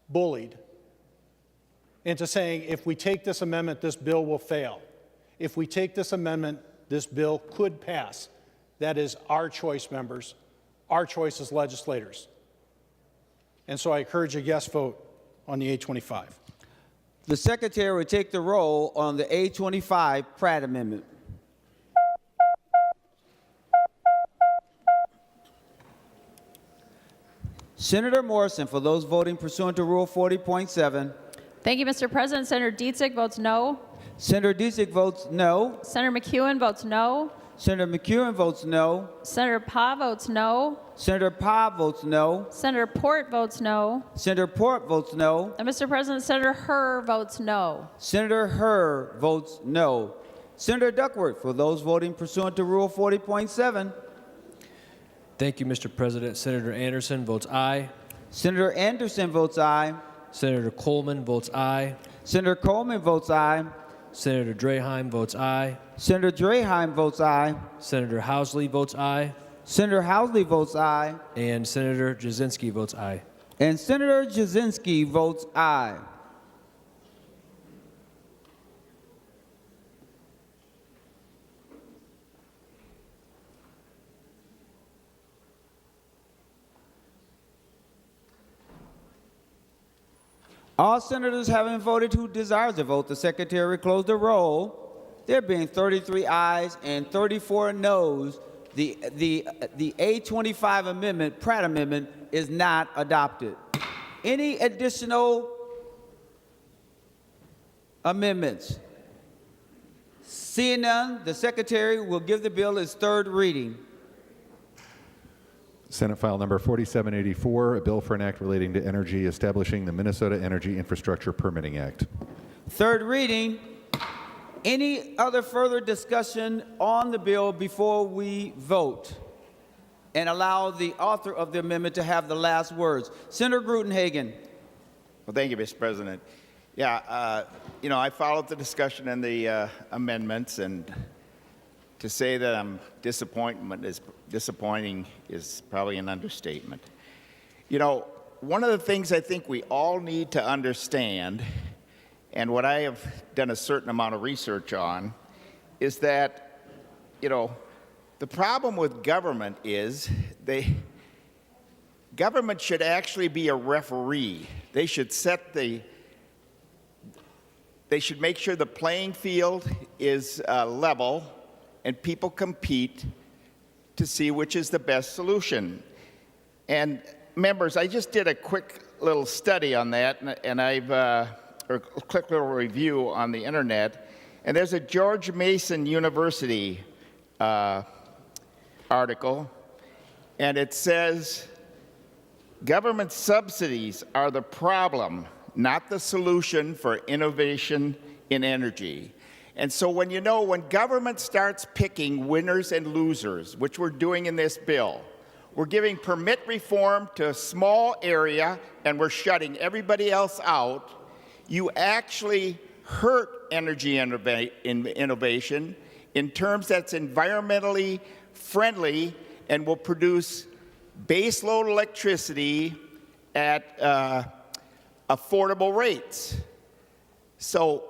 bullied into saying, if we take this amendment, this bill will fail. If we take this amendment, this bill could pass. That is our choice, members, our choice as legislators. And so I encourage a yes vote on the A25. The Secretary will take the roll on the A25 Pratt Amendment. Senator Morrison, for those voting pursuant to Rule 40.7. Thank you, Mr. President. Senator Dietzig votes no. Senator Dietzig votes no. Senator McEwen votes no. Senator McEwen votes no. Senator Pa votes no. Senator Pa votes no. Senator Port votes no. Senator Port votes no. And Mr. President, Senator Herr votes no. Senator Herr votes no. Senator Duckworth, for those voting pursuant to Rule 40.7. Thank you, Mr. President. Senator Anderson votes aye. Senator Anderson votes aye. Senator Coleman votes aye. Senator Coleman votes aye. Senator Draheim votes aye. Senator Draheim votes aye. Senator Housley votes aye. Senator Housley votes aye. And Senator Jasinski votes aye. And Senator Jasinski votes aye. All senators having voted who desires to vote, the Secretary will close the roll. There being 33 ayes and 34 noes, the A25 amendment, Pratt Amendment, is not adopted. Any additional amendments? Seeing none, the Secretary will give the bill its third reading. Senate File Number 4784, a bill for an act relating to energy establishing the Minnesota Energy Infrastructure Permitting Act. Third reading. Any other further discussion on the bill before we vote and allow the author of the amendment to have the last words? Senator Grutenhagen. Well, thank you, Mr. President. Yeah, I followed the discussion and the amendments, and to say that I'm disappointing is probably an understatement. You know, one of the things I think we all need to understand, and what I have done a certain amount of research on, is that, the problem with government is government should actually be a referee. They should make sure the playing field is level and people compete to see which is the best solution. And members, I just did a quick little study on that, and or a quick little review on the internet. And there's a George Mason University article, and it says, government subsidies are the problem, not the solution for innovation in energy. And so when government starts picking winners and losers, which we're doing in this bill, we're giving permit reform to a small area and we're shutting everybody else out, you actually hurt energy innovation in terms that's environmentally friendly and will produce baseload electricity at affordable rates. So,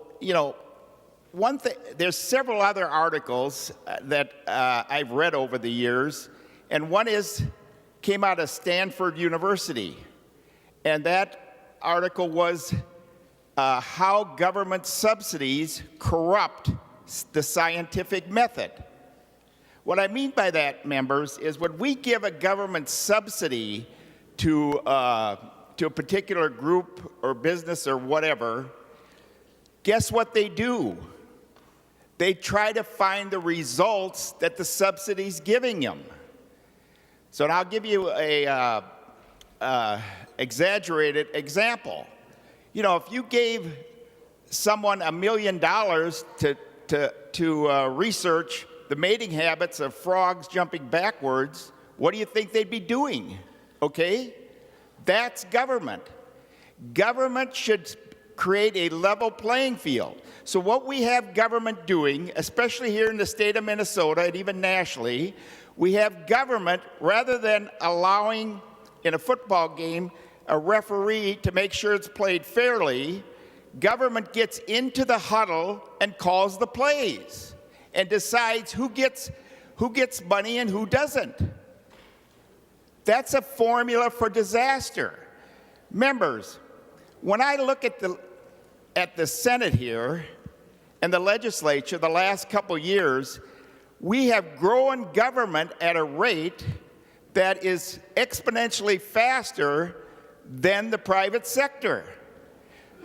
one thing, there's several other articles that I've read over the years, and one came out of Stanford University, and that article was how government subsidies corrupt the scientific method. What I mean by that, members, is when we give a government subsidy to a particular group or business or whatever, guess what they do? They try to find the results that the subsidy's giving them. So I'll give you a exaggerated example. If you gave someone $1 million to research the mating habits of frogs jumping backwards, what do you think they'd be doing? Okay? That's government. Government should create a level playing field. So what we have government doing, especially here in the state of Minnesota and even nationally, we have government, rather than allowing in a football game a referee to make sure it's played fairly, government gets into the huddle and calls the plays and decides who gets money and who doesn't. That's a formula for disaster. Members, when I look at the Senate here and the legislature the last couple years, we have grown government at a rate that is exponentially faster than the private sector.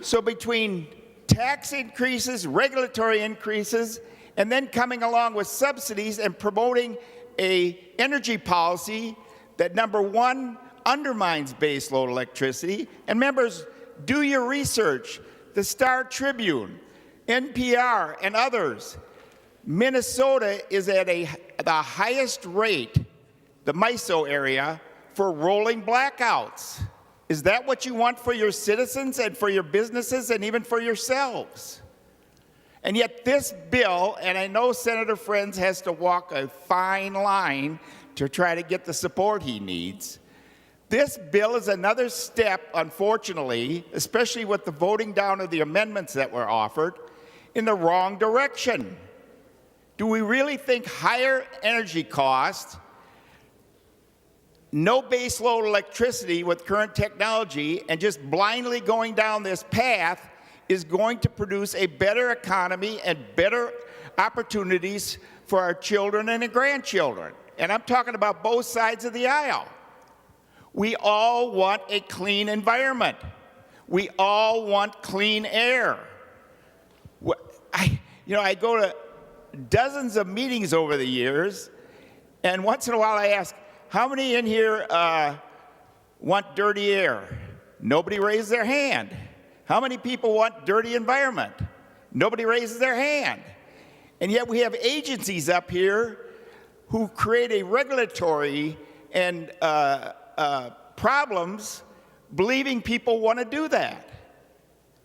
So between tax increases, regulatory increases, and then coming along with subsidies and promoting an energy policy that, number one, undermines baseload electricity. And members, do your research. The Star Tribune, NPR, and others. Minnesota is at the highest rate, the MISO area, for rolling blackouts. Is that what you want for your citizens and for your businesses and even for yourselves? And yet this bill, and I know Senator Frentz has to walk a fine line to try to get the support he needs. This bill is another step, unfortunately, especially with the voting down of the amendments that were offered, in the wrong direction. Do we really think higher energy costs, no baseload electricity with current technology, and just blindly going down this path is going to produce a better economy and better opportunities for our children and grandchildren? And I'm talking about both sides of the aisle. We all want a clean environment. We all want clean air. I go to dozens of meetings over the years, and once in a while I ask, how many in here want dirty air? Nobody raises their hand. How many people want dirty environment? Nobody raises their hand. And yet we have agencies up here who create a regulatory and problems believing people want to do that.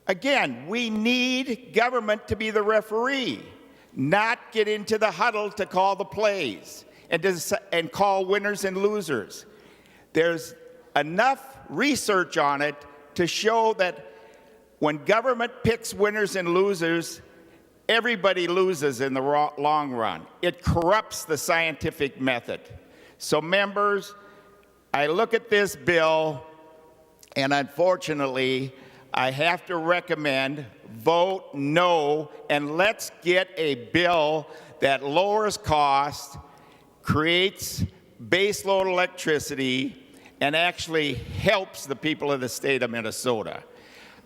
Again, we need government to be the referee, not get into the huddle to call the plays and call winners and losers. There's enough research on it to show that when government picks winners and losers, everybody loses in the long run. It corrupts the scientific method. So members, I look at this bill, and unfortunately, I have to recommend vote no, and let's get a bill that lowers cost, creates baseload electricity, and actually helps the people of the state of Minnesota.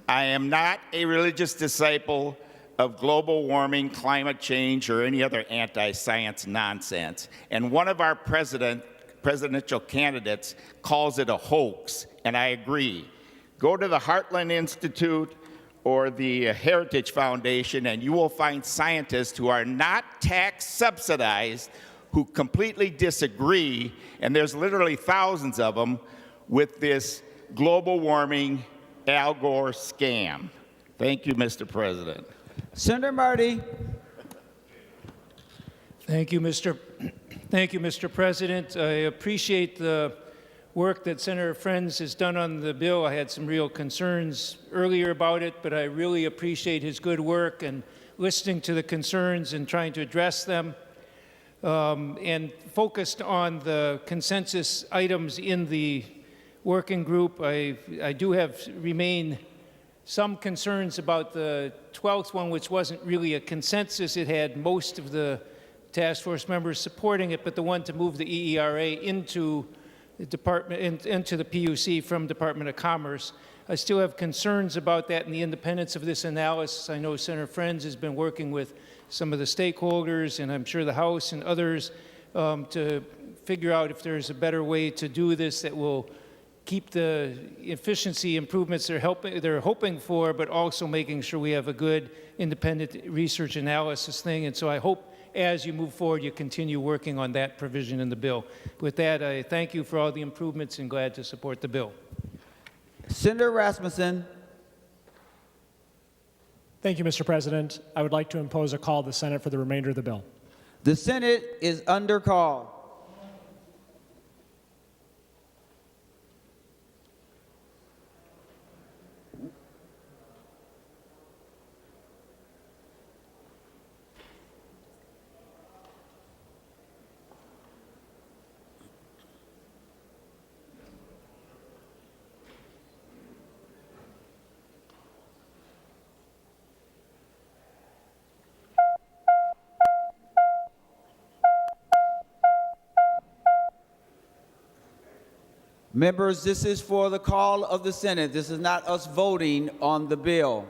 I am not a religious disciple of global warming, climate change, or any other anti-science nonsense. And one of our presidential candidates calls it a hoax, and I agree. Go to the Heartland Institute or the Heritage Foundation, and you will find scientists who are not tax subsidized who completely disagree, and there's literally thousands of them, with this global warming Al Gore scam. Thank you, Mr. President. Senator Marty. Thank you, Mr. President. I appreciate the work that Senator Frentz has done on the bill. I had some real concerns earlier about it, but I really appreciate his good work and listening to the concerns and trying to address them. And focused on the consensus items in the working group, I do remain some concerns about the 12th one, which wasn't really a consensus. It had most of the task force members supporting it, but the one to move the EERA into the department, into the PUC from Department of Commerce. I still have concerns about that and the independence of this analysis. I know Senator Frentz has been working with some of the stakeholders, and I'm sure the House and others, to figure out if there's a better way to do this that will keep the efficiency improvements they're hoping for, but also making sure we have a good independent research analysis thing. And so I hope as you move forward, you continue working on that provision in the bill. With that, I thank you for all the improvements and glad to support the bill. Senator Rasmussen. Thank you, Mr. President. I would like to impose a call of the Senate for the remainder of the bill. The Senate is under call. Members, this is for the call of the Senate. This is not us voting on the bill.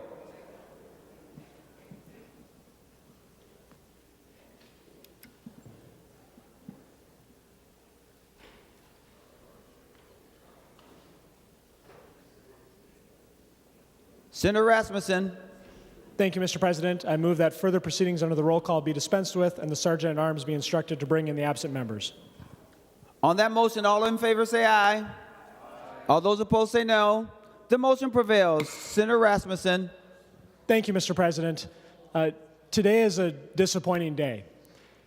Senator Rasmussen. Thank you, Mr. President. I move that further proceedings under the roll call be dispensed with and the Sergeant at Arms be instructed to bring in the absent members. On that motion, all in favor say aye. Aye. All those opposed say no. The motion prevails. Senator Rasmussen. Thank you, Mr. President. Today is a disappointing day.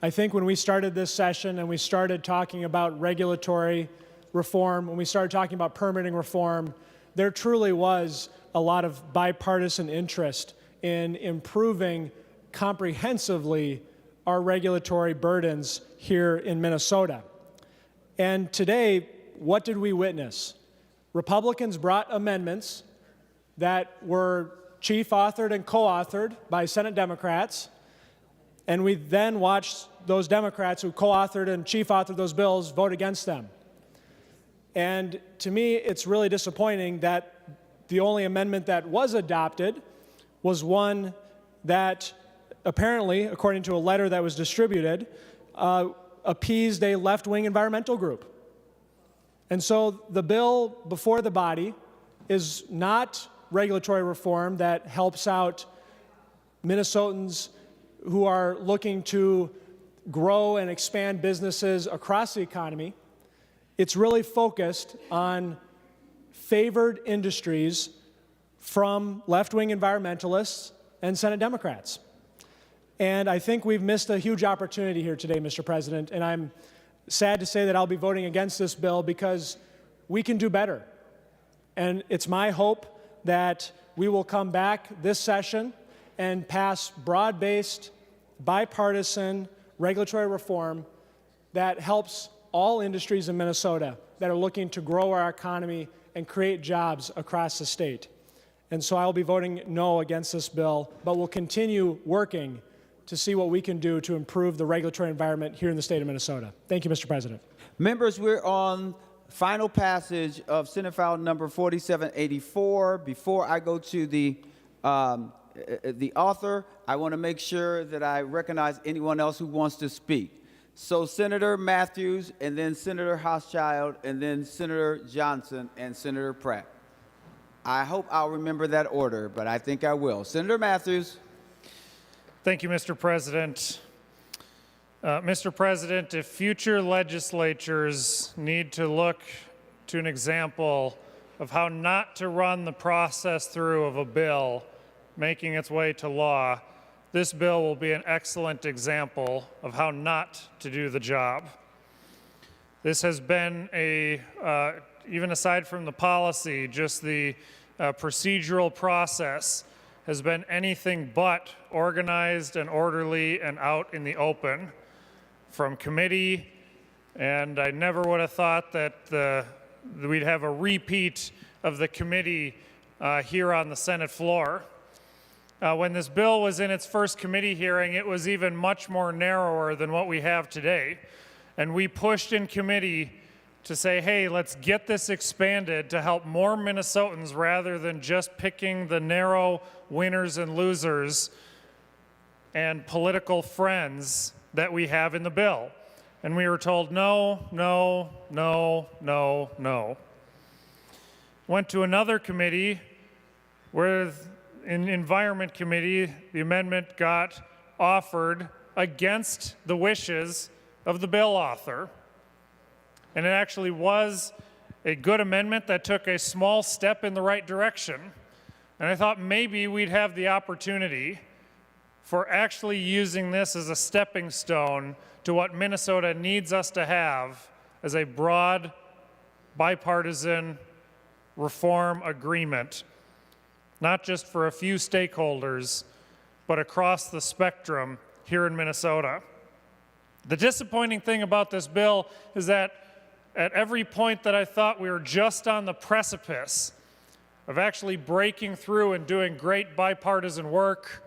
I think when we started this session and we started talking about regulatory reform, when we started talking about permitting reform, there truly was a lot of bipartisan interest in improving comprehensively our regulatory burdens here in Minnesota. And today, what did we witness? Republicans brought amendments that were chief-authored and co-authored by Senate Democrats, and we then watched those Democrats who co-authored and chief-authored those bills vote against them. And to me, it's really disappointing that the only amendment that was adopted was one that apparently, according to a letter that was distributed, appeased a left-wing environmental group. And so the bill before the body is not regulatory reform that helps out Minnesotans who are looking to grow and expand businesses across the economy. It's really focused on favored industries from left-wing environmentalists and Senate Democrats. And I think we've missed a huge opportunity here today, Mr. President, and I'm sad to say that I'll be voting against this bill because we can do better. And it's my hope that we will come back this session and pass broad-based, bipartisan regulatory reform that helps all industries in Minnesota that are looking to grow our economy and create jobs across the state. And so I'll be voting no against this bill, but we'll continue working to see what we can do to improve the regulatory environment here in the state of Minnesota. Thank you, Mr. President. Members, we're on final passage of Senate File number 4784. Before I go to the author, I want to make sure that I recognize anyone else who wants to speak. So Senator Matthews, and then Senator Hochschild, and then Senator Johnson, and Senator Pratt. I hope I'll remember that order, but I think I will. Senator Matthews. Thank you, Mr. President. Mr. President, if future legislatures need to look to an example of how not to run the process through of a bill making its way to law, this bill will be an excellent example of how not to do the job. This has been even aside from the policy, just the procedural process has been anything but organized and orderly and out in the open from committee, and I never would have thought that we'd have a repeat of the committee here on the Senate floor. When this bill was in its first committee hearing, it was even much more narrower than what we have today. And we pushed in committee to say, hey, let's get this expanded to help more Minnesotans rather than just picking the narrow winners and losers and political friends that we have in the bill. And we were told, no, no, no, no, no. Went to another committee where in Environment Committee, the amendment got offered against the wishes of the bill author. And it actually was a good amendment that took a small step in the right direction. And I thought maybe we'd have the opportunity for actually using this as a stepping stone to what Minnesota needs us to have as a broad, bipartisan reform agreement, not just for a few stakeholders, but across the spectrum here in Minnesota. The disappointing thing about this bill is that at every point that I thought we were just on the precipice of actually breaking through and doing great bipartisan work,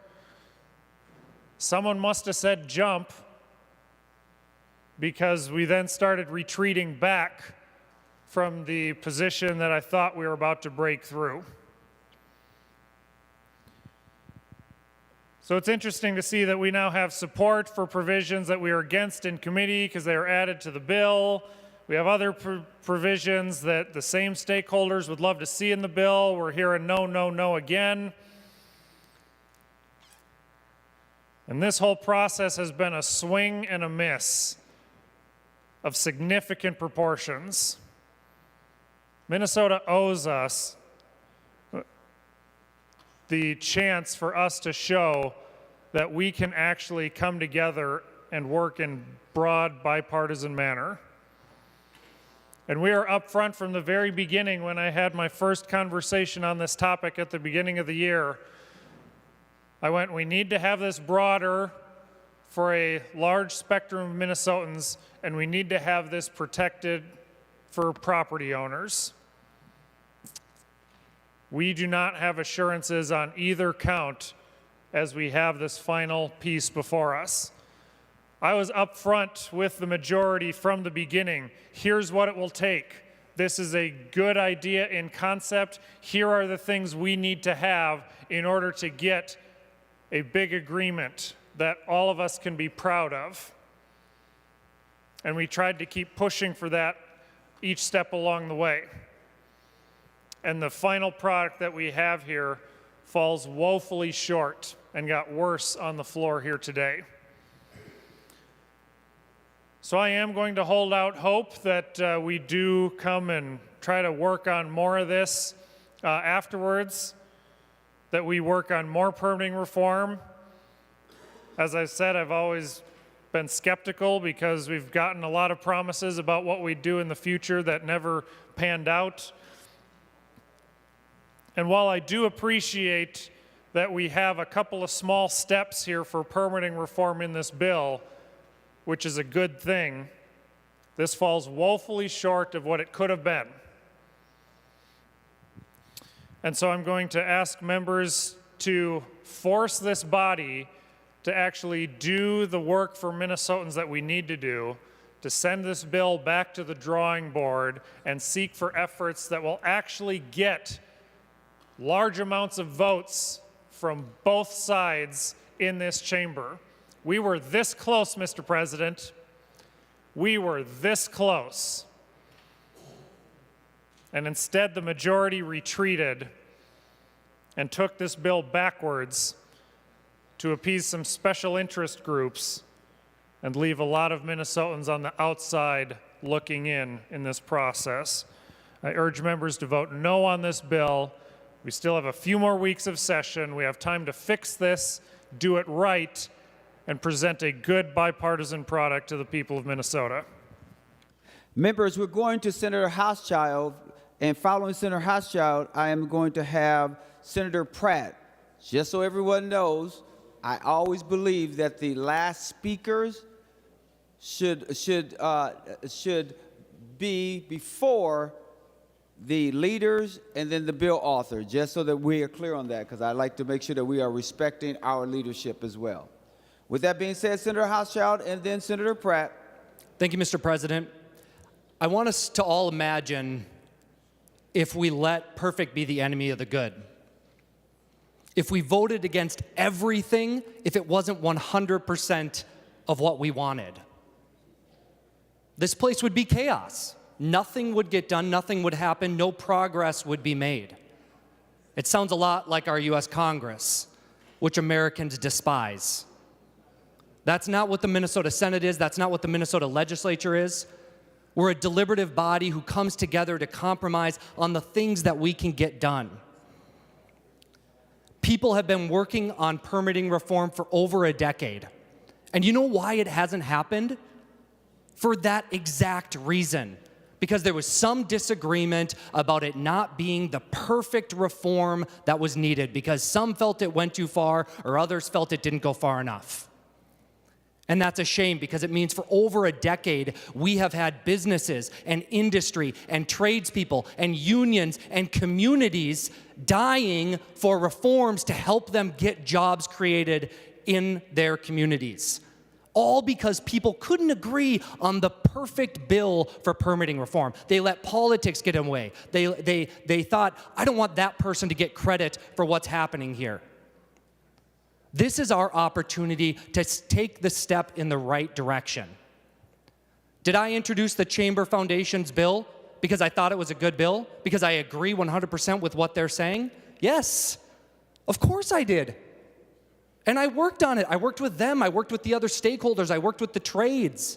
someone must have said jump, because we then started retreating back from the position that I thought we were about to break through. So it's interesting to see that we now have support for provisions that we are against in committee because they are added to the bill. We have other provisions that the same stakeholders would love to see in the bill. We're hearing no, no, no again. And this whole process has been a swing and a miss of significant proportions. Minnesota owes us the chance for us to show that we can actually come together and work in broad bipartisan manner. And we are up front from the very beginning. When I had my first conversation on this topic at the beginning of the year, I went, we need to have this broader for a large spectrum of Minnesotans, and we need to have this protected for property owners. We do not have assurances on either count as we have this final piece before us. I was up front with the majority from the beginning. Here's what it will take. This is a good idea in concept. Here are the things we need to have in order to get a big agreement that all of us can be proud of. And we tried to keep pushing for that each step along the way. And the final product that we have here falls woefully short and got worse on the floor here today. So I am going to hold out hope that we do come and try to work on more of this afterwards, that we work on more permitting reform. As I said, I've always been skeptical because we've gotten a lot of promises about what we do in the future that never panned out. And while I do appreciate that we have a couple of small steps here for permitting reform in this bill, which is a good thing. This falls woefully short of what it could have been. And so I'm going to ask members to force this body to actually do the work for Minnesotans that we need to do, to send this bill back to the drawing board and seek for efforts that will actually get large amounts of votes from both sides in this chamber. We were this close, Mr. President. We were this close. And instead, the majority retreated and took this bill backwards to appease some special interest groups and leave a lot of Minnesotans on the outside looking in this process. I urge members to vote no on this bill. We still have a few more weeks of session. We have time to fix this, do it right, and present a good bipartisan product to the people of Minnesota. Members, we're going to Senator Hochschild, and following Senator Hochschild, I am going to have Senator Pratt. Just so everyone knows, I always believe that the last speakers should be before the leaders and then the bill author, just so that we are clear on that, because I like to make sure that we are respecting our leadership as well. With that being said, Senator Hochschild and then Senator Pratt. Thank you, Mr. President. I want us to all imagine if we let perfect be the enemy of the good. If we voted against everything, if it wasn't 100% of what we wanted. This place would be chaos. Nothing would get done, nothing would happen, no progress would be made. It sounds a lot like our U.S. Congress, which Americans despise. That's not what the Minnesota Senate is, that's not what the Minnesota legislature is. We're a deliberative body who comes together to compromise on the things that we can get done. People have been working on permitting reform for over a decade. And you know why it hasn't happened? For that exact reason. Because there was some disagreement about it not being the perfect reform that was needed, because some felt it went too far or others felt it didn't go far enough. And that's a shame, because it means for over a decade, we have had businesses and industry and tradespeople and unions and communities dying for reforms to help them get jobs created in their communities. All because people couldn't agree on the perfect bill for permitting reform. They let politics get in the way. They thought, I don't want that person to get credit for what's happening here. This is our opportunity to take the step in the right direction. Did I introduce the Chamber Foundation's bill because I thought it was a good bill? Because I agree 100% with what they're saying? Yes, of course I did. And I worked on it. I worked with them. I worked with the other stakeholders. I worked with the trades.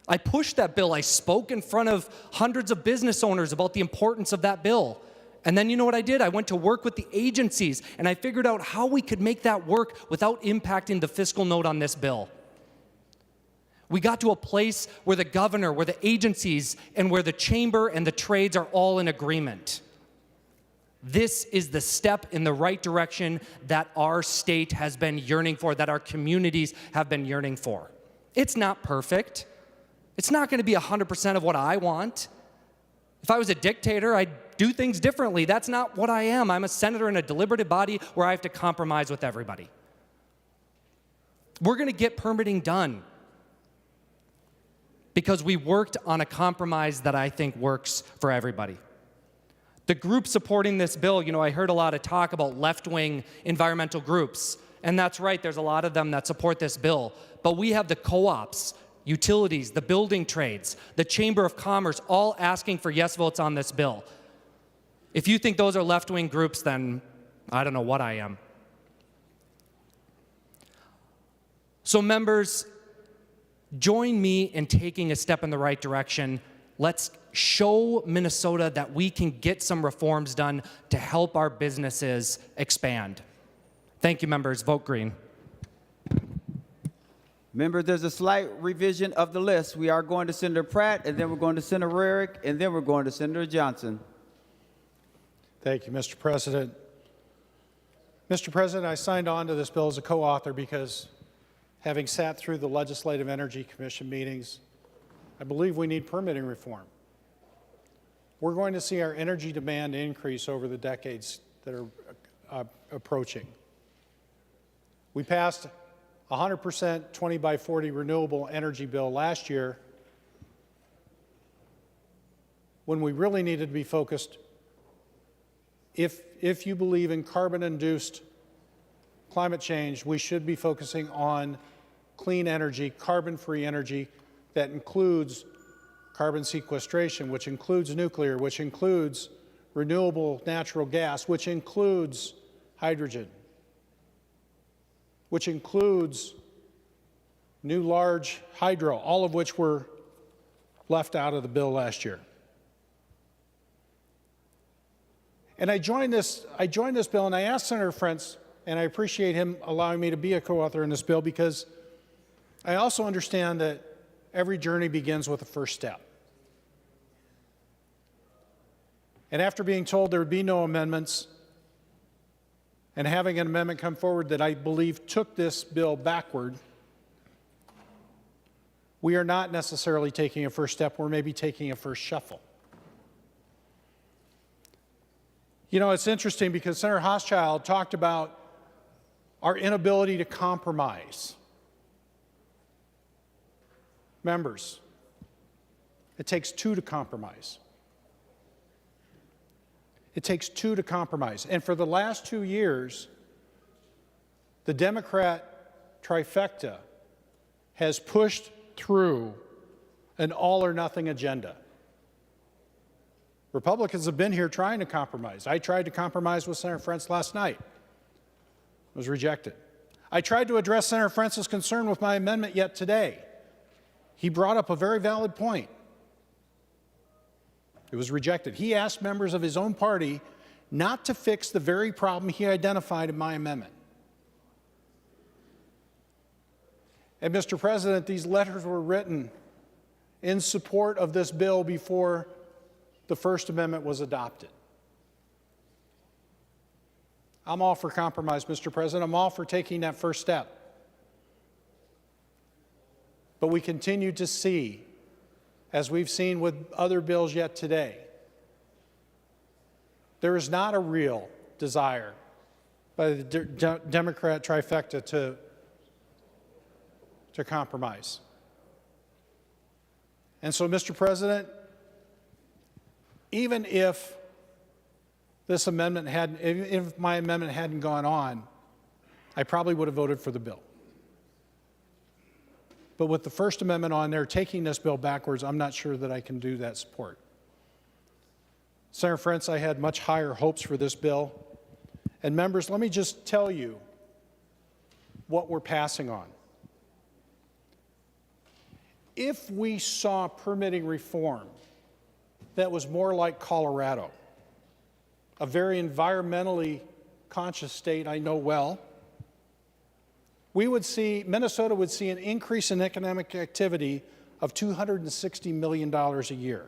I pushed that bill. I spoke in front of hundreds of business owners about the importance of that bill. And then you know what I did? I went to work with the agencies, and I figured out how we could make that work without impacting the fiscal note on this bill. We got to a place where the governor, where the agencies, and where the chamber and the trades are all in agreement. This is the step in the right direction that our state has been yearning for, that our communities have been yearning for. It's not perfect. It's not going to be 100% of what I want. If I was a dictator, I'd do things differently. That's not what I am. I'm a senator in a deliberative body where I have to compromise with everybody. We're going to get permitting done because we worked on a compromise that I think works for everybody. The group supporting this bill, you know, I heard a lot of talk about left-wing environmental groups, and that's right, there's a lot of them that support this bill, but we have the co-ops, utilities, the building trades, the Chamber of Commerce, all asking for yes votes on this bill. If you think those are left-wing groups, then I don't know what I am. So members, join me in taking a step in the right direction. Let's show Minnesota that we can get some reforms done to help our businesses expand. Thank you, members. Vote green. Members, there's a slight revision of the list. We are going to Senator Pratt, and then we're going to Senator Rarick, and then we're going to Senator Johnson. Thank you, Mr. President. Mr. President, I signed on to this bill as a co-author because, having sat through the Legislative Energy Commission meetings, I believe we need permitting reform. We're going to see our energy demand increase over the decades that are approaching. We passed 100% 20 by 40 renewable energy bill last year when we really needed to be focused. If you believe in carbon-induced climate change, we should be focusing on clean energy, carbon-free energy that includes carbon sequestration, which includes nuclear, which includes renewable natural gas, which includes hydrogen, which includes new large hydro, all of which were left out of the bill last year. And I joined this bill, and I asked Senator Frentz, and I appreciate him allowing me to be a co-author in this bill, because I also understand that every journey begins with a first step. And after being told there would be no amendments, and having an amendment come forward that I believe took this bill backward, we are not necessarily taking a first step, we're maybe taking a first shuffle. You know, it's interesting because Senator Hochschild talked about our inability to compromise. Members, it takes two to compromise. It takes two to compromise. And for the last 2 years, the Democrat trifecta has pushed through an all-or-nothing agenda. Republicans have been here trying to compromise. I tried to compromise with Senator Frentz last night. It was rejected. I tried to address Senator Frentz's concern with my amendment yet today. He brought up a very valid point. It was rejected. He asked members of his own party not to fix the very problem he identified in my amendment. And Mr. President, these letters were written in support of this bill before the First Amendment was adopted. I'm all for compromise, Mr. President. I'm all for taking that first step. But we continue to see, as we've seen with other bills yet today, there is not a real desire by the Democrat trifecta to compromise. And so, Mr. President, even if this amendment hadn't, if my amendment hadn't gone on, I probably would have voted for the bill. But with the First Amendment on there, taking this bill backwards, I'm not sure that I can do that support. Senator Frentz, I had much higher hopes for this bill. And members, let me just tell you what we're passing on. If we saw permitting reform that was more like Colorado, a very environmentally conscious state I know well, Minnesota would see an increase in economic activity of $260 million a year.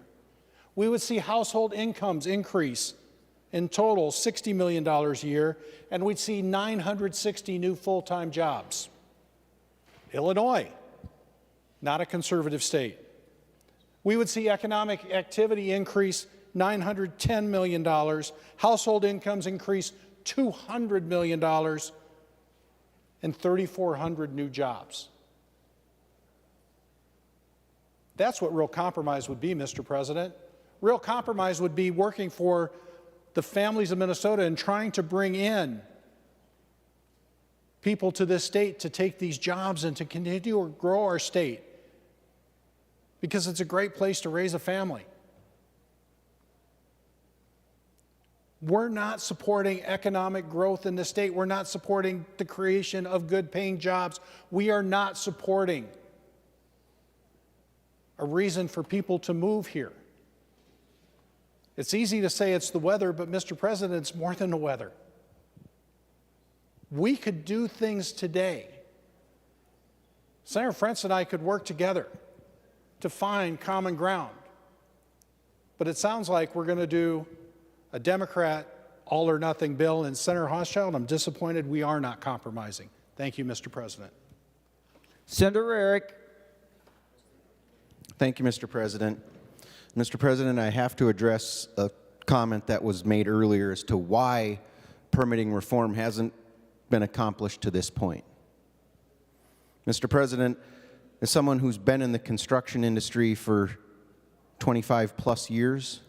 We would see household incomes increase in total $60 million a year, and we'd see 960 new full-time jobs. Illinois, not a conservative state. We would see economic activity increase $910 million, household incomes increase $200 million, and 3,400 new jobs. That's what real compromise would be, Mr. President. Real compromise would be working for the families of Minnesota and trying to bring in people to this state to take these jobs and to continue to grow our state, because it's a great place to raise a family. We're not supporting economic growth in the state. We're not supporting the creation of good-paying jobs. We are not supporting a reason for people to move here. It's easy to say it's the weather, but Mr. President, it's more than the weather. We could do things today. Senator Frentz and I could work together to find common ground. But it sounds like we're going to do a Democrat all or nothing bill. And Senator Hochschild, I'm disappointed we are not compromising. Thank you, Mr. President. Senator Eric. Thank you, Mr. President. Mr. President, I have to address a comment that was made earlier as to why permitting reform hasn't been accomplished to this point. Mr. President, as someone who's been in the construction industry for 25 plus years,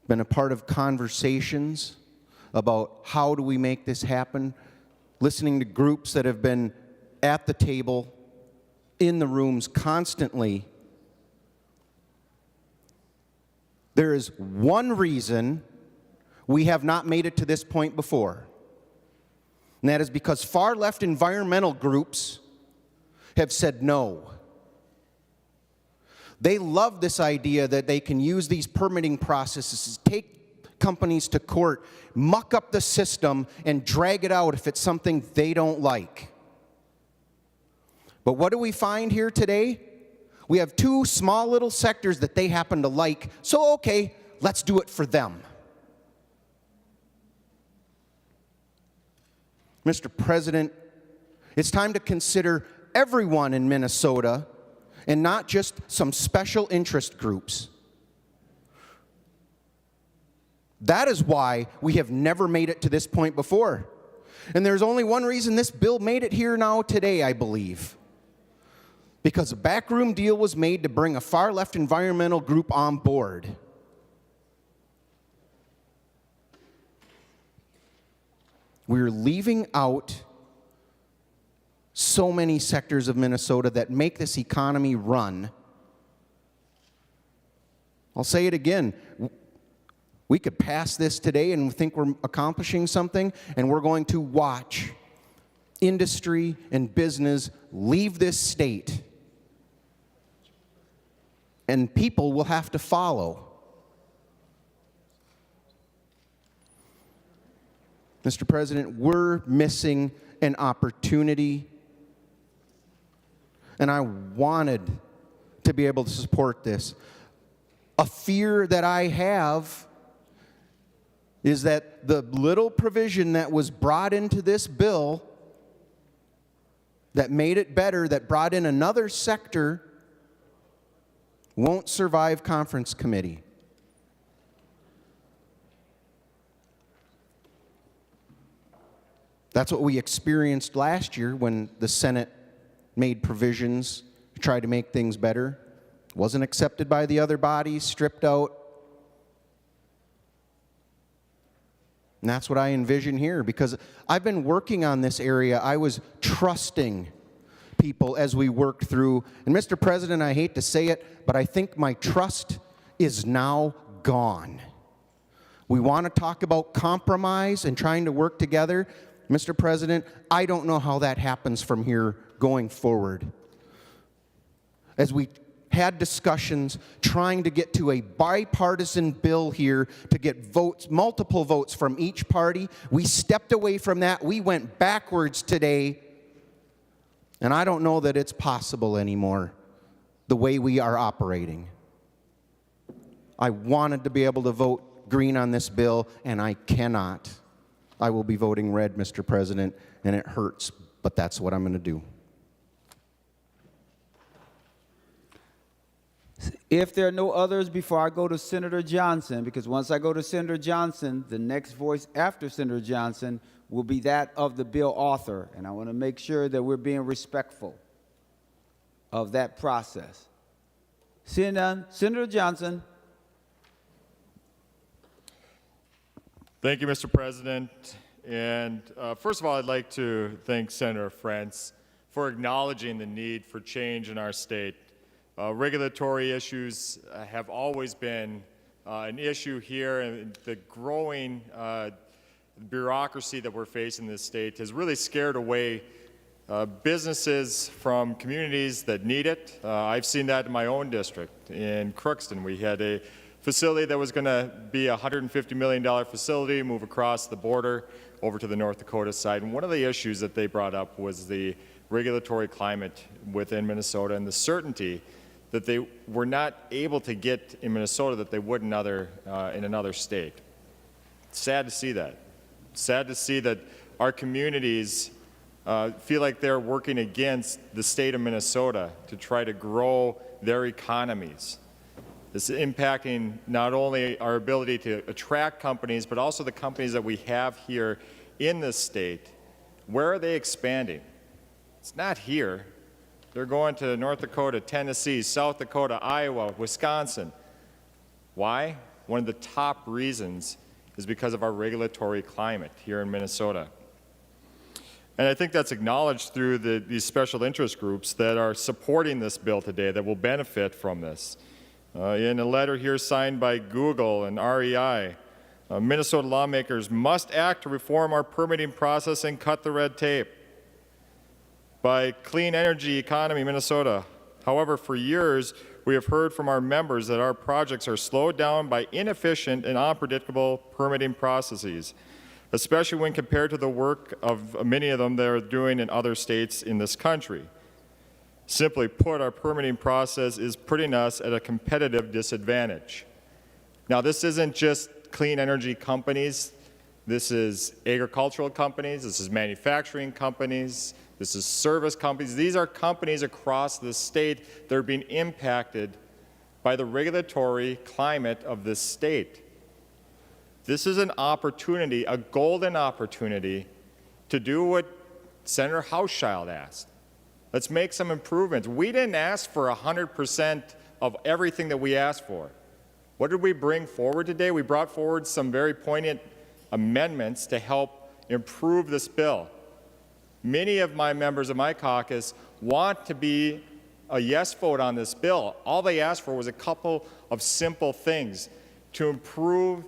been a part of conversations about how do we make this happen, listening to groups that have been at the table, in the rooms constantly, there is one reason we have not made it to this point before, and that is because far-left environmental groups have said no. They love this idea that they can use these permitting processes, take companies to court, muck up the system, and drag it out if it's something they don't like. But what do we find here today? We have two small little sectors that they happen to like, so okay, let's do it for them. Mr. President, it's time to consider everyone in Minnesota and not just some special interest groups. That is why we have never made it to this point before. And there's only one reason this bill made it here now today, I believe. Because a backroom deal was made to bring a far-left environmental group on board. We're leaving out so many sectors of Minnesota that make this economy run. I'll say it again. We could pass this today and think we're accomplishing something, and we're going to watch industry and business leave this state. And people will have to follow. Mr. President, we're missing an opportunity, and I wanted to be able to support this. A fear that I have is that the little provision that was brought into this bill that made it better, that brought in another sector, won't survive conference committee. That's what we experienced last year when the Senate made provisions to try to make things better. Wasn't accepted by the other bodies, stripped out. And that's what I envision here, because I've been working on this area. I was trusting people as we worked through. And Mr. President, I hate to say it, but I think my trust is now gone. We want to talk about compromise and trying to work together. Mr. President, I don't know how that happens from here going forward. As we had discussions trying to get to a bipartisan bill here to get votes, multiple votes from each party, we stepped away from that. We went backwards today. And I don't know that it's possible anymore, the way we are operating. I wanted to be able to vote green on this bill, and I cannot. I will be voting red, Mr. President, and it hurts, but that's what I'm going to do. If there are no others before I go to Senator Johnson, because once I go to Senator Johnson, the next voice after Senator Johnson will be that of the bill author, and I want to make sure that we're being respectful of that process. Seeing none, Senator Johnson. Thank you, Mr. President. And first of all, I'd like to thank Senator Frentz for acknowledging the need for change in our state. Regulatory issues have always been an issue here, and the growing bureaucracy that we're facing in this state has really scared away businesses from communities that need it. I've seen that in my own district. In Crookston, we had a facility that was going to be a $150 million facility, move across the border over to the North Dakota side. And one of the issues that they brought up was the regulatory climate within Minnesota and the certainty that they were not able to get in Minnesota that they would in another state. It's sad to see that. It's sad to see that our communities feel like they're working against the state of Minnesota to try to grow their economies. This is impacting not only our ability to attract companies, but also the companies that we have here in this state. Where are they expanding? It's not here. They're going to North Dakota, Tennessee, South Dakota, Iowa, Wisconsin. Why? One of the top reasons is because of our regulatory climate here in Minnesota. And I think that's acknowledged through these special interest groups that are supporting this bill today that will benefit from this. In a letter here signed by Google and REI, Minnesota lawmakers must act to reform our permitting process and cut the red tape. By Clean Energy Economy Minnesota, however, for years we have heard from our members that our projects are slowed down by inefficient and unpredictable permitting processes, especially when compared to the work of many of them that are doing in other states in this country. Simply put, our permitting process is putting us at a competitive disadvantage. Now, this isn't just clean energy companies. This is agricultural companies. This is manufacturing companies. This is service companies. These are companies across the state that are being impacted by the regulatory climate of this state. This is an opportunity, a golden opportunity, to do what Senator Hauschild asked. Let's make some improvements. We didn't ask for 100% of everything that we asked for. What did we bring forward today? We brought forward some very poignant amendments to help improve this bill. Many of my members of my caucus want to be a yes vote on this bill. All they asked for was a couple of simple things to improve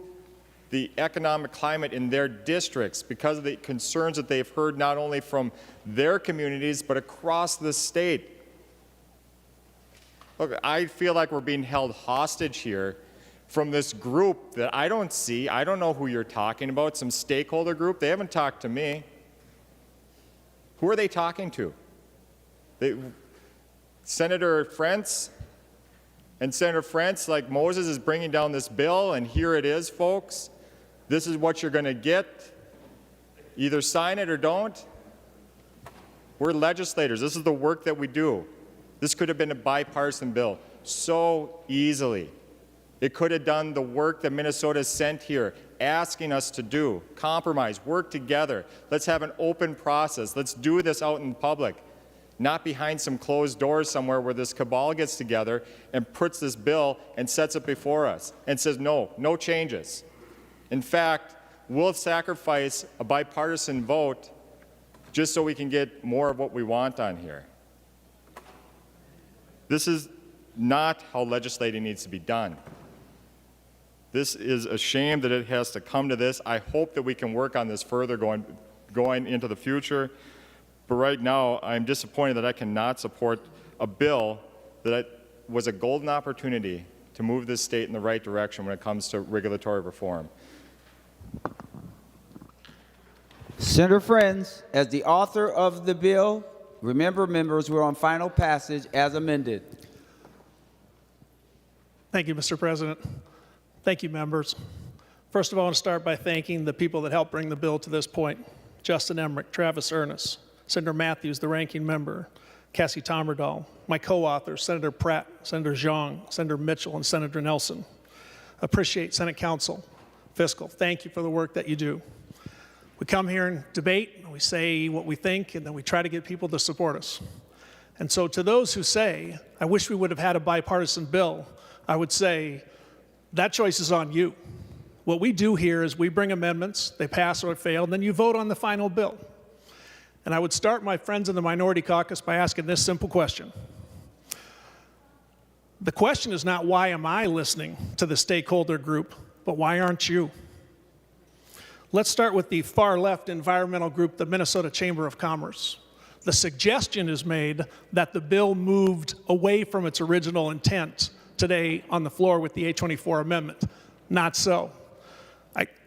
the economic climate in their districts because of the concerns that they've heard not only from their communities but across the state. Look, I feel like we're being held hostage here from this group that I don't see. I don't know who you're talking about, some stakeholder group. They haven't talked to me. Who are they talking to? Senator Frentz? And Senator Frentz, like Moses, is bringing down this bill, and here it is, folks. This is what you're going to get. Either sign it or don't. We're legislators. This is the work that we do. This could have been a bipartisan bill so easily. It could have done the work that Minnesota sent here, asking us to do. Compromise, work together. Let's have an open process. Let's do this out in public, not behind some closed doors somewhere where this cabal gets together and puts this bill and sets it before us and says, no, no changes. In fact, we'll sacrifice a bipartisan vote just so we can get more of what we want on here. This is not how legislating needs to be done. This is a shame that it has to come to this. I hope that we can work on this further going into the future. But right now, I'm disappointed that I cannot support a bill that was a golden opportunity to move this state in the right direction when it comes to regulatory reform. Senator Frentz, as the author of the bill, remember, members, we're on final passage as amended. Thank you, Mr. President. Thank you, members. First of all, I want to start by thanking the people that helped bring the bill to this point. Justin Emmerich, Travis Ernest, Senator Matthews, the ranking member, Cassie Tomerdahl, my co-authors, Senator Pratt, Senator Zhang, Senator Mitchell, and Senator Nelson. Appreciate Senate Counsel, Fiscal. Thank you for the work that you do. We come here and debate, and we say what we think, and then we try to get people to support us. And so to those who say, I wish we would have had a bipartisan bill, I would say, that choice is on you. What we do here is we bring amendments, they pass or fail, and then you vote on the final bill. And I would start my friends in the minority caucus by asking this simple question. The question is not why am I listening to the stakeholder group, but why aren't you? Let's start with the far left environmental group, the Minnesota Chamber of Commerce. The suggestion is made that the bill moved away from its original intent today on the floor with the A24 amendment. Not so.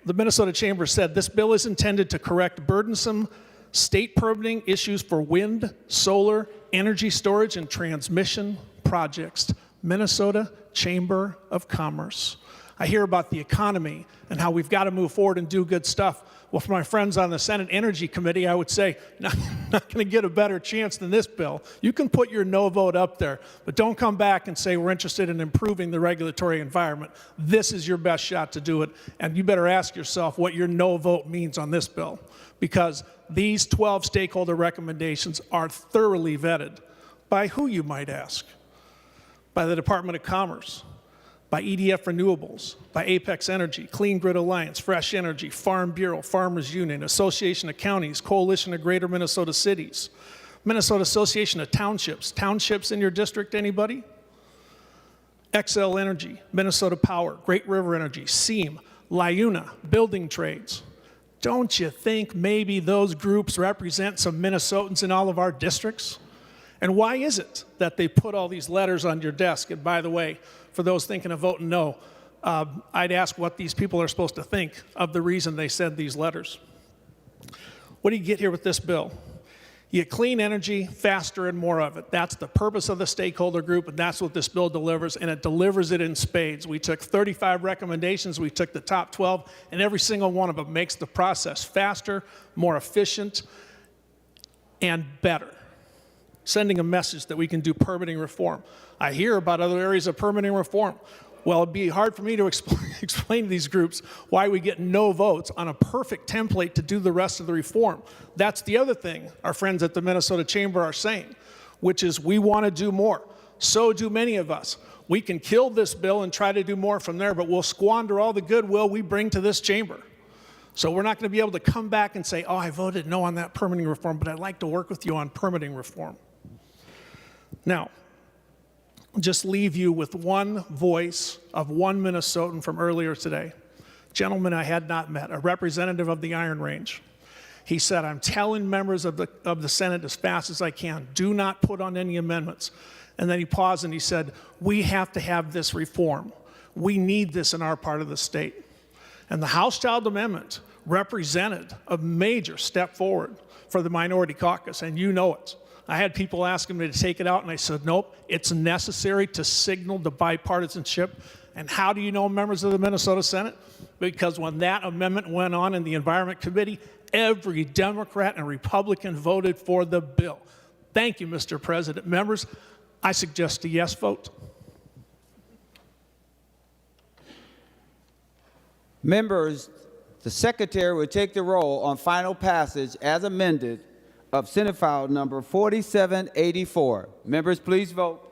The Minnesota Chamber said this bill is intended to correct burdensome state permitting issues for wind, solar, energy storage, and transmission projects. Minnesota Chamber of Commerce. I hear about the economy and how we've got to move forward and do good stuff. Well, for my friends on the Senate Energy Committee, I would say, not going to get a better chance than this bill. You can put your no vote up there, but don't come back and say we're interested in improving the regulatory environment. This is your best shot to do it, and you better ask yourself what your no vote means on this bill, because these 12 stakeholder recommendations are thoroughly vetted. By who, you might ask? By the Department of Commerce, by EDF Renewables, by Apex Energy, Clean Grid Alliance, Fresh Energy, Farm Bureau, Farmers Union, Association of Counties, Coalition of Greater Minnesota Cities, Minnesota Association of Townships. Townships in your district, anybody? XL Energy, Minnesota Power, Great River Energy, SEAM, LIUNA, Building Trades. Don't you think maybe those groups represent some Minnesotans in all of our districts? And why is it that they put all these letters on your desk? And by the way, for those thinking of voting no, I'd ask what these people are supposed to think of the reason they sent these letters. What do you get here with this bill? You get clean energy, faster, and more of it. That's the purpose of the stakeholder group, and that's what this bill delivers, and it delivers it in spades. We took 35 recommendations, we took the top 12, and every single one of them makes the process faster, more efficient, and better. Sending a message that we can do permitting reform. I hear about other areas of permitting reform. Well, it'd be hard for me to explain to these groups why we get no votes on a perfect template to do the rest of the reform. That's the other thing our friends at the Minnesota Chamber are saying, which is we want to do more. So do many of us. We can kill this bill and try to do more from there, but we'll squander all the goodwill we bring to this chamber. So we're not going to be able to come back and say, oh, I voted no on that permitting reform, but I'd like to work with you on permitting reform. Now, I'll just leave you with one voice of one Minnesotan from earlier today. A gentleman I had not met, a representative of the Iron Range. He said, I'm telling members of the Senate as fast as I can, do not put on any amendments. And then he paused and he said, we have to have this reform. We need this in our part of the state. And the House Child Amendment represented a major step forward for the minority caucus, and you know it. I had people asking me to take it out, and I said, nope, it's necessary to signal the bipartisanship. And how do you know, members of the Minnesota Senate? Because when that amendment went on in the Environment Committee, every Democrat and Republican voted for the bill. Thank you, Mr. President. Members, I suggest a yes vote. Members, the Secretary will take the roll on final passage as amended of Senate File number 4784. Members, please vote.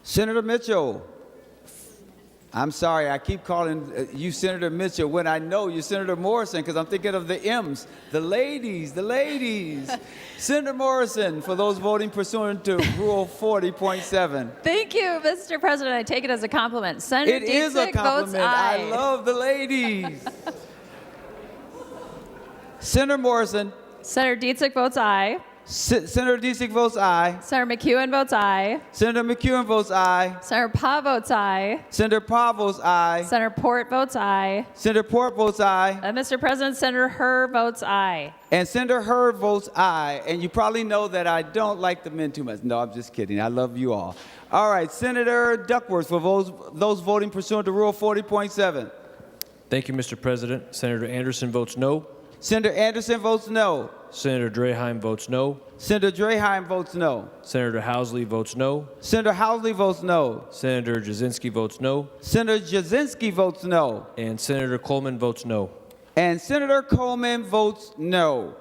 Senator Mitchell. I'm sorry, I keep calling you Senator Mitchell when I know you're Senator Morrison because I'm thinking of the M's, the ladies. Senator Morrison, for those voting pursuant to Rule 40.7. Thank you, Mr. President. I take it as a compliment. Senator It is a Dietzig votes compliment. aye. I love the ladies. Senator Morrison. Senator Dietzig votes aye. Senator Dietzig votes aye. Senator McEwen votes aye. Senator McEwen votes aye. Senator Pa votes aye. Senator Pa votes aye. Senator Port votes aye. Senator Port votes aye. Mr. President, Senator Herr votes aye. And Senator Hurd votes aye. And you probably know that I don't like the men too much. No, I'm just kidding. I love you all. All right, Senator Duckworth, for those voting pursuant to Rule 40.7. Thank you, Mr. President. Senator Anderson votes no. Senator Anderson votes no. Senator Draheim votes no. Senator Draheim votes no. Senator Housley votes no. Senator Housley votes no. Senator Jasinski votes no. Senator Jasinski votes no. And Senator Coleman votes no. And Senator Coleman votes no.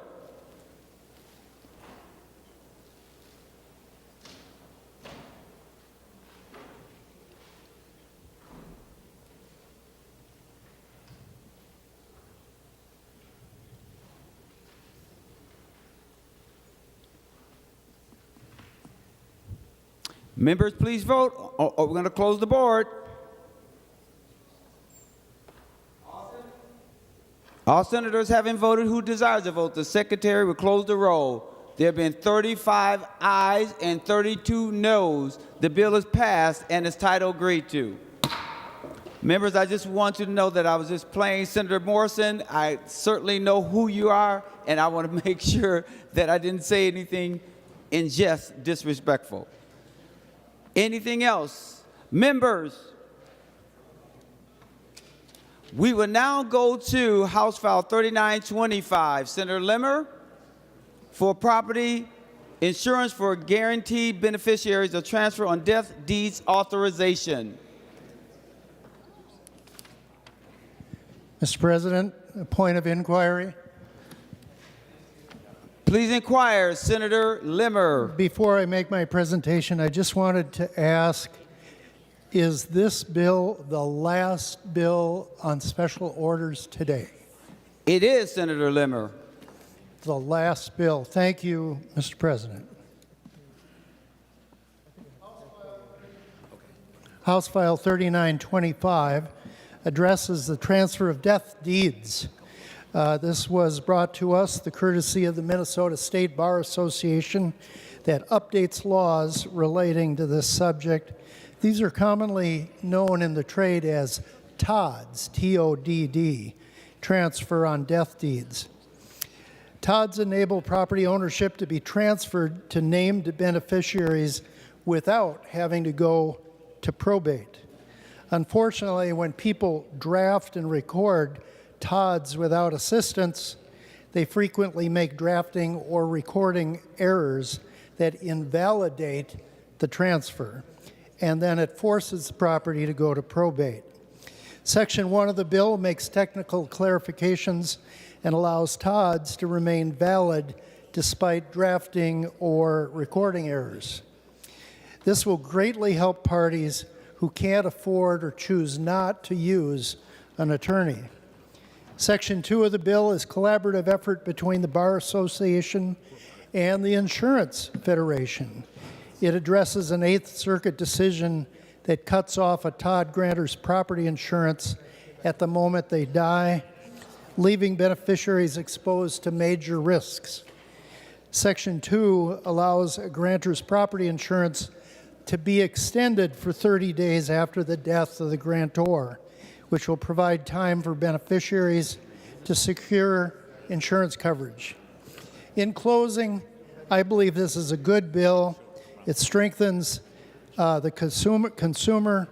Members, please vote, or we're going to close the board. All senators having voted who desires to vote, the secretary will close the roll. There have been 35 ayes and 32 noes. The bill is passed and its title agreed to. Members, I just want you to know that I was just playing Senator Morrison. I certainly know who you are, and I want to make sure that I didn't say anything in jest disrespectful. Anything else? Members, we will now go to House File 3925. Senator Limmer for property insurance for guaranteed beneficiaries of transfer on death deeds authorization. Mr. President, a point of inquiry. Please inquire, Senator Limmer. Before I make my presentation, I just wanted to ask, is this bill the last bill on special orders today? It is, Senator Limmer. The last bill. Thank you, Mr. President. House File 3925 addresses the transfer of death deeds. This was brought to us the courtesy of the Minnesota State Bar Association that updates laws relating to this subject. These are commonly known in the trade as TODs, T-O-D-D, transfer on death deeds. TODs enable property ownership to be transferred to named beneficiaries without having to go to probate. Unfortunately, when people draft and record TODs without assistance, they frequently make drafting or recording errors that invalidate the transfer, and then it forces the property to go to probate. Section 1 of the bill makes technical clarifications and allows TODs to remain valid despite drafting or recording errors. This will greatly help parties who can't afford or choose not to use an attorney. Section 2 of the bill is collaborative effort between the Bar Association and the Insurance Federation. It addresses an Eighth Circuit decision that cuts off a TOD grantor's property insurance at the moment they die, leaving beneficiaries exposed to major risks. Section 2 allows a grantor's property insurance to be extended for 30 days after the death of the grantor, which will provide time for beneficiaries to secure insurance coverage. In closing, I believe this is a good bill. It strengthens the consumer,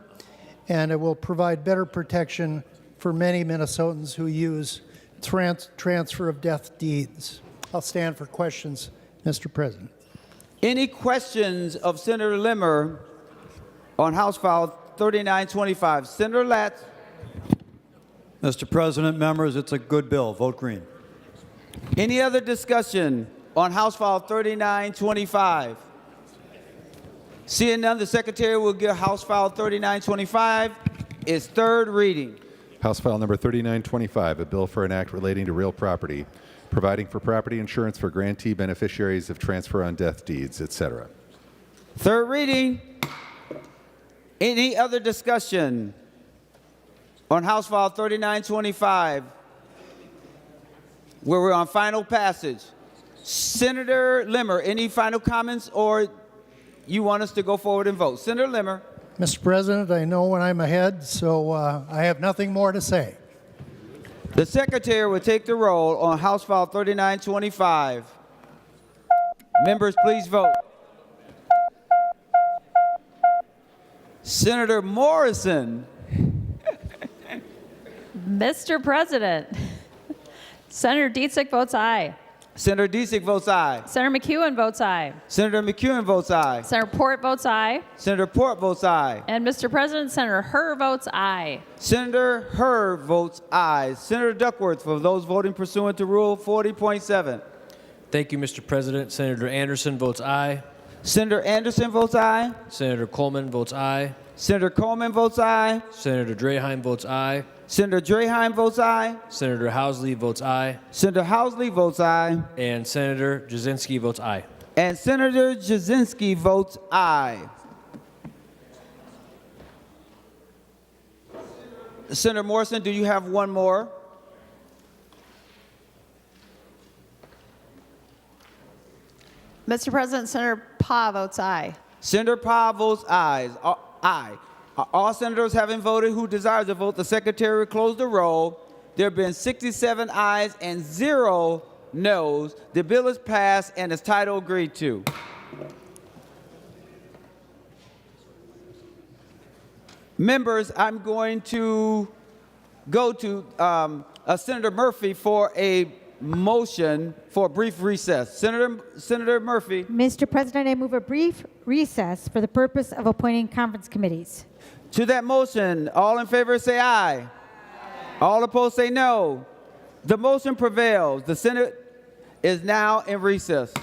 and it will provide better protection for many Minnesotans who use transfer of death deeds. I'll stand for questions, Mr. President. Any questions of Senator Limmer on House File 3925? Senator Latz. Mr. President, members, it's a good bill. Vote green. Any other discussion on House File 3925? Seeing none, the Secretary will give House File 3925 its third reading. House File Number 3925, a bill for an act relating to real property, providing for property insurance for grantee beneficiaries of transfer on death deeds, etc. Third reading. Any other discussion on House File 3925, where we're on final passage? Senator Limmer, any final comments, or you want us to go forward and vote? Senator Limmer. Mr. President, I know when I'm ahead, so I have nothing more to say. The Secretary will take the roll on House File 3925. Members, please vote. Senator Morrison. Mr. President, Senator Dietzig votes aye. Senator Dietzig votes aye. Senator McEwen votes aye. Senator McEwen votes aye. Senator Port votes aye. Senator Port votes aye. And Mr. President, Senator Herr votes aye. Senator Herr votes aye. Senator Duckworth, for those voting pursuant to Rule 40.7. Thank you, Mr. President. Senator Anderson votes aye. Senator Anderson votes aye. Senator Coleman votes aye. Senator Coleman votes aye. Senator Draheim votes aye. Senator Draheim votes aye. Senator Housley votes aye. Senator Housley votes aye. And Senator Jasinski votes aye. And Senator Jasinski votes aye. Senator Morrison, do you have one more? Mr. President, Senator Pa votes aye. Senator Powell votes aye. All senators having voted who desires to vote, the secretary will close the roll. There have been 67 ayes and 0 noes. The bill is passed and its title agreed to. Members, I'm going to go to Senator Murphy for a motion for a brief recess. Senator Murphy. Mr. President, I move a brief recess for the purpose of appointing conference committees. To that motion, all in favor say aye. Aye. All opposed say no. The motion prevails. The Senate is now in recess.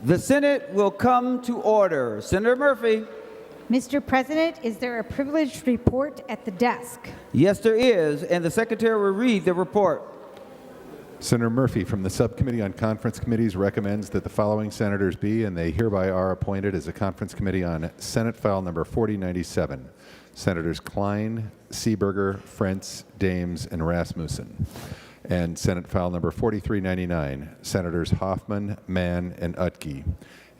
The Senate will come to order. Senator Murphy. Mr. President, is there a privileged report at the desk? Yes, there is, and the Secretary will read the report. Senator Murphy from the Subcommittee on Conference Committees recommends that the following senators be, and they hereby are appointed as a conference committee on Senate File Number 4097. Senators Klein, Seeberger, Frentz, Dames, and Rasmussen. And Senate File Number 4399, Senators Hoffman, Mann, and Utke.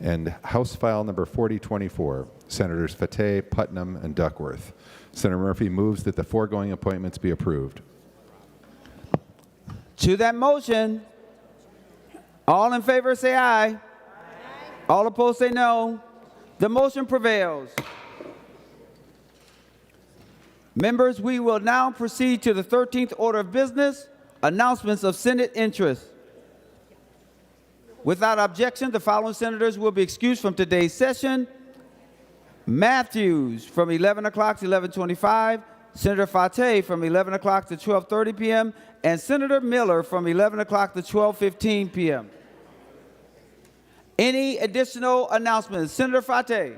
And House File Number 4024, Senators Fateh, Putnam, and Duckworth. Senator Murphy moves that the foregoing appointments be approved. To that motion, all in favor say aye. Aye. All opposed say no. The motion prevails. Members, we will now proceed to the 13th order of business, announcements of Senate interest. Without objection, the following senators will be excused from today's session. Matthews from 11 o'clock to 11:25, Senator Fateh from 11 o'clock to 12:30 p.m., and Senator Miller from 11 o'clock to 12:15 p.m. Any additional announcements? Senator Fateh.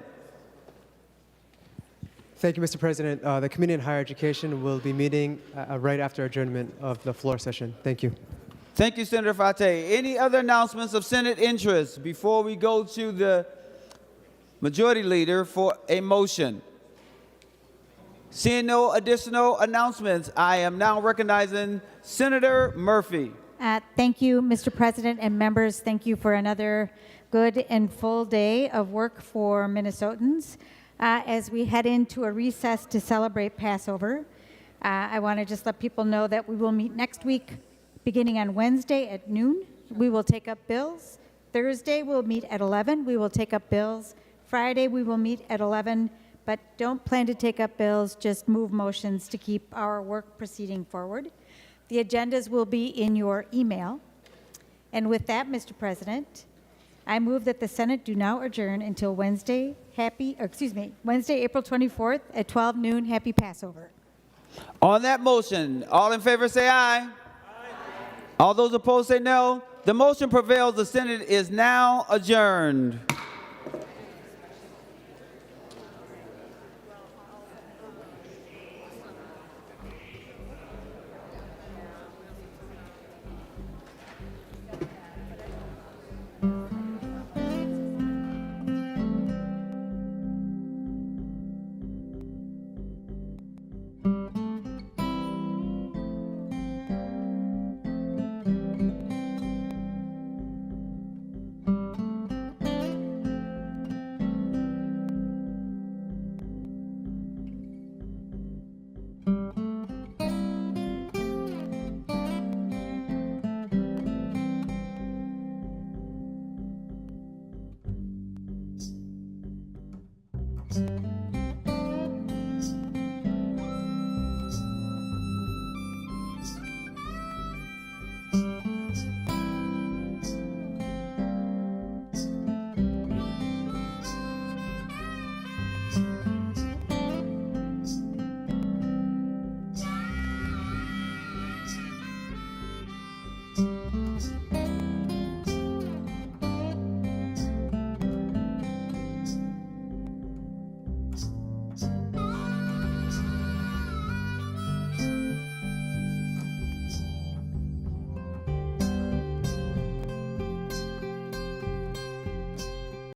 Thank you, Mr. President. The Committee on Higher Education will be meeting right after adjournment of the floor session. Thank you. Thank you, Senator Fateh. Any other announcements of Senate interest before we go to the Majority Leader for a motion? Seeing no additional announcements, I am now recognizing Senator Murphy. Thank you, Mr. President and members. Thank you for another good and full day of work for Minnesotans. As we head into a recess to celebrate Passover, I want to just let people know that we will meet next week beginning on Wednesday at noon. We will take up bills. Thursday we'll meet at 11. We will take up bills. Friday we will meet at 11, but don't plan to take up bills, just move motions to keep our work proceeding forward. The agendas will be in your email. And with that, Mr. President, I move that the Senate do now adjourn until Wednesday, Wednesday, April 24th at 12 noon. Happy Passover. On that motion, all in favor say aye. Aye. All those opposed say no. The motion prevails. The Senate is now adjourned.